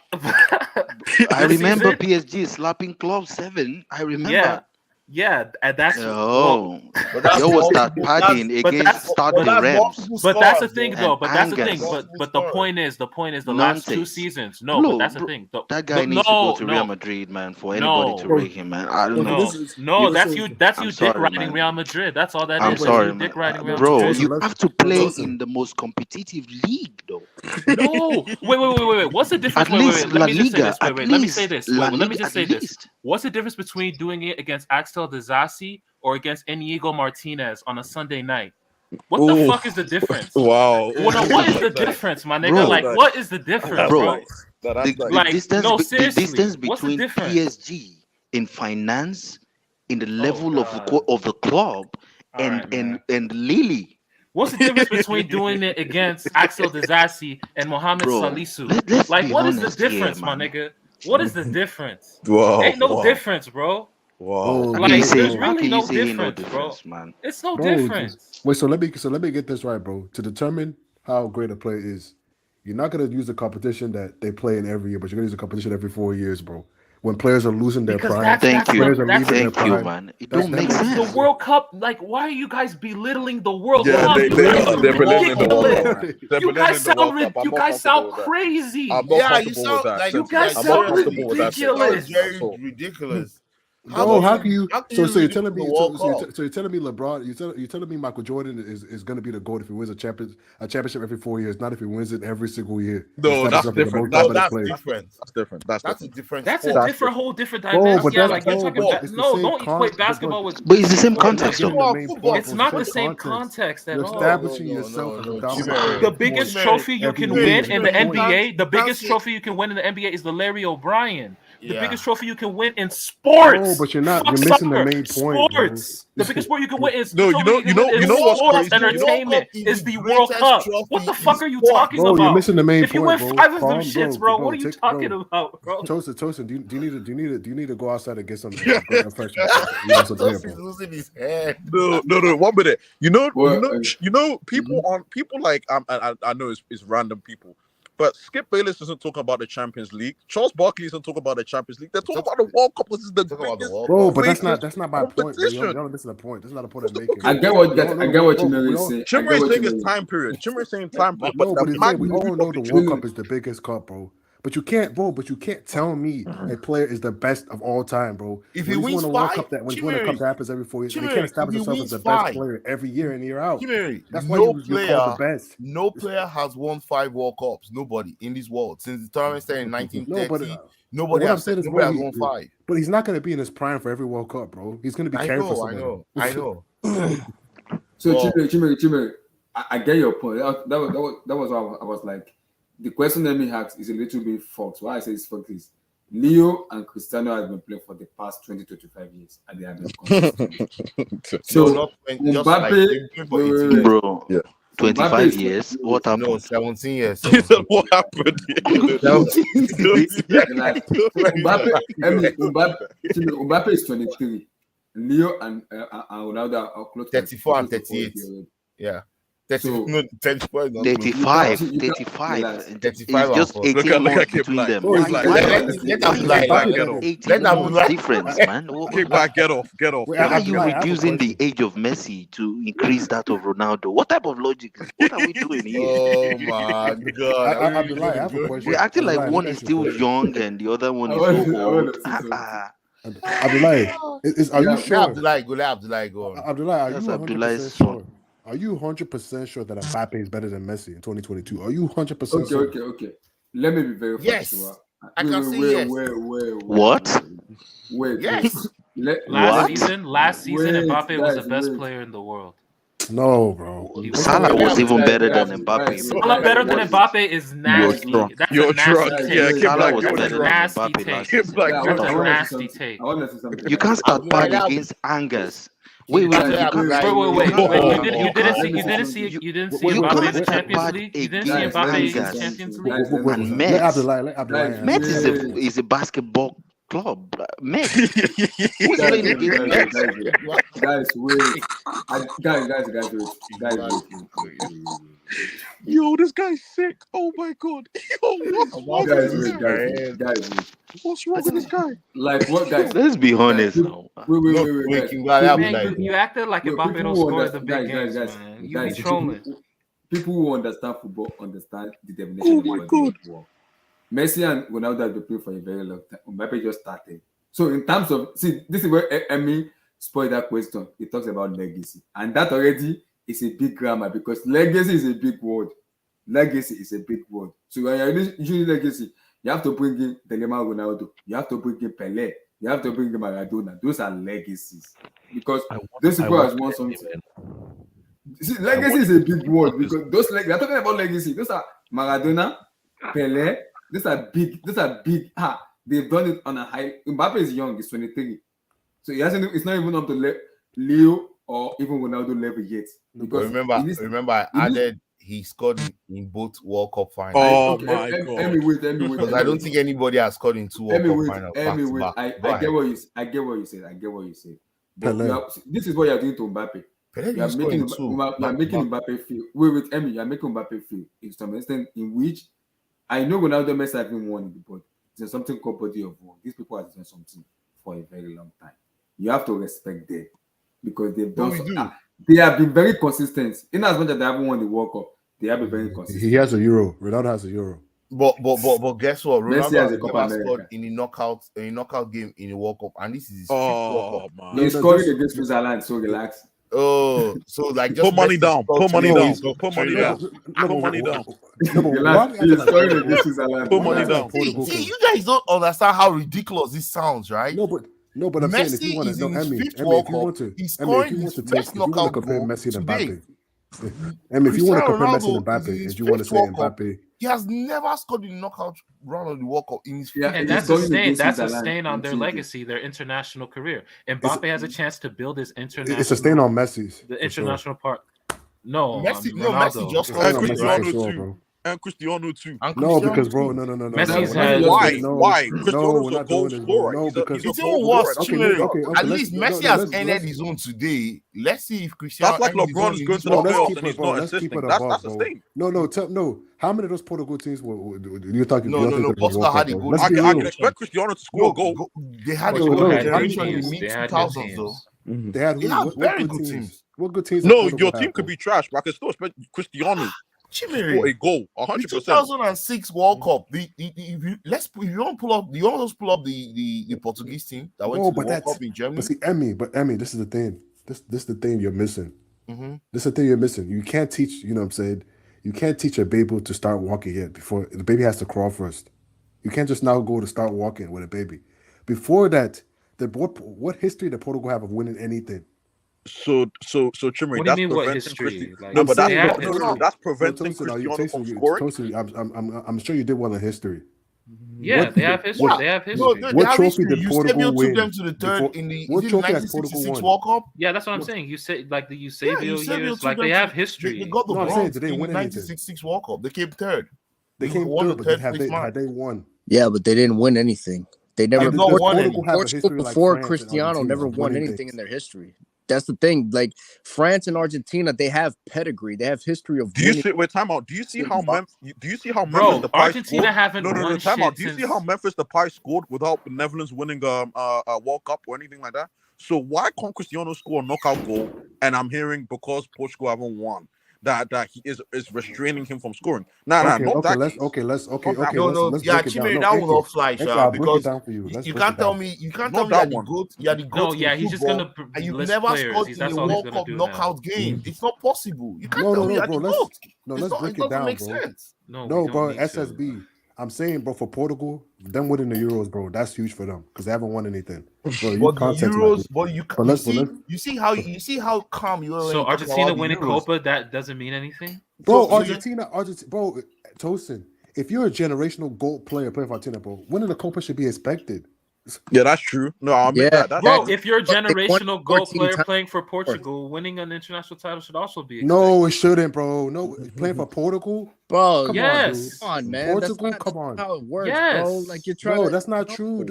I this remember season. PSG slapping Club 7. I remember. Yeah, and that's well, Oh, But that's they was multiple. start partying but against that's Stade But de that's Reims multiple but that's the scores, thing though. though. and But that's the thing. Angers. Multiple But the scores. point is the last 2 Nonsense. seasons. No, but Bro, that's the bro, thing. that guy needs to go to Real No, Madrid, man, for anybody to no, rate him, man. I don't know. no, no. That's you. That's I'm you dick sorry, riding man. Real Madrid. That's all that I'm is. That's sorry, you man. dick riding Real Bro, Madrid. you Tosin, have to play Tosin. in the most competitive league, though. No, wait. What's the difference? At least Wait. La Let me just say Liga. this. At Wait. Let me say least this. La Wait. Let me Liga. just At say this. least. What's the difference between doing it against Axel Disasi or against Inigo Martinez on a Sunday night? What the Ooh. fuck is the difference? Wow. Well, no, what is the That's nice. difference, my nigga? Bro. Like, Nice. what is the difference, Bro, bro? Nice. No, The, that's nice. the Like, distance, no, the seriously, distance what's the between difference? PSG in finance, in the level of the God. of the club, All and right, man. and Lily, What's the difference between doing it against Axel Disasi and Mohamed bro. Salisu? Let's Like, be what is the honest here, difference, my man. nigga? What is the difference? Wow. Ain't no Wow. difference, bro. Wow. Oh, How can you Like, say? there's How really can you no say ain't no difference, bro. difference, man? It's no Bro, difference. wait. So let me get this right, bro. To determine how great a player is, you're not gonna use the competition that they play in every year, but you're gonna use the competition every 4 years, bro. When players are losing their Because prime, Thank you, players are leaving their thank you, prime. man. It That don't make makes the sense. World Cup, like, why are you guys belittling the World Yeah, Cup? they You guys are they're belittling the World ridiculous. Cup, man. They're You guys belittling the World sound Cup. I'm you not guys comfortable sound with that. crazy. I'm not Yeah, you comfortable with sound that like You sentiment. guys I'm not sound comfortable with that you sound sentiment ridiculous. at very all. ridiculous. Bro, how can you? How can So, you so you're ridicule telling the me? World So, Cup? so you're telling me LeBron? You're telling me Michael Jordan is going to be the GOAT if he wins a championship every 4 years, not if he wins it every single year. No, Establish that's himself as the different. most That's No, dominant that's player. different. That's different. That's That's a different. different That's a sport. That's different. whole different Bro, dynamic. but Yeah, that's like you're talking sport. about. it's the No, same don't equate basketball with. But it's the same You're not context, getting though. the main Football, point. It's Bro. not the It's same context. context at You're all. establishing yourself as a dominant player. The biggest trophy you can win in the NBA, the biggest say- trophy you can win in the NBA is the Larry O'Brien. The Yeah. biggest trophy you can win in sports. Bro, but you're Fuck missing the soccer. main point, bro. Sports. The biggest sport you can win is No, you know what's sports crazy? entertainment is the World Cup. What the fuck are you talking Bro, about? you're missing the main If you point, win bro. 5 of them Calm, shits, bro, what are you talking bro. about, bro? Tosin, do you need to go outside and get some fresh air, some air, He's bro. losing his head. No. 1 minute. Well, People like I know it's random people, but Skip Bayless isn't talking about the Champions League. Charles Barkley isn't talking about the Champions League. They're talking about the World Cup. This is the biggest. Bro, but that's not my point, bro. competition. Y'all listen to the point. That's not a point I'm making. I get what Chimere is saying. Chimere is saying it's time period. Chimere is saying time period. No, but the it's saying we magnitude all know of the the World Cup is the biggest cup, bro. But you can't tell me a player is the best of all time, bro. If when he wins won a World 5, Cup when he's won a cup that happens every 4 years, and he Chimere, can't establish if he himself as wins the 5, best player every year in, year out. Chimere, That's why no you're called the best. No player has won 5 World Cups. Nobody in this world since the tournament started in 1930. Nobody has won 5. But he's not going to be in his prime for every World Cup, bro. He's going to be carried for somebody. I know. So Chimere, I get your point. That was why I was like, the question that me asked is a little bit false. Why I say it's false is Leo and Cristiano have been playing for the past 20 to 25 years, and they have been consistent. So Mbappe, Bro, 25 years. What happened? No, 17 years. He said, what happened? Mbappe is 23. Leo and Ronaldo are close 34 to and 38. Yeah. 35. 35. It's just 18 months between them. Why difference, man? Get off. Why are you reducing the age of Messi to increase that of Ronaldo? What type of logic? What are we doing here? Oh my God! I have a question. We're acting like one is still young and the other one is so old. Abdullahi, are you sure? Abdullahi, go on. Abdullahi, are you That's 100% Abdullah's sure? son. Are you 100% sure that Mbappe is better than Messi in 2022? Are you 100% sure? Okay. Let me be very Yes. I can say yes. What? Wait. Yes. Last season, Mbappe was the best player in the world. No, bro. Salah was even better than Mbappe. Salah better than Mbappe is nasty. That's a nasty take. Salah was better than nasty Mbappe take. last season. That's a nasty take. You can't start bad against Angus. Wait. You didn't see Mbappe in the Champions League. You didn't see Mbappe in the Champions League. And Metz is a basketball club. Metz. Who's playing against Metz? Guys, Yo, this guy's sick. Oh my god. Yo, what's wrong with this guy? What's wrong with this guy? Like what, guys? Let's be honest now. Wait, You acted like Mbappe don't score the big games, man. You be trolling. People who understand football understand the definition of football. Messi and Ronaldo have been playing for a very long time. Mbappe just started. So in terms of, see, this is where Emmy spoiled that question. He talks about legacy. And that already is a big grammar because legacy is a big word. Legacy is a big word. So when you're using legacy, you have to bring in Delema Ronaldo. You have to bring in Pelé. You have to bring in Maradona. Those are legacies. Because those people has won something. See, legacy is a big word because those we are talking about legacy. Those are Maradona, Pelé. These are big. They've done it on a high. Mbappe is young. He's 23, so he hasn't. It's not even up to Leo or even Ronaldo level yet. Because remember, I added he scored in both World Cup finals. Oh my god! Emmy, because I don't think anybody has scored in 2 World Cup finals. I get what you said. But this is what you are doing to Mbappe. You are making Mbappe feel. Wait, Emmy, you are making Mbappe feel in some extent in which I know Ronaldo Messi have been won, but there's something called body of war. These people have done something for a very long time. You have to respect them because they've done. They have been very consistent. In as much as they haven't won the World Cup, they have been very consistent. He has a Euro. Ronaldo has a Euro. But guess what? Ronaldo has never scored in a knockout game in the World Cup, and this is his 5th World Cup. He's scoring against Switzerland, so relax. Oh, so like just put money down. Put money down. Put money down. Put money down. Put money down. See, you guys don't understand how ridiculous this sounds, right? No, but I'm saying if you want to, if you want to compare Messi and Mbappe, if you want to compare Messi and Mbappe, and you want to say Mbappe, he has never scored in knockout round of the World Cup in his and that's a stain on their legacy, their international career. Mbappe has a chance to build his international. It's a stain on Messi's. The international part. No, Messi just scored. And Cristiano too. No, because bro, no. Messi's why? Cristiano's a goal scorer. No, because it's even worse. At least Messi has ended his own today. Let's see if Cristiano. That's like LeBron's going to the playoffs and he's not assisting. That's the thing. No. How many of those Portugal teams were you're talking? No. Portugal had a goal. I can expect Cristiano to score a goal. They had a goal generation in the mid-2000s though. They had very good teams. What good teams? No, your team could be trash, but I can still expect Cristiano. For a goal, 100%. 2006 World Cup. If you want to pull up the Portuguese team that went to the World Cup in Germany. But Emmy, this is the thing. This is the thing you're missing. Mm-hmm. This is the thing you're missing. You can't teach. You know what I'm saying? You can't teach a baby to start walking yet. Before the baby has to crawl first. You can't just now go to start walking with a baby. Before that, what history did Portugal have of winning anything? So, Chimere, what do you mean? What history? That's preventing Cristiano from scoring. I'm sure you did well in history. Yeah, they have history. They have history. What trophy did Portugal win? Them to the third in the what trophy has Portugal won? World Cup? Yeah, that's what I'm saying. You say like the Eusebio years, like they have history. They got the bronze in the 1966 World Cup. They came third. They came third, but had they won? Yeah, but they didn't win anything. They never won. Portugal before Cristiano never won anything in their history. That's the thing. Like France and Argentina, they have pedigree. They have history of. Do you see? Wait, time out. Do you see how Memphis Bro, Argentina haven't won No, time out. Do you since... see how Memphis Depay scored without the Netherlands winning a World Cup or anything like that? So why can't Cristiano score a knockout goal? And I'm hearing because Portugal haven't won that he is restraining him from scoring. Let's Chimere, that will not fly, because you can't tell me you're the GOAT. You're the GOAT. He's just gonna. And you've never scored in a World Cup knockout game. It's not possible. You can't tell me you're the GOAT. No, let's break it down, bro. No, bro. SSB. I'm saying, bro, for Portugal, them winning the Euros, bro, that's huge for them because they haven't won anything. Bro, you But the context like Euros, this. but But let's, you see how calm you are when So you talk Argentina about the winning Euros. Copa, that doesn't mean anything? bro, So Argentina, bro, Tosin, if you're a generational gold player playing for Argentina, bro, winning the Copa should be expected. Yeah, that's true. No, I'll admit Yeah, that. Bro, That's if you're a But they won generational goal 14 player times. playing for Portugal, winning an international title should also be expected. No, it shouldn't, bro. No, playing for Portugal? Bro, Come Yes. come on, man. Portugal, That's come not on. how it works, Yes. bro. Like you're trying No, to. that's not no. true.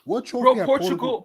What trophy Bro, have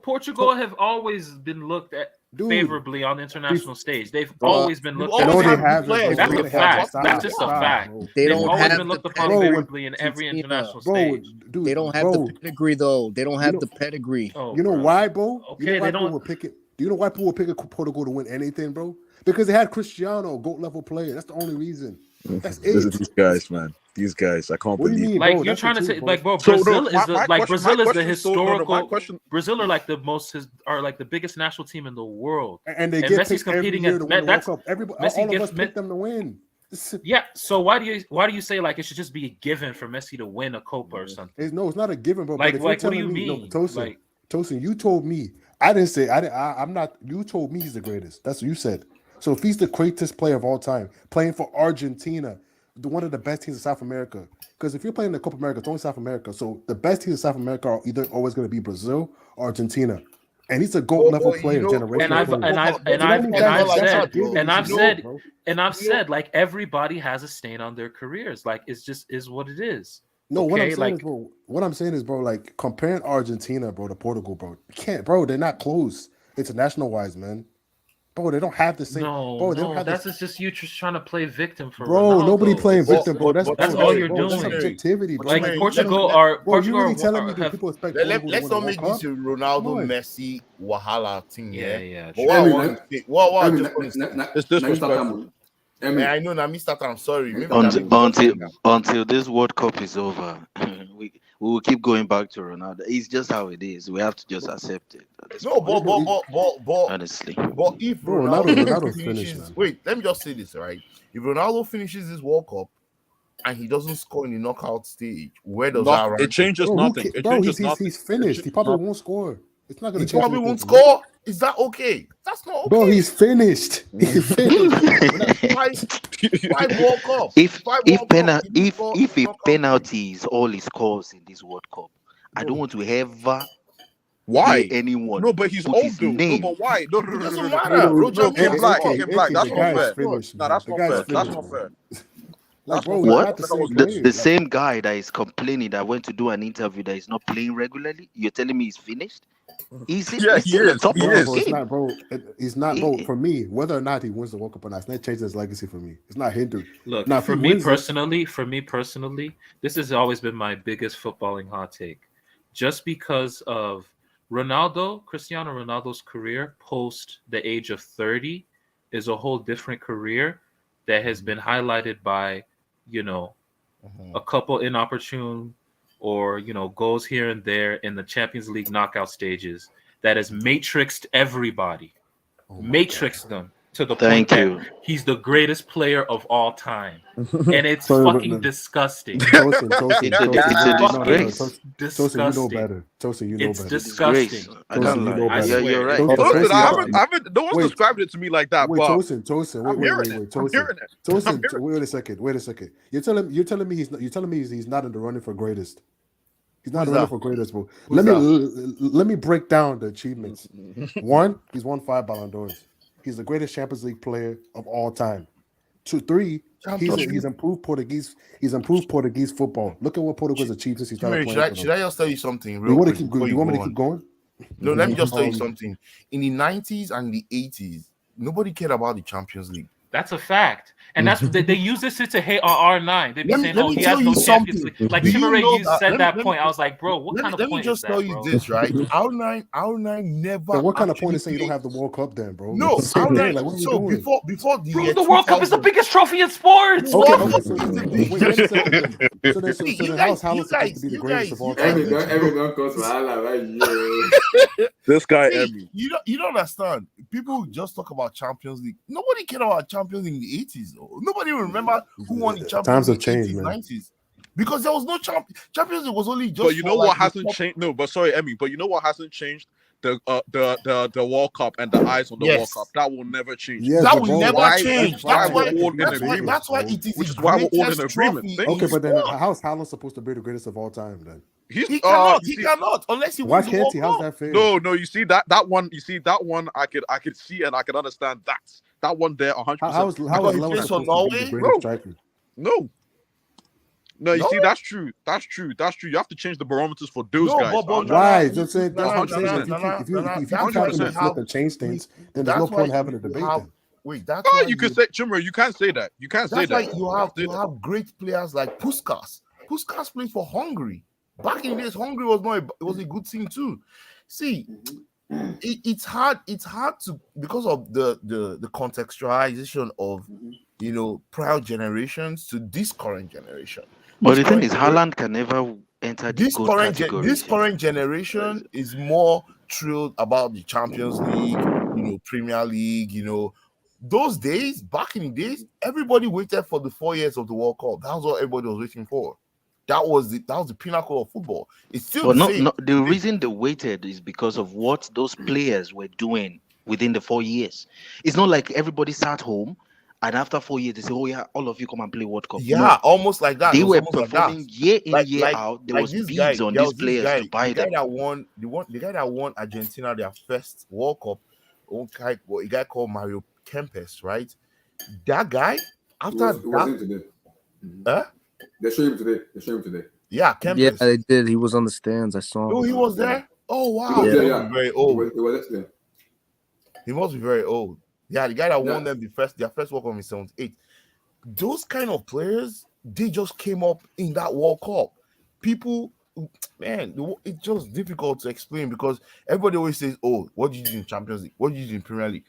Portugal have always been looked at Dude, favorably on the international stage. They've Bro, always been You've looked always at. No, they had favorably. haven't, players. bro. That's No, a they fact. haven't. Stop, That's just a stop, fact. bro. They They've don't always have been the looked upon Bro, favorably in every Argentina. international Bro, stage. dude, They don't have bro, the pedigree though. They don't have the pedigree. Oh, you know bro. why, bro? Okay, you know why they people don't. would pick it? Do you know why people would pick a Portugal to win anything, bro? Because they had Cristiano, GOAT level player. That's the only reason. That's These it. guys, man. These guys, I can't What do you believe. mean, Like bro? you're That's trying the to truth, say, bro. like, bro, So, no, Brazil is the my Brazil is the question is still- no, historical. my question- Brazil are like the are like the biggest national team in the world. And they And get Messi's picked every competing year as to win the World that's Cup. Everybody, Messi all of gets us pick them to win. yeah. So why do you say like it should just be a given for Messi to win a Copa or something? It's not a given, bro. Like but if what you're do you telling me, mean? no, Tosin, Like Tosin, you told me. I didn't say. I'm not. You told me he's the greatest. That's what you said. So if he's the greatest player of all time, playing for Argentina, one of the best teams in South America. Because if you're playing the Copa America, it's only South America. So the best teams in South America are either always going to be Brazil or Argentina. And he's a GOAT level player, generational. And I've said like everybody has a stain on their careers. Like it's just is what it is. No, okay? what I'm saying is, bro, like comparing Argentina, bro, to Portugal, bro, you can't, bro. They're not close international wise, man. Bro, they don't have the same. Bro, they don't have that's just you just trying to play victim for bro. Ronaldo. Nobody playing victim, bro. That's all you're doing. That's subjectivity, bro. Like Portugal are. Bro, you really telling me that people expect? Let's not make this a Ronaldo, Messi, Wahala thing. Yeah. But what it's disrespectful. I know now, Mr. I'm sorry. Until this World Cup is over, we will keep going back to Ronaldo. It's just how it is. We have to just accept it. No, but honestly, but if Ronaldo finishes, wait, let me just say this, right? If Ronaldo finishes this World Cup and he doesn't score in the knockout stage, where does that rank? It changes nothing. It changes nothing. He's finished. He probably won't score. It's not going to change. He probably won't score. Is that okay? That's not okay. Bro, he's finished. He's finished. Why World Cup? If a penalty is all he scores in this World Cup, I don't want to ever. Why anyone? No, but he's old, dude. No, but why? No, doesn't matter. Came black. That's not fair. No, that's not fair. That's not fair. Like, bro, what? The same guy that is complaining that went to do an interview that is not playing regularly, you're telling me he's finished? He is. It's not, bro. He's not, bro. For me, whether or not he wins the World Cup or not, it's not changing his legacy for me. It's not hindered. Look, now, for me personally, this has always been my biggest footballing hot take. Just because of Cristiano Ronaldo's career post the age of 30 is a whole different career that has been highlighted by, a couple inopportune or, goals here and there in the Champions League knockout stages that has matrixed everybody, matrixed them to the point that he's the greatest player of all time. And it's fucking disgusting. Tosin, disgusting. You know better. Tosin, you know it's better. disgusting. I can't lie. I swear. You're right. No one's described it to me like that. Wait, Tosin, wait a second. You're telling me he's not in the running for greatest. He's not running for greatest, bro. Let me break down the achievements. One, he's won 5 Ballon d'Ors. He's the greatest Champions League player of all time. 2, 3, he's improved Portuguese. He's improved Portuguese football. Look at what Portugal's achieved since he started playing. Should I just tell you something? You want me to keep going? No, let me just tell you something. In the 90s and the 80s, nobody cared about the Champions League. That's a fact. And that's they use this to hate on R9. They be saying, "Oh, he has no Champions League." Like Chimaray said that point. I was like, "Bro, what kind of point is that?" Let me just tell you this, right? R9 never. What kind of point is saying you don't have the World Cup then, bro? No, R9. Like, so before the bro, the World Cup is the biggest trophy in sports. Okay, wait a second. So how's Holland supposed to be the greatest of all time? Everyone goes for Holland, right? This guy, you don't understand. People just talk about Champions League. Nobody cared about Champions League in the 80s. Though. Nobody remember who won the Champions Times League have in changed, the 80s, man. 90s. because there was no Champions League was only just. But you know what hasn't changed? No, but sorry, Emmy. But you know what hasn't changed? The World Cup and the eyes on the World Cup. That will never change. Yes, that but will never change. That's why it is. Which is why we're all in agreement. Okay, but then how's Haaland supposed to be the greatest of all time then? He cannot unless he wins Why can't he? How's that fair? No. You see that one. You see that one. I could see and I can understand that one there. 100%. How is Lewis supposed to be the greatest striker? No, you see, that's true. You have to change the barometers for those guys. Why? If you flip and change things, then there's no point having a debate. Wait, that's why you can say, Chimera, you can't say that. You can't say that. You have great players like Puskas. Puskas plays for Hungary. Back in the days, Hungary was a good team too. See, it's hard to, because of the contextualization of prior generations to this current generation. But the thing is, Haaland can never enter this category. This current generation is more thrilled about the Champions League, Premier League, Those days, back in the days, everybody waited for the 4 years of the World Cup. That was what everybody was waiting for. That was the pinnacle of football. It's still the reason they waited is because of what those players were doing within the 4 years. It's not like everybody sat home and after 4 years they say, "Oh yeah, all of you come and play World Cup." Yeah, almost like that. They were performing year in, year out. There was bids on these players to buy them. The guy that won Argentina their first World Cup, a guy called Mario Kempes, right? That guy after They show him today. Yeah, Kempes. Yeah, they did. He was on the stands. I saw him. Oh, he was there. Oh wow, He was there, he must be very old. He must be very old. Yeah, the guy that won them their first World Cup in 78. Those kind of players, they just came up in that World Cup. People, man, it's just difficult to explain because everybody always says, "Oh, what did you do in Champions League? What did you do in Premier League?"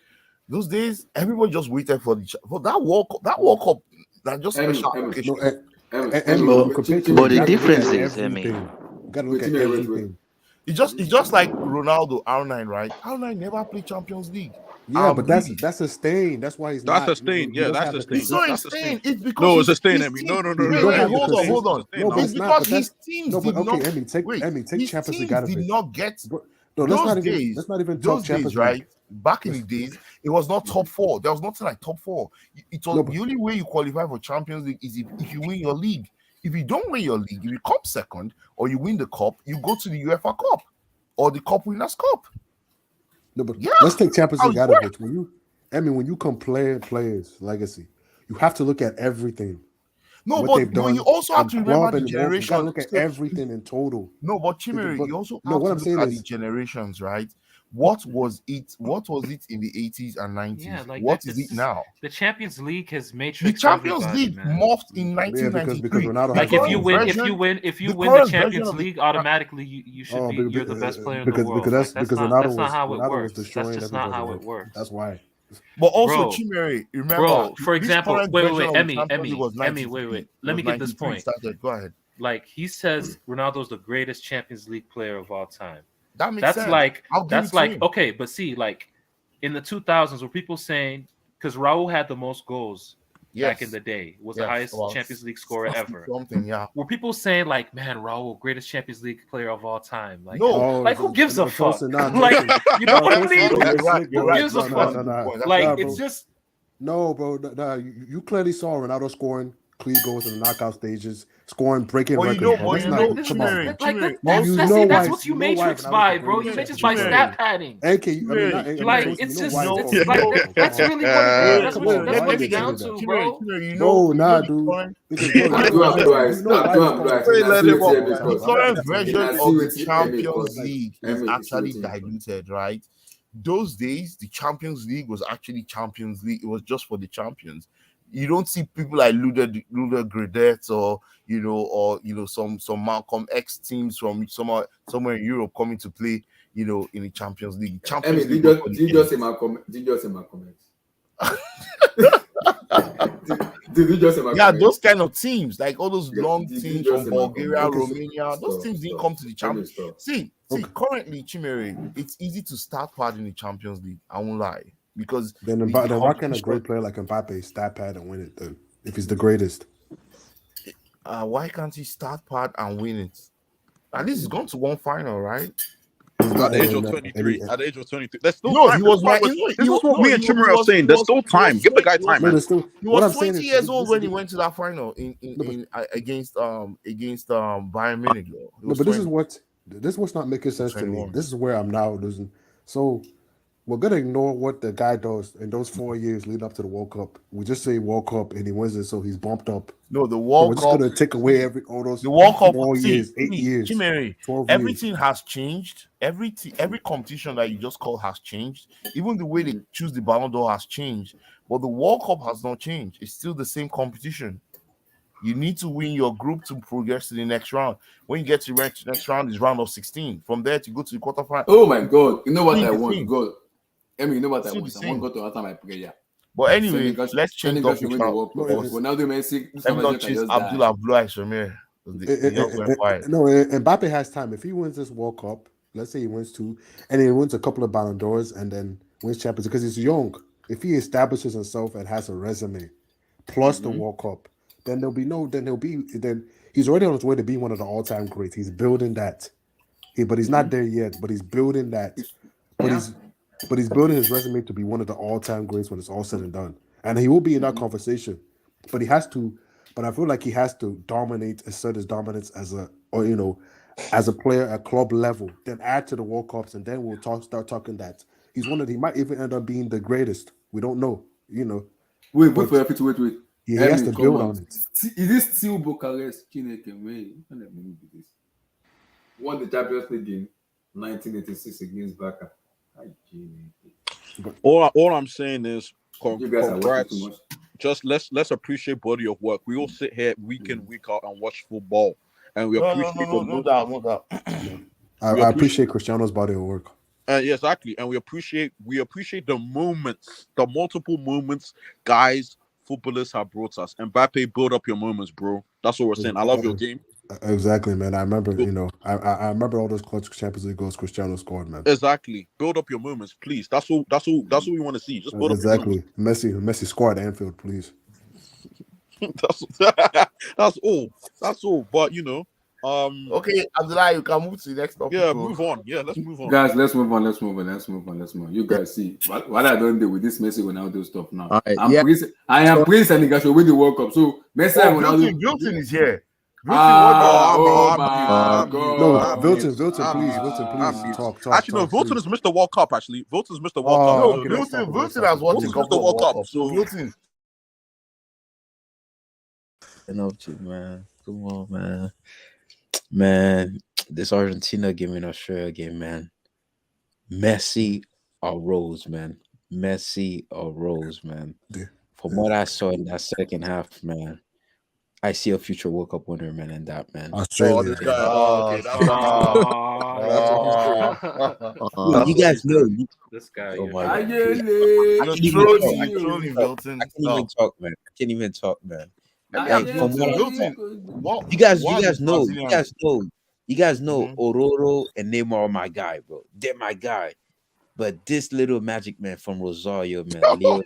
Those days, everybody just waited for that World Cup. That World Cup, that just special occasion. But the difference is, you gotta look at everything. It's just like Ronaldo, R9, right? R9 never played Champions League. Yeah, but that's a stain. That's why he's that's a stain. Yeah, that's a stain. It's not a stain. It's because it's a stain, Emmy. No. Hold on. No, but it's because his teams did not. Emmy, take Champions League out of it. Did not get. No, let's not even talk Champions League. Right? Back in the days, it was not top four. There was nothing like top four. It was the only way you qualify for Champions League is if you win your league. If you don't win your league, if you come second or you win the cup, you go to the UEFA Cup or the Cup Winners' Cup. No, but let's take Champions League out of it. When you compare players' legacy, you have to look at everything. No, but you also have to remember the generation. You gotta look at everything in total. No, but Chimere, you also have to look at the generations, right? What was it in the 80s and 90s? Yeah, like what is it now? The Champions League has matrixed. The Champions League morphed in 1993. Because Ronaldo like if you win the Champions League, automatically you're the best player in the world. That's not how it works. That's just not how it works. That's why. But also, Chimere, remember, for example, wait, Emmy, wait. Let me get this point. Go ahead. Like he says, Ronaldo's the greatest Champions League player of all time. That makes sense. Okay, but see, like in the 2000s, were people saying because Raul had the most goals back in the day, was the highest Champions League scorer ever. Were people saying like, man, Raul, greatest Champions League player of all time? Like, who gives a fuck? Like, you know what I mean? Who gives a fuck? Like, it's just no, bro. No, you clearly saw Ronaldo scoring clean goals in the knockout stages, scoring, breaking records. That's what you matrix by, bro. You matrix by stat padding. That's really what it is. That's what it comes down to, bro. Dude. The current version of the Champions League is actually diluted, right? Those days, the Champions League was actually Champions League. It was just for the champions. You don't see people like Luder Gredet or some Malcolm X teams from somewhere in Europe coming to play, in the Champions League. Did you just say Malcolm X? Did you just say Malcolm X? Yeah, those kind of teams, like all those long teams from Bulgaria, Romania, those teams didn't come to the Champions League. See, currently, Chimere, it's easy to start pad in the Champions League. I won't lie. Because then why can't a great player like Mbappe stat pad and win it then if he's the greatest? why can't he start part and win it? At least he's gone to one final, right? At the age of And, 23. At the age of 23. There's still No, time. he This was is what, my. this is what me and Chimera are saying. There's still time. Give the guy time, no, man. there's still. He What was I'm saying 20 is years old when he this- went to that final No, but- against Bayern Munich. Though. He No, was but 20. this is what's not making sense to me. 21. This is where I'm now losing. So we're gonna ignore what the guy does in those 4 years leading up to the World Cup. We just say World Cup and he wins it, so he's bumped up. No, the So World we're just Cup. gonna take away all those The World Cup. 4 years, 8 years, Chimere, 12 years. everything has changed. Every competition that you just called has changed. Even the way they choose the Ballon d'Or has changed. But the World Cup has not changed. It's still the same competition. You need to win your group to progress to the next round. When you get to the next round, is round of 16. From there to go to the quarterfinal. Oh my God! You know what I Still the want? same. God, you know what I Still want? the I want same. God to answer my prayer. But anyway, Senegal let's change Senegal topic. should win the World Cup. Ronaldo, Messi, this Let me conversation not can chase just die. Abdul Abdullah Shamir. They just went quiet. No, Mbappe has time. If he wins this World Cup, let's say he wins 2, and he wins a couple of Ballon d'Ors, and then wins Champions because he's young. If he establishes himself and has a resume, plus the World Cup, then then he's already on his way to be one of the all-time greats. He's building that. But he's not there yet. But he's building that. But he's building his resume to be one of the all-time greats when it's all said and done. And he will be in that conversation. But he has to. But I feel like he has to assert his dominance as a player at club level. Then add to the World Cups, and then we'll start talking that he might even end up being the greatest. We don't know. Wait for everything. Wait. He has to build on it. Is this still Bucharest? Chineke, wait. Let me do this. Won the Champions League in 1986 against Barca. All I'm saying is, You guys are watching too congrats. much. Just let's appreciate body of work. We all sit here week in, week out and watch football, and we appreciate No doubt. I appreciate Cristiano's body of work. Yeah, exactly, and we appreciate the moments, the multiple moments, guys, footballers have brought us. And Mbappe, build up your moments, bro. That's what we're saying. I love your game. Exactly, man. I remember, I remember all those clutch Champions League goals Cristiano scored, man. Exactly. Build up your moments, please. That's all we want to see. Just build up your Exactly. Messi scored at Anfield, please. That's all. But Okay, Abdullah, you can move to the next topic. Yeah, move on. Yeah, let's move on. Guys, let's move on. You guys see what I don't do with this Messi Ronaldo stuff now. Right, I am praising Senegal should win the World Cup. So Messi and Ronaldo. Wilton is here. Oh my God! No, Wilton, please talk. Actually, no, Wilton is Mr. World Cup. Actually, Wilton's Mr. World Cup. No, Wilton has watched a couple of World Cup. So Wilton. Enough, man. Come on, man. Man, this Argentina game and Australia game, man. Messi arose, man. From what I saw in that second half, man, I see a future World Cup winner, man, in that, man. Australia. This guy. You guys know. This guy. Oh my I God. I Can't even talk, man. Like, from what you guys know, Ororo and Neymar are my guy, bro. They're my guy. But this little magic man from Rosario, man, Leo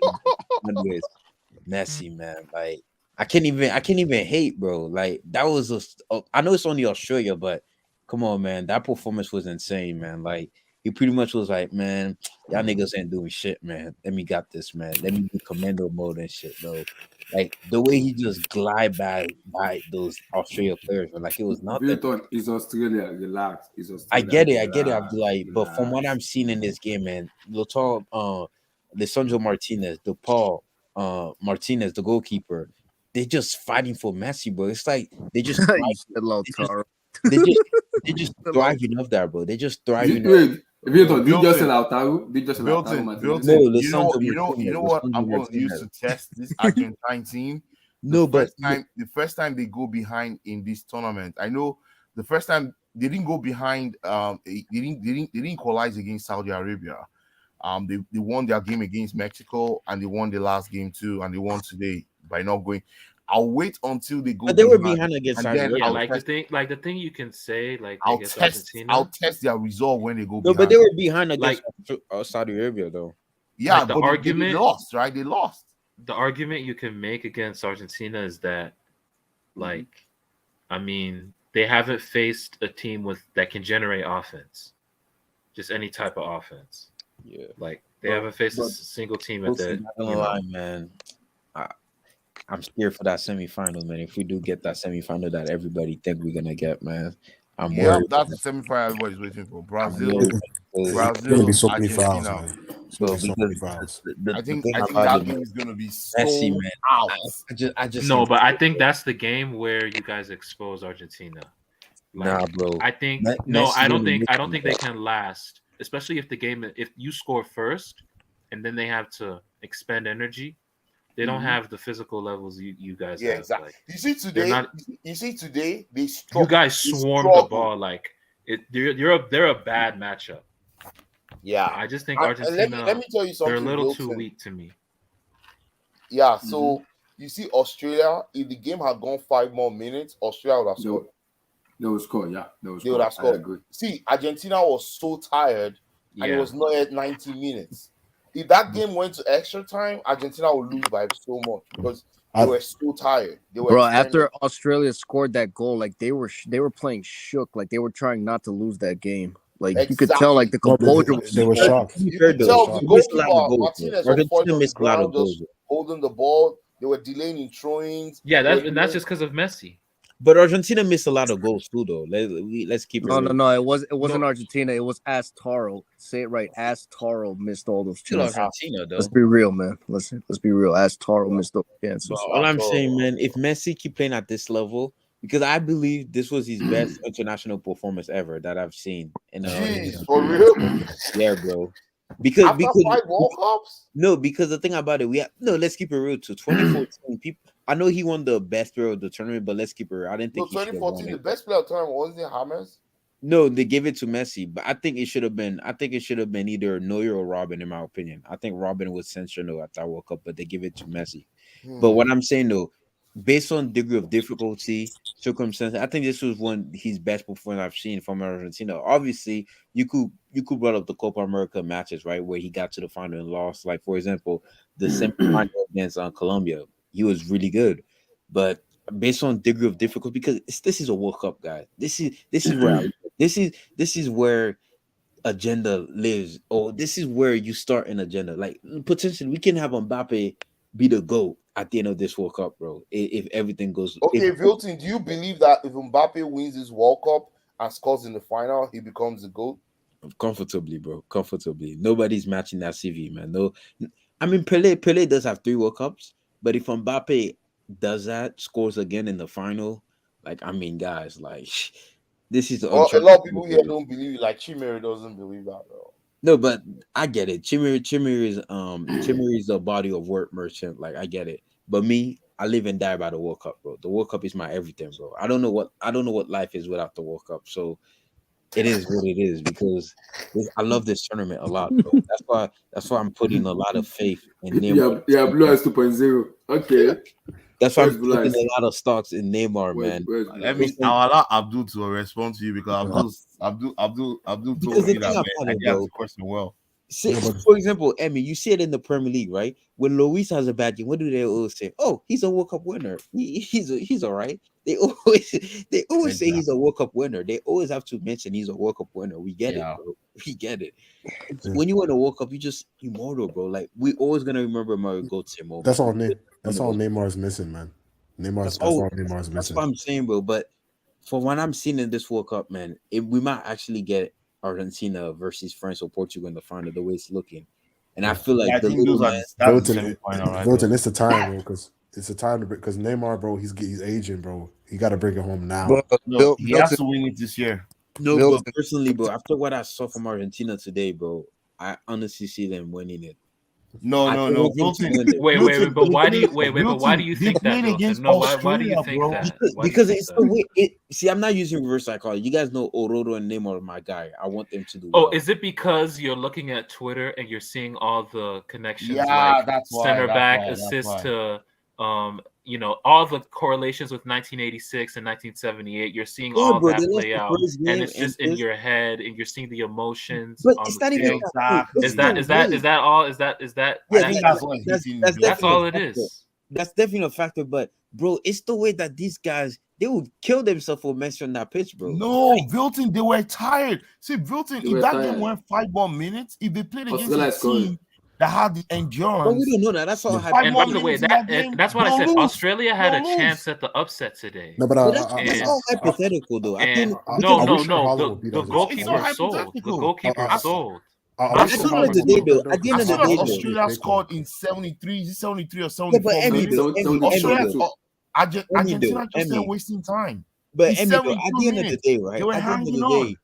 Messi, man, like I can't even hate, bro. Like that was I know it's only Australia, but come on, man, that performance was insane, man. Like he pretty much was like, man, y'all niggas ain't doing shit, man. Let me got this, man. Let me do commando mode and shit, bro. Like the way he just glide by those Australia players, man, like it was nothing. Wilton is Australia. Relax. I get it, Abdullah. But from what I'm seeing in this game, man, LAUTARO, Lisandro Martinez, DePaul, Martinez, the goalkeeper, they're just fighting for Messi, bro. It's like they just they just thriving off that, bro. They just thriving. Wilton, did you just say LAUTARO? Did you just say LAUTARO? No, you know what I'm going to use to test this Argentine team. The first time they go behind in this tournament, I know the first time they didn't go behind. They didn't equalize against Saudi Arabia. They won their game against Mexico and they won the last game too, and they won today by not going. I'll wait until they go. But they were behind against Saudi Arabia. Yeah, like the thing you can say, like I'll against test. Argentina. I'll test their resolve when they go. No, behind. but they were behind against Saudi Arabia, though. Yeah, like the but argument they lost, right? They lost. The argument you can make against Argentina is that, like, I mean, they haven't faced a team that can generate offense, just any type of offense. Yeah, like they haven't faced a single team at that. Not gonna lie, man. I'm scared for that semifinal, man. If we do get that semifinal that everybody think we're gonna get, man, I'm worried. That's the semifinal everybody's waiting for. Brazil, It's gonna be so many fouls, Argentina. man. It's gonna be so many fouls. I think that game is gonna be so Messi, man. out. I just No, but I think that's the game where you guys expose Argentina. Nah, bro. I think I don't think they can last, especially if you score first and then they have to expend energy. They don't have the physical levels you guys have. Exactly. Like, you see today, they you guys swarm the ball like it. They're a bad matchup. Yeah, I just think Argentina. Let me tell you something. They're a little too weak to me. Yeah. So you see, Australia. If the game had gone 5 more minutes, Australia would have scored. They would score. Yeah, they would have scored. See, Argentina was so tired, and it was not yet 90 minutes. If that game went to extra time, Argentina would lose by so much because they were so tired. After Australia scored that goal, like they were playing shook, like they were trying not to lose that game. Like you could tell, like the composure. They were shocked. You could tell the goalkeeper Martinez was falling on the ground, just holding the ball. They were delaying in throw-ins. Yeah, that's just because of Messi. But Argentina missed a lot of goals too, though. Let's keep it. No. It wasn't Argentina. It was Astaro. Say it right. Astaro missed all those chances. Argentina, though. Let's be real, man. Let's be real. Astaro missed those chances. All I'm saying, man, if Messi keep playing at this level, because I believe this was his best international performance ever that I've seen. Jeez, for real? Yeah, bro. Because 5 World Cups? No, because the thing about it, let's keep it real. To 2014, people. I know he won the best player of the tournament, but let's keep it real. I didn't think 2014, the best player of the tournament wasn't it James? No, they gave it to Messi, but I think it should have been either Neuer or Robin, in my opinion. I think Robin was sensational at that World Cup, but they give it to Messi. But what I'm saying though, based on degree of difficulty, circumstance, I think this was his best performance I've seen from Argentina. Obviously, you could brought up the Copa America matches, right, where he got to the final and lost. Like for example, the semifinal against Colombia, he was really good. But based on degree of difficulty, because this is a World Cup, guys. This is where agenda lives, or this is where you start an agenda. Like potentially, we can have Mbappe be the GOAT at the end of this World Cup, bro. If everything goes okay, Vilton, do you believe that if Mbappe wins this World Cup and scores in the final, he becomes the GOAT? Comfortably, bro. Comfortably. Nobody's matching that CV, man. No, I mean Pele does have 3 World Cups, but if Mbappe does that, scores again in the final, like I mean, guys, like this is a lot of people here don't believe it. Like Chimere doesn't believe that, bro. No, but I get it. Chimere is a body of work merchant. Like I get it. But me, I live and die by the World Cup, bro. The World Cup is my everything, bro. I don't know what life is without the World Cup. So it is what it is because I love this tournament a lot, bro. That's why I'm putting a lot of faith in Neymar. Yeah, Blue Eyes 2.0. Okay. That's why I'm putting a lot of stocks in Neymar, man. I'll allow Abdul to respond to you because Abdul told me that man, I asked the question well. For example, Emmy, you see it in the Premier League, right? When Luis has a bad game, what do they always say? Oh, he's a World Cup winner. He's all right. They always say he's a World Cup winner. They always have to mention he's a World Cup winner. We get it, bro. We get it. When you win a World Cup, you just immortal, bro. Like we always gonna remember Mario Götze moment. That's all Neymar's missing, man. That's all Neymar's missing. That's what I'm saying, bro. But for what I'm seeing in this World Cup, man, we might actually get Argentina versus France or Portugal in the final, the way it's looking. And I feel like Vilton, it's the time, bro, because it's the time because Neymar, bro, he's aging, bro. He got to bring it home now. He has to win it this year. No, but personally, bro, after what I saw from Argentina today, bro, I honestly see them winning it. No. Wait, but why do you think that? No, why do you think that? Because it's the way see, I'm not using reverse psychology. You guys know Orodo and Neymar are my guy. I want them to do well. Is it because you're looking at Twitter and you're seeing all the connections? Yeah, that's why. Center back assist to all the correlations with 1986 and 1978. You're seeing all that play out, and it's just in your head, and you're seeing the emotions. But it's not even is that all? Is that? Yeah, that's all it is. That's definitely a factor. But bro, it's the way that these guys they would kill themselves for Messi on that pitch, bro. No, Wilton, they were tired. See, Wilton, They if were that tired. game went 5 more minutes, if they played against Portugal a is scoring. team that had the But we endurance, don't know that. That's all. five And more by the way, minutes in that that game, that's what I they'll said. lose. Australia had a They'll lose. chance at the upset today. No, but But that's And all hypothetical, though. I and think no, I no, wish no. Holland The would beat the Argentina. It's not goalkeeper sold. The hypothetical. goalkeeper sold. I But wish at the end Holland of the would day, beat though, them at the I end of the saw that day, though, Australia though. scored in 73. Is it 73 or yeah, 74 but Emmy, minutes? though, Emmy, Australia, though, Argentina just started Emmy. wasting time. But In Emmy, though, at 72 the end of the minutes, day, right? they were At the end of hanging the on. day,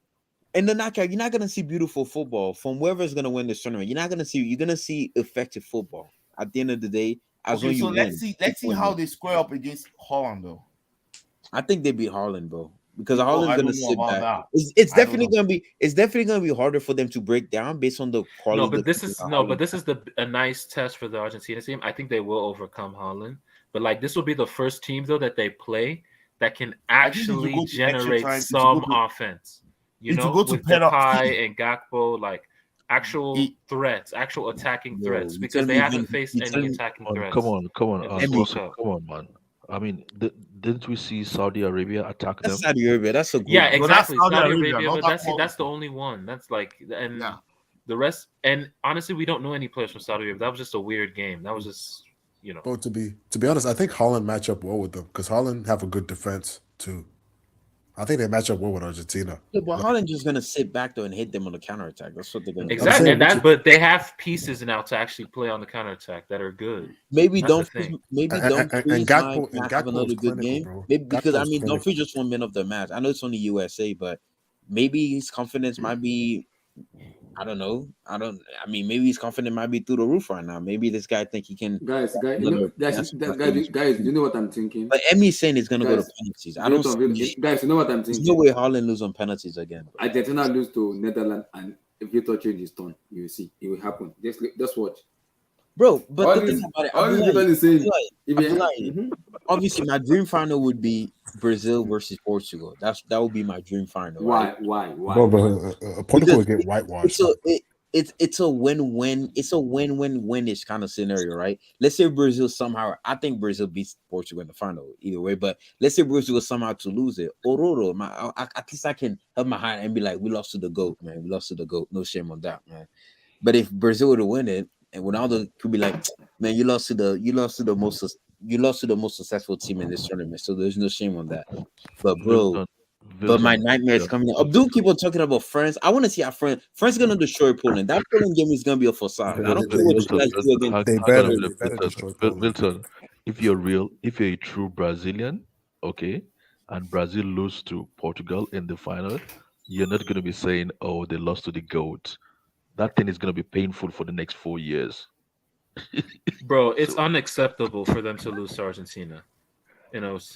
in the knockout, you're not gonna see beautiful football from whoever's gonna win this tournament. You're not gonna see. You're gonna see effective football. At the end of the day, as Okay, when so you let's win. see how they square up against Holland, though. I think they beat Holland, bro, because Oh, Holland's I gonna don't know sit about back. that. It's I don't definitely know. gonna be harder for them to break down based on the quality. No, of the but this people is that no, but Holland this is a nice test for the Argentina team. I think they will overcome Holland. But like this will be the first team though that they play that can I think it will actually go to extra generate time. some offense. You It will know, go to with penalty. Depay and Gakpo, like actual It- threats, actual attacking Bro, threats, you because tell they me haven't when- faced you any tell me- attacking threats. Come on, in this World Cup. come on, man. I mean, didn't we see Saudi Arabia attack them? That's Saudi Arabia. That's a good Yeah, one. No, that's exactly. Saudi Saudi Arabia, Arabia, not but that that's the quality. only one. That's like and Yeah. the rest. And honestly, we don't know any players from Saudi Arabia. That was just a weird game. That was just But to be honest, I think Holland match up well with them because Holland have a good defense too. I think they match up well with Argentina. Yeah, but Holland just gonna sit back though and hit them on the counterattack. That's what they're gonna do. Exactly, saying, and but they have pieces now to actually play on the counterattack that are good. Maybe That's the Dumfries, thing. maybe And Dumfries Gakpo might have another is good clinical, game. bro. Maybe because Gakpo is clinical. Dumfries just won man of the match. I know it's only USA, but maybe his confidence might be. I don't know. Maybe his confidence might be through the roof right now. Maybe this guy think he can. Guys, you know what I'm thinking? But Emmy's saying it's gonna go to Guys, penalties. I don't see. Guys, you know what I'm There's thinking? no way Holland lose on penalties again. Bro. Argentina lose to Netherlands, and if Victor change his turn, you will see it will happen. Just watch. Bro, but All the this- thing about it, all this people is saying, if you- obviously my dream final would be Brazil versus Portugal. That would be my dream final. Right? Why? Bro, Portugal would get whitewashed. It's a win-win. It's a win-win-win-ish kind of scenario, right? Let's say Brazil somehow. I think Brazil beats Portugal in the final either way. But let's say Brazil somehow to lose it. Ororo, at least I can have my hand and be like, we lost to the GOAT, man. We lost to the GOAT. No shame on that, man. But if Brazil were to win it, and Ronaldo could be like, man, you lost to the most successful team in this tournament. So there's no shame on that. But bro. But my nightmare is coming up. Abdul keep on talking about France. I want to see how France is gonna destroy Poland. That Poland game is gonna be a facade. I don't care what you guys do against Milton, if you're a true Brazilian, okay, and Brazil lose to Portugal in the final, you're not gonna be saying, "Oh, they lost to the GOAT." That thing is gonna be painful for the next 4 years. Bro, it's unacceptable for them to lose to Argentina.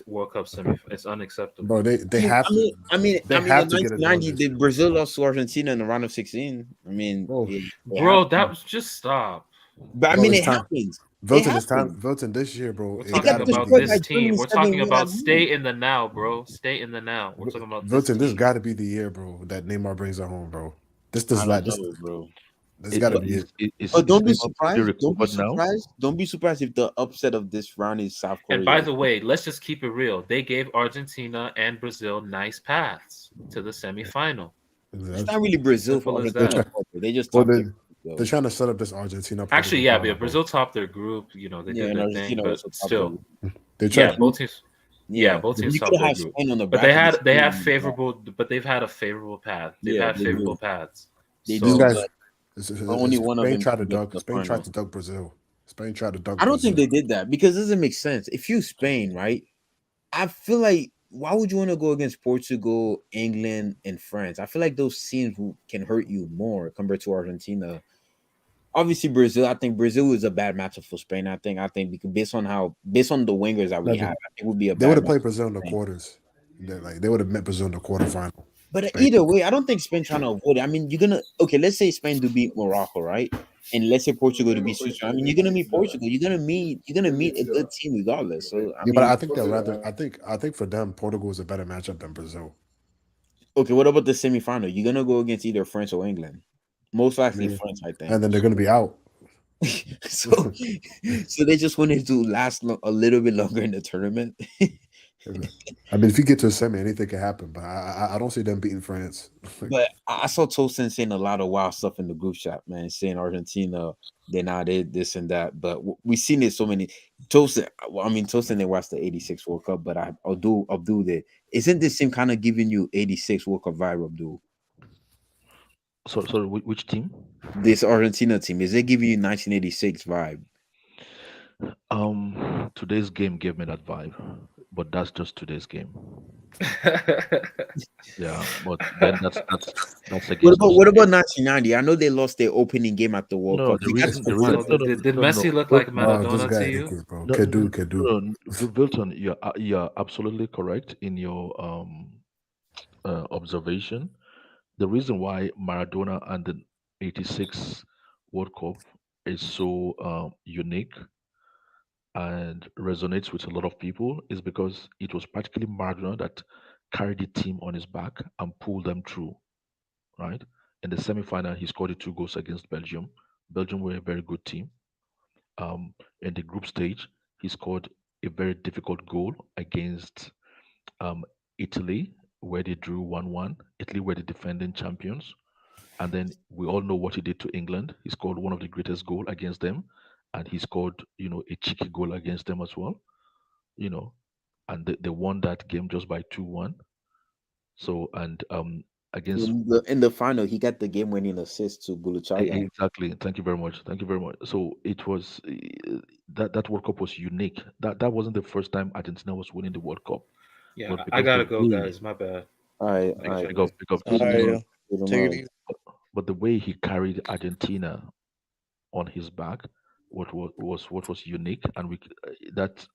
World Cup semi. It's unacceptable. Bro, they have to. I mean, they in have to get it 1990, done. did Brazil lost to Argentina in the round of 16? I mean, Bro, that was just stop. But I Bro, mean, it's it time. happens. Voting this time. Voting this year, bro. We're It talking gotta be about the this year. team. We're talking about stay in the now, bro. Stay in the now. We're talking about Voting this got to be the year, bro. That Neymar brings it home, bro. This bro. This got to be it. But don't be surprised. Don't be surprised if the upset of this round is South Korea. And by the way, let's just keep it real. They gave Argentina and Brazil nice paths to the semifinal. It's not really Brazil for Argentina. They just they're trying to set up this Argentina. Actually, yeah, Brazil topped their group. They did their thing, but still, both teams. Yeah, both teams topped their group. But they have favorable. But they've had a favorable path. They've had favorable paths. They do. Only one of them tried to dunk. Spain tried to dunk Brazil. Spain tried to dunk. I don't think they did that because it doesn't make sense. If you Spain, right? I feel like why would you want to go against Portugal, England, and France? I feel like those teams can hurt you more compared to Argentina. Obviously, Brazil. I think Brazil is a bad matchup for Spain. I think because based on the wingers that we have, I think it would be a. They would have played Brazil in the quarters. They would have met Brazil in the quarterfinal. But either way, I don't think Spain trying to avoid it. I mean, let's say Spain to beat Morocco, right? And let's say Portugal to beat Switzerland. I mean, you're gonna meet Portugal. You're gonna meet a good team regardless. So but I think they'll rather. I think for them, Portugal is a better matchup than Brazil. Okay, what about the semifinal? You're gonna go against either France or England. Most likely France, I think. And then they're gonna be out. so they just wanted to last a little bit longer in the tournament. I mean, if you get to a semi, anything can happen. But I don't see them beating France. But I saw Tosin saying a lot of wild stuff in the group chat, man, saying Argentina, they're not it, this and that. But we've seen it so many. Tosin, I mean, Tosin, they watched the 86 World Cup, but Abdul, isn't this same kind of giving you 86 World Cup vibe, Abdul? Sorry, which team? This Argentina team, is it giving you 1986 vibe? Today's game gave me that vibe, but that's just today's game. Yeah, but then that's against. What about 1990? I know they lost their opening game at the World Cup. Did Messi look like Maradona to you? Wilton, you're absolutely correct in your observation. The reason why Maradona and the 86 World Cup is so unique and resonates with a lot of people is because it was practically Maradona that carried the team on his back and pulled them through, right? In the semi-final, he scored the 2 goals against Belgium. Belgium were a very good team. In the group stage, he scored a very difficult goal against Italy, where they drew 1-1. Italy were the defending champions. And then we all know what he did to England. He scored one of the greatest goals against them. And he scored, a cheeky goal against them as well. And they won that game just by 2-1. So, and against in the final, he got the game-winning assist to Buluchaga. Exactly. Thank you very much. So it was that World Cup was unique. That wasn't the first time Argentina was winning the World Cup. Yeah, I gotta go, guys. My bad. All right. Pick up. Take it easy. But the way he carried Argentina on his back, what was unique, and that's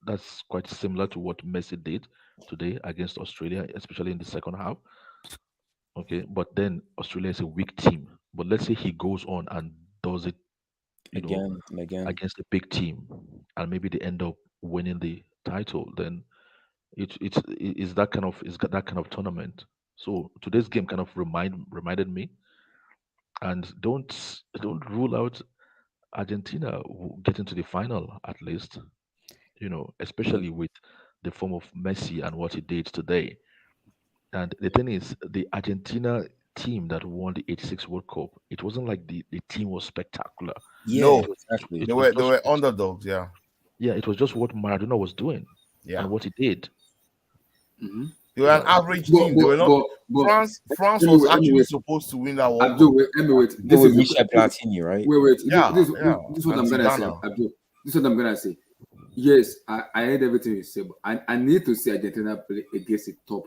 quite similar to what Messi did today against Australia, especially in the second half. Okay, but then Australia is a weak team. But let's say he goes on and does it again against a big team, and maybe they end up winning the title. Then it's that kind of tournament. So today's game kind of reminded me, and don't rule out Argentina getting to the final at least. Especially with the form of Messi and what he did today. And the thing is, the Argentina team that won the 86 World Cup, it wasn't like the team was spectacular. Yeah, exactly. They were underdogs, yeah. Yeah, it was just what Maradona was doing and what he did. Mm-hmm. They were an average team. They were not. France was actually supposed to win that World Cup. Wait. This is Michel Platini, right? Wait. This is what I'm gonna say. Abdul. This is what I'm gonna say. Yes, I heard everything you said, but I need to see Argentina play against a top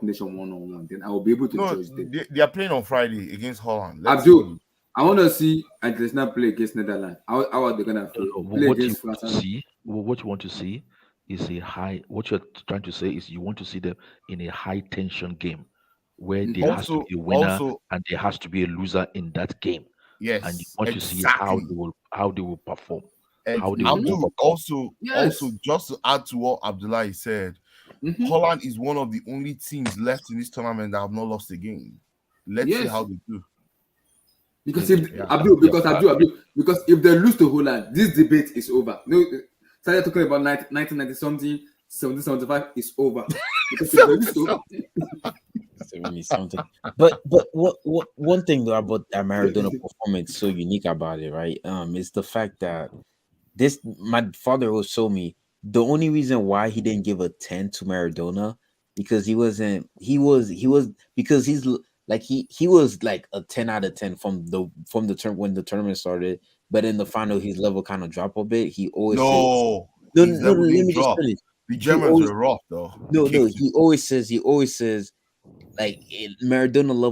nation 1-on-1. Then I will be able to judge them. They are playing on Friday against Holland. Abdul, I want to see Argentina play against Netherlands. How are they gonna play against France? What you want to see is a high. What you're trying to say is you want to see them in a high tension game where there has to be a winner and there has to be a loser in that game. Yes, and you want to see how they will perform. Also, just to add to what Abdullahi said, Holland is one of the only teams left in this tournament that have not lost a game. Let's see how they do. Because if they lose to Holland, this debate is over. No, started talking about 1990 something, 1775 is over. Because if they lose to 70-something. But what one thing though about that Maradona performance so unique about it, right? Is the fact that my father will show me the only reason why he didn't give a 10 to Maradona because he was because he's like he was like a 10 out of 10 from the term when the tournament started, but in the final his level kind of dropped a bit. He always let me just finish. The Germans were rough though. He always says like Maradona level